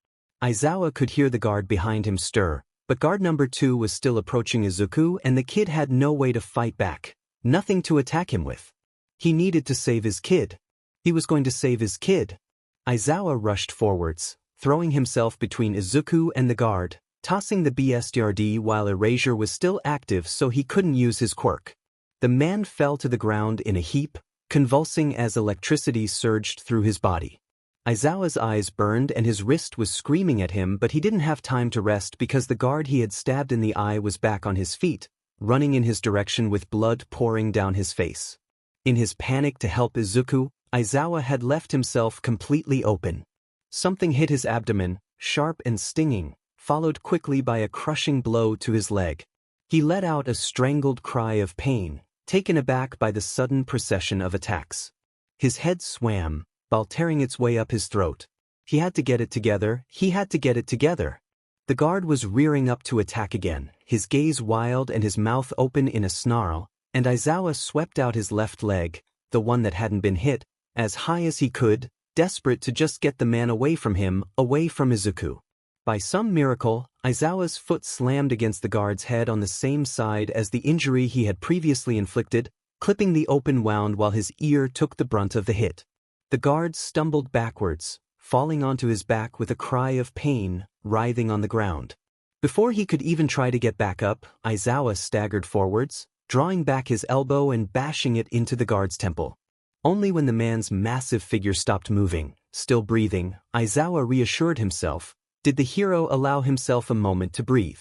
S1: Aizawa could hear the guard behind him stir, but guard number 2 was still approaching Izuku and the kid had no way to fight back, nothing to attack him with. He needed to save his kid. He was going to save his kid. Aizawa rushed forwards, throwing himself between Izuku and the guard, tossing the BSTRD while Erasure was still active so he couldn't use his quirk. The man fell to the ground in a heap, convulsing as electricity surged through his body. Aizawa's eyes burned and his wrist was screaming at him, but he didn't have time to rest because the guard he had stabbed in the eye was back on his feet, running in his direction with blood pouring down his face. In his panic to help Izuku, Aizawa had left himself completely open. Something hit his abdomen, sharp and stinging, followed quickly by a crushing blow to his leg. He let out a strangled cry of pain, taken aback by the sudden procession of attacks. His head swam, while tearing its way up his throat. He had to get it together, he had to get it together. The guard was rearing up to attack again, his gaze wild and his mouth open in a snarl, and Aizawa swept out his left leg, the one that hadn't been hit, as high as he could, desperate to just get the man away from him, away from Izuku. By some miracle, Aizawa's foot slammed against the guard's head on the same side as the injury he had previously inflicted, clipping the open wound while his ear took the brunt of the hit. The guard stumbled backwards, falling onto his back with a cry of pain, writhing on the ground. Before he could even try to get back up, Aizawa staggered forwards, drawing back his elbow and bashing it into the guard's temple. Only when the man's massive figure stopped moving, still breathing, Aizawa reassured himself, did the hero allow himself a moment to breathe.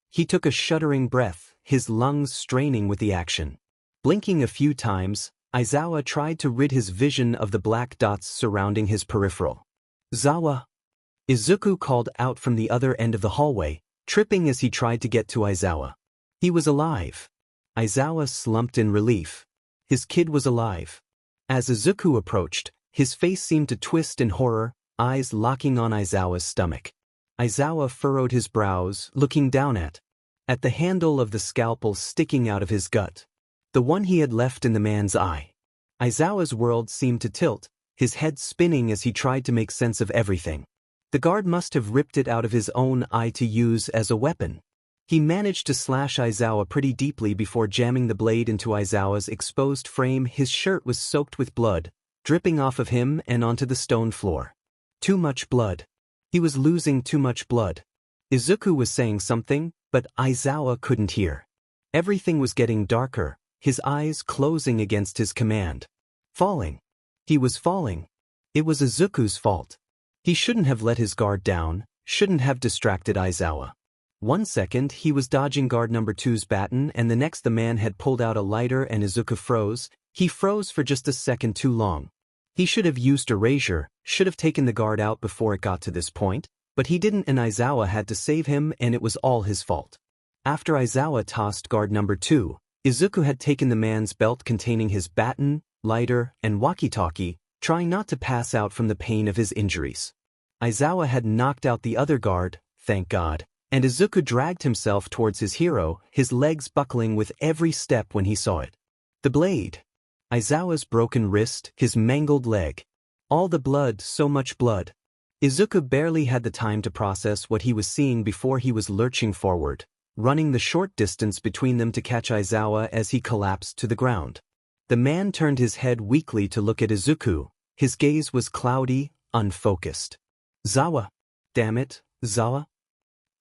S1: He took a shuddering breath, his lungs straining with the action. Blinking a few times, Aizawa tried to rid his vision of the black dots surrounding his peripheral. Zawa! Izuku called out from the other end of the hallway, tripping as he tried to get to Aizawa. He was alive. Aizawa slumped in relief. His kid was alive. As Izuku approached, his face seemed to twist in horror, eyes locking on Aizawa's stomach. Aizawa furrowed his brows, looking down at the handle of the scalpel sticking out of his gut. The one he had left in the man's eye. Aizawa's world seemed to tilt, his head spinning as he tried to make sense of everything. The guard must have ripped it out of his own eye to use as a weapon. He managed to slash Aizawa pretty deeply before jamming the blade into Aizawa's exposed frame. His shirt was soaked with blood, dripping off of him and onto the stone floor. Too much blood. He was losing too much blood. Izuku was saying something, but Aizawa couldn't hear. Everything was getting darker, his eyes closing against his command. Falling. He was falling. It was Izuku's fault. He shouldn't have let his guard down, shouldn't have distracted Aizawa. 1 second he was dodging guard number 2's baton, and the next the man had pulled out a lighter and Izuku froze. He froze for just a second too long. He should have used erasure, should have taken the guard out before it got to this point, but he didn't, and Aizawa had to save him, and it was all his fault. After Aizawa tossed guard number 2, Izuku had taken the man's belt containing his baton, lighter, and walkie-talkie, trying not to pass out from the pain of his injuries. Aizawa had knocked out the other guard, thank God, and Izuku dragged himself towards his hero, his legs buckling with every step when he saw it. The blade. Aizawa's broken wrist, his mangled leg. All the blood, so much blood. Izuku barely had the time to process what he was seeing before he was lurching forward, running the short distance between them to catch Aizawa as he collapsed to the ground. The man turned his head weakly to look at Izuku. His gaze was cloudy, unfocused. Zawa. Damn it, Zawa.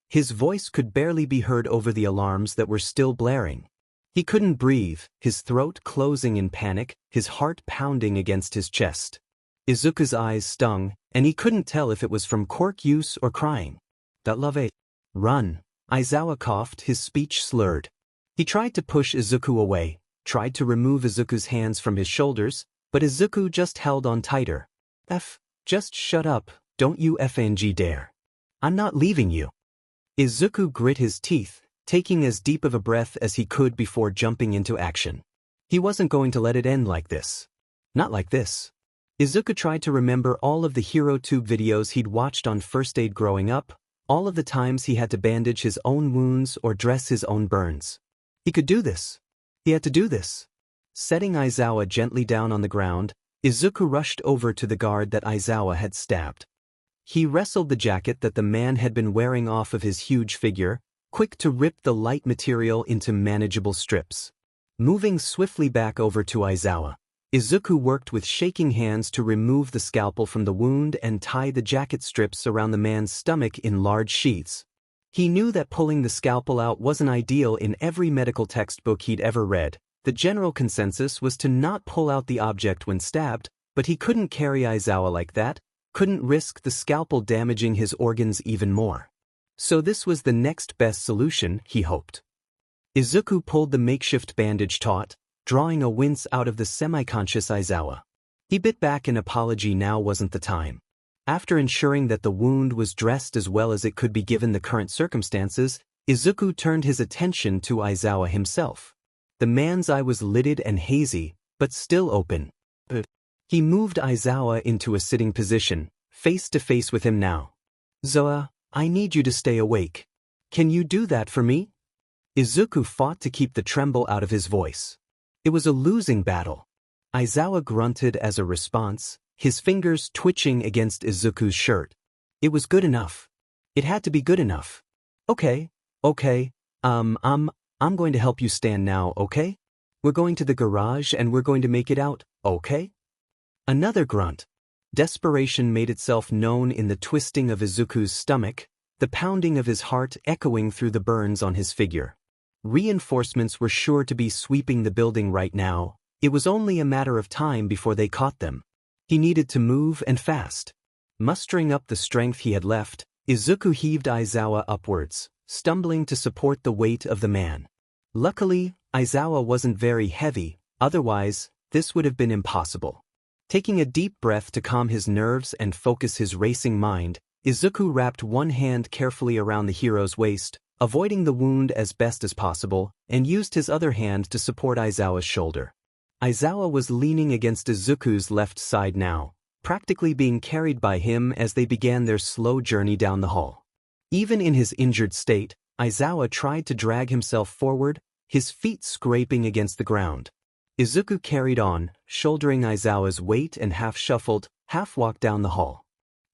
S1: His voice could barely be heard over the alarms that were still blaring. He couldn't breathe, his throat closing in panic, his heart pounding against his chest. Izuku's eyes stung, and he couldn't tell if it was from quirk use or crying. That love it. Run. Aizawa coughed, his speech slurred. He tried to push Izuku away, tried to remove Izuku's hands from his shoulders, but Izuku just held on tighter. Just shut up, don't you FNG dare. I'm not leaving you. Izuku grit his teeth, taking as deep of a breath as he could before jumping into action. He wasn't going to let it end like this. Not like this. Izuku tried to remember all of the HeroTube videos he'd watched on first aid growing up, all of the times he had to bandage his own wounds or dress his own burns. He could do this. He had to do this. Setting Aizawa gently down on the ground, Izuku rushed over to the guard that Aizawa had stabbed. He wrestled the jacket that the man had been wearing off of his huge figure, quick to rip the light material into manageable strips. Moving swiftly back over to Aizawa, Izuku worked with shaking hands to remove the scalpel from the wound and tie the jacket strips around the man's stomach in large sheaths. He knew that pulling the scalpel out wasn't ideal. In every medical textbook he'd ever read, the general consensus was to not pull out the object when stabbed, but he couldn't carry Aizawa like that, couldn't risk the scalpel damaging his organs even more. So this was the next best solution, he hoped. Izuku pulled the makeshift bandage taut, drawing a wince out of the semi-conscious Aizawa. He bit back an apology. Now wasn't the time. After ensuring that the wound was dressed as well as it could be given the current circumstances, Izuku turned his attention to Aizawa himself. The man's eye was lidded and hazy, but still open. He moved Aizawa into a sitting position, face to face with him now. Zoa, I need you to stay awake. Can you do that for me? Izuku fought to keep the tremble out of his voice. It was a losing battle. Aizawa grunted as a response, his fingers twitching against Izuku's shirt. It was good enough. It had to be good enough. Okay. I'm going to help you stand now, okay? We're going to the garage and we're going to make it out, okay? Another grunt. Desperation made itself known in the twisting of Izuku's stomach, the pounding of his heart echoing through the burns on his figure. Reinforcements were sure to be sweeping the building right now. It was only a matter of time before they caught them. He needed to move, and fast. Mustering up the strength he had left, Izuku heaved Aizawa upwards, stumbling to support the weight of the man. Luckily, Aizawa wasn't very heavy, otherwise, this would have been impossible. Taking a deep breath to calm his nerves and focus his racing mind, Izuku wrapped one hand carefully around the hero's waist, avoiding the wound as best as possible, and used his other hand to support Aizawa's shoulder. Aizawa was leaning against Izuku's left side now, practically being carried by him as they began their slow journey down the hall. Even in his injured state, Aizawa tried to drag himself forward, his feet scraping against the ground. Izuku carried on, shouldering Aizawa's weight, and half-shuffled, half-walked down the hall.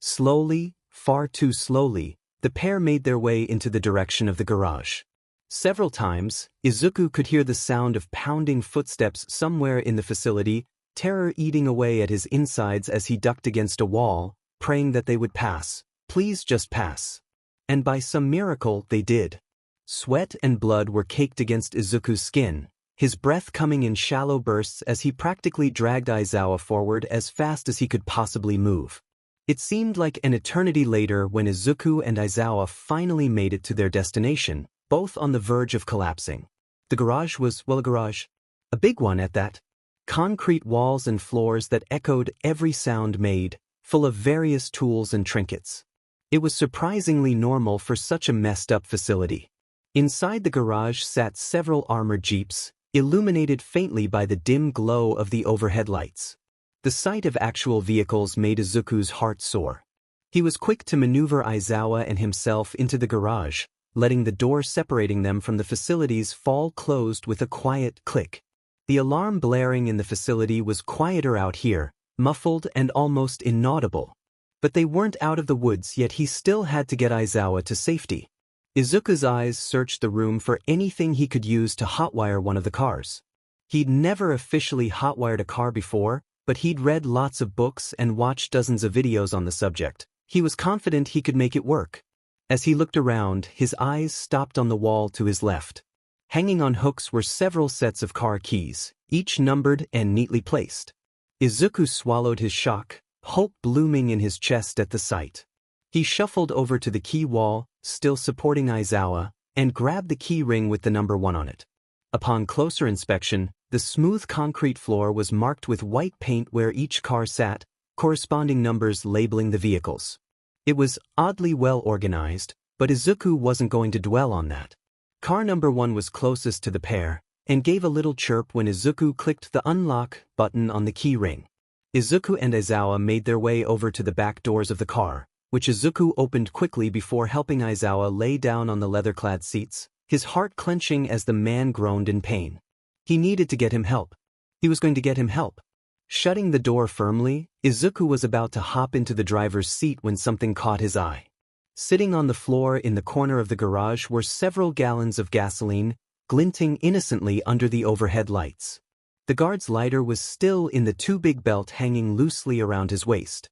S1: Slowly, far too slowly, the pair made their way into the direction of the garage. Several times, Izuku could hear the sound of pounding footsteps somewhere in the facility, terror eating away at his insides as he ducked against a wall, praying that they would pass. Please just pass. And by some miracle, they did. Sweat and blood were caked against Izuku's skin, his breath coming in shallow bursts as he practically dragged Aizawa forward as fast as he could possibly move. It seemed like an eternity later when Izuku and Aizawa finally made it to their destination, both on the verge of collapsing. The garage was, well, a garage. A big one at that. Concrete walls and floors that echoed every sound made, full of various tools and trinkets. It was surprisingly normal for such a messed-up facility. Inside the garage sat several armored jeeps, illuminated faintly by the dim glow of the overhead lights. The sight of actual vehicles made Izuku's heart soar. He was quick to maneuver Aizawa and himself into the garage, letting the door separating them from the facilities fall closed with a quiet click. The alarm blaring in the facility was quieter out here, muffled and almost inaudible. But they weren't out of the woods yet. He still had to get Aizawa to safety. Izuku's eyes searched the room for anything he could use to hotwire one of the cars. He'd never officially hotwired a car before, but he'd read lots of books and watched dozens of videos on the subject. He was confident he could make it work. As he looked around, his eyes stopped on the wall to his left. Hanging on hooks were several sets of car keys, each numbered and neatly placed. Izuku swallowed his shock, hope blooming in his chest at the sight. He shuffled over to the key wall, still supporting Aizawa, and grabbed the key ring with the number 1 on it. Upon closer inspection, the smooth concrete floor was marked with white paint where each car sat, corresponding numbers labeling the vehicles. It was oddly well organized, but Izuku wasn't going to dwell on that. Car number 1 was closest to the pair, and gave a little chirp when Izuku clicked the unlock button on the key ring. Izuku and Aizawa made their way over to the back doors of the car, which Izuku opened quickly before helping Aizawa lay down on the leather-clad seats, his heart clenching as the man groaned in pain. He needed to get him help. He was going to get him help. Shutting the door firmly, Izuku was about to hop into the driver's seat when something caught his eye. Sitting on the floor in the corner of the garage were several gallons of gasoline, glinting innocently under the overhead lights. The guard's lighter was still in the too-big belt hanging loosely around his waist.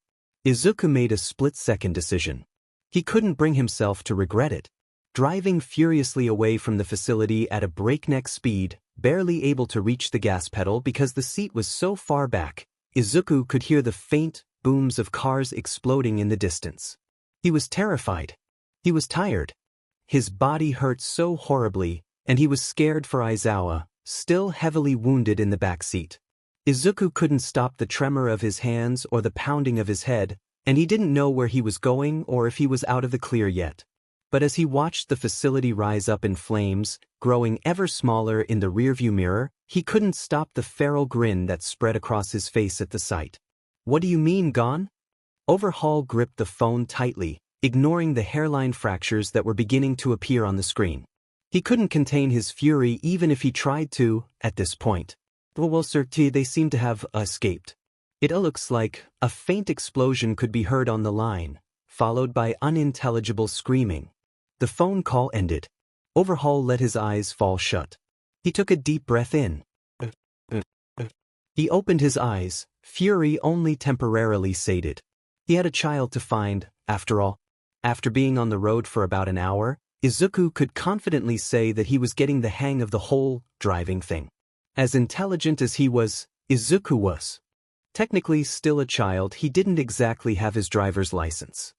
S1: Izuku made a split-second decision. He couldn't bring himself to regret it. Driving furiously away from the facility at a breakneck speed, barely able to reach the gas pedal because the seat was so far back, Izuku could hear the faint booms of cars exploding in the distance. He was terrified. He was tired. His body hurt so horribly, and he was scared for Aizawa, still heavily wounded in the back seat. Izuku couldn't stop the tremor of his hands or the pounding of his head, and he didn't know where he was going or if he was out of the clear yet. But as he watched the facility rise up in flames, growing ever smaller in the rearview mirror, he couldn't stop the feral grin that spread across his face at the sight. "What do you mean, gone?" Overhaul gripped the phone tightly, ignoring the hairline fractures that were beginning to appear on the screen. He couldn't contain his fury even if he tried to, at this point. "Well, sir, they seem to have escaped." It looks like a faint explosion could be heard on the line, followed by unintelligible screaming. The phone call ended. Overhaul let his eyes fall shut. He took a deep breath in. He opened his eyes, fury only temporarily sated. He had a child to find, after all. After being on the road for about an hour, Izuku could confidently say that he was getting the hang of the whole driving thing. As intelligent as he was, Izuku was. Technically still a child, he didn't exactly have his driver's license.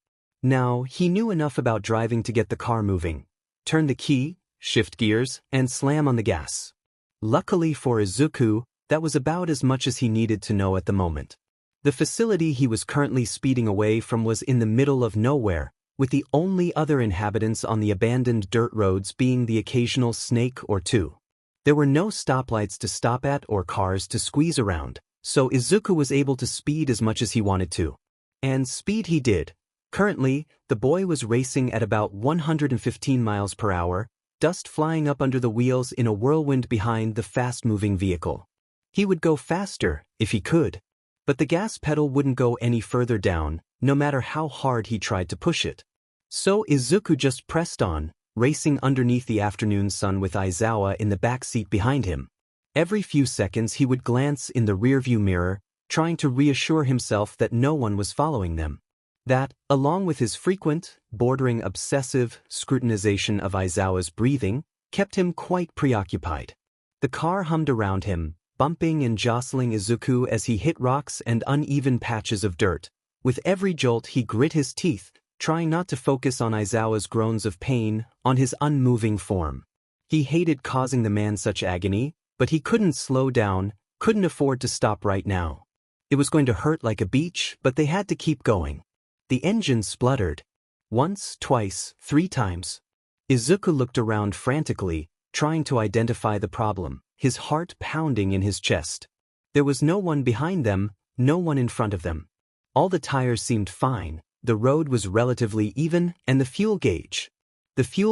S1: Now, he knew enough about driving to get the car moving, turn the key, shift gears, and slam on the gas. Luckily for Izuku, that was about as much as he needed to know at the moment. The facility he was currently speeding away from was in the middle of nowhere, with the only other inhabitants on the abandoned dirt roads being the occasional snake or two. There were no stoplights to stop at or cars to squeeze around, so Izuku was able to speed as much as he wanted to. And speed he did. Currently, the boy was racing at about 115 miles per hour, dust flying up under the wheels in a whirlwind behind the fast-moving vehicle. He would go faster, if he could, but the gas pedal wouldn't go any further down, no matter how hard he tried to push it. So Izuku just pressed on, racing underneath the afternoon sun with Aizawa in the back seat behind him. Every few seconds he would glance in the rearview mirror, trying to reassure himself that no one was following them. That, along with his frequent, bordering obsessive scrutinization of Aizawa's breathing, kept him quite preoccupied. The car hummed around him, bumping and jostling Izuku as he hit rocks and uneven patches of dirt. With every jolt he grit his teeth, trying not to focus on Aizawa's groans of pain, on his unmoving form. He hated causing the man such agony, but he couldn't slow down, couldn't afford to stop right now. It was going to hurt like a beach, but they had to keep going. The engine spluttered. Once, twice, 3 times. Izuku looked around frantically, trying to identify the problem, his heart pounding in his chest. There was no one behind them, no one in front of them. All the tires seemed fine, the road was relatively even, and the fuel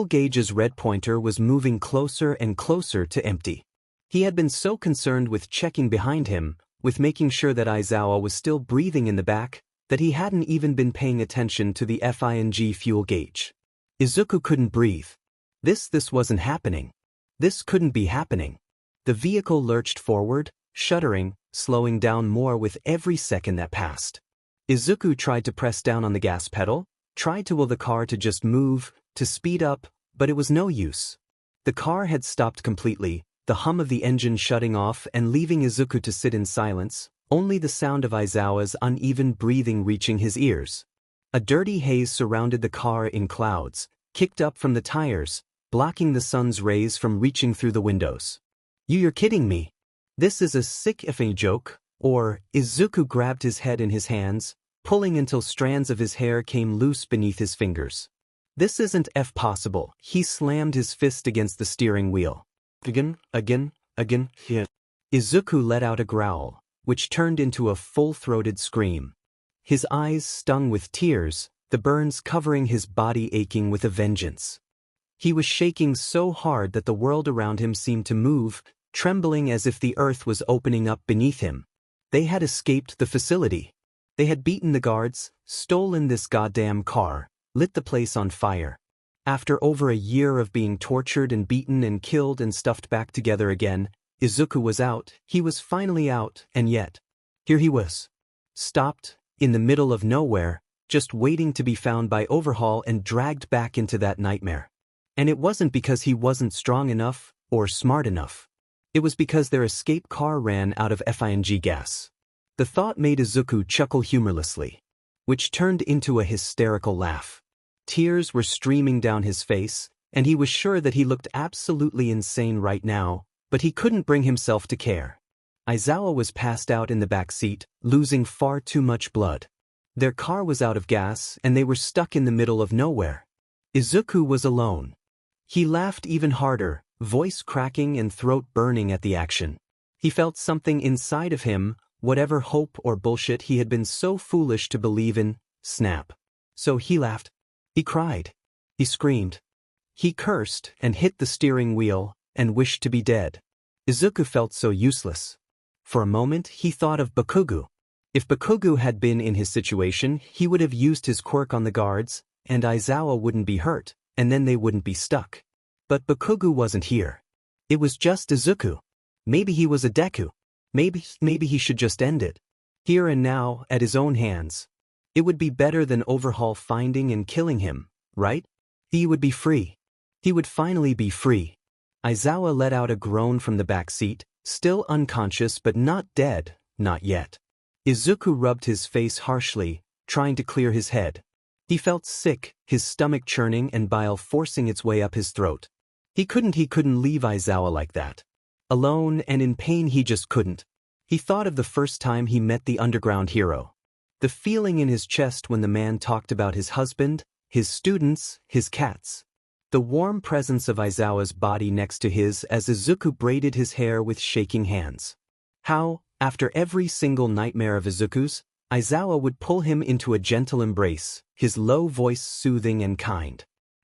S1: gauge's red pointer was moving closer and closer to empty. He had been so concerned with checking behind him, with making sure that Aizawa was still breathing in the back, that he hadn't even been paying attention to the FING fuel gauge. Izuku couldn't breathe. This wasn't happening. This couldn't be happening. The vehicle lurched forward, shuddering, slowing down more with every second that passed. Izuku tried to press down on the gas pedal, tried to will the car to just move, to speed up, but it was no use. The car had stopped completely, the hum of the engine shutting off and leaving Izuku to sit in silence, only the sound of Aizawa's uneven breathing reaching his ears. A dirty haze surrounded the car in clouds, kicked up from the tires, blocking the sun's rays from reaching through the windows. You're kidding me. This is a sick effing joke, or Izuku grabbed his head in his hands, pulling until strands of his hair came loose beneath his fingers. This isn't possible. He slammed his fist against the steering wheel. Again, here. Izuku let out a growl, which turned into a full-throated scream. His eyes stung with tears, the burns covering his body aching with a vengeance. He was shaking so hard that the world around him seemed to move, trembling as if the earth was opening up beneath him. They had escaped the facility. They had beaten the guards, stolen this goddamn car, lit the place on fire. After over a year of being tortured and beaten and killed and stuffed back together again, Izuku was out, he was finally out, and yet, here he was. Stopped, in the middle of nowhere, just waiting to be found by overhaul and dragged back into that nightmare. And it wasn't because he wasn't strong enough, or smart enough. It was because their escape car ran out of FING gas. The thought made Izuku chuckle humorlessly, which turned into a hysterical laugh. Tears were streaming down his face, and he was sure that he looked absolutely insane right now, but he couldn't bring himself to care. Aizawa was passed out in the back seat, losing far too much blood. Their car was out of gas and they were stuck in the middle of nowhere. Izuku was alone. He laughed even harder, voice cracking and throat burning at the action. He felt something inside of him, whatever hope or bullshit he had been so foolish to believe in, snap. So he laughed. He cried. He screamed. He cursed and hit the steering wheel and wished to be dead. Izuku felt so useless. For a moment he thought of Bakugo. If Bakugo had been in his situation, he would have used his quirk on the guards, and Aizawa wouldn't be hurt, and then they wouldn't be stuck. But Bakugo wasn't here. It was just Izuku. Maybe he was a Deku. Maybe he should just end it. Here and now, at his own hands. It would be better than overhaul finding and killing him, right? He would be free. He would finally be free. Aizawa let out a groan from the back seat, still unconscious but not dead, not yet. Izuku rubbed his face harshly, trying to clear his head. He felt sick, his stomach churning and bile forcing its way up his throat. He couldn't leave Aizawa like that. Alone and in pain he just couldn't. He thought of the first time he met the underground hero. The feeling in his chest when the man talked about his husband, his students, his cats. The warm presence of Aizawa's body next to his as Izuku braided his hair with shaking hands. How, after every single nightmare of Izuku's, Aizawa would pull him into a gentle embrace, his low voice soothing and kind.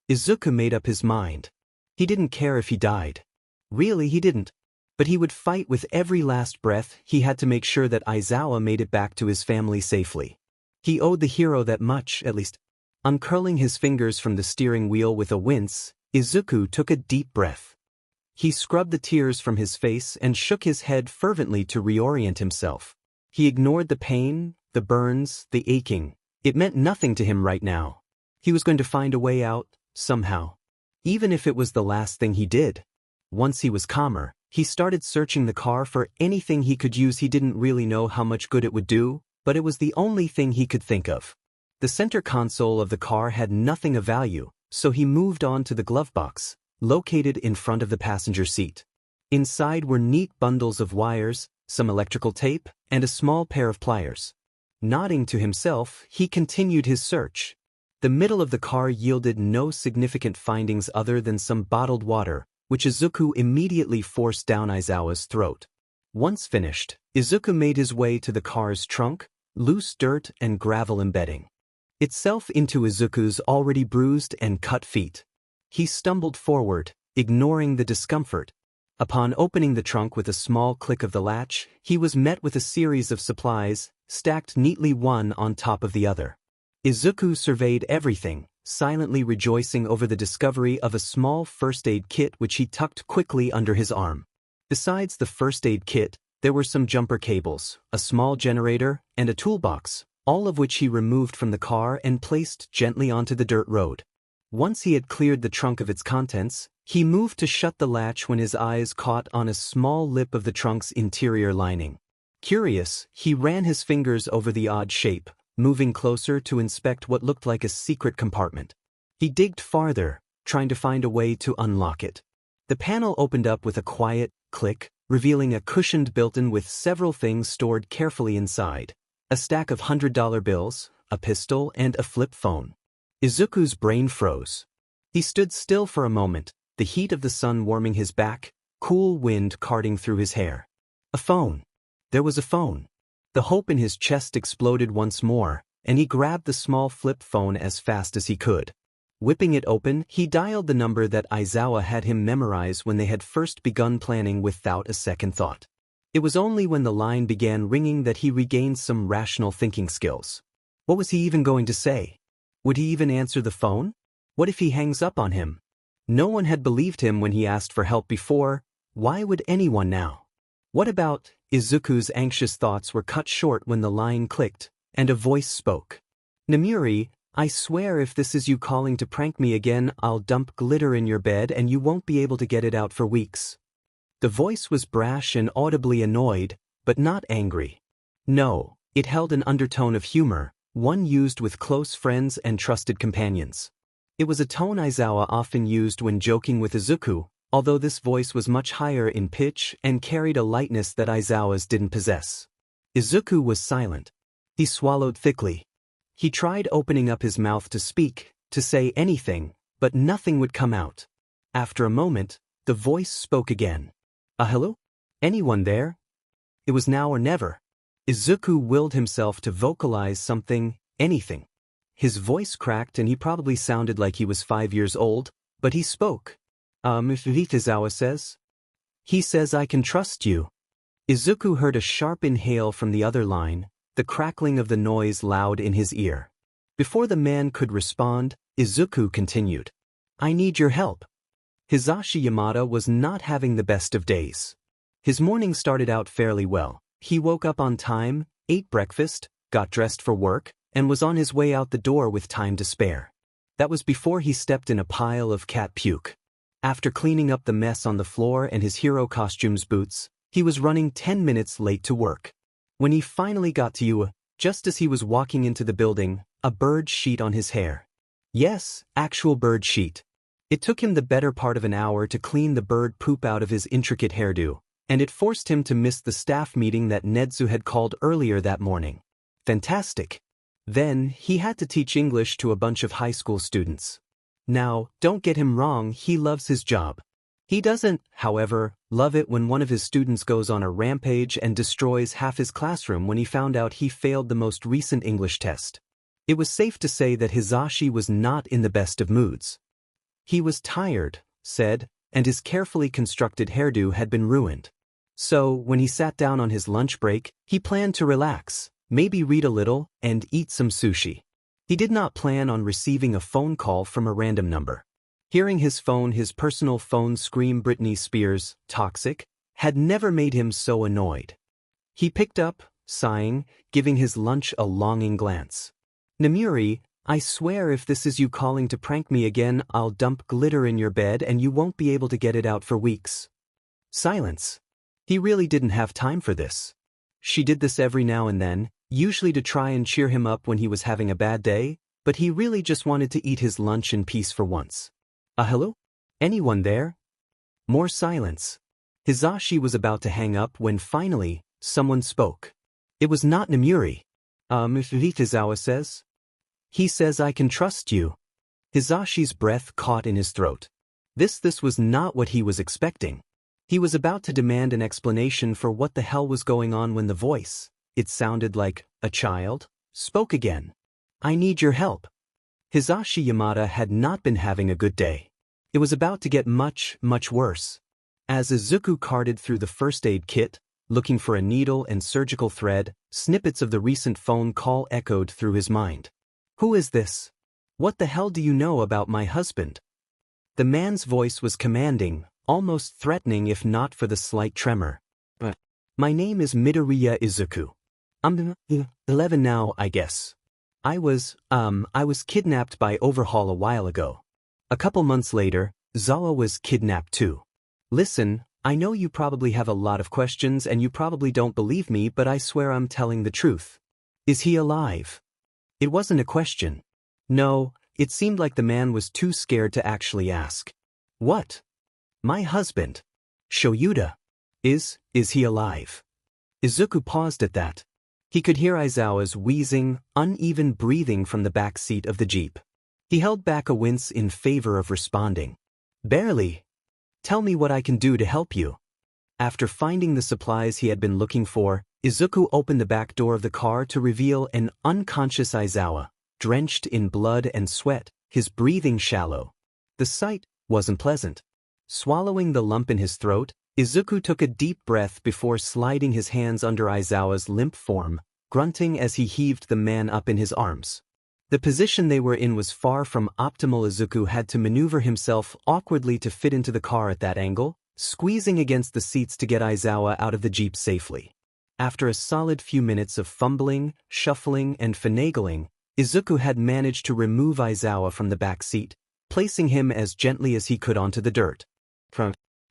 S1: Izuku made up his mind. He didn't care if he died. Really, he didn't. But he would fight with every last breath. He had to make sure that Aizawa made it back to his family safely. He owed the hero that much, at least. Uncurling his fingers from the steering wheel with a wince, Izuku took a deep breath. He scrubbed the tears from his face and shook his head fervently to reorient himself. He ignored the pain, the burns, the aching, It meant nothing to him right now. He was going to find a way out, somehow. Even if it was the last thing he did. Once he was calmer, he started searching the car for anything he could use. He didn't really know how much good it would do, but it was the only thing he could think of. The center console of the car had nothing of value, so he moved on to the glove box, located in front of the passenger seat. Inside were neat bundles of wires, some electrical tape, and a small pair of pliers. Nodding to himself, he continued his search. The middle of the car yielded no significant findings other than some bottled water, which Izuku immediately forced down Aizawa's throat. Once finished, Izuku made his way to the car's trunk, loose dirt and gravel embedding itself into Izuku's already bruised and cut feet. He stumbled forward, ignoring the discomfort. Upon opening the trunk with a small click of the latch, he was met with a series of supplies, stacked neatly one on top of the other. Izuku surveyed everything, silently rejoicing over the discovery of a small first aid kit which he tucked quickly under his arm. Besides the first aid kit, there were some jumper cables, a small generator, and a toolbox, all of which he removed from the car and placed gently onto the dirt road. Once he had cleared the trunk of its contents, he moved to shut the latch when his eyes caught on a small lip of the trunk's interior lining. Curious, he ran his fingers over the odd shape, moving closer to inspect what looked like a secret compartment. He digged farther, trying to find a way to unlock it. The panel opened up with a quiet click, revealing a cushioned built-in with several things stored carefully inside. A stack of $100 bills, a pistol, and a flip phone. Izuku's brain froze. He stood still for a moment, the heat of the sun warming his back, cool wind carting through his hair. A phone. There was a phone. The hope in his chest exploded once more, and he grabbed the small flip phone as fast as he could. Whipping it open, he dialed the number that Aizawa had him memorize when they had first begun planning without a second thought. It was only when the line began ringing that he regained some rational thinking skills. What was he even going to say? Would he even answer the phone? What if he hangs up on him? No one had believed him when he asked for help before. Why would anyone now? What about? Izuku's anxious thoughts were cut short when the line clicked, and a voice spoke. Namuri, I swear if this is you calling to prank me again, I'll dump glitter in your bed and you won't be able to get it out for weeks. The voice was brash and audibly annoyed, but not angry. No, it held an undertone of humor, one used with close friends and trusted companions. It was a tone Aizawa often used when joking with Izuku, although this voice was much higher in pitch and carried a lightness that Aizawa's didn't possess. Izuku was silent. He swallowed thickly. He tried opening up his mouth to speak, to say anything, but nothing would come out. After a moment, the voice spoke again. Hello? Anyone there? It was now or never. Izuku willed himself to vocalize something, anything. His voice cracked and he probably sounded like he was 5 years old, but he spoke. If Aizawa says? He says I can trust you. Izuku heard a sharp inhale from the other line, the crackling of the noise loud in his ear. Before the man could respond, Izuku continued. I need your help. Hisashi Yamada was not having the best of days. His morning started out fairly well. He woke up on time, ate breakfast, got dressed for work, and was on his way out the door with time to spare. That was before he stepped in a pile of cat puke. After cleaning up the mess on the floor and his hero costume's boots, he was running 10 minutes late to work. When he finally got to you, just as he was walking into the building, a bird sheet on his hair. Yes, actual bird sheet. It took him the better part of an hour to clean the bird poop out of his intricate hairdo, and it forced him to miss the staff meeting that Netsu had called earlier that morning. Fantastic. Then, he had to teach English to a bunch of high school students. Now, don't get him wrong, he loves his job. He doesn't, however, love it when one of his students goes on a rampage and destroys half his classroom when he found out he failed the most recent English test. It was safe to say that Hisashi was not in the best of moods. He was tired, said, and his carefully constructed hairdo had been ruined. So, when he sat down on his lunch break, he planned to relax, maybe read a little, and eat some sushi. He did not plan on receiving a phone call from a random number. Hearing his personal phone scream Britney Spears, toxic, had never made him so annoyed. He picked up, sighing, giving his lunch a longing glance. Namuri, I swear if this is you calling to prank me again, I'll dump glitter in your bed and you won't be able to get it out for weeks. Silence. He really didn't have time for this. She did this every now and then, usually to try and cheer him up when he was having a bad day, but he really just wanted to eat his lunch in peace for once. Hello? Anyone there? More silence. Hizashi was about to hang up when finally, someone spoke. It was not Namuri. Aizawa says. He says I can trust you. Hizashi's breath caught in his throat. This was not what he was expecting. He was about to demand an explanation for what the hell was going on when the voice, it sounded like a child, spoke again. I need your help. Hizashi Yamada had not been having a good day. It was about to get much, much worse. As Izuku carted through the first aid kit, looking for a needle and surgical thread, snippets of the recent phone call echoed through his mind. Who is this? What the hell do you know about my husband? The man's voice was commanding, almost threatening if not for the slight tremor. My name is Midoriya Izuku. I'm 11 now, I guess. I was kidnapped by Overhaul a while ago. A couple months later, Zawa was kidnapped too. Listen, I know you probably have a lot of questions and you probably don't believe me, but I swear I'm telling the truth. Is he alive? It wasn't a question. No, it seemed like the man was too scared to actually ask. What? My husband. Shoyuta. Is he alive? Izuku paused at that. He could hear Aizawa's wheezing, uneven breathing from the back seat of the jeep. He held back a wince in favor of responding. Barely. Tell me what I can do to help you. After finding the supplies he had been looking for, Izuku opened the back door of the car to reveal an unconscious Aizawa, drenched in blood and sweat, his breathing shallow. The sight wasn't pleasant. Swallowing the lump in his throat, Izuku took a deep breath before sliding his hands under Aizawa's limp form, grunting as he heaved the man up in his arms. The position they were in was far from optimal. Izuku had to maneuver himself awkwardly to fit into the car at that angle, squeezing against the seats to get Aizawa out of the jeep safely. After a solid few minutes of fumbling, shuffling, and finagling, Izuku had managed to remove Aizawa from the back seat, placing him as gently as he could onto the dirt.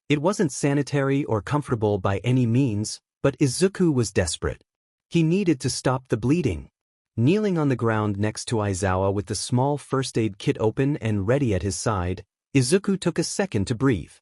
S1: It wasn't sanitary or comfortable by any means, but Izuku was desperate. He needed to stop the bleeding. Kneeling on the ground next to Aizawa with the small first aid kit open and ready at his side, Izuku took a second to breathe.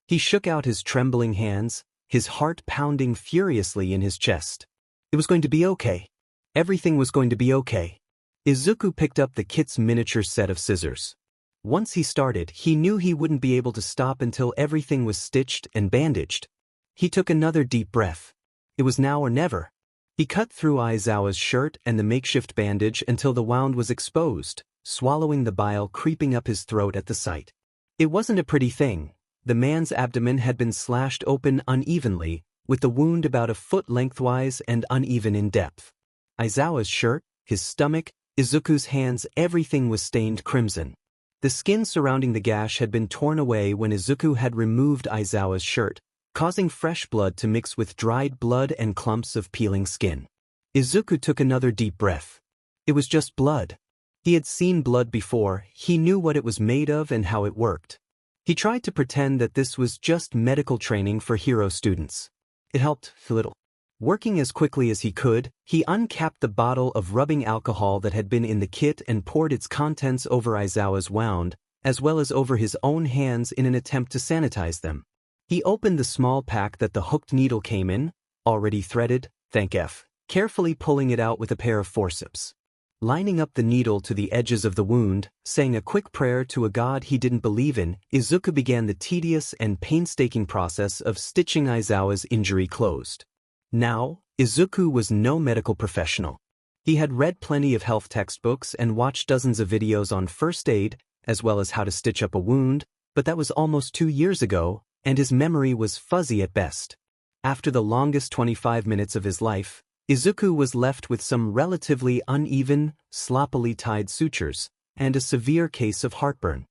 S1: He shook out his trembling hands, his heart pounding furiously in his chest. It was going to be okay. Everything was going to be okay. Izuku picked up the kit's miniature set of scissors. Once he started, he knew he wouldn't be able to stop until everything was stitched and bandaged. He took another deep breath. It was now or never. He cut through Aizawa's shirt and the makeshift bandage until the wound was exposed, swallowing the bile creeping up his throat at the sight. It wasn't a pretty thing. The man's abdomen had been slashed open unevenly, with the wound about a foot lengthwise and uneven in depth. Aizawa's shirt, his stomach, Izuku's hands, everything was stained crimson. The skin surrounding the gash had been torn away when Izuku had removed Aizawa's shirt, causing fresh blood to mix with dried blood and clumps of peeling skin. Izuku took another deep breath. It was just blood. He had seen blood before, he knew what it was made of and how it worked. He tried to pretend that this was just medical training for hero students. It helped a little. Working as quickly as he could, he uncapped the bottle of rubbing alcohol that had been in the kit and poured its contents over Aizawa's wound, as well as over his own hands in an attempt to sanitize them. He opened the small pack that the hooked needle came in, already threaded, thank F, carefully pulling it out with a pair of forceps. Lining up the needle to the edges of the wound, saying a quick prayer to a god he didn't believe in, Izuku began the tedious and painstaking process of stitching Aizawa's injury closed. Now, Izuku was no medical professional. He had read plenty of health textbooks and watched dozens of videos on first aid, as well as how to stitch up a wound, but that was almost 2 years ago, and his memory was fuzzy at best. After the longest 25 minutes of his life, Izuku was left with some relatively uneven, sloppily tied sutures, and a severe case of heartburn.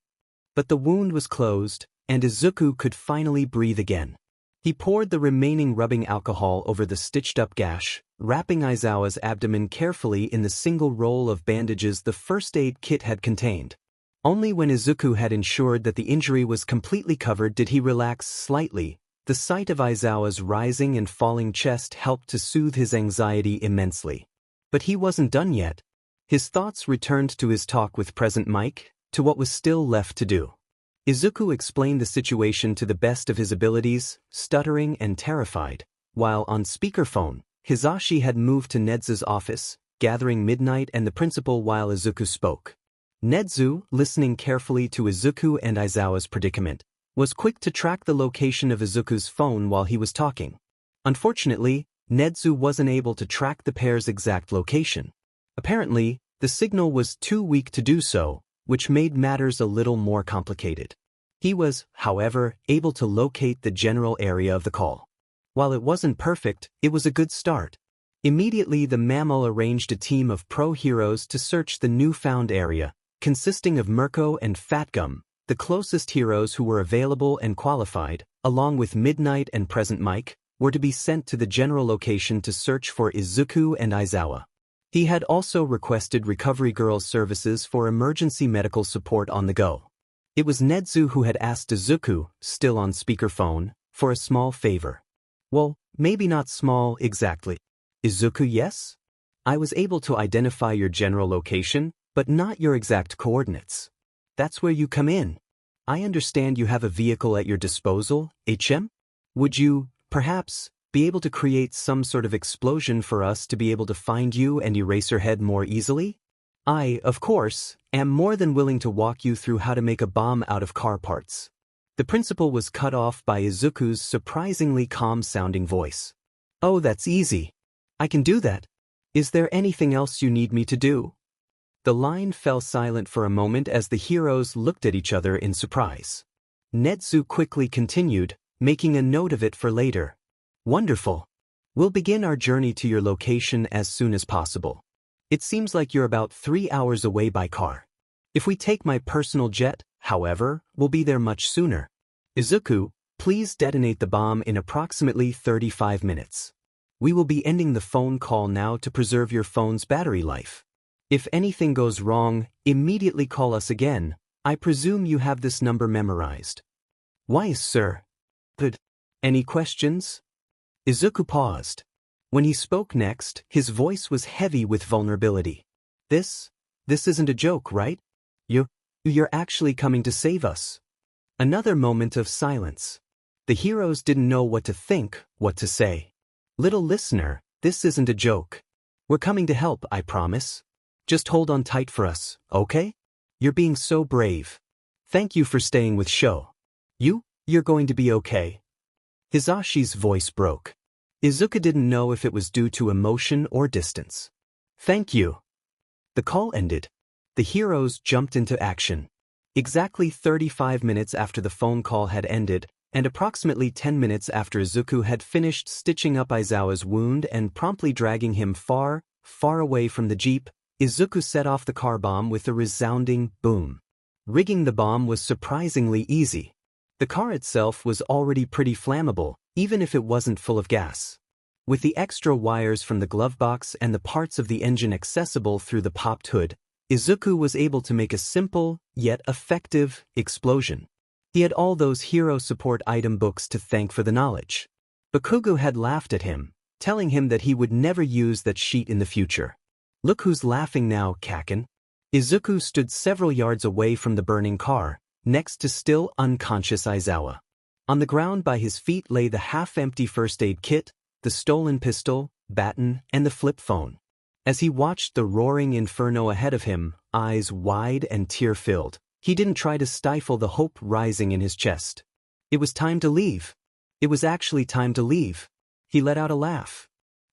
S1: But the wound was closed, and Izuku could finally breathe again. He poured the remaining rubbing alcohol over the stitched-up gash, wrapping Aizawa's abdomen carefully in the single roll of bandages the first aid kit had contained. Only when Izuku had ensured that the injury was completely covered did he relax slightly. The sight of Aizawa's rising and falling chest helped to soothe his anxiety immensely. But he wasn't done yet. His thoughts returned to his talk with Present Mike, to what was still left to do. Izuku explained the situation to the best of his abilities, stuttering and terrified, while on speakerphone, Hisashi had moved to Nedzu's office, gathering Midnight and the principal while Izuku spoke. Nedzu, listening carefully to Izuku and Aizawa's predicament, was quick to track the location of Izuku's phone while he was talking. Unfortunately, Nedzu wasn't able to track the pair's exact location. Apparently, the signal was too weak to do so, which made matters a little more complicated. He was, however, able to locate the general area of the call. While it wasn't perfect, it was a good start. Immediately the mammal arranged a team of pro-heroes to search the newfound area, consisting of Mirko and Fatgum, the closest heroes who were available and qualified, along with Midnight and Present Mike, were to be sent to the general location to search for Izuku and Aizawa. He had also requested Recovery Girl's services for emergency medical support on the go. It was Nedzu who had asked Izuku, still on speakerphone, for a small favor. Well, maybe not small exactly. Izuku, yes? I was able to identify your general location, but not your exact coordinates. That's where you come in. I understand you have a vehicle at your disposal, HM? Would you, perhaps, be able to create some sort of explosion for us to be able to find you and Eraserhead more easily? I, of course, am more than willing to walk you through how to make a bomb out of car parts. The principal was cut off by Izuku's surprisingly calm-sounding voice. Oh, that's easy. I can do that. Is there anything else you need me to do? The line fell silent for a moment as the heroes looked at each other in surprise. Nedzu quickly continued, making a note of it for later. Wonderful. We'll begin our journey to your location as soon as possible. It seems like you're about 3 hours away by car. If we take my personal jet, however, we'll be there much sooner. Izuku, please detonate the bomb in approximately 35 minutes. We will be ending the phone call now to preserve your phone's battery life. If anything goes wrong, immediately call us again. I presume you have this number memorized. Why, sir? Good. Any questions? Izuku paused. When he spoke next, his voice was heavy with vulnerability. This isn't a joke, right? You're actually coming to save us. Another moment of silence. The heroes didn't know what to think, what to say. Little listener, this isn't a joke. We're coming to help, I promise. Just hold on tight for us, okay? You're being so brave. Thank you for staying with Sho. You're going to be okay. Hisashi's voice broke. Izuku didn't know if it was due to emotion or distance. Thank you. The call ended. The heroes jumped into action. Exactly 35 minutes after the phone call had ended, and approximately 10 minutes after Izuku had finished stitching up Aizawa's wound and promptly dragging him far, far away from the jeep, Izuku set off the car bomb with a resounding boom. Rigging the bomb was surprisingly easy. The car itself was already pretty flammable, even if it wasn't full of gas. With the extra wires from the glove box and the parts of the engine accessible through the popped hood, Izuku was able to make a simple, yet effective, explosion. He had all those hero support item books to thank for the knowledge. Bakugo had laughed at him, telling him that he would never use that sheet in the future. Look who's laughing now, Kaken. Izuku stood several yards away from the burning car, next to still unconscious Aizawa. On the ground by his feet lay the half-empty first aid kit, the stolen pistol, baton, and the flip phone. As he watched the roaring inferno ahead of him, eyes wide and tear-filled, he didn't try to stifle the hope rising in his chest. It was time to leave. It was actually time to leave. He let out a laugh.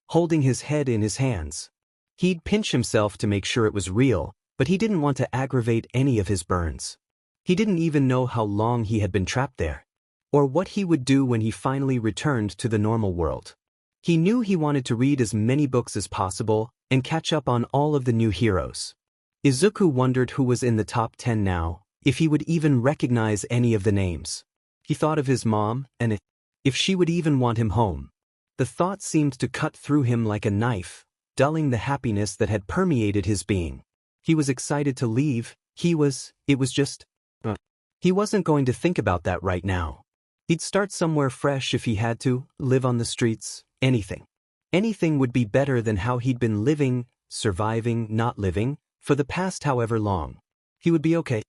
S1: Holding his head in his hands. He'd pinch himself to make sure it was real, but he didn't want to aggravate any of his burns. He didn't even know how long he had been trapped there, or what he would do when he finally returned to the normal world. He knew he wanted to read as many books as possible and catch up on all of the new heroes. Izuku wondered who was in the top 10 now, if he would even recognize any of the names. He thought of his mom, and if she would even want him home. The thought seemed to cut through him like a knife, dulling the happiness that had permeated his being. He was excited to leave. He wasn't going to think about that right now. He'd start somewhere fresh if he had to, live on the streets, anything. Anything would be better than how he'd been living, surviving, not living, for the past however long. He would be okay.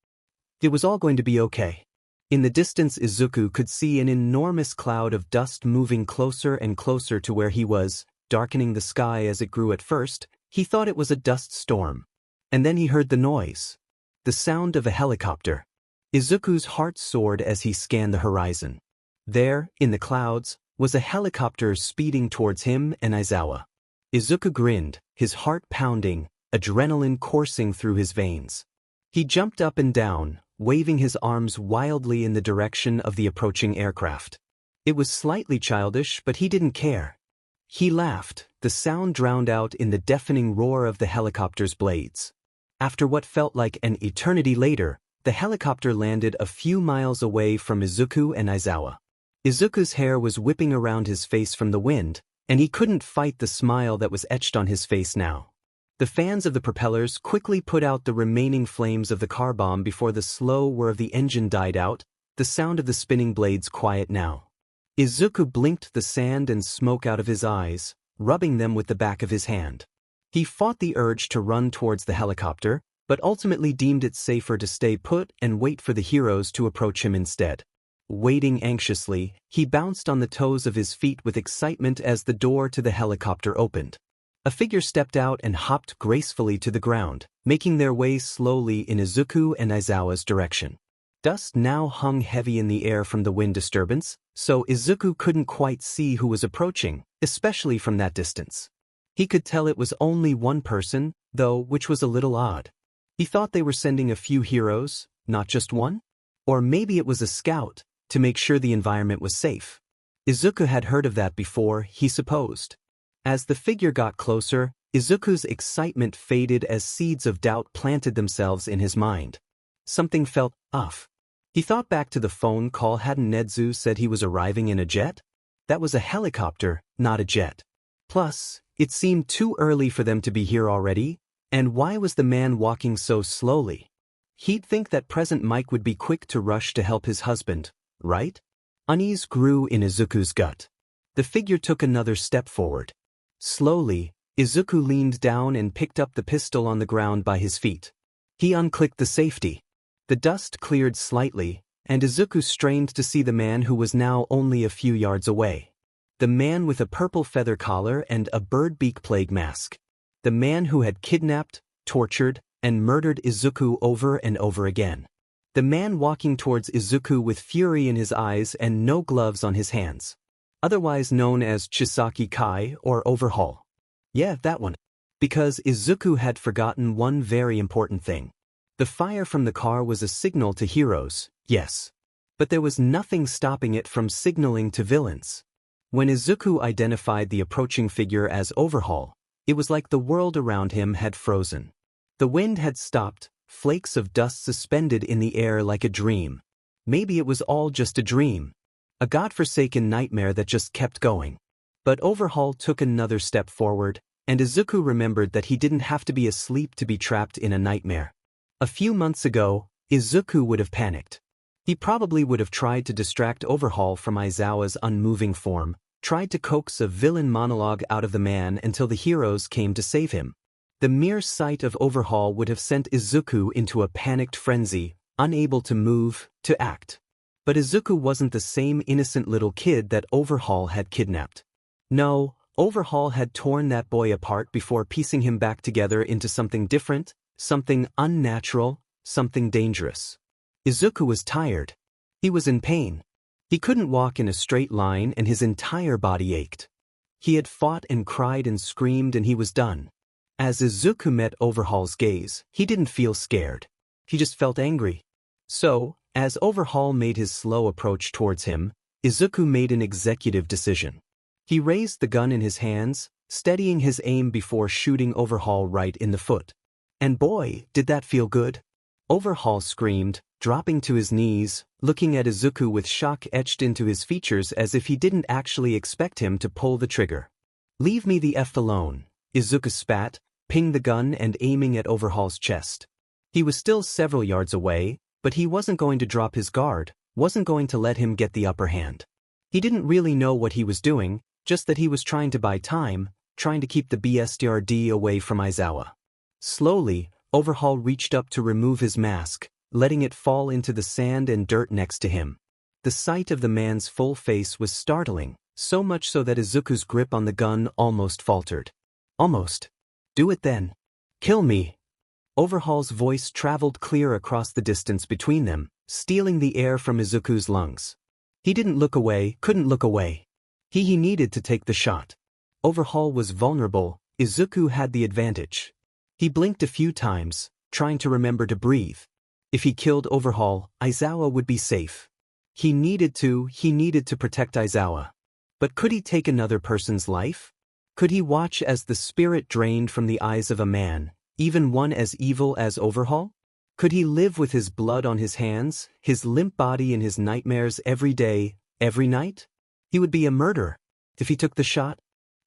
S1: It was all going to be okay. In the distance, Izuku could see an enormous cloud of dust moving closer and closer to where he was, darkening the sky as it grew. At first, he thought it was a dust storm. And then he heard the noise. The sound of a helicopter. Izuku's heart soared as he scanned the horizon. There, in the clouds, was a helicopter speeding towards him and Aizawa. Izuku grinned, his heart pounding, adrenaline coursing through his veins. He jumped up and down, waving his arms wildly in the direction of the approaching aircraft. It was slightly childish, but he didn't care. He laughed, the sound drowned out in the deafening roar of the helicopter's blades. After what felt like an eternity later, the helicopter landed a few miles away from Izuku and Aizawa. Izuku's hair was whipping around his face from the wind, and he couldn't fight the smile that was etched on his face now. The fans of the propellers quickly put out the remaining flames of the car bomb before the slow whir of the engine died out, the sound of the spinning blades quiet now. Izuku blinked the sand and smoke out of his eyes, rubbing them with the back of his hand. He fought the urge to run towards the helicopter, but ultimately deemed it safer to stay put and wait for the heroes to approach him instead. Waiting anxiously, he bounced on the toes of his feet with excitement as the door to the helicopter opened. A figure stepped out and hopped gracefully to the ground, making their way slowly in Izuku and Aizawa's direction. Dust now hung heavy in the air from the wind disturbance, so Izuku couldn't quite see who was approaching, especially from that distance. He could tell it was only one person, though, which was a little odd. He thought they were sending a few heroes, not just one? Or maybe it was a scout, to make sure the environment was safe. Izuku had heard of that before, he supposed. As the figure got closer, Izuku's excitement faded as seeds of doubt planted themselves in his mind. Something felt off. He thought back to the phone call. Hadn't Nedzu said he was arriving in a jet? That was a helicopter, not a jet. Plus, it seemed too early for them to be here already, and why was the man walking so slowly? He'd think that present Mike would be quick to rush to help his husband, right? Unease grew in Izuku's gut. The figure took another step forward. Slowly, Izuku leaned down and picked up the pistol on the ground by his feet. He unclicked the safety. The dust cleared slightly, and Izuku strained to see the man who was now only a few yards away. The man with a purple feather collar and a bird beak plague mask. The man who had kidnapped, tortured, and murdered Izuku over and over again. The man walking towards Izuku with fury in his eyes and no gloves on his hands. Otherwise known as Chisaki Kai or Overhaul. Yeah, that one. Because Izuku had forgotten one very important thing. The fire from the car was a signal to heroes, yes. But there was nothing stopping it from signaling to villains. When Izuku identified the approaching figure as Overhaul, it was like the world around him had frozen. The wind had stopped, flakes of dust suspended in the air like a dream. Maybe it was all just a dream. A godforsaken nightmare that just kept going. But Overhaul took another step forward, and Izuku remembered that he didn't have to be asleep to be trapped in a nightmare. A few months ago, Izuku would have panicked. He probably would have tried to distract Overhaul from Aizawa's unmoving form, tried to coax a villain monologue out of the man until the heroes came to save him. The mere sight of Overhaul would have sent Izuku into a panicked frenzy, unable to move, to act. But Izuku wasn't the same innocent little kid that Overhaul had kidnapped. No, Overhaul had torn that boy apart before piecing him back together into something different, something unnatural, something dangerous. Izuku was tired. He was in pain. He couldn't walk in a straight line and his entire body ached. He had fought and cried and screamed and he was done. As Izuku met Overhaul's gaze, he didn't feel scared. He just felt angry. So, as Overhaul made his slow approach towards him, Izuku made an executive decision. He raised the gun in his hands, steadying his aim before shooting Overhaul right in the foot. And boy, did that feel good. Overhaul screamed, dropping to his knees, looking at Izuku with shock etched into his features as if he didn't actually expect him to pull the trigger. "Leave me the F alone," Izuku spat, pinged the gun and aiming at Overhaul's chest. He was still several yards away, but he wasn't going to drop his guard, wasn't going to let him get the upper hand. He didn't really know what he was doing, just that he was trying to buy time, trying to keep the BSTRD away from Aizawa. Slowly, Overhaul reached up to remove his mask, letting it fall into the sand and dirt next to him. The sight of the man's full face was startling, so much so that Izuku's grip on the gun almost faltered. "Almost. Do it then. Kill me." Overhaul's voice traveled clear across the distance between them, stealing the air from Izuku's lungs. He didn't look away, couldn't look away. He needed to take the shot. Overhaul was vulnerable, Izuku had the advantage. He blinked a few times, trying to remember to breathe. If he killed Overhaul, Aizawa would be safe. He needed to protect Aizawa. But could he take another person's life? Could he watch as the spirit drained from the eyes of a man, even one as evil as Overhaul? Could he live with his blood on his hands, his limp body in his nightmares every day, every night? He would be a murderer. If he took the shot,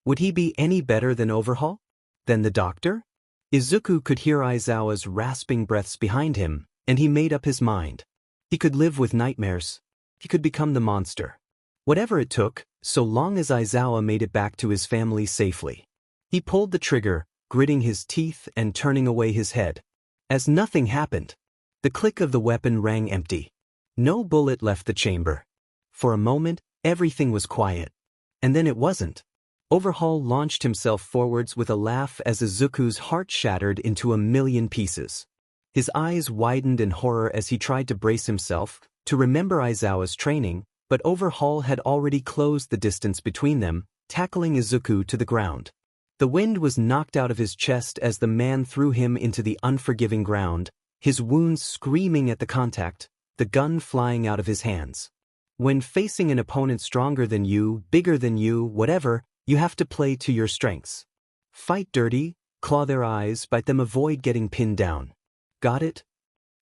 S1: would he be any better than Overhaul? Than the doctor? Izuku could hear Aizawa's rasping breaths behind him, and he made up his mind. He could live with nightmares. He could become the monster. Whatever it took, so long as Aizawa made it back to his family safely. He pulled the trigger, gritting his teeth and turning away his head. As nothing happened. The click of the weapon rang empty. No bullet left the chamber. For a moment, everything was quiet. And then it wasn't. Overhaul launched himself forwards with a laugh as Izuku's heart shattered into a million pieces. His eyes widened in horror as he tried to brace himself, to remember Aizawa's training, but Overhaul had already closed the distance between them, tackling Izuku to the ground. The wind was knocked out of his chest as the man threw him into the unforgiving ground, his wounds screaming at the contact, the gun flying out of his hands. When facing an opponent stronger than you, bigger than you, whatever, you have to play to your strengths. Fight dirty, claw their eyes, bite them, avoid getting pinned down. Got it?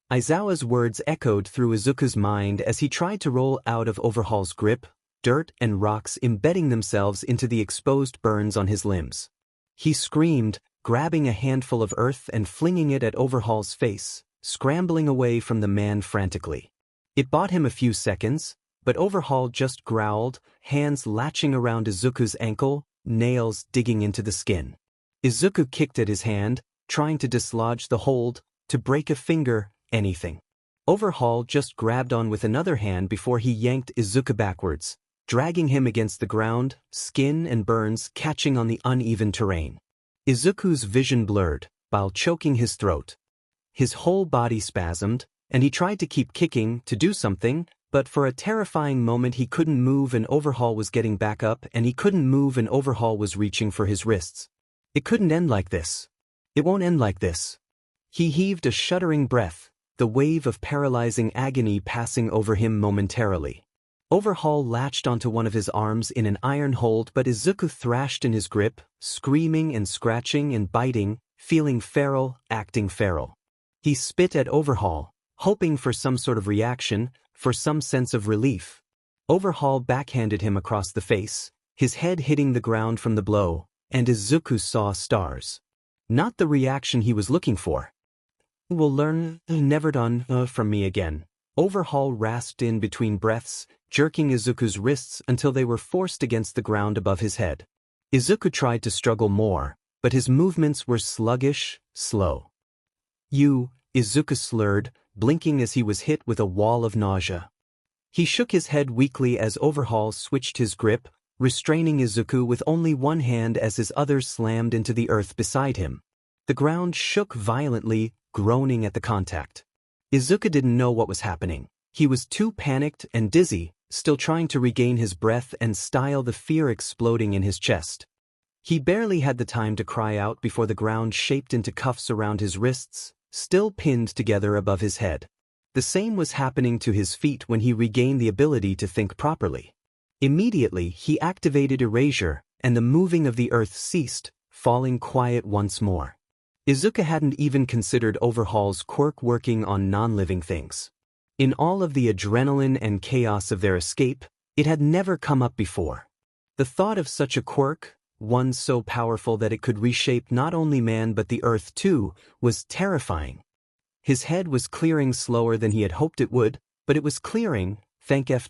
S1: Aizawa's words echoed through Izuku's mind as he tried to roll out of Overhaul's grip, dirt and rocks embedding themselves into the exposed burns on his limbs. He screamed, grabbing a handful of earth and flinging it at Overhaul's face, scrambling away from the man frantically. It bought him a few seconds, but Overhaul just growled, hands latching around Izuku's ankle, nails digging into the skin. Izuku kicked at his hand, trying to dislodge the hold, to break a finger, anything. Overhaul just grabbed on with another hand before he yanked Izuku backwards, dragging him against the ground, skin and burns catching on the uneven terrain. Izuku's vision blurred, while choking his throat. His whole body spasmed, and he tried to keep kicking, to do something, but for a terrifying moment he couldn't move and Overhaul was getting back up and he couldn't move and Overhaul was reaching for his wrists. It couldn't end like this. It won't end like this. He heaved a shuddering breath, the wave of paralyzing agony passing over him momentarily. Overhaul latched onto one of his arms in an iron hold, but Izuku thrashed in his grip, screaming and scratching and biting, feeling feral, acting feral. He spit at Overhaul, hoping for some sort of reaction, for some sense of relief. Overhaul backhanded him across the face, his head hitting the ground from the blow, and Izuku saw stars. Not the reaction he was looking for. "Will learn, never done, from me again." Overhaul rasped in between breaths, jerking Izuku's wrists until they were forced against the ground above his head. Izuku tried to struggle more, but his movements were sluggish, slow. Izuku slurred, blinking as he was hit with a wall of nausea. He shook his head weakly as Overhaul switched his grip, restraining Izuku with only one hand as his other slammed into the earth beside him. The ground shook violently, groaning at the contact. Izuku didn't know what was happening. He was too panicked and dizzy, still trying to regain his breath and style the fear exploding in his chest. He barely had the time to cry out before the ground shaped into cuffs around his wrists, still pinned together above his head. The same was happening to his feet when he regained the ability to think properly. Immediately, he activated erasure, and the moving of the earth ceased, falling quiet once more. Izuku hadn't even considered Overhaul's quirk working on non-living things. In all of the adrenaline and chaos of their escape, it had never come up before. The thought of such a quirk, one so powerful that it could reshape not only man but the earth too, was terrifying. His head was clearing slower than he had hoped it would, but it was clearing, thank F-.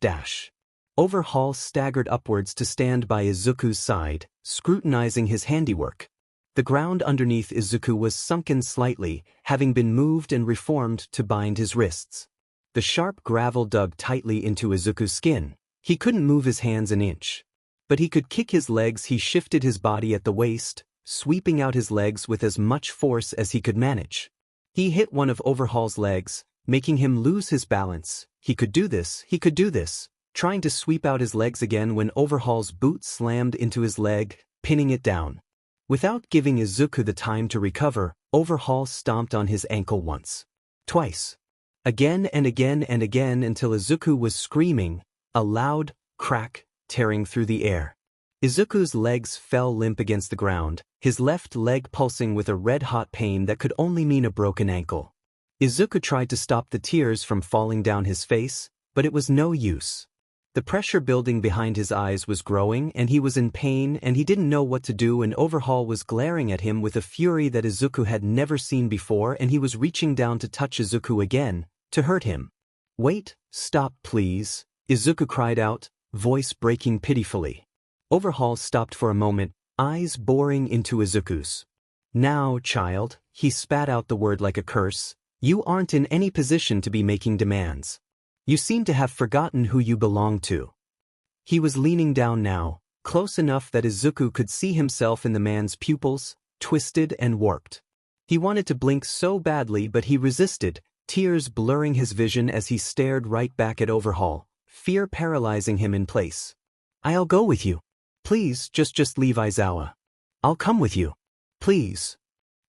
S1: Overhaul staggered upwards to stand by Izuku's side, scrutinizing his handiwork. The ground underneath Izuku was sunken slightly, having been moved and reformed to bind his wrists. The sharp gravel dug tightly into Izuku's skin. He couldn't move his hands an inch. But he could kick his legs. He shifted his body at the waist, sweeping out his legs with as much force as he could manage. He hit one of Overhaul's legs, making him lose his balance. He could do this, trying to sweep out his legs again when Overhaul's boot slammed into his leg, pinning it down. Without giving Izuku the time to recover, Overhaul stomped on his ankle once. Twice. Again and again and again until Izuku was screaming, a loud crack tearing through the air. Izuku's legs fell limp against the ground, his left leg pulsing with a red-hot pain that could only mean a broken ankle. Izuku tried to stop the tears from falling down his face, but it was no use. The pressure building behind his eyes was growing and he was in pain and he didn't know what to do, and Overhaul was glaring at him with a fury that Izuku had never seen before, and he was reaching down to touch Izuku again, to hurt him. "Wait, stop please," Izuku cried out, voice breaking pitifully. Overhaul stopped for a moment, eyes boring into Izuku's. "Now, child," he spat out the word like a curse, "you aren't in any position to be making demands. You seem to have forgotten who you belong to." He was leaning down now, close enough that Izuku could see himself in the man's pupils, twisted and warped. He wanted to blink so badly but he resisted, tears blurring his vision as he stared right back at Overhaul, fear paralyzing him in place. "I'll go with you. Please, just leave Aizawa. I'll come with you. Please."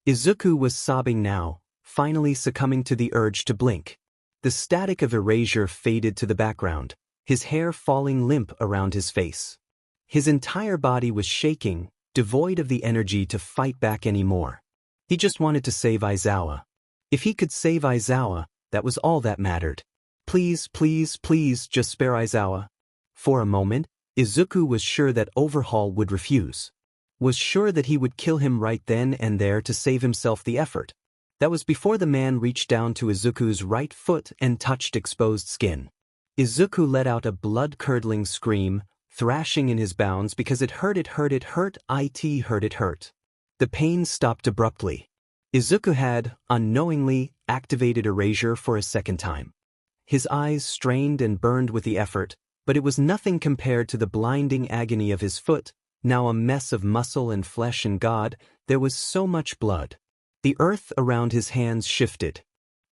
S1: Izuku was sobbing now, finally succumbing to the urge to blink. The static of erasure faded to the background, his hair falling limp around his face. His entire body was shaking, devoid of the energy to fight back anymore. He just wanted to save Aizawa. If he could save Aizawa, that was all that mattered. "Please, just spare Aizawa." For a moment, Izuku was sure that Overhaul would refuse. Was sure that he would kill him right then and there to save himself the effort. That was before the man reached down to Izuku's right foot and touched exposed skin. Izuku let out a blood-curdling scream, thrashing in his bounds because it hurt. The pain stopped abruptly. Izuku had, unknowingly, activated erasure for a second time. His eyes strained and burned with the effort, but it was nothing compared to the blinding agony of his foot, now a mess of muscle and flesh, and God, there was so much blood. The earth around his hands shifted.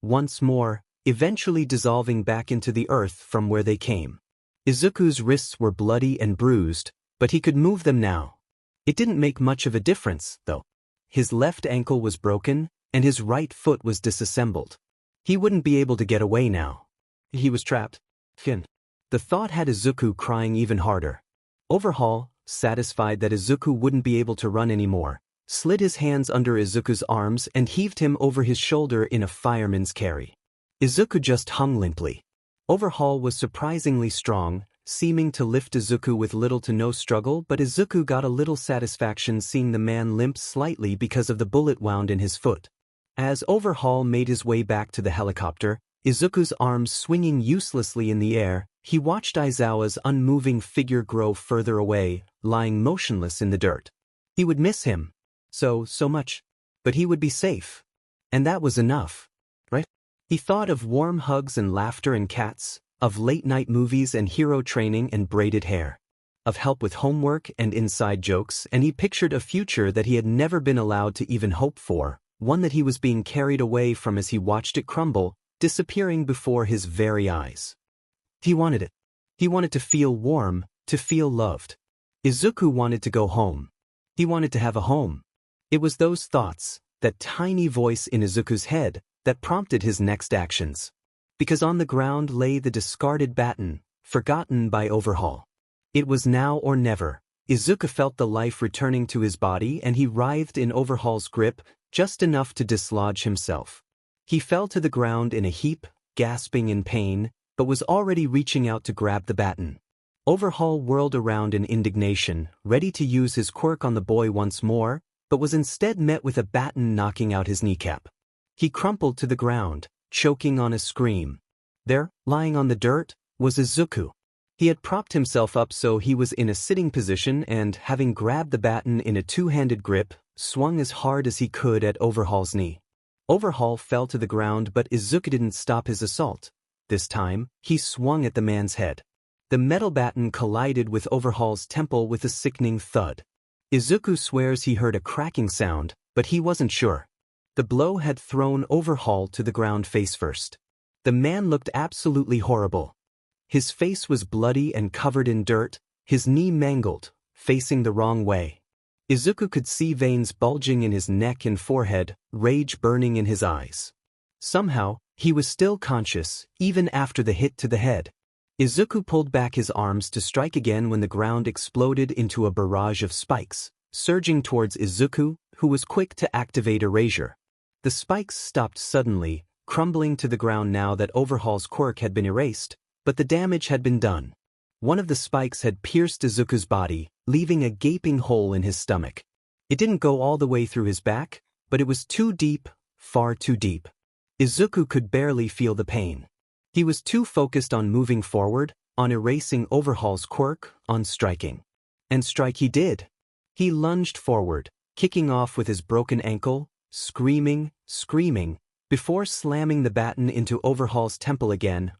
S1: Once more, eventually dissolving back into the earth from where they came. Izuku's wrists were bloody and bruised, but he could move them now. It didn't make much of a difference, though. His left ankle was broken, and his right foot was disassembled. He wouldn't be able to get away now. He was trapped. The thought had Izuku crying even harder. Overhaul, satisfied that Izuku wouldn't be able to run anymore, slid his hands under Izuku's arms and heaved him over his shoulder in a fireman's carry. Izuku just hung limply. Overhaul was surprisingly strong, seeming to lift Izuku with little to no struggle, but Izuku got a little satisfaction seeing the man limp slightly because of the bullet wound in his foot. As Overhaul made his way back to the helicopter, Izuku's arms swinging uselessly in the air, he watched Aizawa's unmoving figure grow further away, lying motionless in the dirt. He would miss him. So much. But he would be safe. And that was enough. Right? He thought of warm hugs and laughter and cats, of late-night movies and hero training and braided hair, of help with homework and inside jokes, and he pictured a future that he had never been allowed to even hope for, one that he was being carried away from as he watched it crumble, disappearing before his very eyes. He wanted it. He wanted to feel warm, to feel loved. Izuku wanted to go home. He wanted to have a home. It was those thoughts, that tiny voice in Izuku's head, that prompted his next actions. Because on the ground lay the discarded baton, forgotten by Overhaul. It was now or never. Izuku felt the life returning to his body and he writhed in Overhaul's grip, just enough to dislodge himself. He fell to the ground in a heap, gasping in pain, but was already reaching out to grab the baton. Overhaul whirled around in indignation, ready to use his quirk on the boy once more, but was instead met with a baton knocking out his kneecap. He crumpled to the ground, choking on a scream. There, lying on the dirt, was Izuku. He had propped himself up so he was in a sitting position and, having grabbed the baton in a two-handed grip, swung as hard as he could at Overhaul's knee. Overhaul fell to the ground, but Izuku didn't stop his assault. This time, he swung at the man's head. The metal baton collided with Overhaul's temple with a sickening thud. Izuku swears he heard a cracking sound, but he wasn't sure. The blow had thrown Overhaul to the ground face first. The man looked absolutely horrible. His face was bloody and covered in dirt, his knee mangled, facing the wrong way. Izuku could see veins bulging in his neck and forehead, rage burning in his eyes. Somehow, he was still conscious, even after the hit to the head. Izuku pulled back his arms to strike again when the ground exploded into a barrage of spikes, surging towards Izuku, who was quick to activate erasure. The spikes stopped suddenly, crumbling to the ground now that Overhaul's quirk had been erased, but the damage had been done. One of the spikes had pierced Izuku's body, leaving a gaping hole in his stomach. It didn't go all the way through his back, but it was too deep, far too deep. Izuku could barely feel the pain. He was too focused on moving forward, on erasing Overhaul's quirk, on striking. And strike he did. He lunged forward, kicking off with his broken ankle, screaming, before slamming the baton into Overhaul's temple again,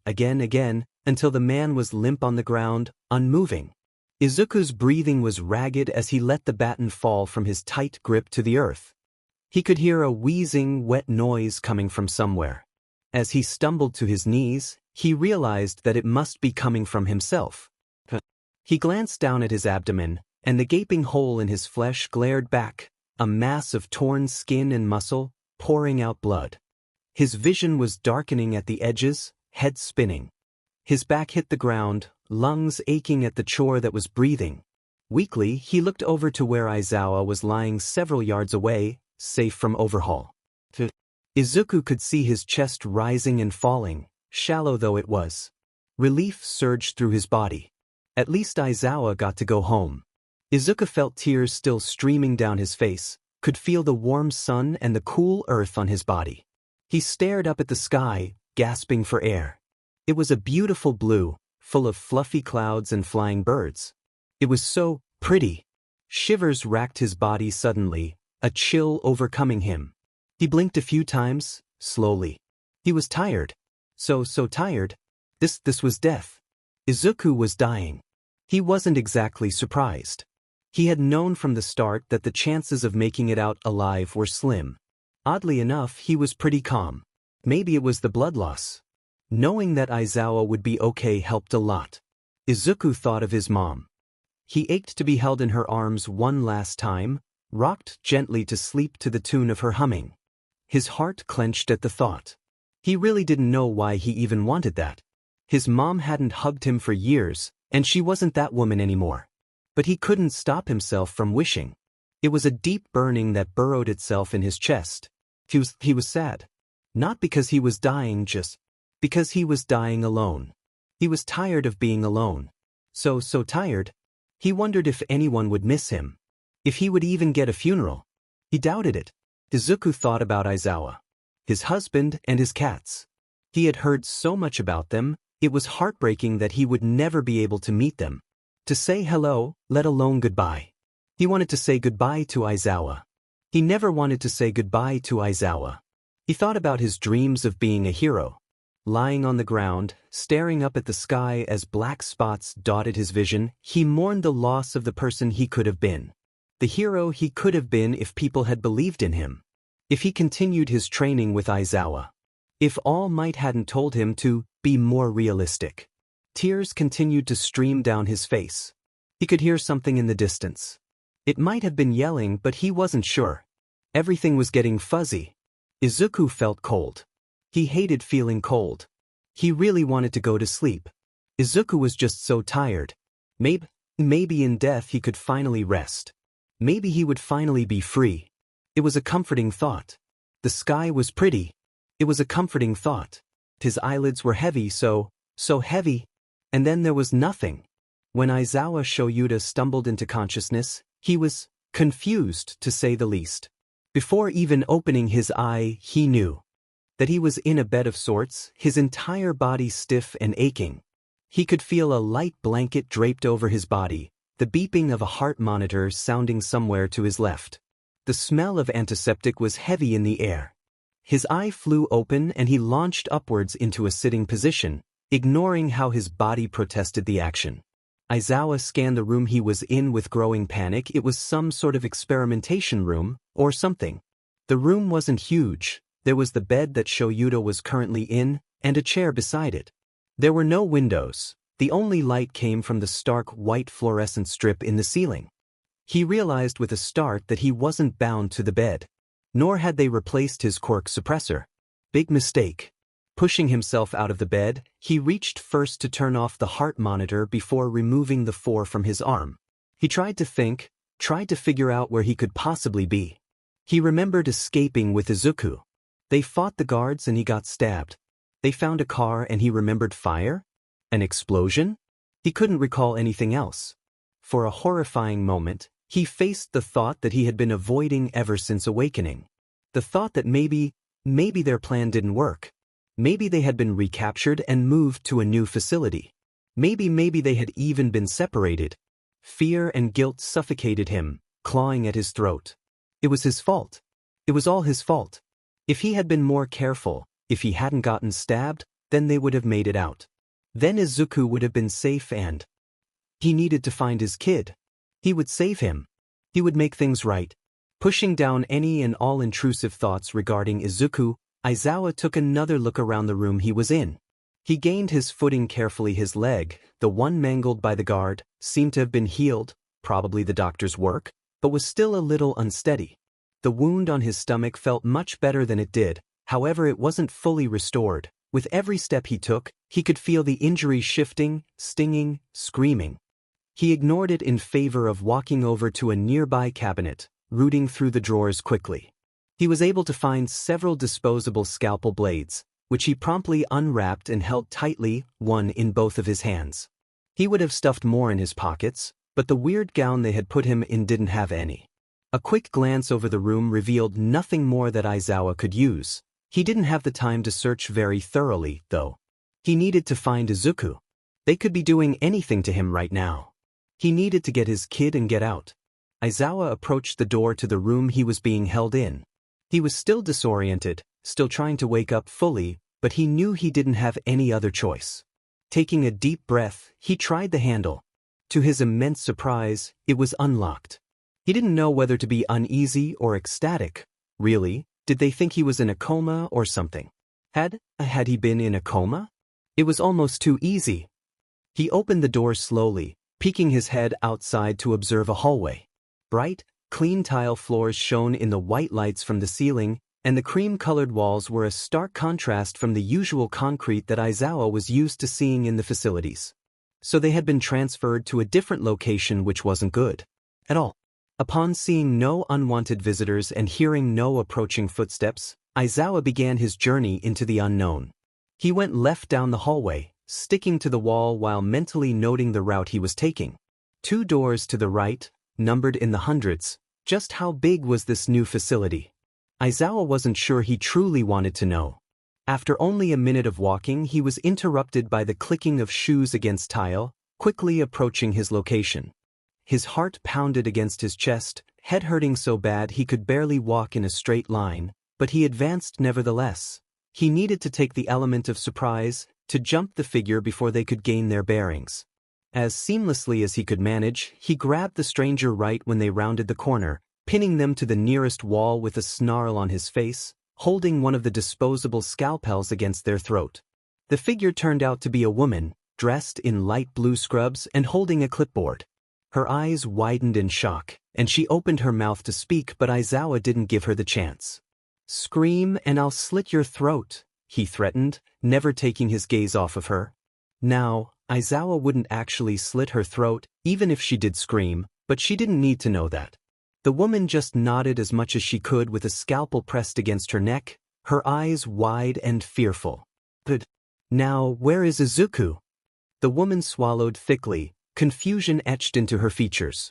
S1: until the man was limp on the ground, unmoving. Izuku's breathing was ragged as he let the baton fall from his tight grip to the earth. He could hear a wheezing, wet noise coming from somewhere. As he stumbled to his knees, he realized that it must be coming from himself. He glanced down at his abdomen, and the gaping hole in his flesh glared back, a mass of torn skin and muscle, pouring out blood. His vision was darkening at the edges, head spinning. His back hit the ground, lungs aching at the chore that was breathing. Weakly, he looked over to where Aizawa was lying several yards away, safe from Overhaul. Izuku could see his chest rising and falling, shallow though it was. Relief surged through his body. At least Aizawa got to go home. Izuku felt tears still streaming down his face, could feel the warm sun and the cool earth on his body. He stared up at the sky, gasping for air. It was a beautiful blue, full of fluffy clouds and flying birds. It was so pretty. Shivers racked his body suddenly, a chill overcoming him. He blinked a few times, slowly. He was tired. So tired. This was death. Izuku was dying. He wasn't exactly surprised. He had known from the start that the chances of making it out alive were slim. Oddly enough, he was pretty calm. Maybe it was the blood loss. Knowing that Aizawa would be okay helped a lot. Izuku thought of his mom. He ached to be held in her arms one last time, rocked gently to sleep to the tune of her humming. His heart clenched at the thought. He really didn't know why he even wanted that. His mom hadn't hugged him for years, and she wasn't that woman anymore. But he couldn't stop himself from wishing. It was a deep burning that burrowed itself in his chest. He was sad. Not because he was dying, just because he was dying alone. He was tired of being alone. So tired. He wondered if anyone would miss him. If he would even get a funeral. He doubted it. Izuku thought about Aizawa, his husband and his cats. He had heard so much about them, it was heartbreaking that he would never be able to meet them. To say hello, let alone goodbye. He wanted to say goodbye to Aizawa. He never wanted to say goodbye to Aizawa. He thought about his dreams of being a hero. Lying on the ground, staring up at the sky as black spots dotted his vision, he mourned the loss of the person he could have been. The hero he could have been if people had believed in him. If he continued his training with Aizawa. If All Might hadn't told him to be more realistic. Tears continued to stream down his face. He could hear something in the distance. It might have been yelling, but he wasn't sure. Everything was getting fuzzy. Izuku felt cold. He hated feeling cold. He really wanted to go to sleep. Izuku was just so tired. Maybe in death he could finally rest. Maybe he would finally be free. It was a comforting thought. The sky was pretty. It was a comforting thought. His eyelids were heavy, so heavy. And then there was nothing. When Aizawa Shoyuta stumbled into consciousness, he was confused, to say the least. Before even opening his eye, he knew that he was in a bed of sorts, his entire body stiff and aching. He could feel a light blanket draped over his body, the beeping of a heart monitor sounding somewhere to his left. The smell of antiseptic was heavy in the air. His eye flew open and he launched upwards into a sitting position, ignoring how his body protested the action. Aizawa scanned the room he was in with growing panic. It was some sort of experimentation room, or something. The room wasn't huge. There was the bed that Shoyuta was currently in, and a chair beside it. There were no windows. The only light came from the stark white fluorescent strip in the ceiling. He realized with a start that he wasn't bound to the bed. Nor had they replaced his quirk suppressor. Big mistake. Pushing himself out of the bed, he reached first to turn off the heart monitor before removing the 4 from his arm. He tried to think, tried to figure out where he could possibly be. He remembered escaping with Izuku. They fought the guards and he got stabbed. They found a car and he remembered fire? An explosion? He couldn't recall anything else. For a horrifying moment, he faced the thought that he had been avoiding ever since awakening. The thought that maybe their plan didn't work. Maybe they had been recaptured and moved to a new facility. Maybe they had even been separated. Fear and guilt suffocated him, clawing at his throat. It was his fault. It was all his fault. If he had been more careful, if he hadn't gotten stabbed, then they would have made it out. Then Izuku would have been safe and he needed to find his kid. He would save him. He would make things right. Pushing down any and all intrusive thoughts regarding Izuku, Aizawa took another look around the room he was in. He gained his footing carefully. His leg, the one mangled by the guard, seemed to have been healed, probably the doctor's work, but was still a little unsteady. The wound on his stomach felt much better than it did, however it wasn't fully restored. With every step he took, he could feel the injury shifting, stinging, screaming. He ignored it in favor of walking over to a nearby cabinet, rooting through the drawers quickly. He was able to find several disposable scalpel blades, which he promptly unwrapped and held tightly, one in both of his hands. He would have stuffed more in his pockets, but the weird gown they had put him in didn't have any. A quick glance over the room revealed nothing more that Aizawa could use. He didn't have the time to search very thoroughly, though. He needed to find Izuku. They could be doing anything to him right now. He needed to get his kid and get out. Aizawa approached the door to the room he was being held in. He was still disoriented, still trying to wake up fully, but he knew he didn't have any other choice. Taking a deep breath, he tried the handle. To his immense surprise, it was unlocked. He didn't know whether to be uneasy or ecstatic. Really, did they think he was in a coma or something? Had he been in a coma? It was almost too easy. He opened the door slowly, peeking his head outside to observe a hallway. Bright, clean tile floors shone in the white lights from the ceiling, and the cream-colored walls were a stark contrast from the usual concrete that Aizawa was used to seeing in the facilities. So they had been transferred to a different location, which wasn't good at all. Upon seeing no unwanted visitors and hearing no approaching footsteps, Aizawa began his journey into the unknown. He went left down the hallway, sticking to the wall while mentally noting the route he was taking. 2 doors to the right, numbered in the hundreds. Just how big was this new facility? Aizawa wasn't sure he truly wanted to know. After only a minute of walking, he was interrupted by the clicking of shoes against tile, quickly approaching his location. His heart pounded against his chest, head hurting so bad he could barely walk in a straight line, but he advanced nevertheless. He needed to take the element of surprise, to jump the figure before they could gain their bearings. As seamlessly as he could manage, he grabbed the stranger right when they rounded the corner, pinning them to the nearest wall with a snarl on his face, holding one of the disposable scalpels against their throat. The figure turned out to be a woman, dressed in light blue scrubs and holding a clipboard. Her eyes widened in shock, and she opened her mouth to speak, but Aizawa didn't give her the chance. "Scream and I'll slit your throat," he threatened, never taking his gaze off of her. Now, Aizawa wouldn't actually slit her throat, even if she did scream, but she didn't need to know that. The woman just nodded as much as she could with a scalpel pressed against her neck, her eyes wide and fearful. But now, where is Izuku? The woman swallowed thickly, confusion etched into her features.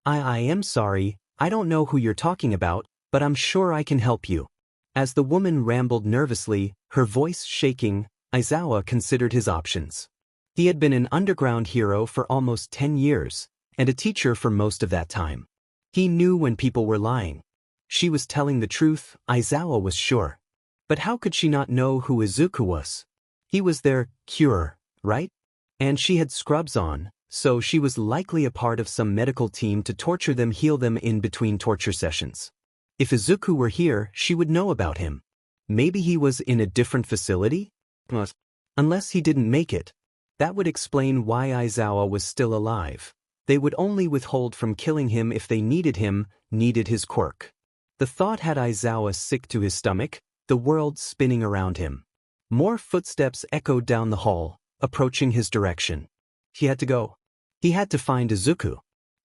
S1: I am sorry, I don't know who you're talking about, but I'm sure I can help you. As the woman rambled nervously, her voice shaking, Aizawa considered his options. He had been an underground hero for almost 10 years, and a teacher for most of that time. He knew when people were lying. She was telling the truth, Aizawa was sure. But how could she not know who Izuku was? He was their cure, right? And she had scrubs on, so she was likely a part of some medical team to torture them, heal them in between torture sessions. If Izuku were here, she would know about him. Maybe he was in a different facility? Unless he didn't make it. That would explain why Aizawa was still alive. They would only withhold from killing him if they needed him, needed his quirk. The thought had Aizawa sick to his stomach, the world spinning around him. More footsteps echoed down the hall, approaching his direction. He had to go. He had to find Izuku.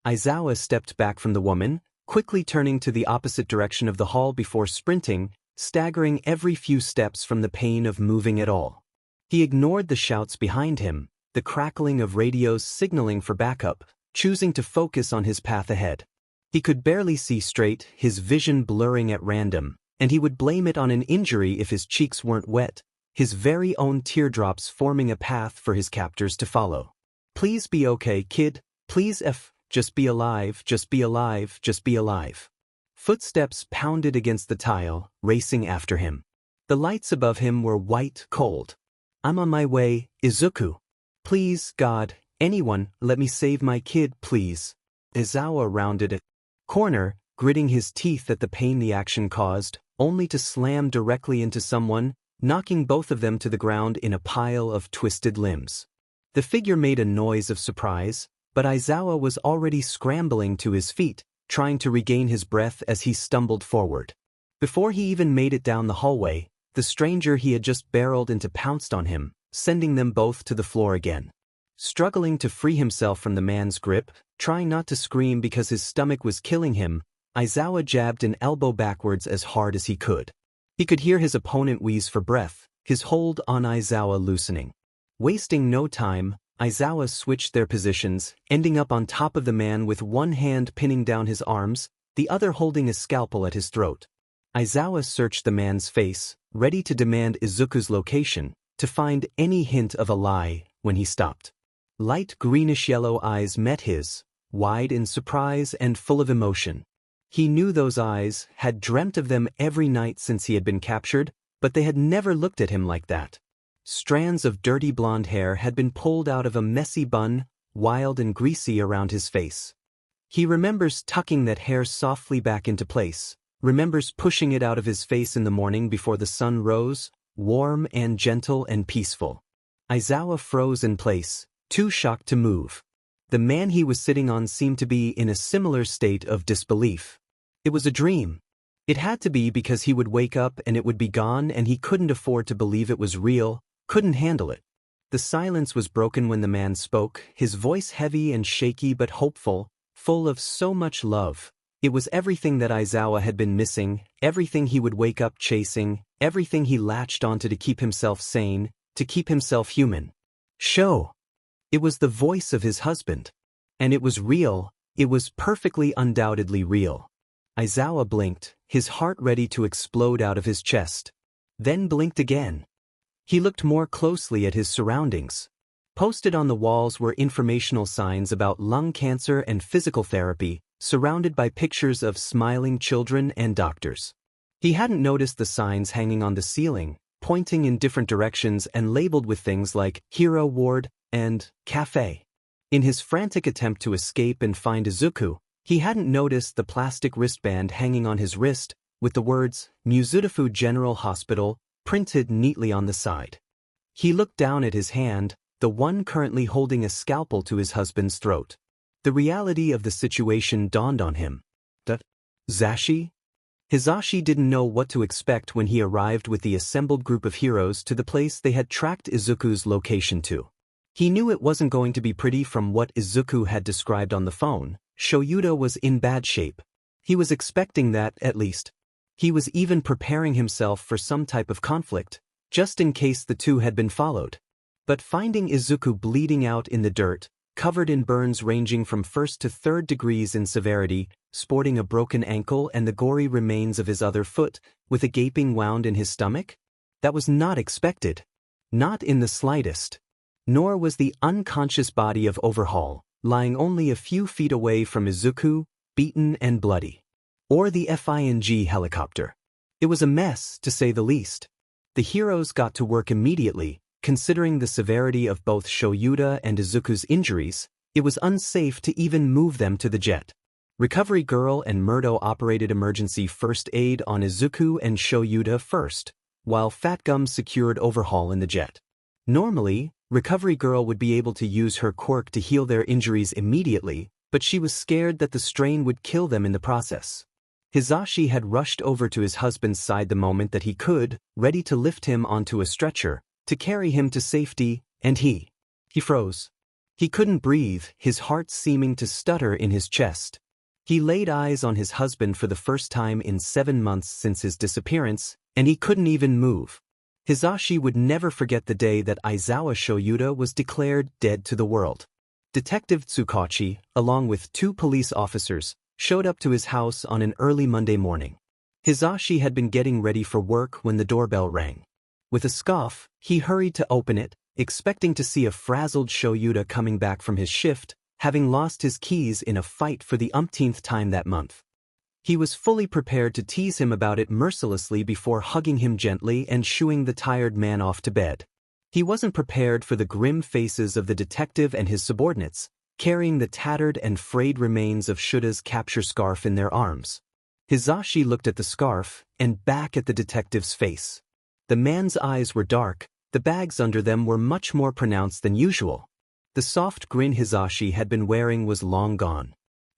S1: Aizawa stepped back from the woman, quickly turning to the opposite direction of the hall before sprinting, staggering every few steps from the pain of moving at all. He ignored the shouts behind him, the crackling of radios signaling for backup, choosing to focus on his path ahead. He could barely see straight, his vision blurring at random, and he would blame it on an injury if his cheeks weren't wet, his very own teardrops forming a path for his captors to follow. Please be okay, kid. Please just be alive, just be alive, just be alive. Footsteps pounded against the tile, racing after him. The lights above him were white cold. I'm on my way, Izuku. Please, God, anyone, let me save my kid, please. Aizawa rounded a corner, gritting his teeth at the pain the action caused, only to slam directly into someone, knocking both of them to the ground in a pile of twisted limbs. The figure made a noise of surprise, but Aizawa was already scrambling to his feet, trying to regain his breath as he stumbled forward. Before he even made it down the hallway, the stranger he had just barreled into pounced on him, sending them both to the floor again. Struggling to free himself from the man's grip, trying not to scream because his stomach was killing him, Aizawa jabbed an elbow backwards as hard as he could. He could hear his opponent wheeze for breath, his hold on Aizawa loosening. Wasting no time, Aizawa switched their positions, ending up on top of the man with one hand pinning down his arms, the other holding a scalpel at his throat. Aizawa searched the man's face, ready to demand Izuku's location, to find any hint of a lie, when he stopped. Light greenish-yellow eyes met his, wide in surprise and full of emotion. He knew those eyes, had dreamt of them every night since he had been captured, but they had never looked at him like that. Strands of dirty blonde hair had been pulled out of a messy bun, wild and greasy around his face. He remembers tucking that hair softly back into place, remembers pushing it out of his face in the morning before the sun rose, warm and gentle and peaceful. Aizawa froze in place, too shocked to move. The man he was sitting on seemed to be in a similar state of disbelief. It was a dream. It had to be because he would wake up and it would be gone and he couldn't afford to believe it was real, couldn't handle it. The silence was broken when the man spoke, his voice heavy and shaky but hopeful, full of so much love. It was everything that Aizawa had been missing, everything he would wake up chasing, everything he latched onto to keep himself sane, to keep himself human. Show. It was the voice of his husband. And it was real, it was perfectly undoubtedly real. Aizawa blinked, his heart ready to explode out of his chest. Then blinked again. He looked more closely at his surroundings. Posted on the walls were informational signs about lung cancer and physical therapy, surrounded by pictures of smiling children and doctors. He hadn't noticed the signs hanging on the ceiling, pointing in different directions and labeled with things like Hero Ward and Cafe. In his frantic attempt to escape and find Izuku, he hadn't noticed the plastic wristband hanging on his wrist, with the words Muzutafu General Hospital printed neatly on the side. He looked down at his hand, the one currently holding a scalpel to his husband's throat. The reality of the situation dawned on him. Zashi? Hizashi didn't know what to expect when he arrived with the assembled group of heroes to the place they had tracked Izuku's location to. He knew it wasn't going to be pretty from what Izuku had described on the phone. Shoyuda was in bad shape. He was expecting that, at least. He was even preparing himself for some type of conflict, just in case the two had been followed. But finding Izuku bleeding out in the dirt, covered in burns ranging from 1st to 3rd degrees in severity, sporting a broken ankle and the gory remains of his other foot, with a gaping wound in his stomach? That was not expected. Not in the slightest. Nor was the unconscious body of Overhaul, lying only a few feet away from Izuku, beaten and bloody. Or the FING helicopter. It was a mess, to say the least. The heroes got to work immediately. Considering the severity of both Shoyuta and Izuku's injuries, it was unsafe to even move them to the jet. Recovery Girl and Murdo operated emergency first aid on Izuku and Shoyuta first, while Fat Gum secured Overhaul in the jet. Normally, Recovery Girl would be able to use her quirk to heal their injuries immediately, but she was scared that the strain would kill them in the process. Hizashi had rushed over to his husband's side the moment that he could, ready to lift him onto a stretcher, to carry him to safety, and he froze. He couldn't breathe, his heart seeming to stutter in his chest. He laid eyes on his husband for the first time in 7 months since his disappearance, and he couldn't even move. Hizashi would never forget the day that Aizawa Shoyuta was declared dead to the world. Detective Tsukachi, along with 2 police officers, showed up to his house on an early Monday morning. Hizashi had been getting ready for work when the doorbell rang. With a scoff, he hurried to open it, expecting to see a frazzled Shoyuta coming back from his shift, having lost his keys in a fight for the umpteenth time that month. He was fully prepared to tease him about it mercilessly before hugging him gently and shooing the tired man off to bed. He wasn't prepared for the grim faces of the detective and his subordinates, carrying the tattered and frayed remains of Shuta's capture scarf in their arms. Hizashi looked at the scarf, and back at the detective's face. The man's eyes were dark, the bags under them were much more pronounced than usual. The soft grin Hizashi had been wearing was long gone.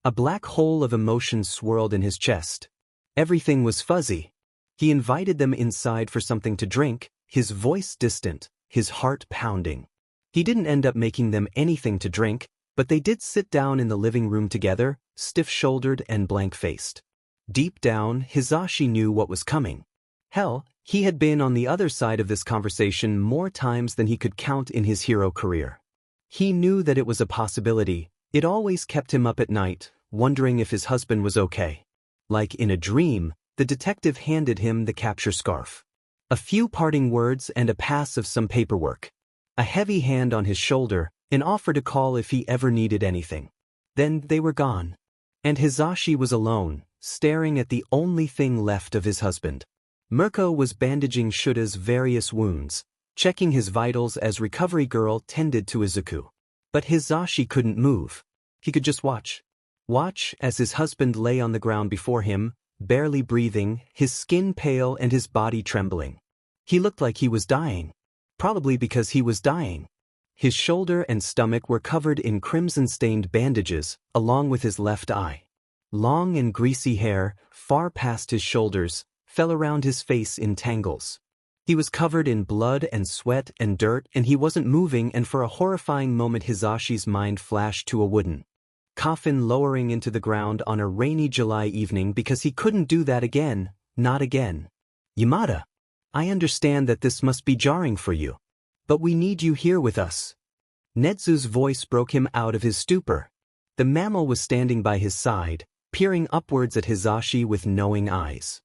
S1: A black hole of emotion swirled in his chest. Everything was fuzzy. He invited them inside for something to drink, his voice distant, his heart pounding. He didn't end up making them anything to drink, but they did sit down in the living room together, stiff-shouldered and blank-faced. Deep down, Hizashi knew what was coming. Hell, he had been on the other side of this conversation more times than he could count in his hero career. He knew that it was a possibility. It always kept him up at night, wondering if his husband was okay. Like in a dream, the detective handed him the capture scarf. A few parting words and a pass of some paperwork. A heavy hand on his shoulder, an offer to call if he ever needed anything. Then they were gone. And Hizashi was alone, staring at the only thing left of his husband. Mirko was bandaging Shuta's various wounds, checking his vitals as Recovery Girl tended to Izuku. But Hizashi couldn't move. He could just watch. Watch as his husband lay on the ground before him, barely breathing, his skin pale and his body trembling. He looked like he was dying. Probably because he was dying. His shoulder and stomach were covered in crimson-stained bandages, along with his left eye. Long and greasy hair, far past his shoulders, fell around his face in tangles. He was covered in blood and sweat and dirt, and he wasn't moving, and for a horrifying moment Hizashi's mind flashed to a wooden coffin lowering into the ground on a rainy July evening because he couldn't do that again, not again. Yamada, I understand that this must be jarring for you. But we need you here with us. Netsu's voice broke him out of his stupor. The mammal was standing by his side, peering upwards at Hizashi with knowing eyes.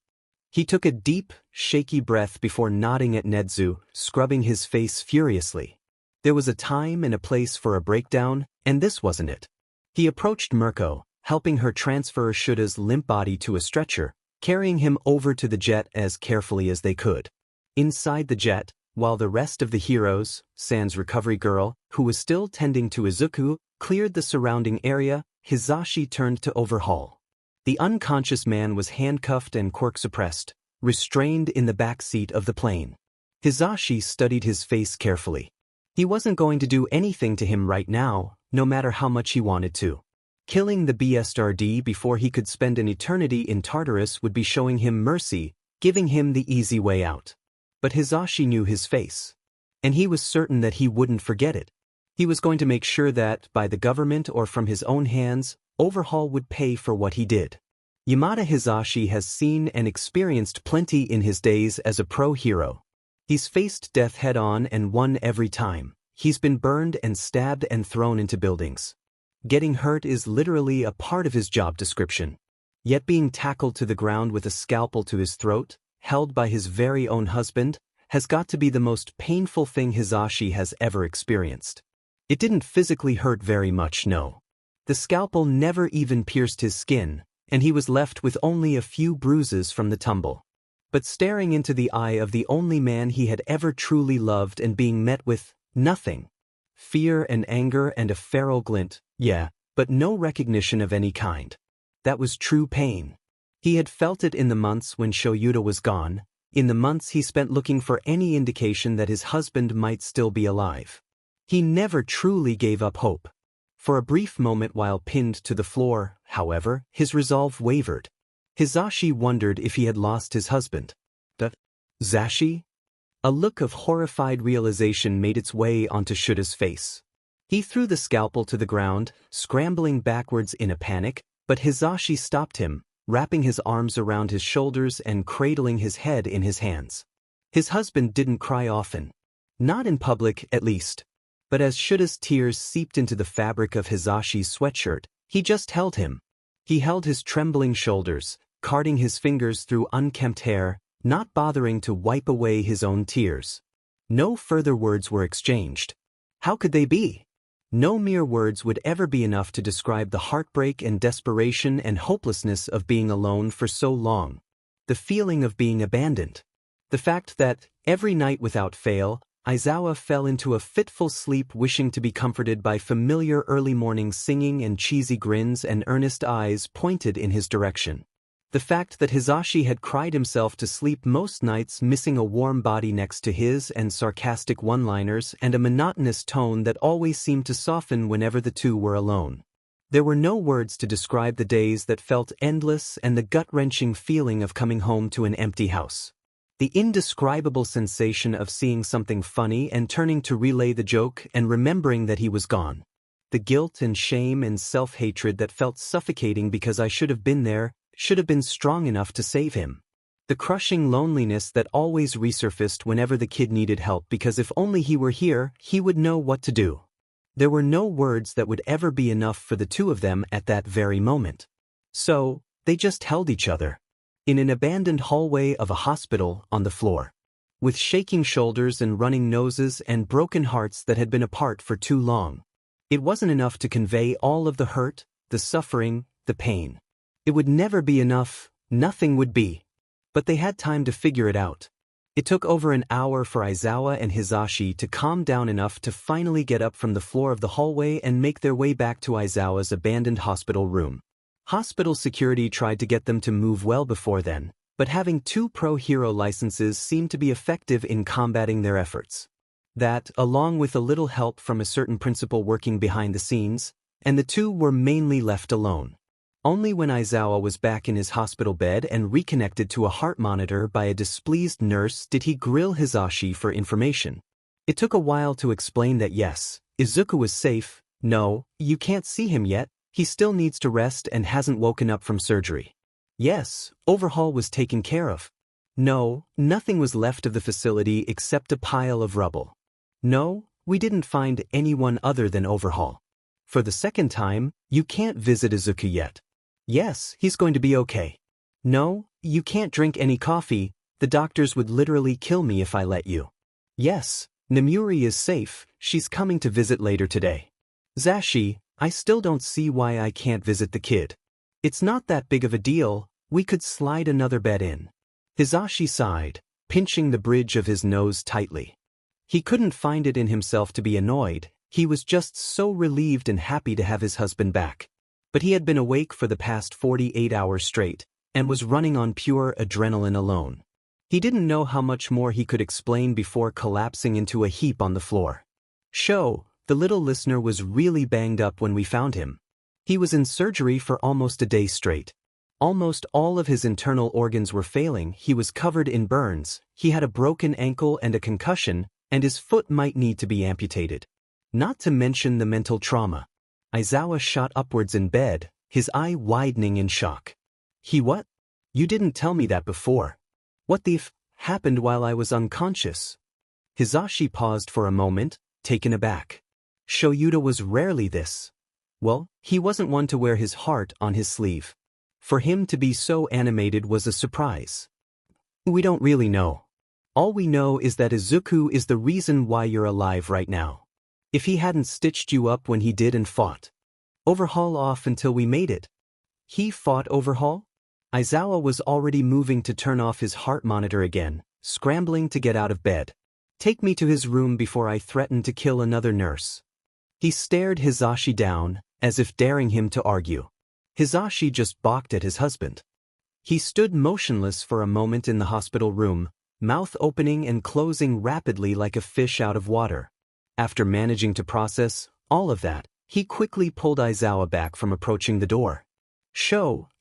S1: He took a deep, shaky breath before nodding at Netsu, scrubbing his face furiously. There was a time and a place for a breakdown, and this wasn't it. He approached Mirko, helping her transfer Shuta's limp body to a stretcher, carrying him over to the jet as carefully as they could. Inside the jet, while the rest of the heroes, sans Recovery Girl, who was still tending to Izuku, cleared the surrounding area, Hizashi turned to Overhaul. The unconscious man was handcuffed and quirk suppressed, restrained in the back seat of the plane. Hizashi studied his face carefully. He wasn't going to do anything to him right now, no matter how much he wanted to. Killing the BSRD before he could spend an eternity in Tartarus would be showing him mercy, giving him the easy way out. But Hizashi knew his face. And he was certain that he wouldn't forget it. He was going to make sure that, by the government or from his own hands, Overhaul would pay for what he did. Yamada Hisashi has seen and experienced plenty in his days as a pro hero. He's faced death head-on and won every time. He's been burned and stabbed and thrown into buildings. Getting hurt is literally a part of his job description. Yet being tackled to the ground with a scalpel to his throat, held by his very own husband, has got to be the most painful thing Hisashi has ever experienced. It didn't physically hurt very much, no. The scalpel never even pierced his skin, and he was left with only a few bruises from the tumble. But staring into the eye of the only man he had ever truly loved and being met with nothing. Fear and anger and a feral glint, yeah, but no recognition of any kind. That was true pain. He had felt it in the months when Shoyuta was gone, in the months he spent looking for any indication that his husband might still be alive. He never truly gave up hope. For a brief moment while pinned to the floor, however, his resolve wavered. Hisashi wondered if he had lost his husband. Zashi? A look of horrified realization made its way onto Shuta's face. He threw the scalpel to the ground, scrambling backwards in a panic, but Hisashi stopped him, wrapping his arms around his shoulders and cradling his head in his hands. His husband didn't cry often. Not in public, at least. But as Shuta's tears seeped into the fabric of Hisashi's sweatshirt, he just held him. He held his trembling shoulders, carting his fingers through unkempt hair, not bothering to wipe away his own tears. No further words were exchanged. How could they be? No mere words would ever be enough to describe the heartbreak and desperation and hopelessness of being alone for so long. The feeling of being abandoned. The fact that, every night without fail, Aizawa fell into a fitful sleep wishing to be comforted by familiar early morning singing and cheesy grins and earnest eyes pointed in his direction. The fact that Hisashi had cried himself to sleep most nights missing a warm body next to his and sarcastic one-liners and a monotonous tone that always seemed to soften whenever the two were alone. There were no words to describe the days that felt endless and the gut-wrenching feeling of coming home to an empty house. The indescribable sensation of seeing something funny and turning to relay the joke and remembering that he was gone. The guilt and shame and self-hatred that felt suffocating because I should have been there, should have been strong enough to save him. The crushing loneliness that always resurfaced whenever the kid needed help because if only he were here, he would know what to do. There were no words that would ever be enough for the two of them at that very moment. So, they just held each other. In an abandoned hallway of a hospital on the floor. With shaking shoulders and running noses and broken hearts that had been apart for too long. It wasn't enough to convey all of the hurt, the suffering, the pain. It would never be enough, nothing would be. But they had time to figure it out. It took over an hour for Aizawa and Hisashi to calm down enough to finally get up from the floor of the hallway and make their way back to Aizawa's abandoned hospital room. Hospital security tried to get them to move well before then, but having 2 pro-hero licenses seemed to be effective in combating their efforts. That, along with a little help from a certain principal working behind the scenes, and the two were mainly left alone. Only when Aizawa was back in his hospital bed and reconnected to a heart monitor by a displeased nurse did he grill Hisashi for information. It took a while to explain that yes, Izuku was safe, no, you can't see him yet, he still needs to rest and hasn't woken up from surgery. Yes, overhaul was taken care of. No, nothing was left of the facility except a pile of rubble. No, we didn't find anyone other than overhaul. For the second time, you can't visit Izuku yet. Yes, he's going to be okay. No, you can't drink any coffee, the doctors would literally kill me if I let you. Yes, Namuri is safe, she's coming to visit later today. Zashi, I still don't see why I can't visit the kid. It's not that big of a deal, we could slide another bed in. Hisashi sighed, pinching the bridge of his nose tightly. He couldn't find it in himself to be annoyed, he was just so relieved and happy to have his husband back. But he had been awake for the past 48 hours straight, and was running on pure adrenaline alone. He didn't know how much more he could explain before collapsing into a heap on the floor. The little listener was really banged up when we found him. He was in surgery for almost a day straight. Almost all of his internal organs were failing, he was covered in burns, he had a broken ankle and a concussion, and his foot might need to be amputated. Not to mention the mental trauma. Aizawa shot upwards in bed, his eye widening in shock. He what? You didn't tell me that before. What the f happened while I was unconscious? Hizashi paused for a moment, taken aback. Shoyuta was rarely this. Well, he wasn't one to wear his heart on his sleeve. For him to be so animated was a surprise. We don't really know. All we know is that Izuku is the reason why you're alive right now. If he hadn't stitched you up when he did and fought. Overhaul off until we made it. He fought Overhaul? Aizawa was already moving to turn off his heart monitor again, scrambling to get out of bed. Take me to his room before I threaten to kill another nurse. He stared Hizashi down, as if daring him to argue. Hizashi just balked at his husband. He stood motionless for a moment in the hospital room, mouth opening and closing rapidly like a fish out of water. After managing to process all of that, he quickly pulled Aizawa back from approaching the door.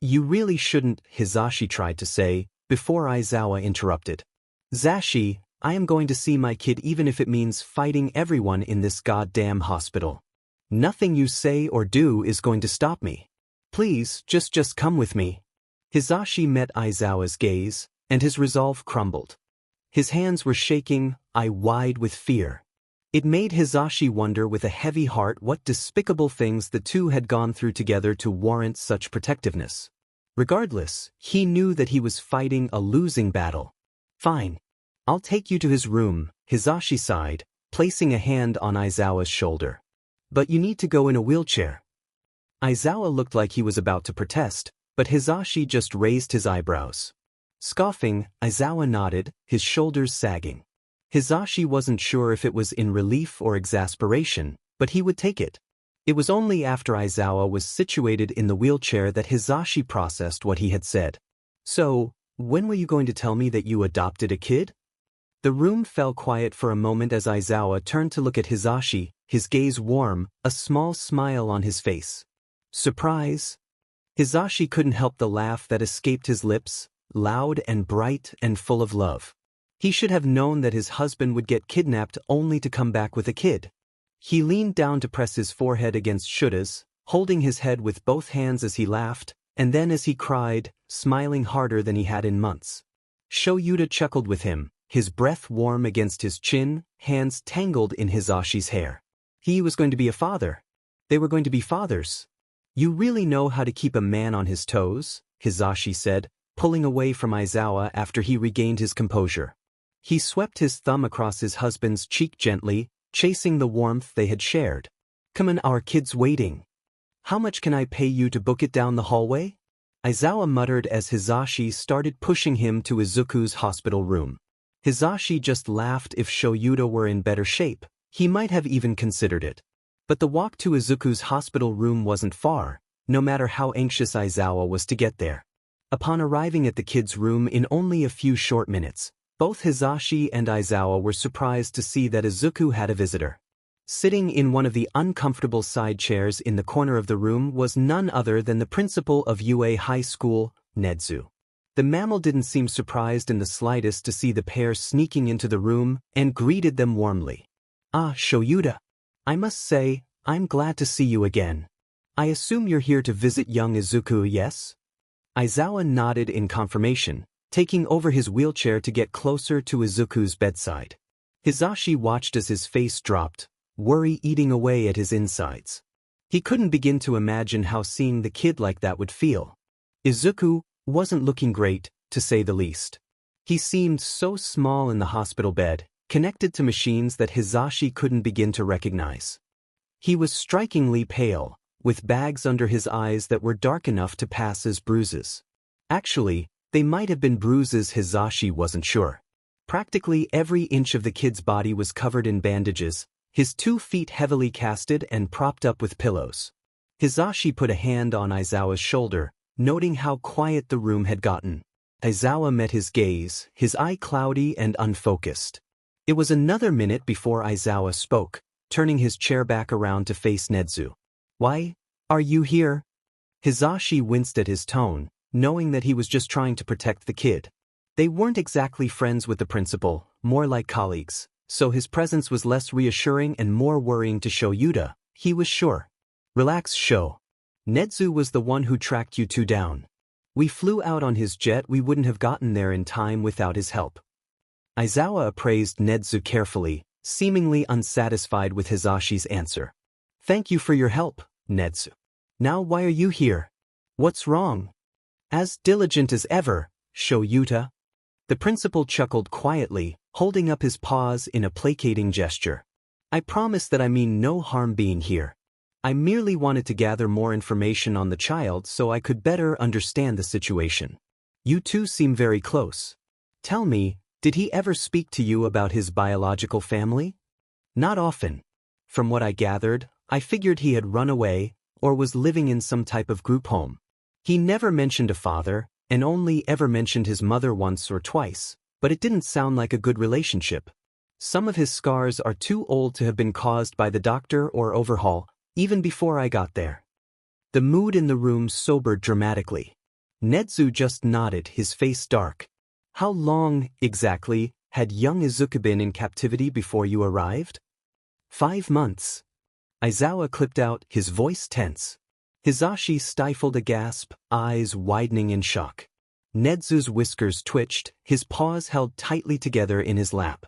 S1: You really shouldn't, Hizashi tried to say, before Aizawa interrupted. Zashi, I am going to see my kid even if it means fighting everyone in this goddamn hospital. Nothing you say or do is going to stop me. Please, just come with me. Hizashi met Aizawa's gaze, and his resolve crumbled. His hands were shaking, wide with fear. It made Hizashi wonder with a heavy heart what despicable things the two had gone through together to warrant such protectiveness. Regardless, he knew that he was fighting a losing battle. Fine. I'll take you to his room, Hizashi sighed, placing a hand on Aizawa's shoulder. But you need to go in a wheelchair. Aizawa looked like he was about to protest, but Hizashi just raised his eyebrows. Scoffing, Aizawa nodded, his shoulders sagging. Hizashi wasn't sure if it was in relief or exasperation, but he would take it. It was only after Aizawa was situated in the wheelchair that Hizashi processed what he had said. So, when were you going to tell me that you adopted a kid? The room fell quiet for a moment as Aizawa turned to look at Hizashi, his gaze warm, a small smile on his face. Surprise? Hizashi couldn't help the laugh that escaped his lips, loud and bright and full of love. He should have known that his husband would get kidnapped only to come back with a kid. He leaned down to press his forehead against Shuta's, holding his head with both hands as he laughed, and then as he cried, smiling harder than he had in months. Shoyuta chuckled with him, his breath warm against his chin, hands tangled in Hizashi's hair. He was going to be a father. They were going to be fathers. You really know how to keep a man on his toes, Hizashi said, pulling away from Aizawa after he regained his composure. He swept his thumb across his husband's cheek gently, chasing the warmth they had shared. Come on, our kid's waiting. How much can I pay you to book it down the hallway? Aizawa muttered as Hizashi started pushing him to Izuku's hospital room. Hizashi just laughed. If Shoyuta were in better shape, he might have even considered it. But the walk to Izuku's hospital room wasn't far, no matter how anxious Aizawa was to get there. Upon arriving at the kid's room in only a few short minutes, both Hizashi and Aizawa were surprised to see that Izuku had a visitor. Sitting in one of the uncomfortable side chairs in the corner of the room was none other than the principal of UA High School, Nedzu. The mammal didn't seem surprised in the slightest to see the pair sneaking into the room and greeted them warmly. Ah, Shoyuta. I must say, I'm glad to see you again. I assume you're here to visit young Izuku, yes? Aizawa nodded in confirmation, taking over his wheelchair to get closer to Izuku's bedside. Hizashi watched as his face dropped, worry eating away at his insides. He couldn't begin to imagine how seeing the kid like that would feel. Izuku wasn't looking great, to say the least. He seemed so small in the hospital bed, connected to machines that Hizashi couldn't begin to recognize. He was strikingly pale, with bags under his eyes that were dark enough to pass as bruises. Actually, they might have been bruises. Hizashi wasn't sure. Practically every inch of the kid's body was covered in bandages, his 2 feet heavily casted and propped up with pillows. Hizashi put a hand on Aizawa's shoulder, noting how quiet the room had gotten. Aizawa met his gaze, his eye cloudy and unfocused. It was another minute before Aizawa spoke, turning his chair back around to face Nedzu. Why are you here? Hizashi winced at his tone, knowing that he was just trying to protect the kid. They weren't exactly friends with the principal, more like colleagues, so his presence was less reassuring and more worrying to Shoyuta, he was sure. Relax, Sho. Nedzu was the one who tracked you two down. We flew out on his jet. We wouldn't have gotten there in time without his help. Aizawa appraised Nezu carefully, seemingly unsatisfied with Hisashi's answer. Thank you for your help, Nezu. Now why are you here? What's wrong? As diligent as ever, Shoyuta. The principal chuckled quietly, holding up his paws in a placating gesture. I promise that I mean no harm being here. I merely wanted to gather more information on the child so I could better understand the situation. You two seem very close. Tell me, did he ever speak to you about his biological family? Not often. From what I gathered, I figured he had run away or was living in some type of group home. He never mentioned a father and only ever mentioned his mother once or twice, but it didn't sound like a good relationship. Some of his scars are too old to have been caused by the doctor or overhaul, even before I got there. The mood in the room sobered dramatically. Nezu just nodded, his face dark. How long, exactly, had young Izuku been in captivity before you arrived? 5 months. Aizawa clipped out, his voice tense. Hisashi stifled a gasp, eyes widening in shock. Nezu's whiskers twitched, his paws held tightly together in his lap.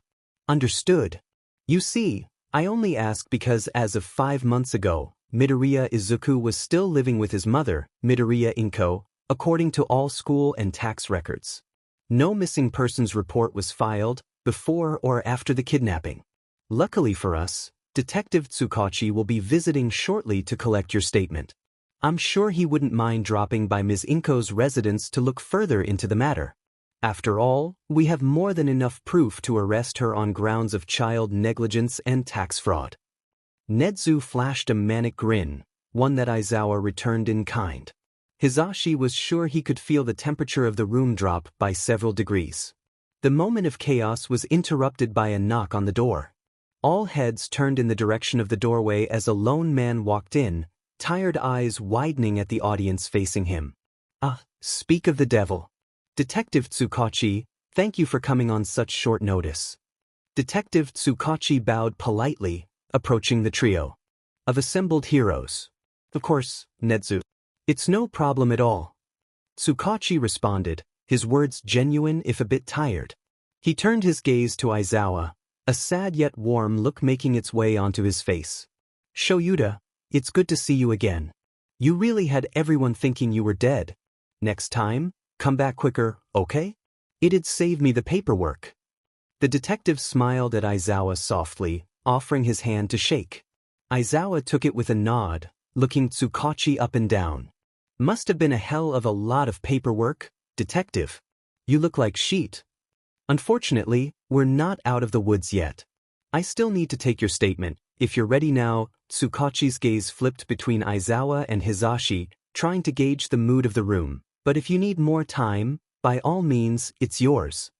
S1: Understood. You see, I only ask because as of 5 months ago, Midoriya Izuku was still living with his mother, Midoriya Inko, according to all school and tax records. No missing persons report was filed before or after the kidnapping. Luckily for us, Detective Tsukachi will be visiting shortly to collect your statement. I'm sure he wouldn't mind dropping by Ms. Inko's residence to look further into the matter. After all, we have more than enough proof to arrest her on grounds of child negligence and tax fraud. Nezu flashed a manic grin, one that Aizawa returned in kind. Hisashi was sure he could feel the temperature of the room drop by several degrees. The moment of chaos was interrupted by a knock on the door. All heads turned in the direction of the doorway as a lone man walked in, tired eyes widening at the audience facing him. Ah, speak of the devil. Detective Tsukachi, thank you for coming on such short notice. Detective Tsukachi bowed politely, approaching the trio of assembled heroes. Of course, Nezu. It's no problem at all. Tsukachi responded, his words genuine if a bit tired. He turned his gaze to Aizawa, a sad yet warm look making its way onto his face. Shoyuta, it's good to see you again. You really had everyone thinking you were dead. Next time, come back quicker, okay? It'd save me the paperwork. The detective smiled at Aizawa softly, offering his hand to shake. Aizawa took it with a nod, looking Tsukachi up and down. Must have been a hell of a lot of paperwork, detective. You look like sheet. Unfortunately, we're not out of the woods yet. I still need to take your statement. If you're ready now. Tsukachi's gaze flipped between Aizawa and Hisashi, trying to gauge the mood of the room. But if you need more time, by all means, it's yours.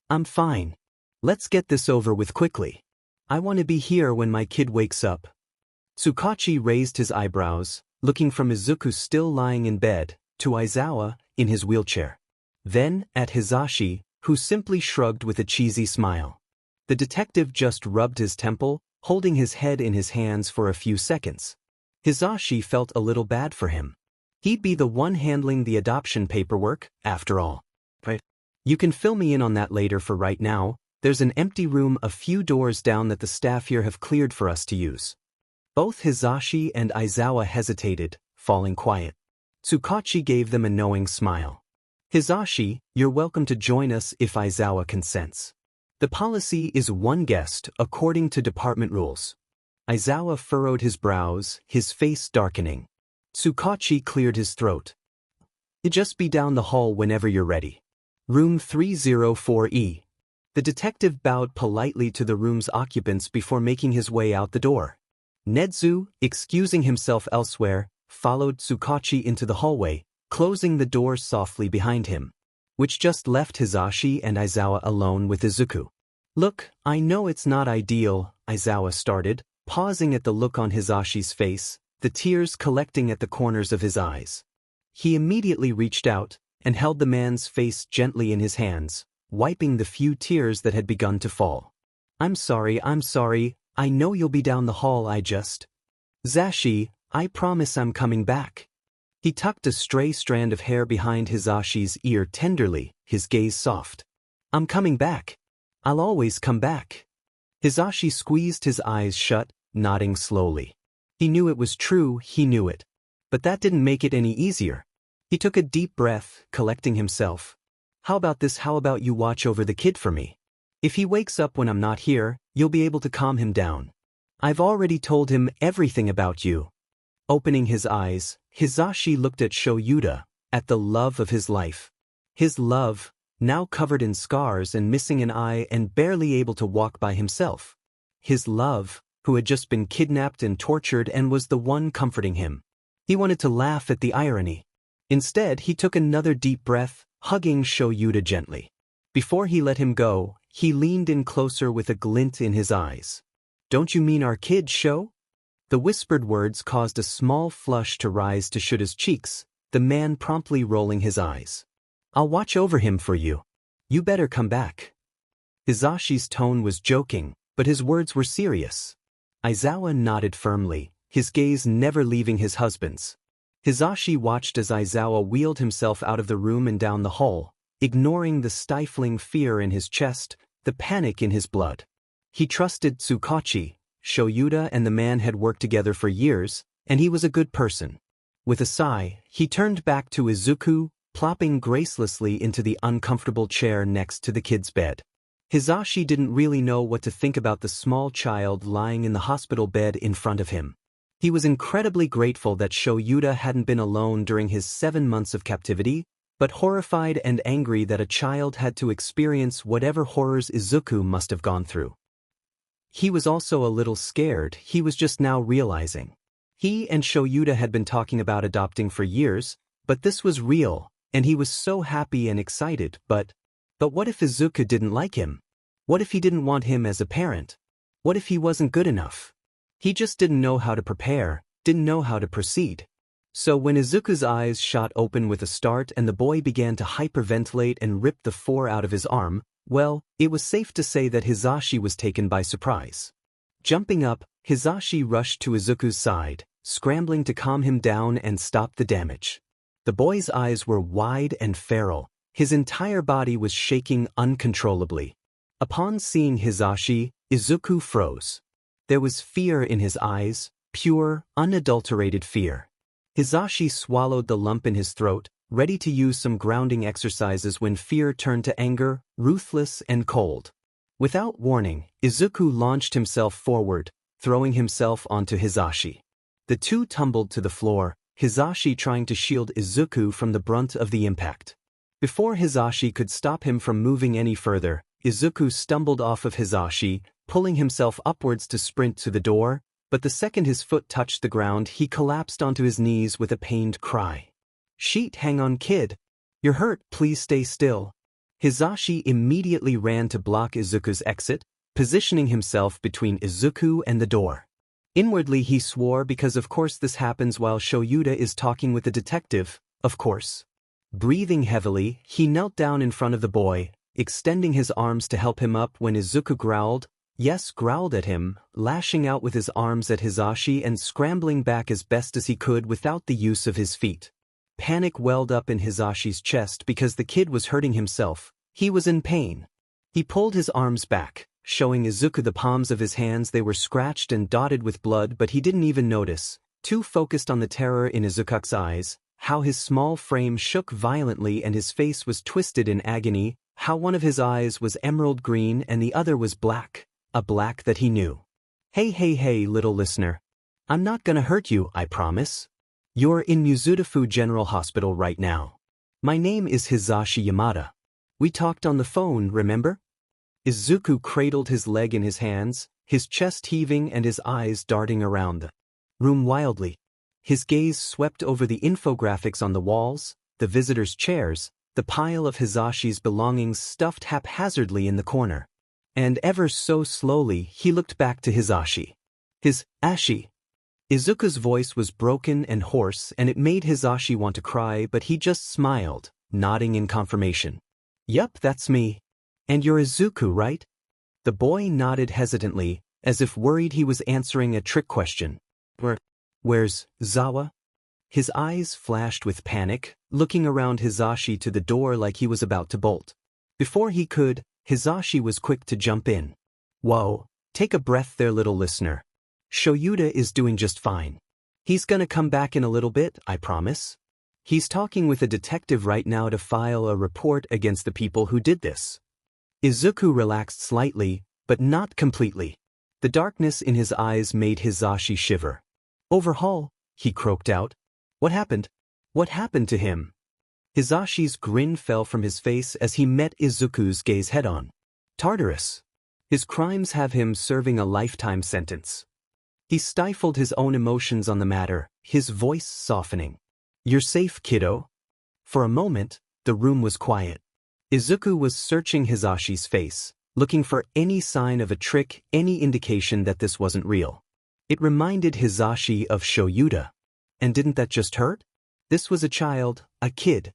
S1: I'm fine. Let's get this over with quickly. I want to be here when my kid wakes up. Tsukachi raised his eyebrows, looking from Izuku still lying in bed, to Aizawa, in his wheelchair. Then, at Hisashi, who simply shrugged with a cheesy smile. The detective just rubbed his temple, holding his head in his hands for a few seconds. Hisashi felt a little bad for him. He'd be the one handling the adoption paperwork, after all. Right. You can fill me in on that later. For right now, there's an empty room a few doors down that the staff here have cleared for us to use. Both Hisashi and Aizawa hesitated, falling quiet. Tsukachi gave them a knowing smile. Hisashi, you're welcome to join us if Aizawa consents. The policy is one guest according to department rules. Aizawa furrowed his brows, his face darkening. Tsukachi cleared his throat. Just be down the hall whenever you're ready. Room 304E. The detective bowed politely to the room's occupants before making his way out the door. Nezu, excusing himself elsewhere, followed Tsukachi into the hallway, closing the door softly behind him, which just left Hisashi and Aizawa alone with Izuku. Look, I know it's not ideal, Aizawa started, pausing at the look on Hisashi's face, the tears collecting at the corners of his eyes. He immediately reached out and held the man's face gently in his hands, wiping the few tears that had begun to fall. I'm sorry, I know you'll be down the hall. Zashi, I promise I'm coming back. He tucked a stray strand of hair behind Hisashi's ear tenderly, his gaze soft. I'm coming back. I'll always come back. Hisashi squeezed his eyes shut, nodding slowly. He knew it was true, he knew it. But that didn't make it any easier. He took a deep breath, collecting himself. How about this? How about you watch over the kid for me? If he wakes up when I'm not here, you'll be able to calm him down. I've already told him everything about you. Opening his eyes, Hisashi looked at Shoyuta, at the love of his life. His love, now covered in scars and missing an eye and barely able to walk by himself. His love, who had just been kidnapped and tortured and was the one comforting him. He wanted to laugh at the irony. Instead, he took another deep breath, hugging Shoyuta gently. Before he let him go, he leaned in closer with a glint in his eyes. Don't you mean our kid, Sho? The whispered words caused a small flush to rise to Shuta's cheeks, the man promptly rolling his eyes. I'll watch over him for you. You better come back. Hisashi's tone was joking, but his words were serious. Aizawa nodded firmly, his gaze never leaving his husband's. Hisashi watched as Aizawa wheeled himself out of the room and down the hall, ignoring the stifling fear in his chest, the panic in his blood. He trusted Tsukachi, Shoyuta and the man had worked together for years, and he was a good person. With a sigh, he turned back to Izuku, plopping gracelessly into the uncomfortable chair next to the kid's bed. Hisashi didn't really know what to think about the small child lying in the hospital bed in front of him. He was incredibly grateful that Shoyuta hadn't been alone during his 7 months of captivity, but horrified and angry that a child had to experience whatever horrors Izuku must have gone through. He was also a little scared, he was just now realizing. He and Shoyuta had been talking about adopting for years, but this was real, and he was so happy and excited, but what if Izuku didn't like him? What if he didn't want him as a parent? What if he wasn't good enough? He just didn't know how to prepare, didn't know how to proceed. So when Izuku's eyes shot open with a start and the boy began to hyperventilate and rip the 4 out of his arm, well, it was safe to say that Hisashi was taken by surprise. Jumping up, Hisashi rushed to Izuku's side, scrambling to calm him down and stop the damage. The boy's eyes were wide and feral, his entire body was shaking uncontrollably. Upon seeing Hisashi, Izuku froze. There was fear in his eyes, pure, unadulterated fear. Hisashi swallowed the lump in his throat, ready to use some grounding exercises when fear turned to anger, ruthless and cold. Without warning, Izuku launched himself forward, throwing himself onto Hisashi. The two tumbled to the floor, Hisashi trying to shield Izuku from the brunt of the impact. Before Hisashi could stop him from moving any further, Izuku stumbled off of Hisashi, pulling himself upwards to sprint to the door, but the second his foot touched the ground he collapsed onto his knees with a pained cry. Sheet, hang on kid. You're hurt, please stay still. Hisashi immediately ran to block Izuku's exit, positioning himself between Izuku and the door. Inwardly he swore because of course this happens while Shoyuta is talking with the detective, of course. Breathing heavily, he knelt down in front of the boy, extending his arms to help him up when Izuku growled at him, lashing out with his arms at Hisashi and scrambling back as best as he could without the use of his feet. Panic welled up in Hisashi's chest because the kid was hurting himself. He was in pain. He pulled his arms back, showing Izuku the palms of his hands. They were scratched and dotted with blood, but he didn't even notice, too focused on the terror in Izuku's eyes, how his small frame shook violently and his face was twisted in agony, how one of his eyes was emerald green and the other was black, a black that he knew. Hey, little listener. I'm not gonna hurt you, I promise. You're in Muzutafu General Hospital right now. My name is Hisashi Yamada. We talked on the phone, remember? Izuku cradled his leg in his hands, his chest heaving and his eyes darting around the room wildly. His gaze swept over the infographics on the walls, the visitors' chairs, the pile of Hisashi's belongings stuffed haphazardly in the corner. And ever so slowly he looked back to Hisashi. Hisashi. Izuku's voice was broken and hoarse and it made Hisashi want to cry, but he just smiled, nodding in confirmation. Yup, that's me. And you're Izuku, right? The boy nodded hesitantly, as if worried he was answering a trick question. Where's Zawa? His eyes flashed with panic, looking around Hizashi to the door like he was about to bolt. Before he could, Hizashi was quick to jump in. Whoa, take a breath there, little listener. Shoyuda is doing just fine. He's gonna come back in a little bit, I promise. He's talking with a detective right now to file a report against the people who did this. Izuku relaxed slightly, but not completely. The darkness in his eyes made Hizashi shiver. Overhaul, he croaked out. What happened? What happened to him? Hizashi's grin fell from his face as he met Izuku's gaze head-on. Tartarus. His crimes have him serving a lifetime sentence. He stifled his own emotions on the matter, his voice softening. You're safe, kiddo. For a moment, the room was quiet. Izuku was searching Hizashi's face, looking for any sign of a trick, any indication that this wasn't real. It reminded Hizashi of Shoyuda. And didn't that just hurt? This was a child, a kid.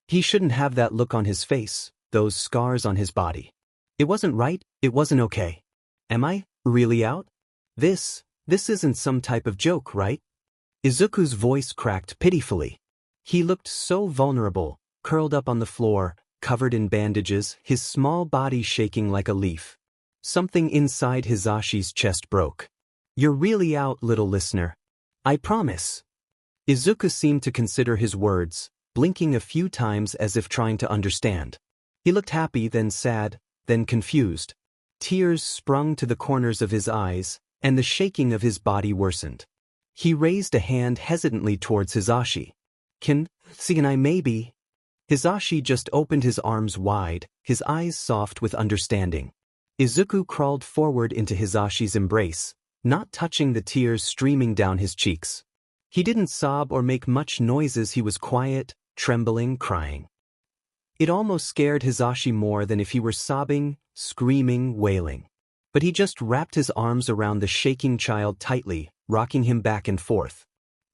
S1: He shouldn't have that look on his face, those scars on his body. It wasn't right, it wasn't okay. Am I really out? This isn't some type of joke, right? Izuku's voice cracked pitifully. He looked so vulnerable, curled up on the floor, covered in bandages, his small body shaking like a leaf. Something inside Hizashi's chest broke. You're really out, little listener. I promise. Izuku seemed to consider his words, blinking a few times as if trying to understand. He looked happy, then sad, then confused. Tears sprung to the corners of his eyes, and the shaking of his body worsened. He raised a hand hesitantly towards Hizashi. Can I maybe? Hizashi just opened his arms wide, his eyes soft with understanding. Izuku crawled forward into Hizashi's embrace, not touching the tears streaming down his cheeks. He didn't sob or make much noises, he was quiet, trembling, crying. It almost scared Hizashi more than if he were sobbing, screaming, wailing. But he just wrapped his arms around the shaking child tightly, rocking him back and forth.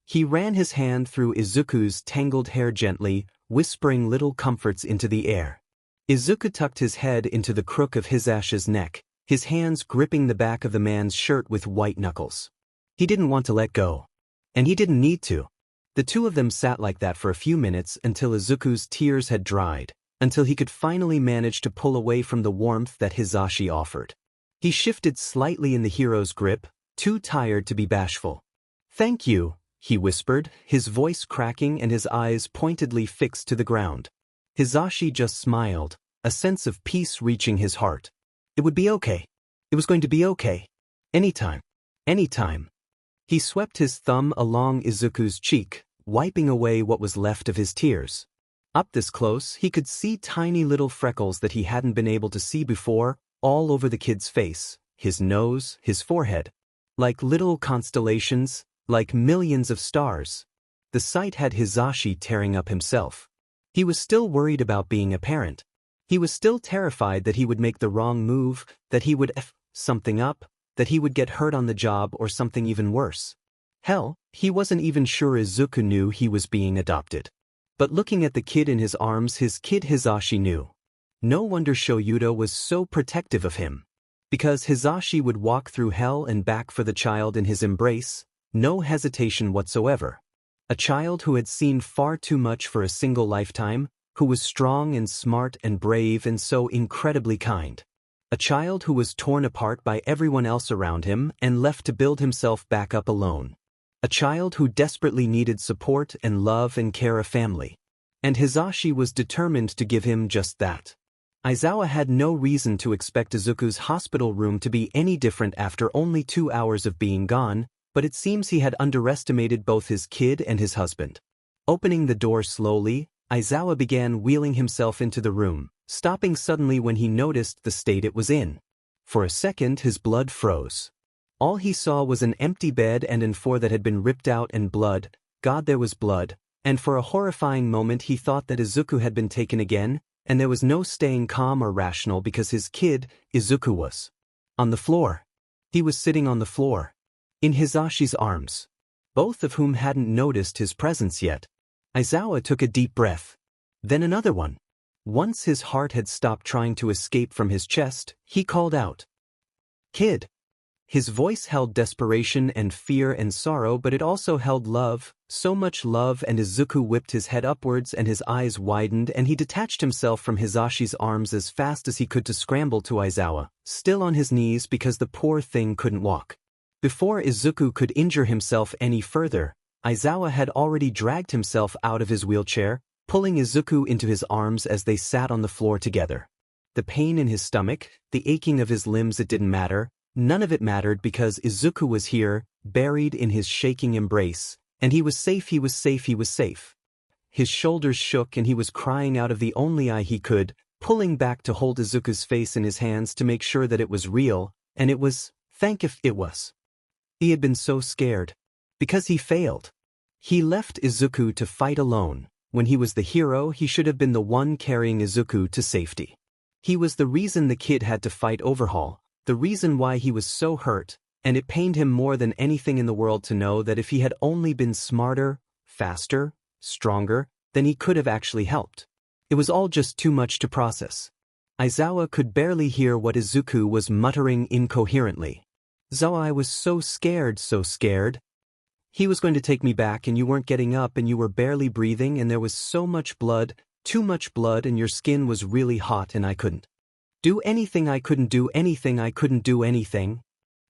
S1: He ran his hand through Izuku's tangled hair gently, whispering little comforts into the air. Izuku tucked his head into the crook of Hizashi's neck, his hands gripping the back of the man's shirt with white knuckles. He didn't want to let go. And he didn't need to. The two of them sat like that for a few minutes until Izuku's tears had dried, until he could finally manage to pull away from the warmth that Hizashi offered. He shifted slightly in the hero's grip, too tired to be bashful. Thank you, he whispered, his voice cracking and his eyes pointedly fixed to the ground. Hizashi just smiled, a sense of peace reaching his heart. It would be okay. It was going to be okay. Anytime. Anytime. He swept his thumb along Izuku's cheek, wiping away what was left of his tears. Up this close, he could see tiny little freckles that he hadn't been able to see before, all over the kid's face, his nose, his forehead. Like little constellations, like millions of stars. The sight had Hizashi tearing up himself. He was still worried about being a parent. He was still terrified that he would make the wrong move, that he would F something up, that he would get hurt on the job or something even worse. Hell, he wasn't even sure Izuku knew he was being adopted. But looking at the kid in his arms, his kid Hizashi knew. No wonder Shoyuda was so protective of him. Because Hizashi would walk through hell and back for the child in his embrace, no hesitation whatsoever. A child who had seen far too much for a single lifetime, who was strong and smart and brave and so incredibly kind. A child who was torn apart by everyone else around him and left to build himself back up alone. A child who desperately needed support and love and care of family. And Hizashi was determined to give him just that. Aizawa had no reason to expect Izuku's hospital room to be any different after only 2 hours of being gone, but it seems he had underestimated both his kid and his husband. Opening the door slowly, Aizawa began wheeling himself into the room, stopping suddenly when he noticed the state it was in. For a second his blood froze. All he saw was an empty bed and an floor that had been ripped out and blood. God, there was blood, and for a horrifying moment he thought that Izuku had been taken again, and there was no staying calm or rational because his kid, Izuku, was on the floor. He was sitting on the floor, in Hizashi's arms, both of whom hadn't noticed his presence yet. Aizawa took a deep breath. Then another one. Once his heart had stopped trying to escape from his chest, he called out, "Kid!" His voice held desperation and fear and sorrow, but it also held love, so much love, and Izuku whipped his head upwards and his eyes widened and he detached himself from Hizashi's arms as fast as he could to scramble to Aizawa, still on his knees because the poor thing couldn't walk. Before Izuku could injure himself any further, Aizawa had already dragged himself out of his wheelchair, pulling Izuku into his arms as they sat on the floor together. The pain in his stomach, the aching of his limbs, it didn't matter. None of it mattered because Izuku was here, buried in his shaking embrace, and he was safe, he was safe, he was safe. His shoulders shook and he was crying out of the only eye he could, pulling back to hold Izuku's face in his hands to make sure that it was real, and it was, thank if it was. He had been so scared. Because he failed. He left Izuku to fight alone. When he was the hero, he should have been the one carrying Izuku to safety. He was the reason the kid had to fight Overhaul, the reason why he was so hurt, and it pained him more than anything in the world to know that if he had only been smarter, faster, stronger, then he could have actually helped. It was all just too much to process. Aizawa could barely hear what Izuku was muttering incoherently. "Zawa, I was so scared, so scared. He was going to take me back and you weren't getting up and you were barely breathing and there was so much blood, too much blood, and your skin was really hot and I couldn't do anything, I couldn't do anything, I couldn't do anything.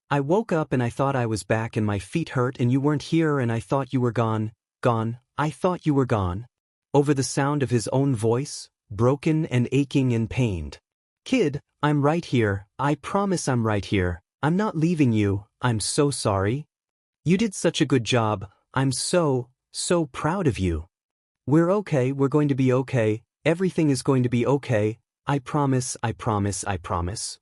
S1: I woke up and I thought I was back and my feet hurt and you weren't here and I thought you were gone, I thought you were gone." Over the sound of his own voice, broken and aching and pained. "Kid, I'm right here, I promise I'm right here, I'm not leaving you, I'm so sorry. You did such a good job, I'm so proud of you. We're okay, we're going to be okay, everything is going to be okay. I promise, I promise, I promise."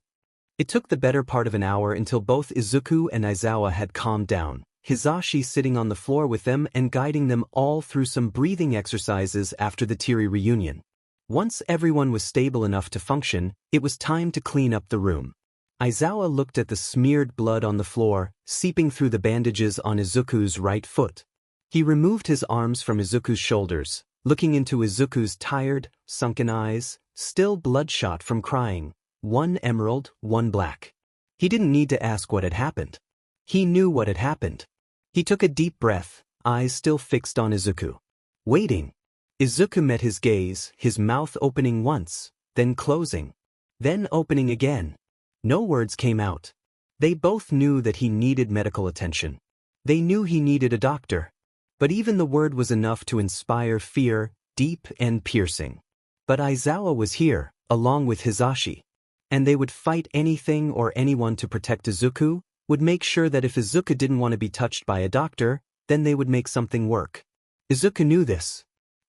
S1: It took the better part of an hour until both Izuku and Aizawa had calmed down, Hizashi sitting on the floor with them and guiding them all through some breathing exercises after the teary reunion. Once everyone was stable enough to function, it was time to clean up the room. Aizawa looked at the smeared blood on the floor, seeping through the bandages on Izuku's right foot. He removed his arms from Izuku's shoulders, looking into Izuku's tired, sunken eyes, still bloodshot from crying, one emerald, one black. He didn't need to ask what had happened. He knew what had happened. He took a deep breath, eyes still fixed on Izuku. Waiting. Izuku met his gaze, his mouth opening once, then closing, then opening again. No words came out. They both knew that he needed medical attention. They knew he needed a doctor. But even the word was enough to inspire fear, deep and piercing. But Aizawa was here, along with Hizashi. And they would fight anything or anyone to protect Izuku, would make sure that if Izuku didn't want to be touched by a doctor, then they would make something work. Izuku knew this.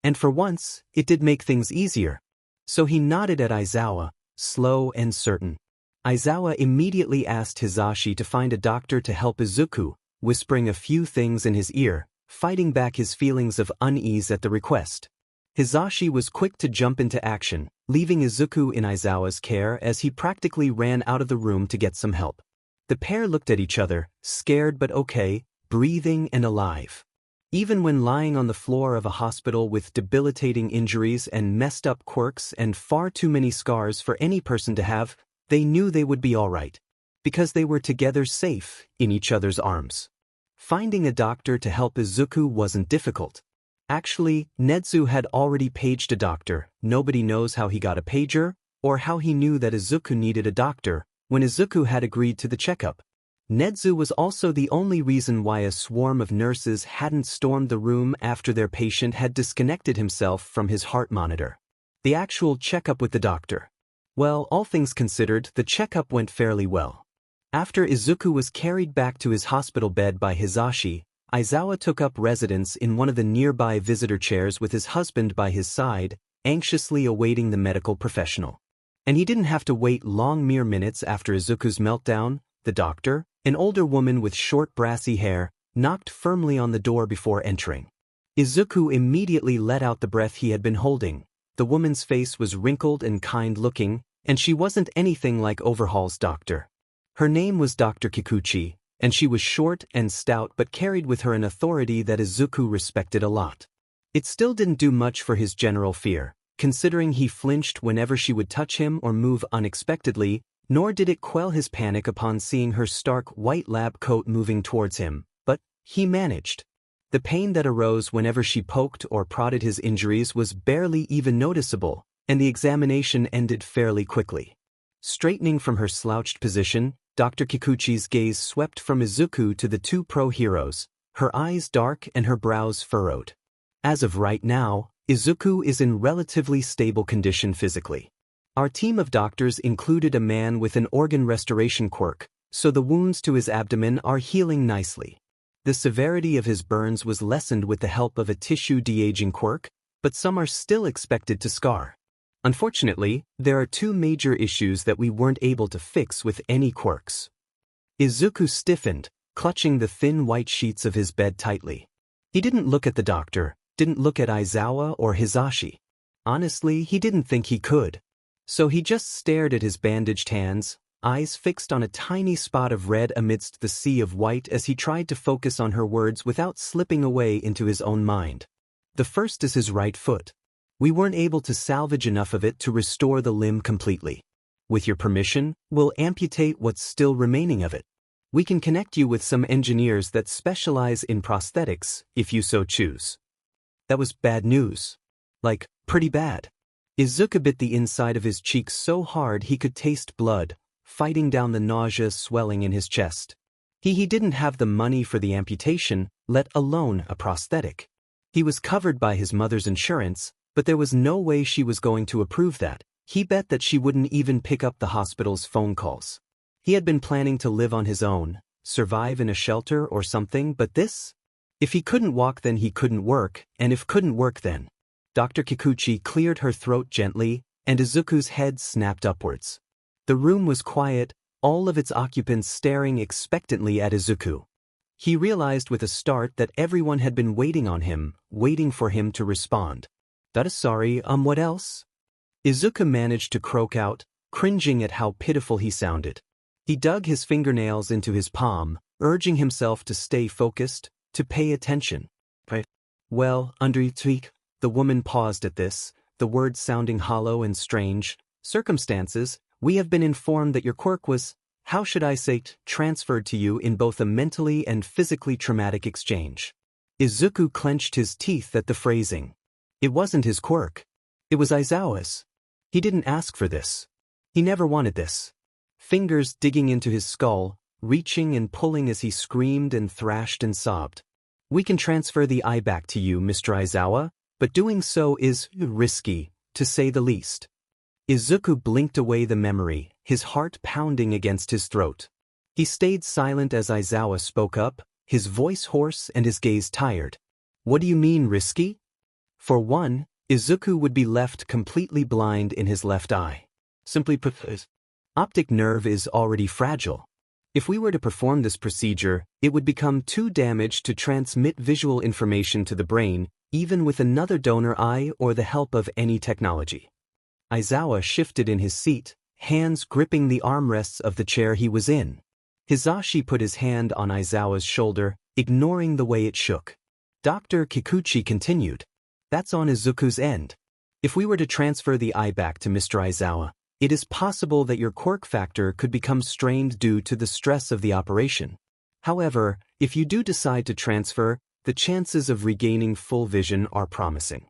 S1: And for once, it did make things easier. So he nodded at Aizawa, slow and certain. Aizawa immediately asked Hizashi to find a doctor to help Izuku, whispering a few things in his ear, fighting back his feelings of unease at the request. Hizashi was quick to jump into action, leaving Izuku in Aizawa's care as he practically ran out of the room to get some help. The pair looked at each other, scared but okay, breathing and alive. Even when lying on the floor of a hospital with debilitating injuries and messed up quirks and far too many scars for any person to have, they knew they would be all right. Because they were together safe, in each other's arms. Finding a doctor to help Izuku wasn't difficult. Actually, Netsu had already paged a doctor. Nobody knows how he got a pager, or how he knew that Izuku needed a doctor, when Izuku had agreed to the checkup. Netsu was also the only reason why a swarm of nurses hadn't stormed the room after their patient had disconnected himself from his heart monitor. The actual checkup with the doctor. Well, all things considered, the checkup went fairly well. After Izuku was carried back to his hospital bed by Hizashi, Aizawa took up residence in one of the nearby visitor chairs with his husband by his side, anxiously awaiting the medical professional. And he didn't have to wait long, mere minutes after Izuku's meltdown. The doctor, an older woman with short brassy hair, knocked firmly on the door before entering. Izuku immediately let out the breath he had been holding. The woman's face was wrinkled and kind-looking, and she wasn't anything like Overhaul's doctor. Her name was Dr. Kikuchi, and she was short and stout but carried with her an authority that Izuku respected a lot. It still didn't do much for his general fear, considering he flinched whenever she would touch him or move unexpectedly, Nor did it quell his panic upon seeing her stark white lab coat moving towards him, but he managed. The pain that arose whenever she poked or prodded his injuries was barely even noticeable, and the examination ended fairly quickly. Straightening from her slouched position, Dr. Kikuchi's gaze swept from Izuku to the two pro-heroes, her eyes dark and her brows furrowed. As of right now, Izuku is in relatively stable condition physically. Our team of doctors included a man with an organ restoration quirk, so the wounds to his abdomen are healing nicely. The severity of his burns was lessened with the help of a tissue de-aging quirk, but some are still expected to scar. Unfortunately, there are two major issues that we weren't able to fix with any quirks. Izuku stiffened, clutching the thin white sheets of his bed tightly. He didn't look at the doctor, didn't look at Aizawa or Hisashi. Honestly, he didn't think he could. So he just stared at his bandaged hands, eyes fixed on a tiny spot of red amidst the sea of white as he tried to focus on her words without slipping away into his own mind. The first is his right foot. We weren't able to salvage enough of it to restore the limb completely. With your permission, we'll amputate what's still remaining of it. We can connect you with some engineers that specialize in prosthetics, if you so choose. That was bad news. Like, pretty bad. Izuku bit the inside of his cheek so hard he could taste blood, fighting down the nausea swelling in his chest. He didn't have the money for the amputation, let alone a prosthetic. He was covered by his mother's insurance, but there was no way she was going to approve that. He bet that she wouldn't even pick up the hospital's phone calls. He had been planning to live on his own, survive in a shelter or something, but this? If he couldn't walk, then he couldn't work, and if couldn't work, then... Dr. Kikuchi cleared her throat gently, and Izuku's head snapped upwards. The room was quiet, all of its occupants staring expectantly at Izuku. He realized with a start that everyone had been waiting on him, waiting for him to respond. Sorry, what else? Izuku managed to croak out, cringing at how pitiful he sounded. He dug his fingernails into his palm, urging himself to stay focused, to pay attention. Well, the woman paused at this, the words sounding hollow and strange. Circumstances, we have been informed that your quirk was, how should I say, transferred to you in both a mentally and physically traumatic exchange. Izuku clenched his teeth at the phrasing. It wasn't his quirk. It was Aizawa's. He didn't ask for this. He never wanted this. Fingers digging into his skull, reaching and pulling as he screamed and thrashed and sobbed. We can transfer the eye back to you, Mr. Aizawa, but doing so is risky, to say the least. Izuku blinked away the memory, his heart pounding against his throat. He stayed silent as Aizawa spoke up, his voice hoarse and his gaze tired. What do you mean risky? For one, Izuku would be left completely blind in his left eye. Simply put, his optic nerve is already fragile. If we were to perform this procedure, it would become too damaged to transmit visual information to the brain, even with another donor eye or the help of any technology. Aizawa shifted in his seat, hands gripping the armrests of the chair he was in. Hisashi put his hand on Aizawa's shoulder, ignoring the way it shook. Dr. Kikuchi continued. That's on Izuku's end. If we were to transfer the eye back to Mr. Aizawa, it is possible that your quirk factor could become strained due to the stress of the operation. However, if you do decide to transfer, the chances of regaining full vision are promising.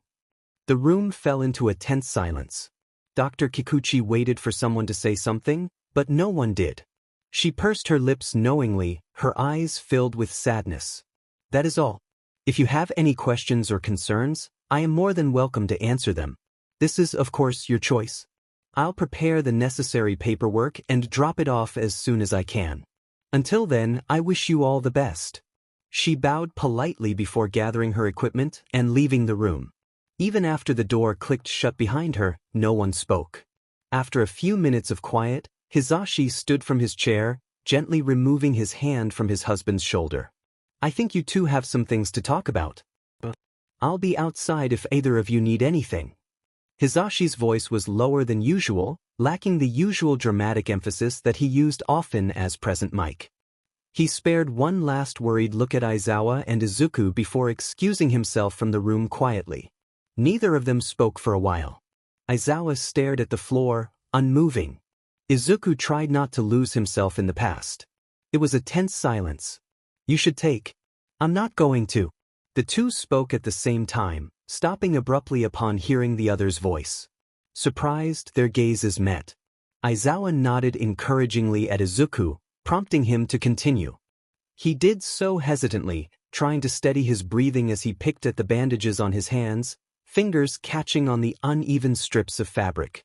S1: The room fell into a tense silence. Dr. Kikuchi waited for someone to say something, but no one did. She pursed her lips knowingly, her eyes filled with sadness. That is all. If you have any questions or concerns, I am more than welcome to answer them. This is, of course, your choice. I'll prepare the necessary paperwork and drop it off as soon as I can. Until then, I wish you all the best. She bowed politely before gathering her equipment and leaving the room. Even after the door clicked shut behind her, no one spoke. After a few minutes of quiet, Hisashi stood from his chair, gently removing his hand from his husband's shoulder. I think you two have some things to talk about. I'll be outside if either of you need anything. Hisashi's voice was lower than usual, lacking the usual dramatic emphasis that he used often as present mic. He spared one last worried look at Aizawa and Izuku before excusing himself from the room quietly. Neither of them spoke for a while. Aizawa stared at the floor, unmoving. Izuku tried not to lose himself in the past. It was a tense silence. You should take. I'm not going to. The two spoke at the same time, stopping abruptly upon hearing the other's voice. Surprised, their gazes met. Aizawa nodded encouragingly at Izuku, prompting him to continue. He did so hesitantly, trying to steady his breathing as he picked at the bandages on his hands, fingers catching on the uneven strips of fabric.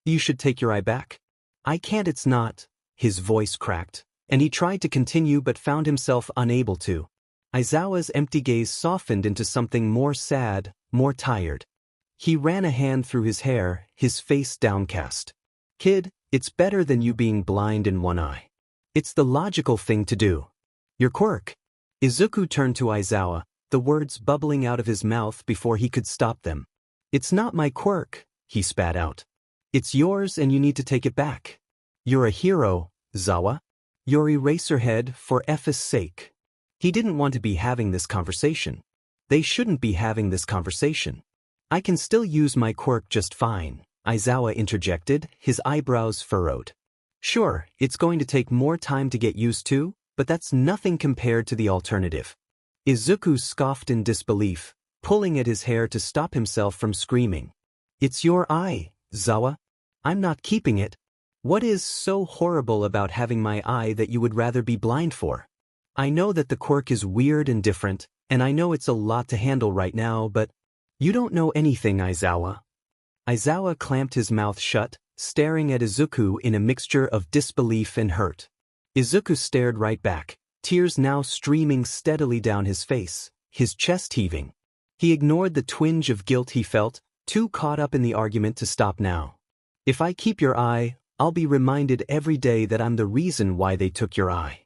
S1: You should take your eye back. I can't, it's not. His voice cracked, and he tried to continue but found himself unable to. Aizawa's empty gaze softened into something more sad, more tired. He ran a hand through his hair, his face downcast. Kid, it's better than you being blind in one eye. It's the logical thing to do. Your quirk. Izuku turned to Aizawa, the words bubbling out of his mouth before he could stop them. It's not my quirk, he spat out. It's yours and you need to take it back. You're a hero, Zawa. You're Eraserhead for F's sake. He didn't want to be having this conversation. They shouldn't be having this conversation. I can still use my quirk just fine, Aizawa interjected, his eyebrows furrowed. Sure, it's going to take more time to get used to, but that's nothing compared to the alternative. Izuku scoffed in disbelief, pulling at his hair to stop himself from screaming. It's your eye, Zawa. I'm not keeping it. What is so horrible about having my eye that you would rather be blind for? I know that the quirk is weird and different, and I know it's a lot to handle right now, but you don't know anything, Aizawa. Aizawa clamped his mouth shut, staring at Izuku in a mixture of disbelief and hurt. Izuku stared right back, tears now streaming steadily down his face, his chest heaving. He ignored the twinge of guilt he felt, too caught up in the argument to stop now. If I keep your eye, I'll be reminded every day that I'm the reason why they took your eye.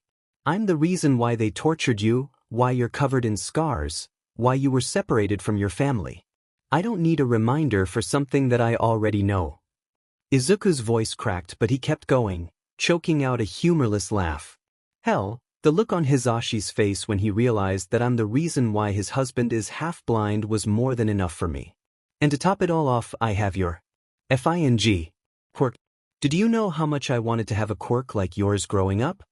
S1: I'm the reason why they tortured you, why you're covered in scars, why you were separated from your family. I don't need a reminder for something that I already know. Izuku's voice cracked, but he kept going, choking out a humorless laugh. Hell, the look on Hisashi's face when he realized that I'm the reason why his husband is half-blind was more than enough for me. And to top it all off, I have your FING quirk. Did you know how much I wanted to have a quirk like yours growing up?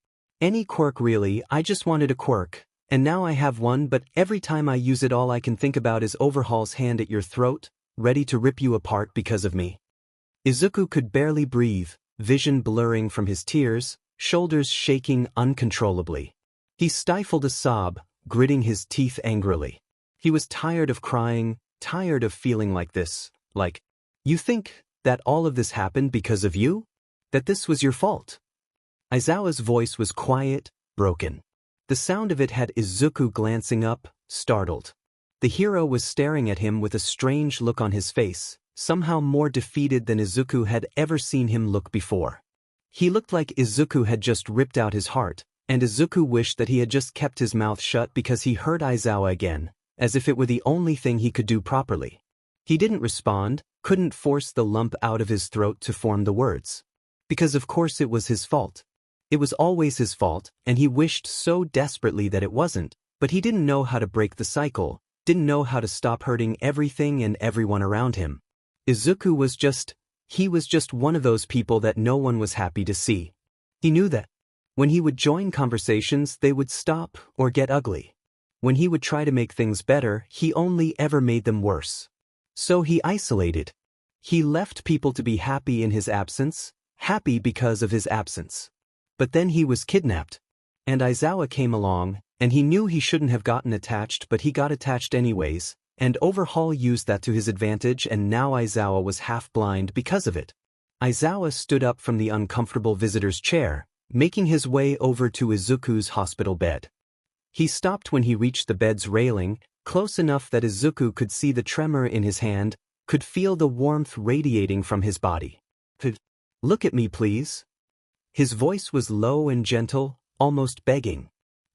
S1: Any quirk really, I just wanted a quirk. And now I have one, but every time I use it all I can think about is Overhaul's hand at your throat, ready to rip you apart because of me. Izuku could barely breathe, vision blurring from his tears, shoulders shaking uncontrollably. He stifled a sob, gritting his teeth angrily. He was tired of crying, tired of feeling like this, like, you think that all of this happened because of you? That this was your fault? Aizawa's voice was quiet, broken. The sound of it had Izuku glancing up, startled. The hero was staring at him with a strange look on his face, somehow more defeated than Izuku had ever seen him look before. He looked like Izuku had just ripped out his heart, and Izuku wished that he had just kept his mouth shut because he heard Aizawa again, as if it were the only thing he could do properly. He didn't respond, couldn't force the lump out of his throat to form the words. Because of course it was his fault. It was always his fault, and he wished so desperately that it wasn't, but he didn't know how to break the cycle, didn't know how to stop hurting everything and everyone around him. Izuku was just one of those people that no one was happy to see. He knew that. When he would join conversations, they would stop or get ugly. When he would try to make things better, he only ever made them worse. So he isolated. He left people to be happy in his absence, happy because of his absence. But then he was kidnapped. And Aizawa came along, and he knew he shouldn't have gotten attached, but he got attached anyways, and Overhaul used that to his advantage, and now Aizawa was half-blind because of it. Aizawa stood up from the uncomfortable visitor's chair, making his way over to Izuku's hospital bed. He stopped when he reached the bed's railing, close enough that Izuku could see the tremor in his hand, could feel the warmth radiating from his body. Look at me, please. His voice was low and gentle, almost begging.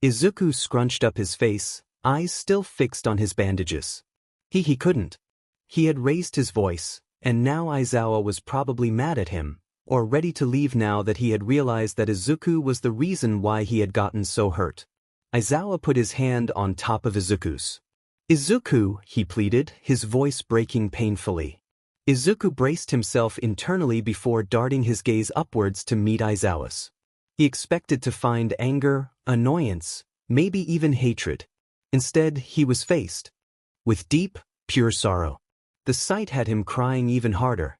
S1: Izuku scrunched up his face, eyes still fixed on his bandages. He couldn't. He had raised his voice, and now Aizawa was probably mad at him, or ready to leave now that he had realized that Izuku was the reason why he had gotten so hurt. Aizawa put his hand on top of Izuku's. Izuku, he pleaded, his voice breaking painfully. Izuku braced himself internally before darting his gaze upwards to meet Aizawa's. He expected to find anger, annoyance, maybe even hatred. Instead, he was faced with deep, pure sorrow. The sight had him crying even harder.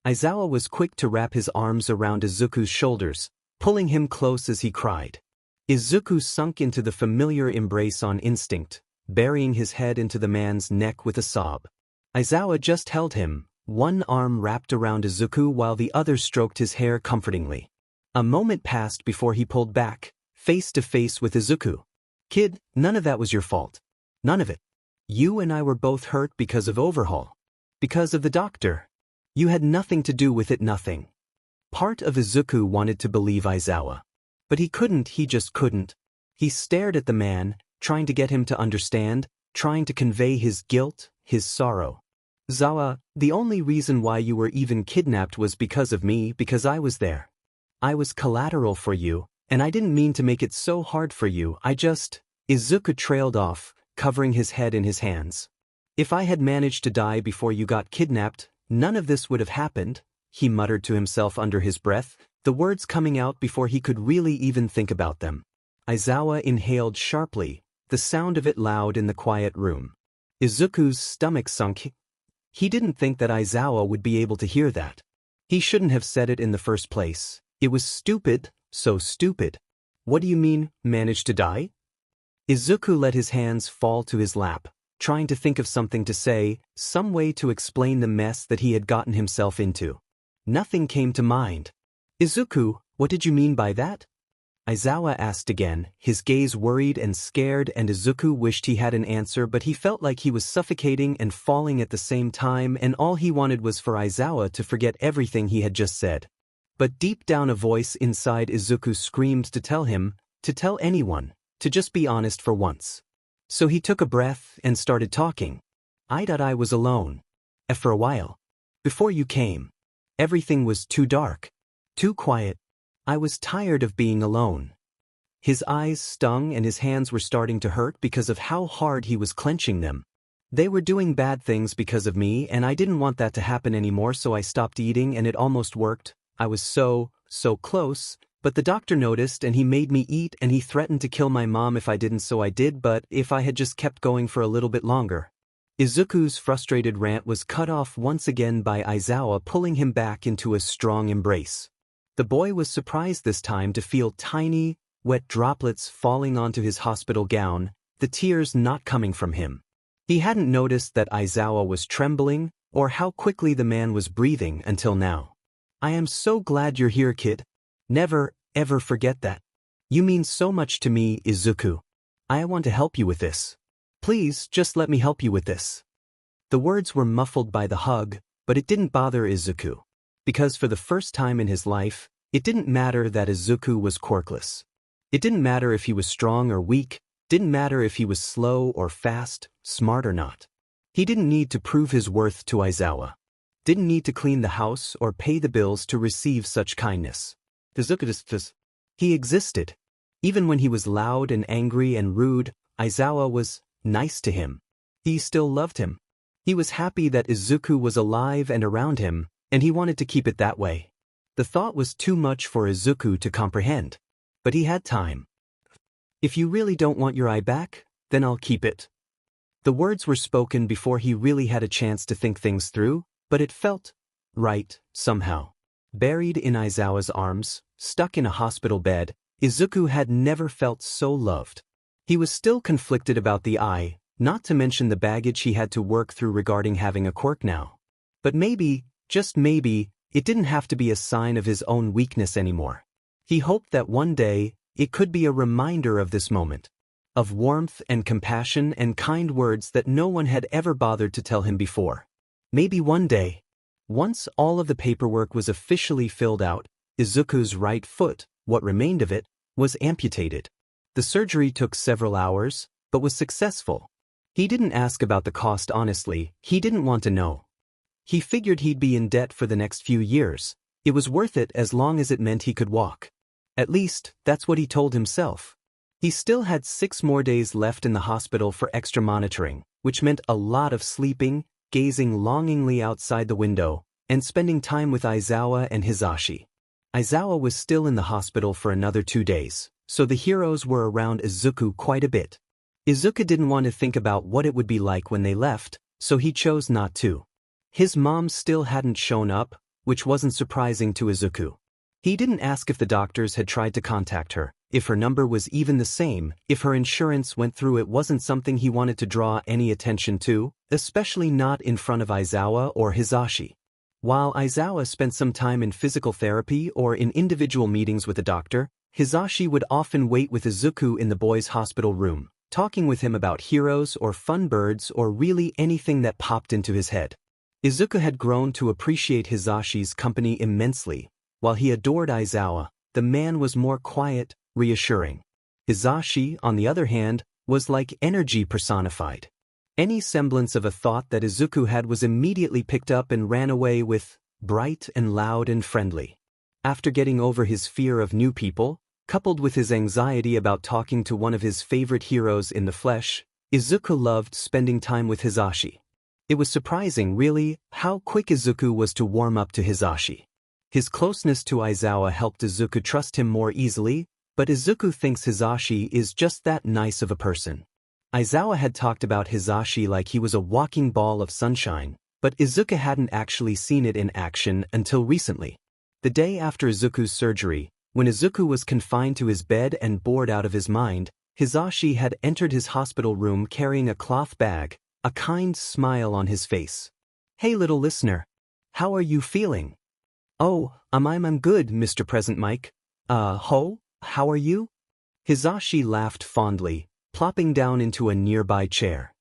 S1: Aizawa was quick to wrap his arms around Izuku's shoulders, pulling him close as he cried. Izuku sunk into the familiar embrace on instinct, burying his head into the man's neck with a sob. Aizawa just held him, one arm wrapped around Izuku while the other stroked his hair comfortingly. A moment passed before he pulled back, face to face with Izuku. "Kid, none of that was your fault. None of it. You and I were both hurt because of Overhaul. Because of the doctor. You had nothing to do with it, nothing." Part of Izuku wanted to believe Aizawa. But he couldn't, he just couldn't. He stared at the man, trying to get him to understand, trying to convey his guilt, his sorrow. "Zawa, the only reason why you were even kidnapped was because of me, because I was there. I was collateral for you, and I didn't mean to make it so hard for you, I just..." Izuku trailed off, covering his head in his hands. "If I had managed to die before you got kidnapped, none of this would have happened," he muttered to himself under his breath, the words coming out before he could really even think about them. Aizawa inhaled sharply, the sound of it loud in the quiet room. Izuku's stomach sunk. He didn't think that Aizawa would be able to hear that. He shouldn't have said it in the first place. It was stupid, so stupid. "What do you mean, managed to die?" Izuku let his hands fall to his lap, trying to think of something to say, some way to explain the mess that he had gotten himself into. Nothing came to mind. "Izuku, what did you mean by that?" Aizawa asked again, his gaze worried and scared, and Izuku wished he had an answer, but he felt like he was suffocating and falling at the same time, and all he wanted was for Aizawa to forget everything he had just said. But deep down a voice inside Izuku screamed to tell him, to tell anyone, to just be honest for once. So he took a breath and started talking. I was alone. For a while. Before you came. Everything was too dark. Too quiet. I was tired of being alone." His eyes stung and his hands were starting to hurt because of how hard he was clenching them. "They were doing bad things because of me, and I didn't want that to happen anymore, so I stopped eating, and it almost worked. I was so close, but the doctor noticed and he made me eat, and he threatened to kill my mom if I didn't, so I did, but if I had just kept going for a little bit longer." Izuku's frustrated rant was cut off once again by Aizawa pulling him back into a strong embrace. The boy was surprised this time to feel tiny, wet droplets falling onto his hospital gown, the tears not coming from him. He hadn't noticed that Aizawa was trembling, or how quickly the man was breathing until now. "I am so glad you're here, kid. Never, ever forget that. You mean so much to me, Izuku. I want to help you with this. Please, just let me help you with this." The words were muffled by the hug, but it didn't bother Izuku. Because for the first time in his life, it didn't matter that Izuku was quirkless. It didn't matter if he was strong or weak, didn't matter if he was slow or fast, smart or not. He didn't need to prove his worth to Aizawa. Didn't need to clean the house or pay the bills to receive such kindness. He existed. Even when he was loud and angry and rude, Aizawa was nice to him. He still loved him. He was happy that Izuku was alive and around him, and he wanted to keep it that way. The thought was too much for Izuku to comprehend. But he had time. "If you really don't want your eye back, then I'll keep it." The words were spoken before he really had a chance to think things through, but it felt right, somehow. Buried in Aizawa's arms, stuck in a hospital bed, Izuku had never felt so loved. He was still conflicted about the eye, not to mention the baggage he had to work through regarding having a quirk now. But maybe, just maybe, it didn't have to be a sign of his own weakness anymore. He hoped that one day, it could be a reminder of this moment. Of warmth and compassion and kind words that no one had ever bothered to tell him before. Maybe one day. Once all of the paperwork was officially filled out, Izuku's right foot, what remained of it, was amputated. The surgery took several hours, but was successful. He didn't ask about the cost honestly, he didn't want to know. He figured he'd be in debt for the next few years. It was worth it as long as it meant he could walk. At least, that's what he told himself. He still had 6 more days left in the hospital for extra monitoring, which meant a lot of sleeping, gazing longingly outside the window, and spending time with Aizawa and Hisashi. Aizawa was still in the hospital for another 2 days, so the heroes were around Izuku quite a bit. Izuku didn't want to think about what it would be like when they left, so he chose not to. His mom still hadn't shown up, which wasn't surprising to Izuku. He didn't ask if the doctors had tried to contact her, if her number was even the same, if her insurance went through. It wasn't something he wanted to draw any attention to, especially not in front of Aizawa or Hisashi. While Aizawa spent some time in physical therapy or in individual meetings with the doctor, Hisashi would often wait with Izuku in the boys' hospital room, talking with him about heroes or fun birds or really anything that popped into his head. Izuku had grown to appreciate Hisashi's company immensely. While he adored Aizawa, the man was more quiet, reassuring. Hisashi, on the other hand, was like energy personified. Any semblance of a thought that Izuku had was immediately picked up and ran away with, bright and loud and friendly. After getting over his fear of new people, coupled with his anxiety about talking to one of his favorite heroes in the flesh, Izuku loved spending time with Hisashi. It was surprising, really, how quick Izuku was to warm up to Hisashi. His closeness to Aizawa helped Izuku trust him more easily, but Izuku thinks Hisashi is just that nice of a person. Aizawa had talked about Hisashi like he was a walking ball of sunshine, but Izuku hadn't actually seen it in action until recently. The day after Izuku's surgery, when Izuku was confined to his bed and bored out of his mind, Hisashi had entered his hospital room carrying a cloth bag, a kind smile on his face. "Hey little listener. How are you feeling?" "Oh, I'm good, Mr. Present Mike. How are you?" Hisashi laughed fondly, plopping down into a nearby chair.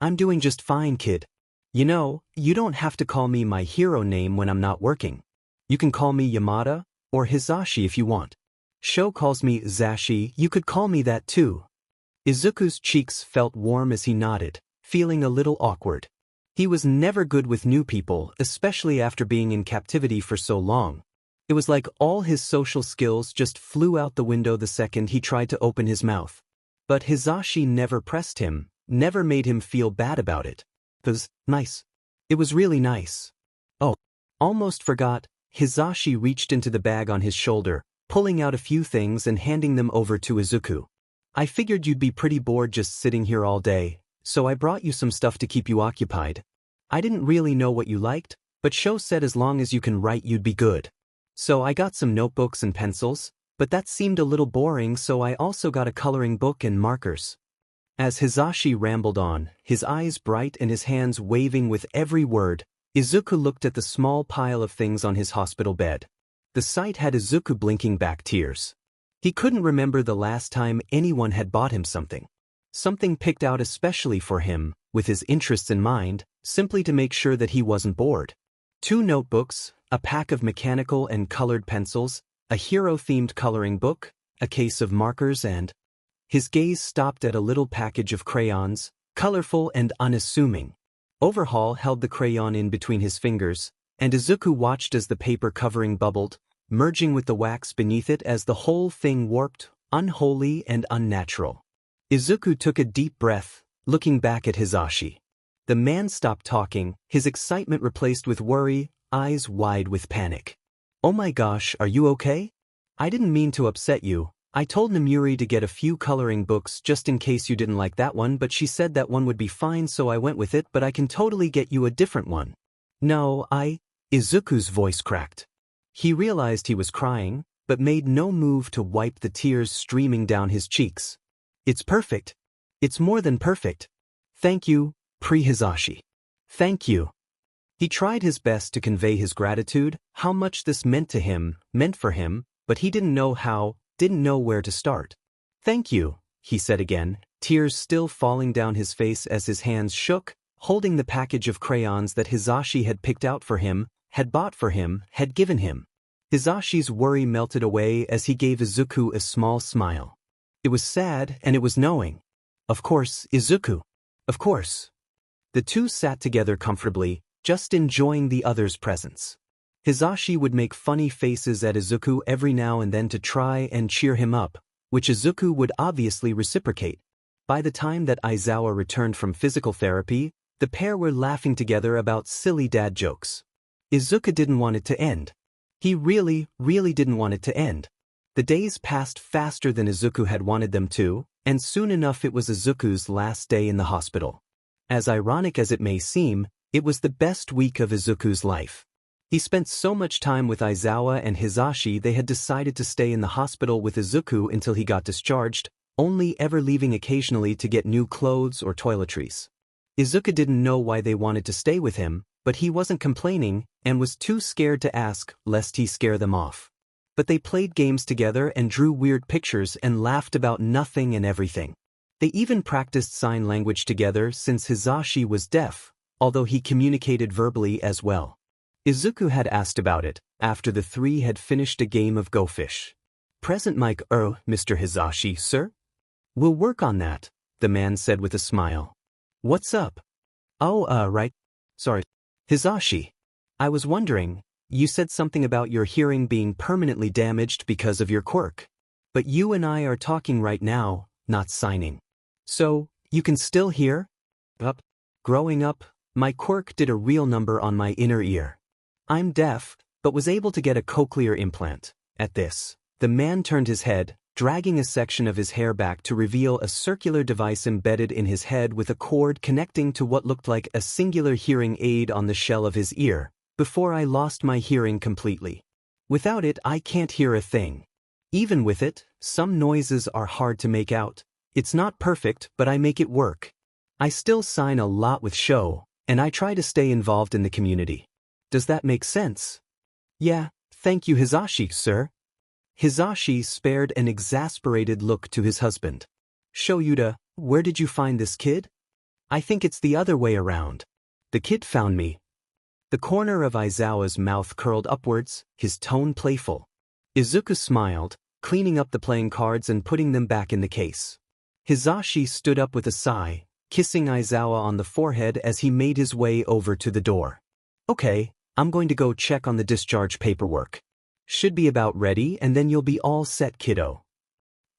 S1: "I'm doing just fine, kid. You know, you don't have to call me my hero name when I'm not working. You can call me Yamada, or Hisashi if you want. Sho calls me Zashi, you could call me that too." Izuku's cheeks felt warm as he nodded, feeling a little awkward. He was never good with new people, especially after being in captivity for so long. It was like all his social skills just flew out the window the second he tried to open his mouth. But Hisashi never pressed him, never made him feel bad about it. It was nice. It was really nice. Oh, almost forgot, Hisashi reached into the bag on his shoulder, pulling out a few things and handing them over to Izuku. "I figured you'd be pretty bored just sitting here all day, so I brought you some stuff to keep you occupied. I didn't really know what you liked, but Sho said as long as you can write you'd be good. So I got some notebooks and pencils, but that seemed a little boring, so I also got a coloring book and markers." As Hisashi rambled on, his eyes bright and his hands waving with every word, Izuku looked at the small pile of things on his hospital bed. The sight had Izuku blinking back tears. He couldn't remember the last time anyone had bought him something. Something picked out especially for him, with his interests in mind, simply to make sure that he wasn't bored. 2 notebooks, a pack of mechanical and colored pencils, a hero-themed coloring book, a case of markers, and... His gaze stopped at a little package of crayons, colorful and unassuming. Overhaul held the crayon in between his fingers, and Izuku watched as the paper covering bubbled, merging with the wax beneath it as the whole thing warped, unholy and unnatural. Izuku took a deep breath, looking back at Hisashi. The man stopped talking, his excitement replaced with worry, eyes wide with panic. "Oh my gosh, are you okay? I didn't mean to upset you. I told Namuri to get a few coloring books just in case you didn't like that one, but she said that one would be fine, so I went with it, but I can totally get you a different one." "No, Izuku's voice cracked. He realized he was crying, but made no move to wipe the tears streaming down his cheeks. "It's perfect. It's more than perfect. Thank you, Hisashi. Thank you." He tried his best to convey his gratitude, how much this meant for him, but he didn't know how, didn't know where to start. "Thank you," he said again, tears still falling down his face as his hands shook, holding the package of crayons that Hisashi had picked out for him, had bought for him, had given him. Hisashi's worry melted away as he gave Izuku a small smile. It was sad and it was knowing. Of course, Izuku. Of course. The two sat together comfortably, just enjoying the other's presence. Hisashi would make funny faces at Izuku every now and then to try and cheer him up, which Izuku would obviously reciprocate. By the time that Aizawa returned from physical therapy, The pair were laughing together about silly dad jokes. Izuku didn't want it to end. He really didn't want it to end. The days passed faster than Izuku had wanted them to, and soon enough it was Izuku's last day in the hospital. As ironic as it may seem, it was the best week of Izuku's life. He spent so much time with Aizawa and Hisashi they had decided to stay in the hospital with Izuku until he got discharged, only ever leaving occasionally to get new clothes or toiletries. Izuku didn't know why they wanted to stay with him, but he wasn't complaining and was too scared to ask lest he scare them off. But they played games together and drew weird pictures and laughed about nothing and everything. They even practiced sign language together since Hisashi was deaf, although he communicated verbally as well. Izuku had asked about it after the three had finished a game of Go Fish. "Present mic, Mr. Hisashi, sir?" "We'll work on that," the man said with a smile. "What's up?" "Oh, right. Sorry. Hisashi, I was wondering, you said something about your hearing being permanently damaged because of your quirk. But you and I are talking right now, not signing. So, you can still hear?" Growing up, my quirk did a real number on my inner ear. I'm deaf, but was able to get a cochlear implant." At this, the man turned his head, dragging a section of his hair back to reveal a circular device embedded in his head with a cord connecting to what looked like a singular hearing aid on the shell of his ear. "Before I lost my hearing completely. Without it, I can't hear a thing. Even with it, some noises are hard to make out. It's not perfect, but I make it work. I still sign a lot with Sho, and I try to stay involved in the community. Does that make sense?" "Yeah, thank you, Hisashi, sir." Hisashi spared an exasperated look to his husband. "Shoyuta, where did you find this kid?" "I think it's the other way around. The kid found me." The corner of Aizawa's mouth curled upwards, his tone playful. Izuku smiled, cleaning up the playing cards and putting them back in the case. Hisashi stood up with a sigh, kissing Aizawa on the forehead as he made his way over to the door. "Okay, I'm going to go check on the discharge paperwork. Should be about ready and then you'll be all set, kiddo."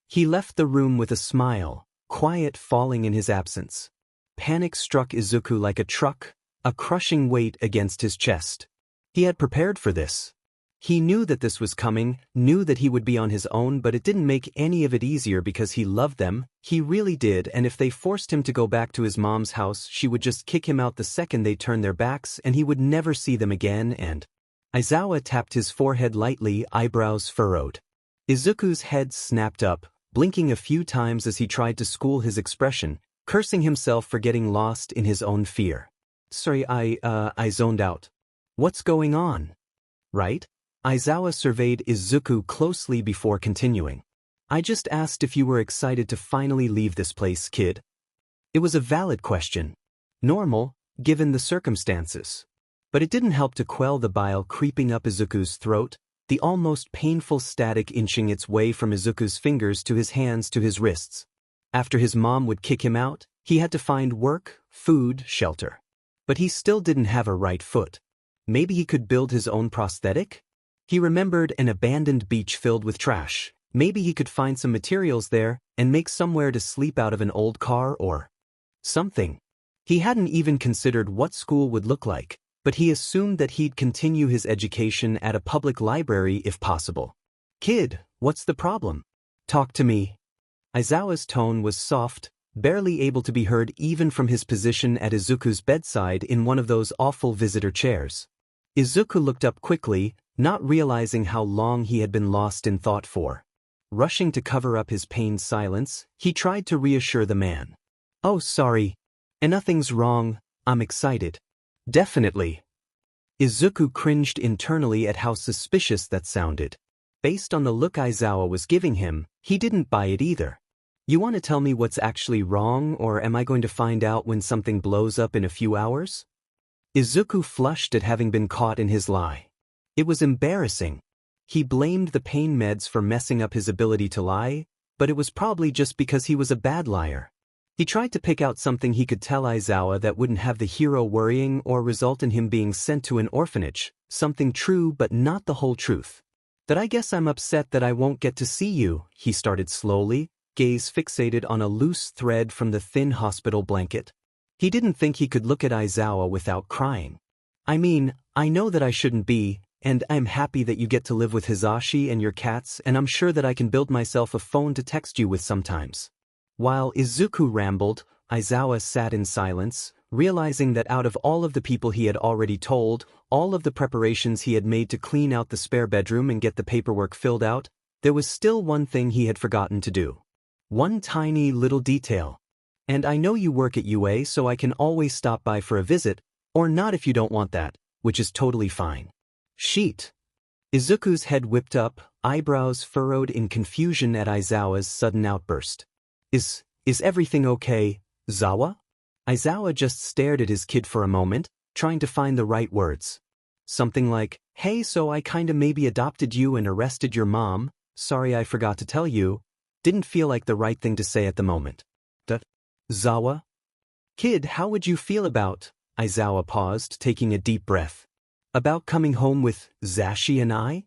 S1: He left the room with a smile, quiet falling in his absence. Panic struck Izuku like a truck, a crushing weight against his chest. He had prepared for this. He knew that this was coming, knew that he would be on his own, but it didn't make any of it easier because he loved them, he really did, and if they forced him to go back to his mom's house, she would just kick him out the second they turned their backs and he would never see them again. And Aizawa tapped his forehead lightly, eyebrows furrowed. Izuku's head snapped up, blinking a few times as he tried to school his expression, cursing himself for getting lost in his own fear. "Sorry, I zoned out. What's going on?" "Right?" Aizawa surveyed Izuku closely before continuing. "I just asked if you were excited to finally leave this place, kid." It was a valid question. Normal, given the circumstances. But it didn't help to quell the bile creeping up Izuku's throat, the almost painful static inching its way from Izuku's fingers to his hands to his wrists. After his mom would kick him out, he had to find work, food, shelter. But he still didn't have a right foot. Maybe he could build his own prosthetic? He remembered an abandoned beach filled with trash. Maybe he could find some materials there and make somewhere to sleep out of an old car or something. He hadn't even considered what school would look like, but he assumed that he'd continue his education at a public library if possible. "Kid, what's the problem? Talk to me." Aizawa's tone was soft, barely able to be heard even from his position at Izuku's bedside in one of those awful visitor chairs. Izuku looked up quickly, not realizing how long he had been lost in thought for. Rushing to cover up his pained silence, he tried to reassure the man. "Oh, sorry. And nothing's wrong, I'm excited." "Definitely." Izuku cringed internally at how suspicious that sounded. Based on the look Aizawa was giving him, he didn't buy it either. "You want to tell me what's actually wrong, or am I going to find out when something blows up in a few hours?" Izuku flushed at having been caught in his lie. It was embarrassing. He blamed the pain meds for messing up his ability to lie, but it was probably just because he was a bad liar. He tried to pick out something he could tell Aizawa that wouldn't have the hero worrying or result in him being sent to an orphanage, something true but not the whole truth. "That I guess I'm upset that I won't get to see you," he started slowly, gaze fixated on a loose thread from the thin hospital blanket. He didn't think he could look at Aizawa without crying. I mean, I know that I shouldn't be, and I'm happy that you get to live with Hizashi and your cats, and I'm sure that I can build myself a phone to text you with sometimes. While Izuku rambled, Aizawa sat in silence, realizing that out of all of the people he had already told, all of the preparations he had made to clean out the spare bedroom and get the paperwork filled out, there was still one thing he had forgotten to do. One tiny little detail. And I know you work at UA, so I can always stop by for a visit, or not if you don't want that, which is totally fine. Sheet. Izuku's head whipped up, eyebrows furrowed in confusion at Aizawa's sudden outburst. Is everything okay, Zawa? Aizawa just stared at his kid for a moment, trying to find the right words. Something like, hey, so I kinda maybe adopted you and arrested your mom, sorry I forgot to tell you, didn't feel like the right thing to say at the moment. Zawa? Kid, how would you feel about, Aizawa paused, taking a deep breath. About coming home with Zashi and I?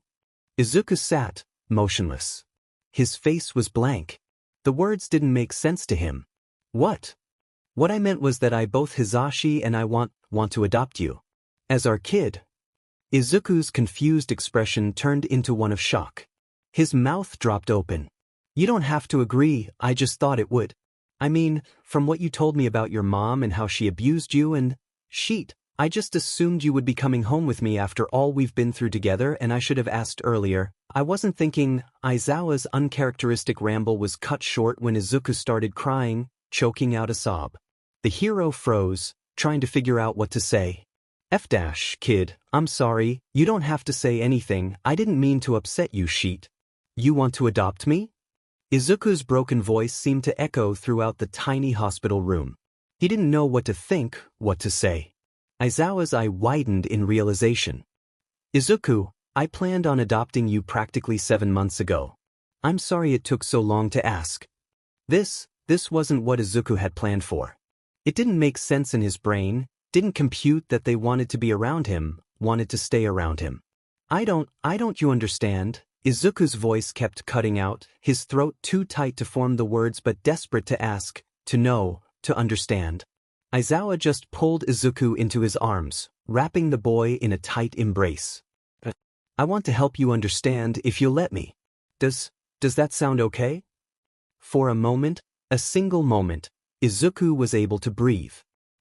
S1: Izuku sat, motionless. His face was blank. The words didn't make sense to him. What? What I meant was that I both Hizashi and I want to adopt you. As our kid. Izuku's confused expression turned into one of shock. His mouth dropped open. You don't have to agree, I just thought it would. I mean, from what you told me about your mom and how she abused you and… Sheet, I just assumed you would be coming home with me after all we've been through together, and I should have asked earlier. I wasn't thinking. Aizawa's uncharacteristic ramble was cut short when Izuku started crying, choking out a sob. The hero froze, trying to figure out what to say. Kid, I'm sorry, you don't have to say anything, I didn't mean to upset you, Sheet. You want to adopt me? Izuku's broken voice seemed to echo throughout the tiny hospital room. He didn't know what to think, what to say. Aizawa's eye widened in realization. Izuku, I planned on adopting you practically 7 months ago. I'm sorry it took so long to ask. This wasn't what Izuku had planned for. It didn't make sense in his brain, didn't compute that they wanted to be around him, wanted to stay around him. I don't you understand? Izuku's voice kept cutting out, his throat too tight to form the words but desperate to ask, to know, to understand. Aizawa just pulled Izuku into his arms, wrapping the boy in a tight embrace. I want to help you understand if you'll let me. Does that sound okay? For a moment, a single moment, Izuku was able to breathe.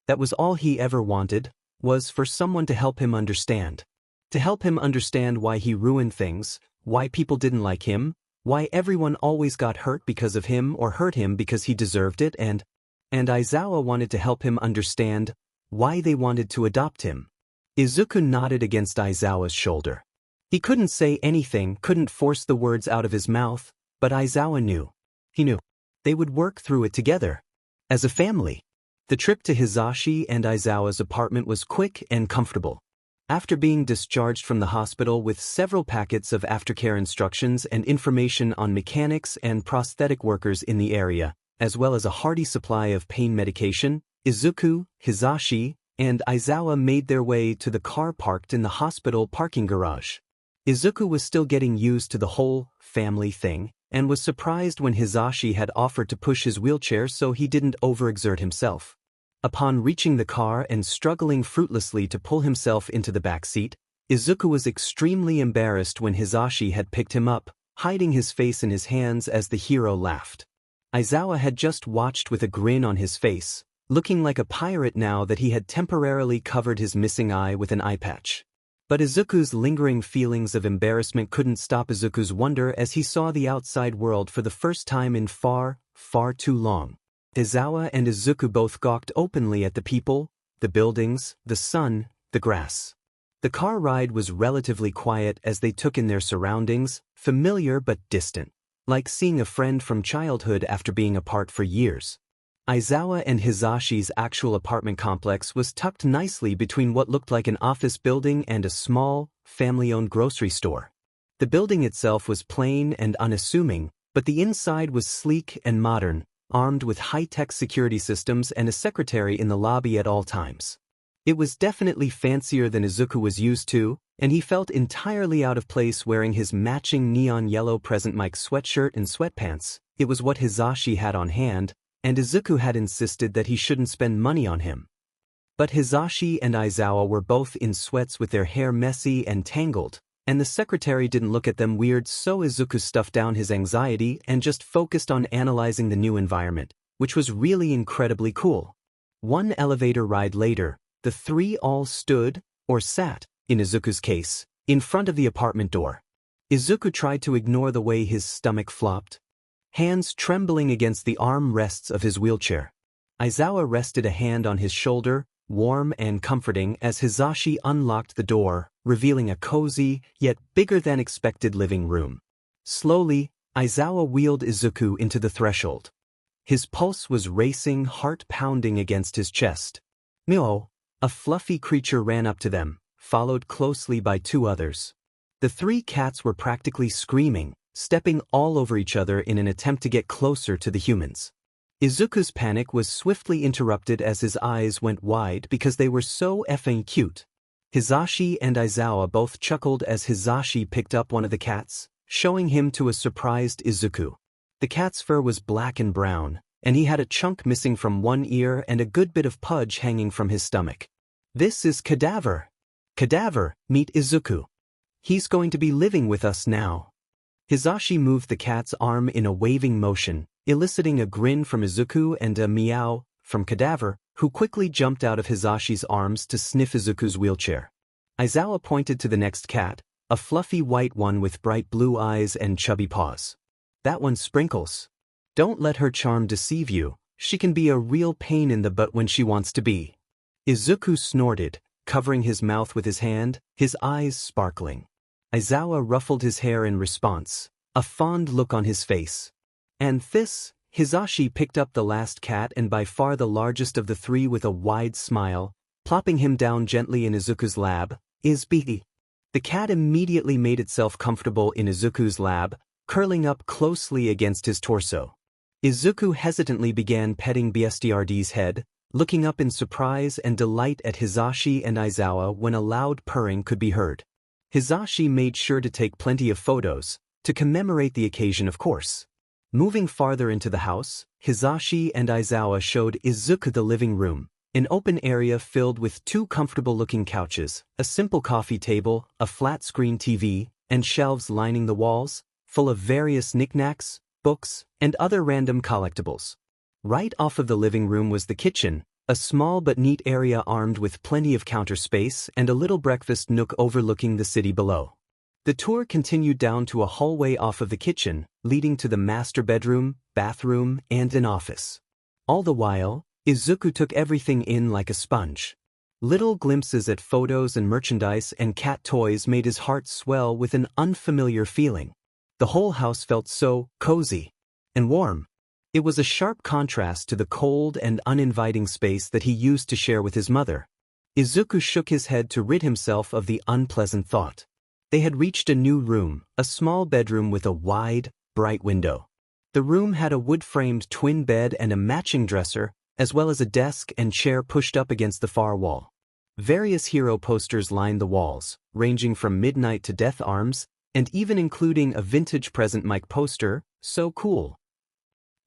S1: That was all he ever wanted, was for someone to help him understand. To help him understand why he ruined things, why people didn't like him, why everyone always got hurt because of him or hurt him because he deserved it, and Aizawa wanted to help him understand why they wanted to adopt him. Izuku nodded against Aizawa's shoulder. He couldn't say anything, couldn't force the words out of his mouth, but Aizawa knew. He knew. They would work through it together. As a family. The trip to Hizashi and Aizawa's apartment was quick and comfortable. After being discharged from the hospital with several packets of aftercare instructions and information on mechanics and prosthetic workers in the area, as well as a hearty supply of pain medication, Izuku, Hizashi, and Aizawa made their way to the car parked in the hospital parking garage. Izuku was still getting used to the whole family thing, and was surprised when Hizashi had offered to push his wheelchair so he didn't overexert himself. Upon reaching the car and struggling fruitlessly to pull himself into the back seat, Izuku was extremely embarrassed when Hizashi had picked him up, hiding his face in his hands as the hero laughed. Aizawa had just watched with a grin on his face, looking like a pirate now that he had temporarily covered his missing eye with an eye patch. But Izuku's lingering feelings of embarrassment couldn't stop Izuku's wonder as he saw the outside world for the first time in far, far too long. Aizawa and Izuku both gawked openly at the people, the buildings, the sun, the grass. The car ride was relatively quiet as they took in their surroundings, familiar but distant, like seeing a friend from childhood after being apart for years. Aizawa and Hizashi's actual apartment complex was tucked nicely between what looked like an office building and a small, family-owned grocery store. The building itself was plain and unassuming, but the inside was sleek and modern, armed with high-tech security systems and a secretary in the lobby at all times. It was definitely fancier than Izuku was used to, and he felt entirely out of place wearing his matching neon yellow Present Mic sweatshirt and sweatpants. It was what Hizashi had on hand, and Izuku had insisted that he shouldn't spend money on him. But Hisashi and Aizawa were both in sweats with their hair messy and tangled, and the secretary didn't look at them weird, so Izuku stuffed down his anxiety and just focused on analyzing the new environment, which was really incredibly cool. One elevator ride later, the three all stood, or sat, in Izuku's case, in front of the apartment door. Izuku tried to ignore the way his stomach flopped, hands trembling against the arm rests of his wheelchair. Aizawa rested a hand on his shoulder, warm and comforting, as Hisashi unlocked the door, revealing a cozy, yet bigger-than-expected living room. Slowly, Aizawa wheeled Izuku into the threshold. His pulse was racing, heart pounding against his chest. Meow! A fluffy creature ran up to them, followed closely by two others. The three cats were practically screaming, stepping all over each other in an attempt to get closer to the humans. Izuku's panic was swiftly interrupted as his eyes went wide because they were so effing cute. Hisashi and Aizawa both chuckled as Hisashi picked up one of the cats, showing him to a surprised Izuku. The cat's fur was black and brown, and he had a chunk missing from one ear and a good bit of pudge hanging from his stomach. "This is Cadaver. Cadaver, meet Izuku. He's going to be living with us now." Hisashi moved the cat's arm in a waving motion, eliciting a grin from Izuku and a meow from Cadaver, who quickly jumped out of Hisashi's arms to sniff Izuku's wheelchair. Aizawa pointed to the next cat, a fluffy white one with bright blue eyes and chubby paws. "That one's Sprinkles. Don't let her charm deceive you, she can be a real pain in the butt when she wants to be." Izuku snorted, covering his mouth with his hand, his eyes sparkling. Aizawa ruffled his hair in response, a fond look on his face. "And this?" Hisashi picked up the last cat and by far the largest of the three with a wide smile, plopping him down gently in Izuku's lap, "is Beatty." The cat immediately made itself comfortable in Izuku's lap, curling up closely against his torso. Izuku hesitantly began petting BSTRD's head, looking up in surprise and delight at Hisashi and Aizawa when a loud purring could be heard. Hisashi made sure to take plenty of photos, to commemorate the occasion of course. Moving farther into the house, Hisashi and Aizawa showed Izuku the living room, an open area filled with two comfortable-looking couches, a simple coffee table, a flat-screen TV, and shelves lining the walls, full of various knickknacks, books, and other random collectibles. Right off of the living room was the kitchen, a small but neat area armed with plenty of counter space and a little breakfast nook overlooking the city below. The tour continued down to a hallway off of the kitchen, leading to the master bedroom, bathroom, and an office. All the while, Izuku took everything in like a sponge. Little glimpses at photos and merchandise and cat toys made his heart swell with an unfamiliar feeling. The whole house felt so cozy and warm. It was a sharp contrast to the cold and uninviting space that he used to share with his mother. Izuku shook his head to rid himself of the unpleasant thought. They had reached a new room, a small bedroom with a wide, bright window. The room had a wood-framed twin bed and a matching dresser, as well as a desk and chair pushed up against the far wall. Various hero posters lined the walls, ranging from Midnight to Death Arms, and even including a vintage Present Mic poster, so cool.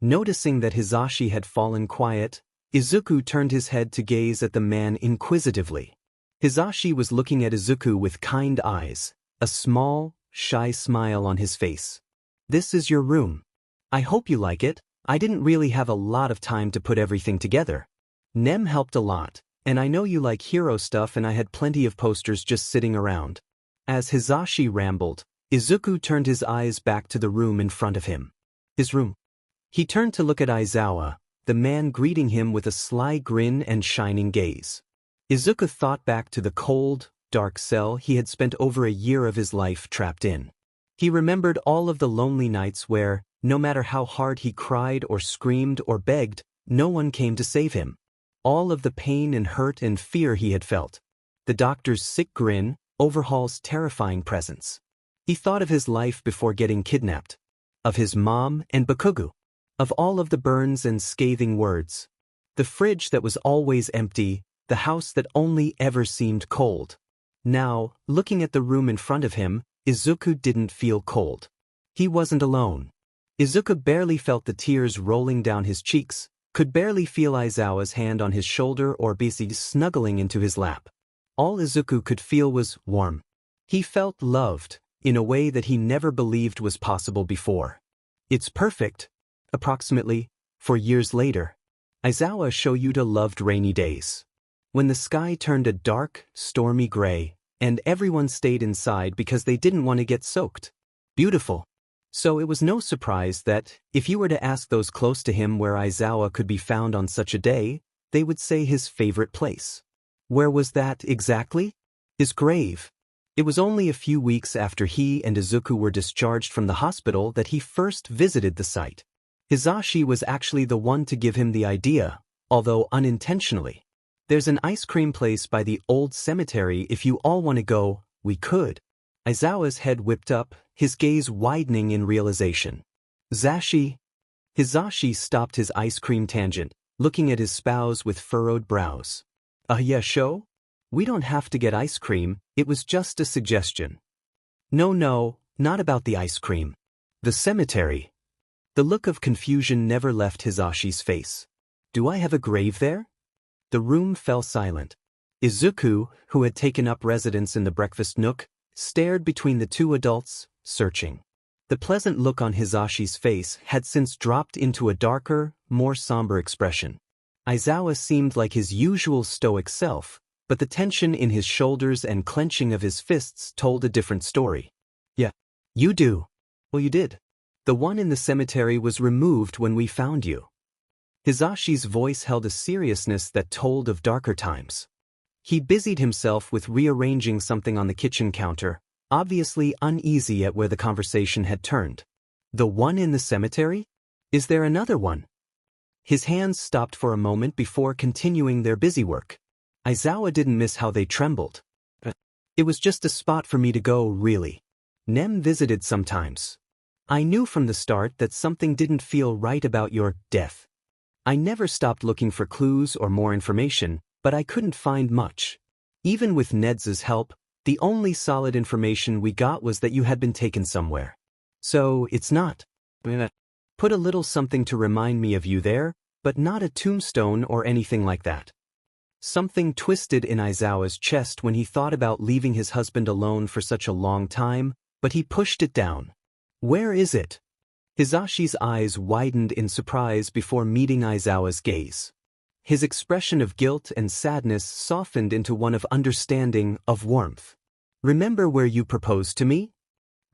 S1: Noticing that Hisashi had fallen quiet, Izuku turned his head to gaze at the man inquisitively. Hisashi was looking at Izuku with kind eyes, a small, shy smile on his face. "This is your room. I hope you like it. I didn't really have a lot of time to put everything together. Nem helped a lot, and I know you like hero stuff and I had plenty of posters just sitting around." As Hisashi rambled, Izuku turned his eyes back to the room in front of him. His room. He turned to look at Aizawa, the man greeting him with a sly grin and shining gaze. Izuku thought back to the cold, dark cell he had spent over a year of his life trapped in. He remembered all of the lonely nights where, no matter how hard he cried or screamed or begged, no one came to save him. All of the pain and hurt and fear he had felt. The doctor's sick grin, Overhaul's terrifying presence. He thought of his life before getting kidnapped. Of his mom and Bakugu. Of all of the burns and scathing words. The fridge that was always empty, the house that only ever seemed cold. Now, looking at the room in front of him, Izuku didn't feel cold. He wasn't alone. Izuku barely felt the tears rolling down his cheeks, Could barely feel Aizawa's hand on his shoulder or Bisi snuggling into his lap. All Izuku could feel was warm. He felt loved, in a way that he never believed was possible before. It's perfect. Approximately 4 years later, Aizawa Shoyuta loved rainy days. When the sky turned a dark, stormy gray, and everyone stayed inside because they didn't want to get soaked. Beautiful. So it was no surprise that, if you were to ask those close to him where Aizawa could be found on such a day, they would say his favorite place. Where was that exactly? His grave. It was only a few weeks after he and Izuku were discharged from the hospital that he first visited the site. Hisashi was actually the one to give him the idea, although unintentionally. There's an ice cream place by the old cemetery. If you all want to go, we could. Aizawa's head whipped up, his gaze widening in realization. Zashi? Hisashi stopped his ice cream tangent, looking at his spouse with furrowed brows. Yeah, sure? We don't have to get ice cream, it was just a suggestion. No, not about the ice cream. The cemetery. The look of confusion never left Hisashi's face. Do I have a grave there? The room fell silent. Izuku, who had taken up residence in the breakfast nook, stared between the two adults, searching. The pleasant look on Hisashi's face had since dropped into a darker, more somber expression. Aizawa seemed like his usual stoic self, but the tension in his shoulders and clenching of his fists told a different story. Yeah, you do. Well, you did. The one in the cemetery was removed when we found you. Hisashi's voice held a seriousness that told of darker times. He busied himself with rearranging something on the kitchen counter, obviously uneasy at where the conversation had turned. The one in the cemetery? Is there another one? His hands stopped for a moment before continuing their busy work. Aizawa didn't miss how they trembled. It was just a spot for me to go, really. Nem visited sometimes. I knew from the start that something didn't feel right about your death. I never stopped looking for clues or more information, but I couldn't find much. Even with Ned's help, the only solid information we got was that you had been taken somewhere. So, it's not. Put a little something to remind me of you there, but not a tombstone or anything like that. Something twisted in Aizawa's chest when he thought about leaving his husband alone for such a long time, but he pushed it down. Where is it? Hisashi's eyes widened in surprise before meeting Aizawa's gaze. His expression of guilt and sadness softened into one of understanding, of warmth. Remember where you proposed to me?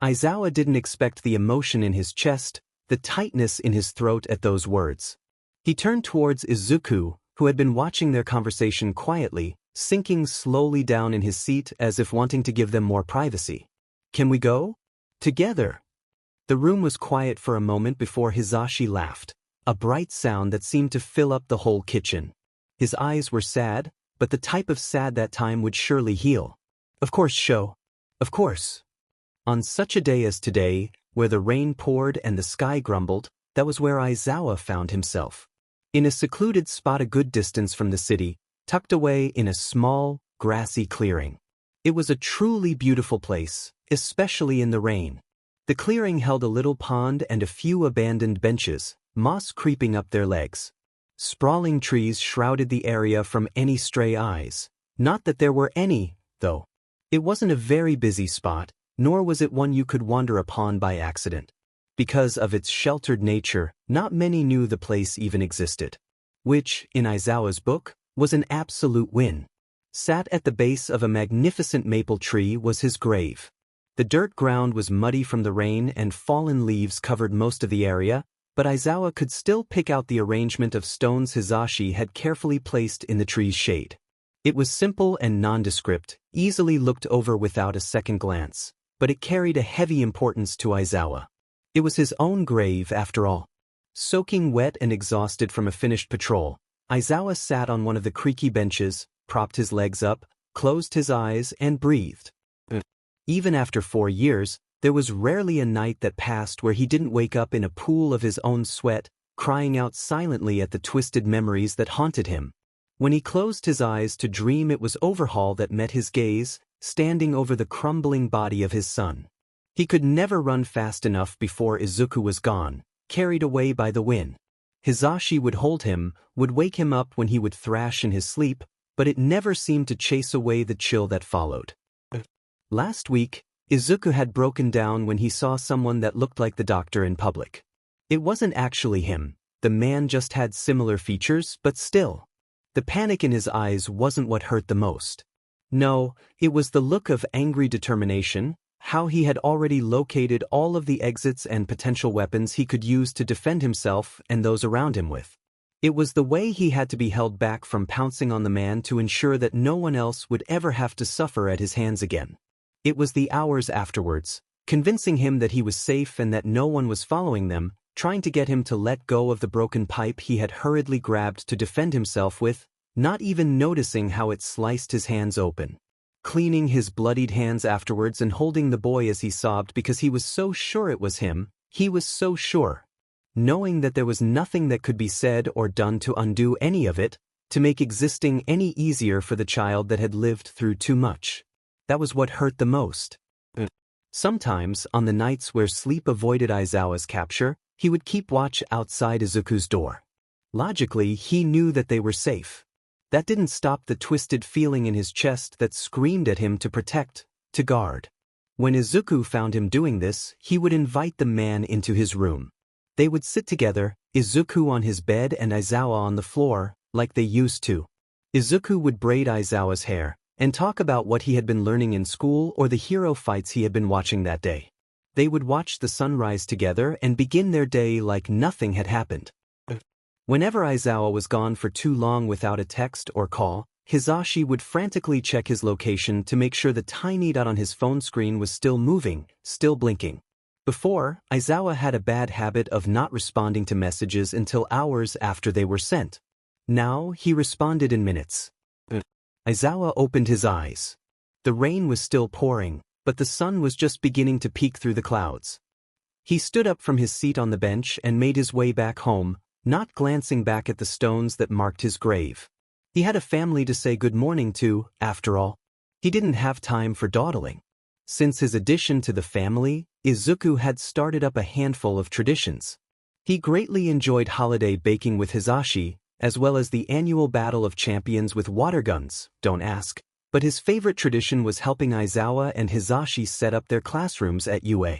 S1: Aizawa didn't expect the emotion in his chest, the tightness in his throat at those words. He turned towards Izuku, who had been watching their conversation quietly, sinking slowly down in his seat as if wanting to give them more privacy. Can we go? Together. The room was quiet for a moment before Hisashi laughed, a bright sound that seemed to fill up the whole kitchen. His eyes were sad, but the type of sad that time would surely heal. Of course, Sho. Of course. On such a day as today, where the rain poured and the sky grumbled, that was where Aizawa found himself. In a secluded spot a good distance from the city, tucked away in a small, grassy clearing. It was a truly beautiful place, especially in the rain. The clearing held a little pond and a few abandoned benches, moss creeping up their legs. Sprawling trees shrouded the area from any stray eyes. Not that there were any, though. It wasn't a very busy spot, nor was it one you could wander upon by accident. Because of its sheltered nature, not many knew the place even existed. Which, in Aizawa's book, was an absolute win. Sat at the base of a magnificent maple tree was his grave. The dirt ground was muddy from the rain and fallen leaves covered most of the area, but Aizawa could still pick out the arrangement of stones Hisashi had carefully placed in the tree's shade. It was simple and nondescript, easily looked over without a second glance, but it carried a heavy importance to Aizawa. It was his own grave, after all. Soaking wet and exhausted from a finished patrol, Aizawa sat on one of the creaky benches, propped his legs up, closed his eyes, and breathed. Even after 4 years, there was rarely a night that passed where he didn't wake up in a pool of his own sweat, crying out silently at the twisted memories that haunted him. When he closed his eyes to dream, it was Overhaul that met his gaze, standing over the crumbling body of his son. He could never run fast enough before Izuku was gone, carried away by the wind. Hizashi would hold him, would wake him up when he would thrash in his sleep, but it never seemed to chase away the chill that followed. Last week, Izuku had broken down when he saw someone that looked like the doctor in public. It wasn't actually him, the man just had similar features, but still. The panic in his eyes wasn't what hurt the most. No, it was the look of angry determination, how he had already located all of the exits and potential weapons he could use to defend himself and those around him with. It was the way he had to be held back from pouncing on the man to ensure that no one else would ever have to suffer at his hands again. It was the hours afterwards, convincing him that he was safe and that no one was following them, trying to get him to let go of the broken pipe he had hurriedly grabbed to defend himself with, not even noticing how it sliced his hands open. Cleaning his bloodied hands afterwards and holding the boy as he sobbed because he was so sure it was him, he was so sure. Knowing that there was nothing that could be said or done to undo any of it, to make existing any easier for the child that had lived through too much. That was what hurt the most. Sometimes, on the nights where sleep avoided Aizawa's capture, he would keep watch outside Izuku's door. Logically, he knew that they were safe. That didn't stop the twisted feeling in his chest that screamed at him to protect, to guard. When Izuku found him doing this, he would invite the man into his room. They would sit together, Izuku on his bed and Aizawa on the floor, like they used to. Izuku would braid Aizawa's hair, and talk about what he had been learning in school or the hero fights he had been watching that day. They would watch the sunrise together and begin their day like nothing had happened. Whenever Aizawa was gone for too long without a text or call, Hizashi would frantically check his location to make sure the tiny dot on his phone screen was still moving, still blinking. Before, Aizawa had a bad habit of not responding to messages until hours after they were sent. Now, he responded in minutes. Aizawa opened his eyes. The rain was still pouring, but the sun was just beginning to peek through the clouds. He stood up from his seat on the bench and made his way back home, not glancing back at the stones that marked his grave. He had a family to say good morning to, after all. He didn't have time for dawdling. Since his addition to the family, Izuku had started up a handful of traditions. He greatly enjoyed holiday baking with Hizashi, as well as the annual Battle of Champions with water guns, don't ask. But his favorite tradition was helping Aizawa and Hizashi set up their classrooms at UA.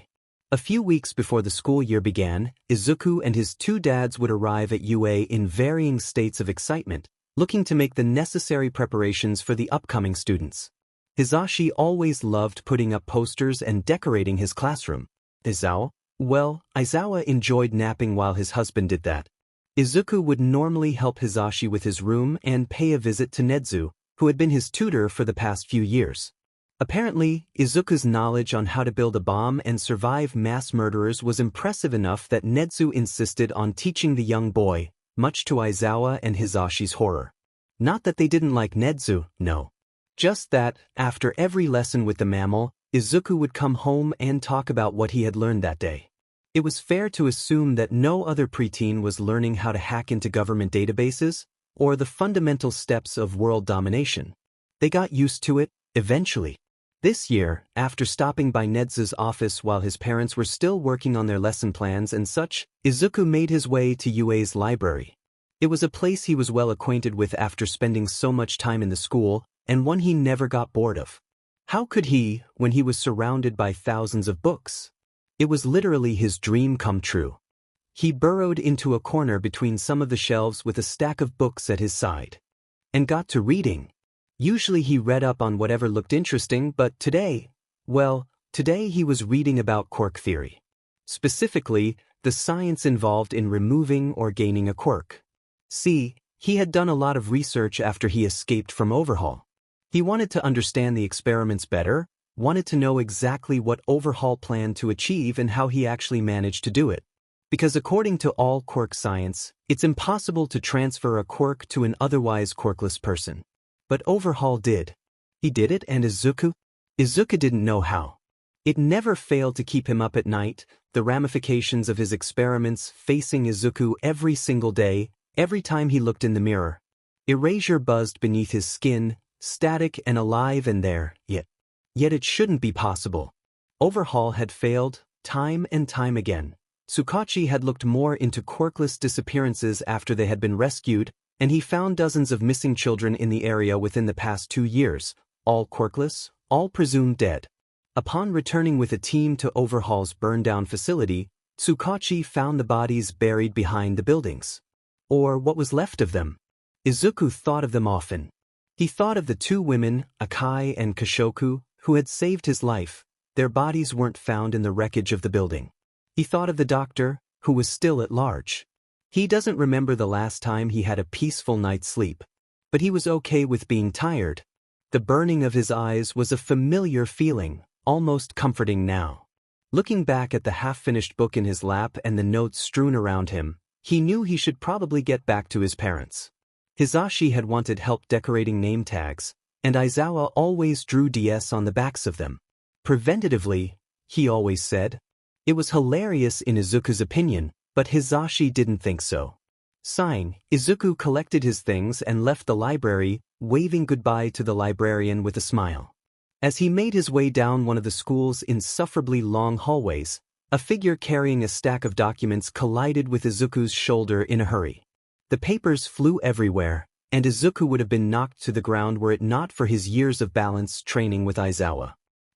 S1: A few weeks before the school year began, Izuku and his two dads would arrive at UA in varying states of excitement, looking to make the necessary preparations for the upcoming students. Hizashi always loved putting up posters and decorating his classroom. Aizawa enjoyed napping while his husband did that. Izuku would normally help Hizashi with his room and pay a visit to Nezu, who had been his tutor for the past few years. Apparently, Izuku's knowledge on how to build a bomb and survive mass murderers was impressive enough that Nezu insisted on teaching the young boy, much to Aizawa and Hizashi's horror. Not that they didn't like Nezu, no. Just that, after every lesson with the mammal, Izuku would come home and talk about what he had learned that day. It was fair to assume that no other preteen was learning how to hack into government databases, or the fundamental steps of world domination. They got used to it, eventually. This year, after stopping by Nezu's office while his parents were still working on their lesson plans and such, Izuku made his way to UA's library. It was a place he was well acquainted with after spending so much time in the school, and one he never got bored of. How could he, when he was surrounded by thousands of books? It was literally his dream come true. He burrowed into a corner between some of the shelves with a stack of books at his side. And got to reading. Usually he read up on whatever looked interesting, but today he was reading about quirk theory. Specifically, the science involved in removing or gaining a quirk. See, he had done a lot of research after he escaped from Overhaul. He wanted to understand the experiments better, wanted to know exactly what Overhaul planned to achieve and how he actually managed to do it. Because according to all quirk science, it's impossible to transfer a quirk to an otherwise quirkless person. But Overhaul did. He did it, and Izuku didn't know how. It never failed to keep him up at night, the ramifications of his experiments facing Izuku every single day, every time he looked in the mirror. Erasure buzzed beneath his skin, static and alive and there, yet it shouldn't be possible. Overhaul had failed, time and time again. Tsukachi had looked more into quirkless disappearances after they had been rescued, and he found dozens of missing children in the area within the past 2 years, all quirkless, all presumed dead. Upon returning with a team to overhaul's burned-down facility, Tsukachi found the bodies buried behind the buildings. Or what was left of them. Izuku thought of them often. He thought of the 2 women, Akai and Kashoku, who had saved his life. Their bodies weren't found in the wreckage of the building. He thought of the doctor, who was still at large. He doesn't remember the last time he had a peaceful night's sleep. But he was okay with being tired. The burning of his eyes was a familiar feeling, almost comforting now. Looking back at the half-finished book in his lap and the notes strewn around him, he knew he should probably get back to his parents. Hisashi had wanted help decorating name tags, and Aizawa always drew DS on the backs of them. Preventatively, he always said. It was hilarious in Izuku's opinion, but Hisashi didn't think so. Sighing, Izuku collected his things and left the library, waving goodbye to the librarian with a smile. As he made his way down one of the school's insufferably long hallways, a figure carrying a stack of documents collided with Izuku's shoulder in a hurry. The papers flew everywhere, and Izuku would have been knocked to the ground were it not for his years of balance training with Aizawa.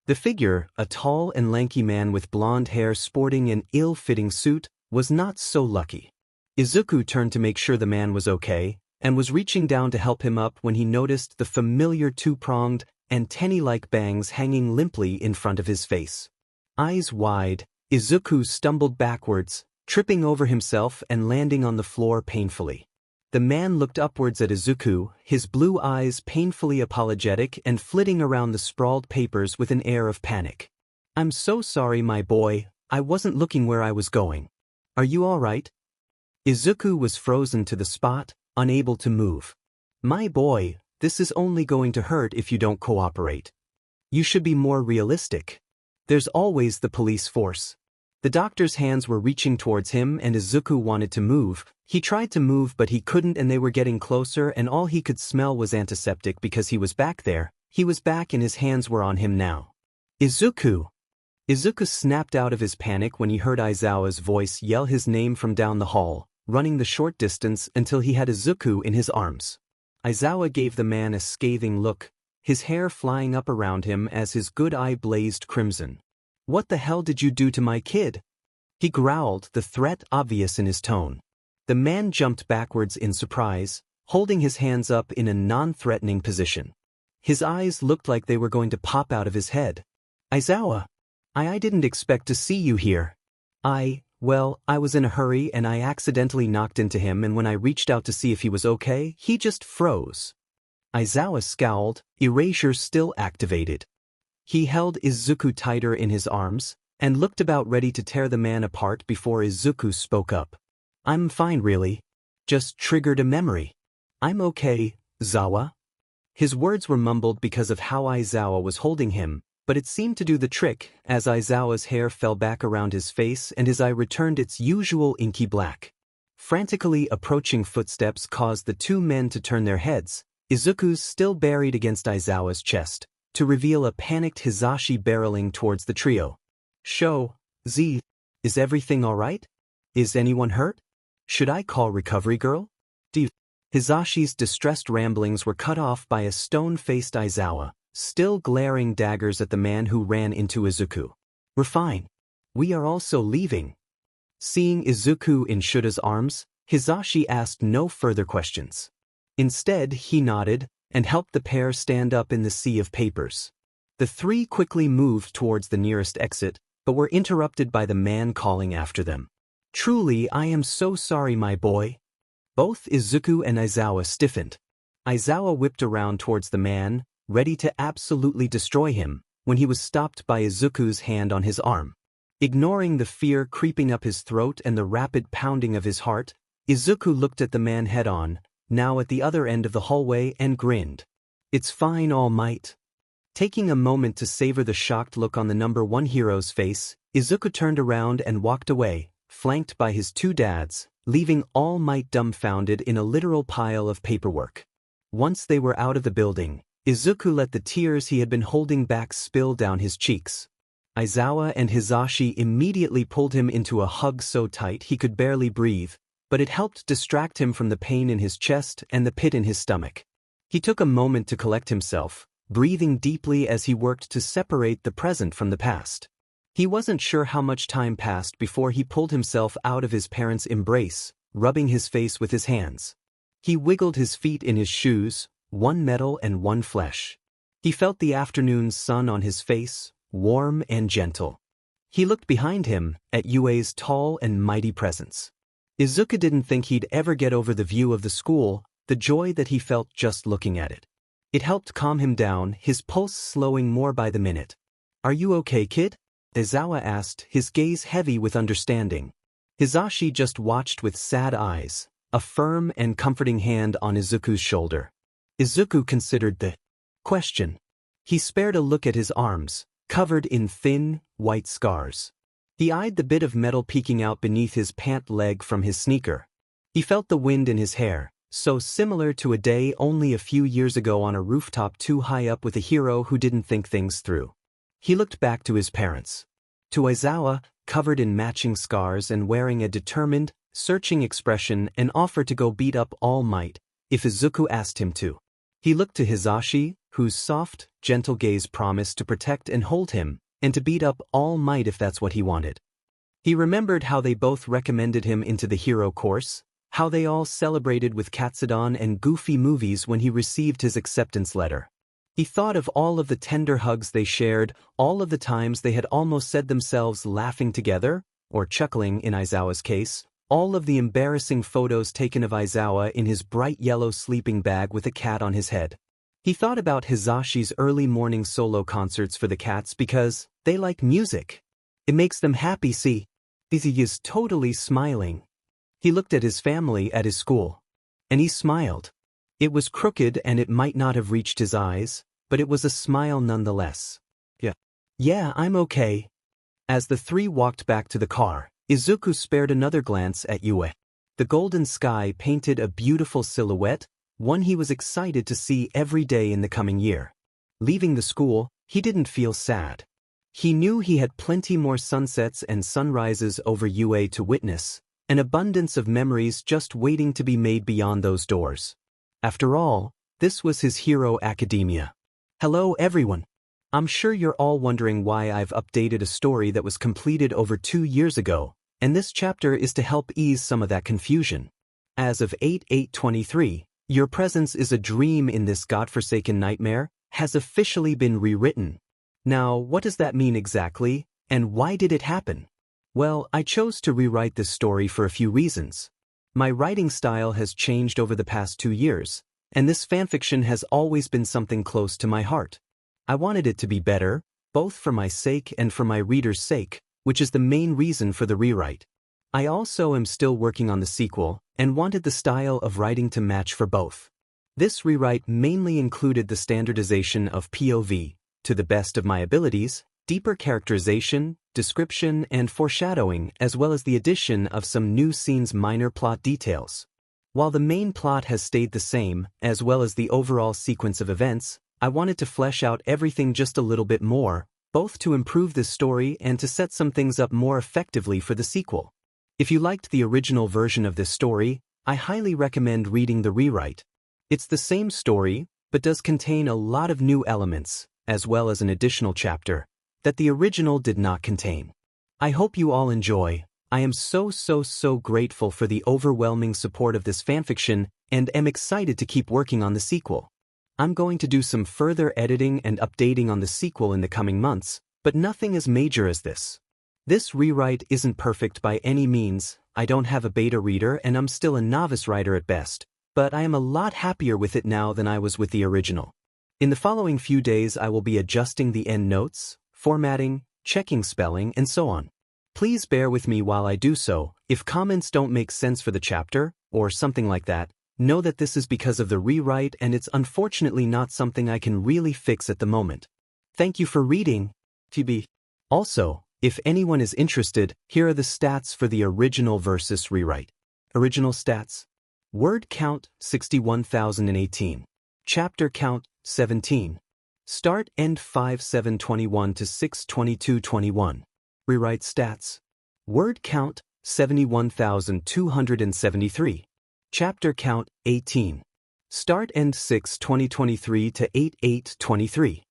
S1: The figure, a tall and lanky man with blonde hair sporting an ill-fitting suit, was not so lucky. Izuku turned to make sure the man was okay, and was reaching down to help him up when he noticed the familiar 2-pronged, antennae-like bangs hanging limply in front of his face. Eyes wide, Izuku stumbled backwards, tripping over himself and landing on the floor painfully. The man looked upwards at Izuku, his blue eyes painfully apologetic and flitting around the sprawled papers with an air of panic. "I'm so sorry, my boy, I wasn't looking where I was going. Are you all right?" Izuku was frozen to the spot, unable to move. "My boy, this is only going to hurt if you don't cooperate. You should be more realistic. There's always the police force." The doctor's hands were reaching towards him and Izuku wanted to move. He tried to move but he couldn't and they were getting closer and all he could smell was antiseptic because he was back there. He was back and his hands were on him now. "Izuku!" Izuku snapped out of his panic when he heard Aizawa's voice yell his name from down the hall, running the short distance until he had Izuku in his arms. Aizawa gave the man a scathing look, his hair flying up around him as his good eye blazed crimson. "What the hell did you do to my kid?" he growled, the threat obvious in his tone. The man jumped backwards in surprise, holding his hands up in a non-threatening position. His eyes looked like they were going to pop out of his head. "Aizawa, I didn't expect to see you here. Well, I was in a hurry and I accidentally knocked into him and when I reached out to see if he was okay, he just froze." Aizawa scowled, erasure still activated. He held Izuku tighter in his arms, and looked about ready to tear the man apart before Izuku spoke up. "I'm fine really. Just triggered a memory. I'm okay, Zawa." His words were mumbled because of how Aizawa was holding him, but it seemed to do the trick as Aizawa's hair fell back around his face and his eye returned its usual inky black. Frantically approaching footsteps caused the 2 men to turn their heads, Izuku's still buried against Aizawa's chest, to reveal a panicked Hisashi barreling towards the trio. "Z, is everything all right? Is anyone hurt? Should I call recovery girl?" Hisashi's distressed ramblings were cut off by a stone-faced Aizawa, still glaring daggers at the man who ran into Izuku. "We're fine. We are also leaving." Seeing Izuku in Shuta's arms, Hisashi asked no further questions. Instead, he nodded and helped the pair stand up in the sea of papers. The 3 quickly moved towards the nearest exit, but were interrupted by the man calling after them. "Truly, I am so sorry, my boy." Both Izuku and Aizawa stiffened. Aizawa whipped around towards the man, ready to absolutely destroy him, when he was stopped by Izuku's hand on his arm. Ignoring the fear creeping up his throat and the rapid pounding of his heart, Izuku looked at the man head-on, now at the other end of the hallway, and grinned. "It's fine, All Might." Taking a moment to savor the shocked look on the number 1 hero's face, Izuku turned around and walked away, flanked by his 2 dads, leaving All Might dumbfounded in a literal pile of paperwork. Once they were out of the building, Izuku let the tears he had been holding back spill down his cheeks. Aizawa and Hisashi immediately pulled him into a hug so tight he could barely breathe, but it helped distract him from the pain in his chest and the pit in his stomach. He took a moment to collect himself, breathing deeply as he worked to separate the present from the past. He wasn't sure how much time passed before he pulled himself out of his parents' embrace, rubbing his face with his hands. He wiggled his feet in his shoes, one metal and one flesh. He felt the afternoon's sun on his face, warm and gentle. He looked behind him at Yue's tall and mighty presence. Izuku didn't think he'd ever get over the view of the school, the joy that he felt just looking at it. It helped calm him down, his pulse slowing more by the minute. "Are you okay, kid?" Aizawa asked, his gaze heavy with understanding. Hisashi just watched with sad eyes, a firm and comforting hand on Izuku's shoulder. Izuku considered the question. He spared a look at his arms, covered in thin, white scars. He eyed the bit of metal peeking out beneath his pant leg from his sneaker. He felt the wind in his hair, so similar to a day only a few years ago on a rooftop too high up with a hero who didn't think things through. He looked back to his parents. To Aizawa, covered in matching scars and wearing a determined, searching expression, and offered to go beat up All Might if Izuku asked him to. He looked to Hisashi, whose soft, gentle gaze promised to protect and hold him, and to beat up All Might if that's what he wanted. He remembered how they both recommended him into the hero course, how they all celebrated with Katsudon and goofy movies when he received his acceptance letter. He thought of all of the tender hugs they shared, all of the times they had almost said themselves laughing together, or chuckling in Aizawa's case, all of the embarrassing photos taken of Aizawa in his bright yellow sleeping bag with a cat on his head. He thought about Hisashi's early morning solo concerts for the cats because they like music. It makes them happy, see? He is totally smiling. He looked at his family at his school. And he smiled. It was crooked and it might not have reached his eyes, but it was a smile nonetheless. Yeah, I'm okay. As the three walked back to the car, Izuku spared another glance at Yue. The golden sky painted a beautiful silhouette, one he was excited to see every day in the coming year. Leaving the school, he didn't feel sad. He knew he had plenty more sunsets and sunrises over Yue to witness, an abundance of memories just waiting to be made beyond those doors. After all, this was his hero academia. Hello everyone. I'm sure you're all wondering why I've updated a story that was completed over 2 years ago, and this chapter is to help ease some of that confusion. As of 8/8/23, your presence is a dream in this godforsaken nightmare has officially been rewritten. Now, what does that mean exactly, and why did it happen? Well, I chose to rewrite this story for a few reasons. My writing style has changed over the past 2 years, and this fanfiction has always been something close to my heart. I wanted it to be better, both for my sake and for my readers' sake, which is the main reason for the rewrite. I also am still working on the sequel, and wanted the style of writing to match for both. This rewrite mainly included the standardization of POV, to the best of my abilities, deeper characterization, description, and foreshadowing, as well as the addition of some new scenes' minor plot details. While the main plot has stayed the same, as well as the overall sequence of events, I wanted to flesh out everything just a little bit more, both to improve this story and to set some things up more effectively for the sequel. If you liked the original version of this story, I highly recommend reading the rewrite. It's the same story, but does contain a lot of new elements, as well as an additional chapter, that the original did not contain. I hope you all enjoy. I am so grateful for the overwhelming support of this fanfiction, and am excited to keep working on the sequel. I'm going to do some further editing and updating on the sequel in the coming months, but nothing as major as this. This rewrite isn't perfect by any means. I don't have a beta reader and I'm still a novice writer at best, but I am a lot happier with it now than I was with the original. In the following few days I will be adjusting the end notes, formatting, checking spelling, and so on. Please bear with me while I do so. If comments don't make sense for the chapter, or something like that, know that this is because of the rewrite and it's unfortunately not something I can really fix at the moment. Thank you for reading. TB. Also, if anyone is interested, here are the stats for the original versus rewrite. Original stats. Word count 61,018. Chapter count 17. Start end 5/7/21 to 6/22/21. Rewrite stats. Word count 71,273. Chapter count 18. Start end 6/2023 to 8/8/23.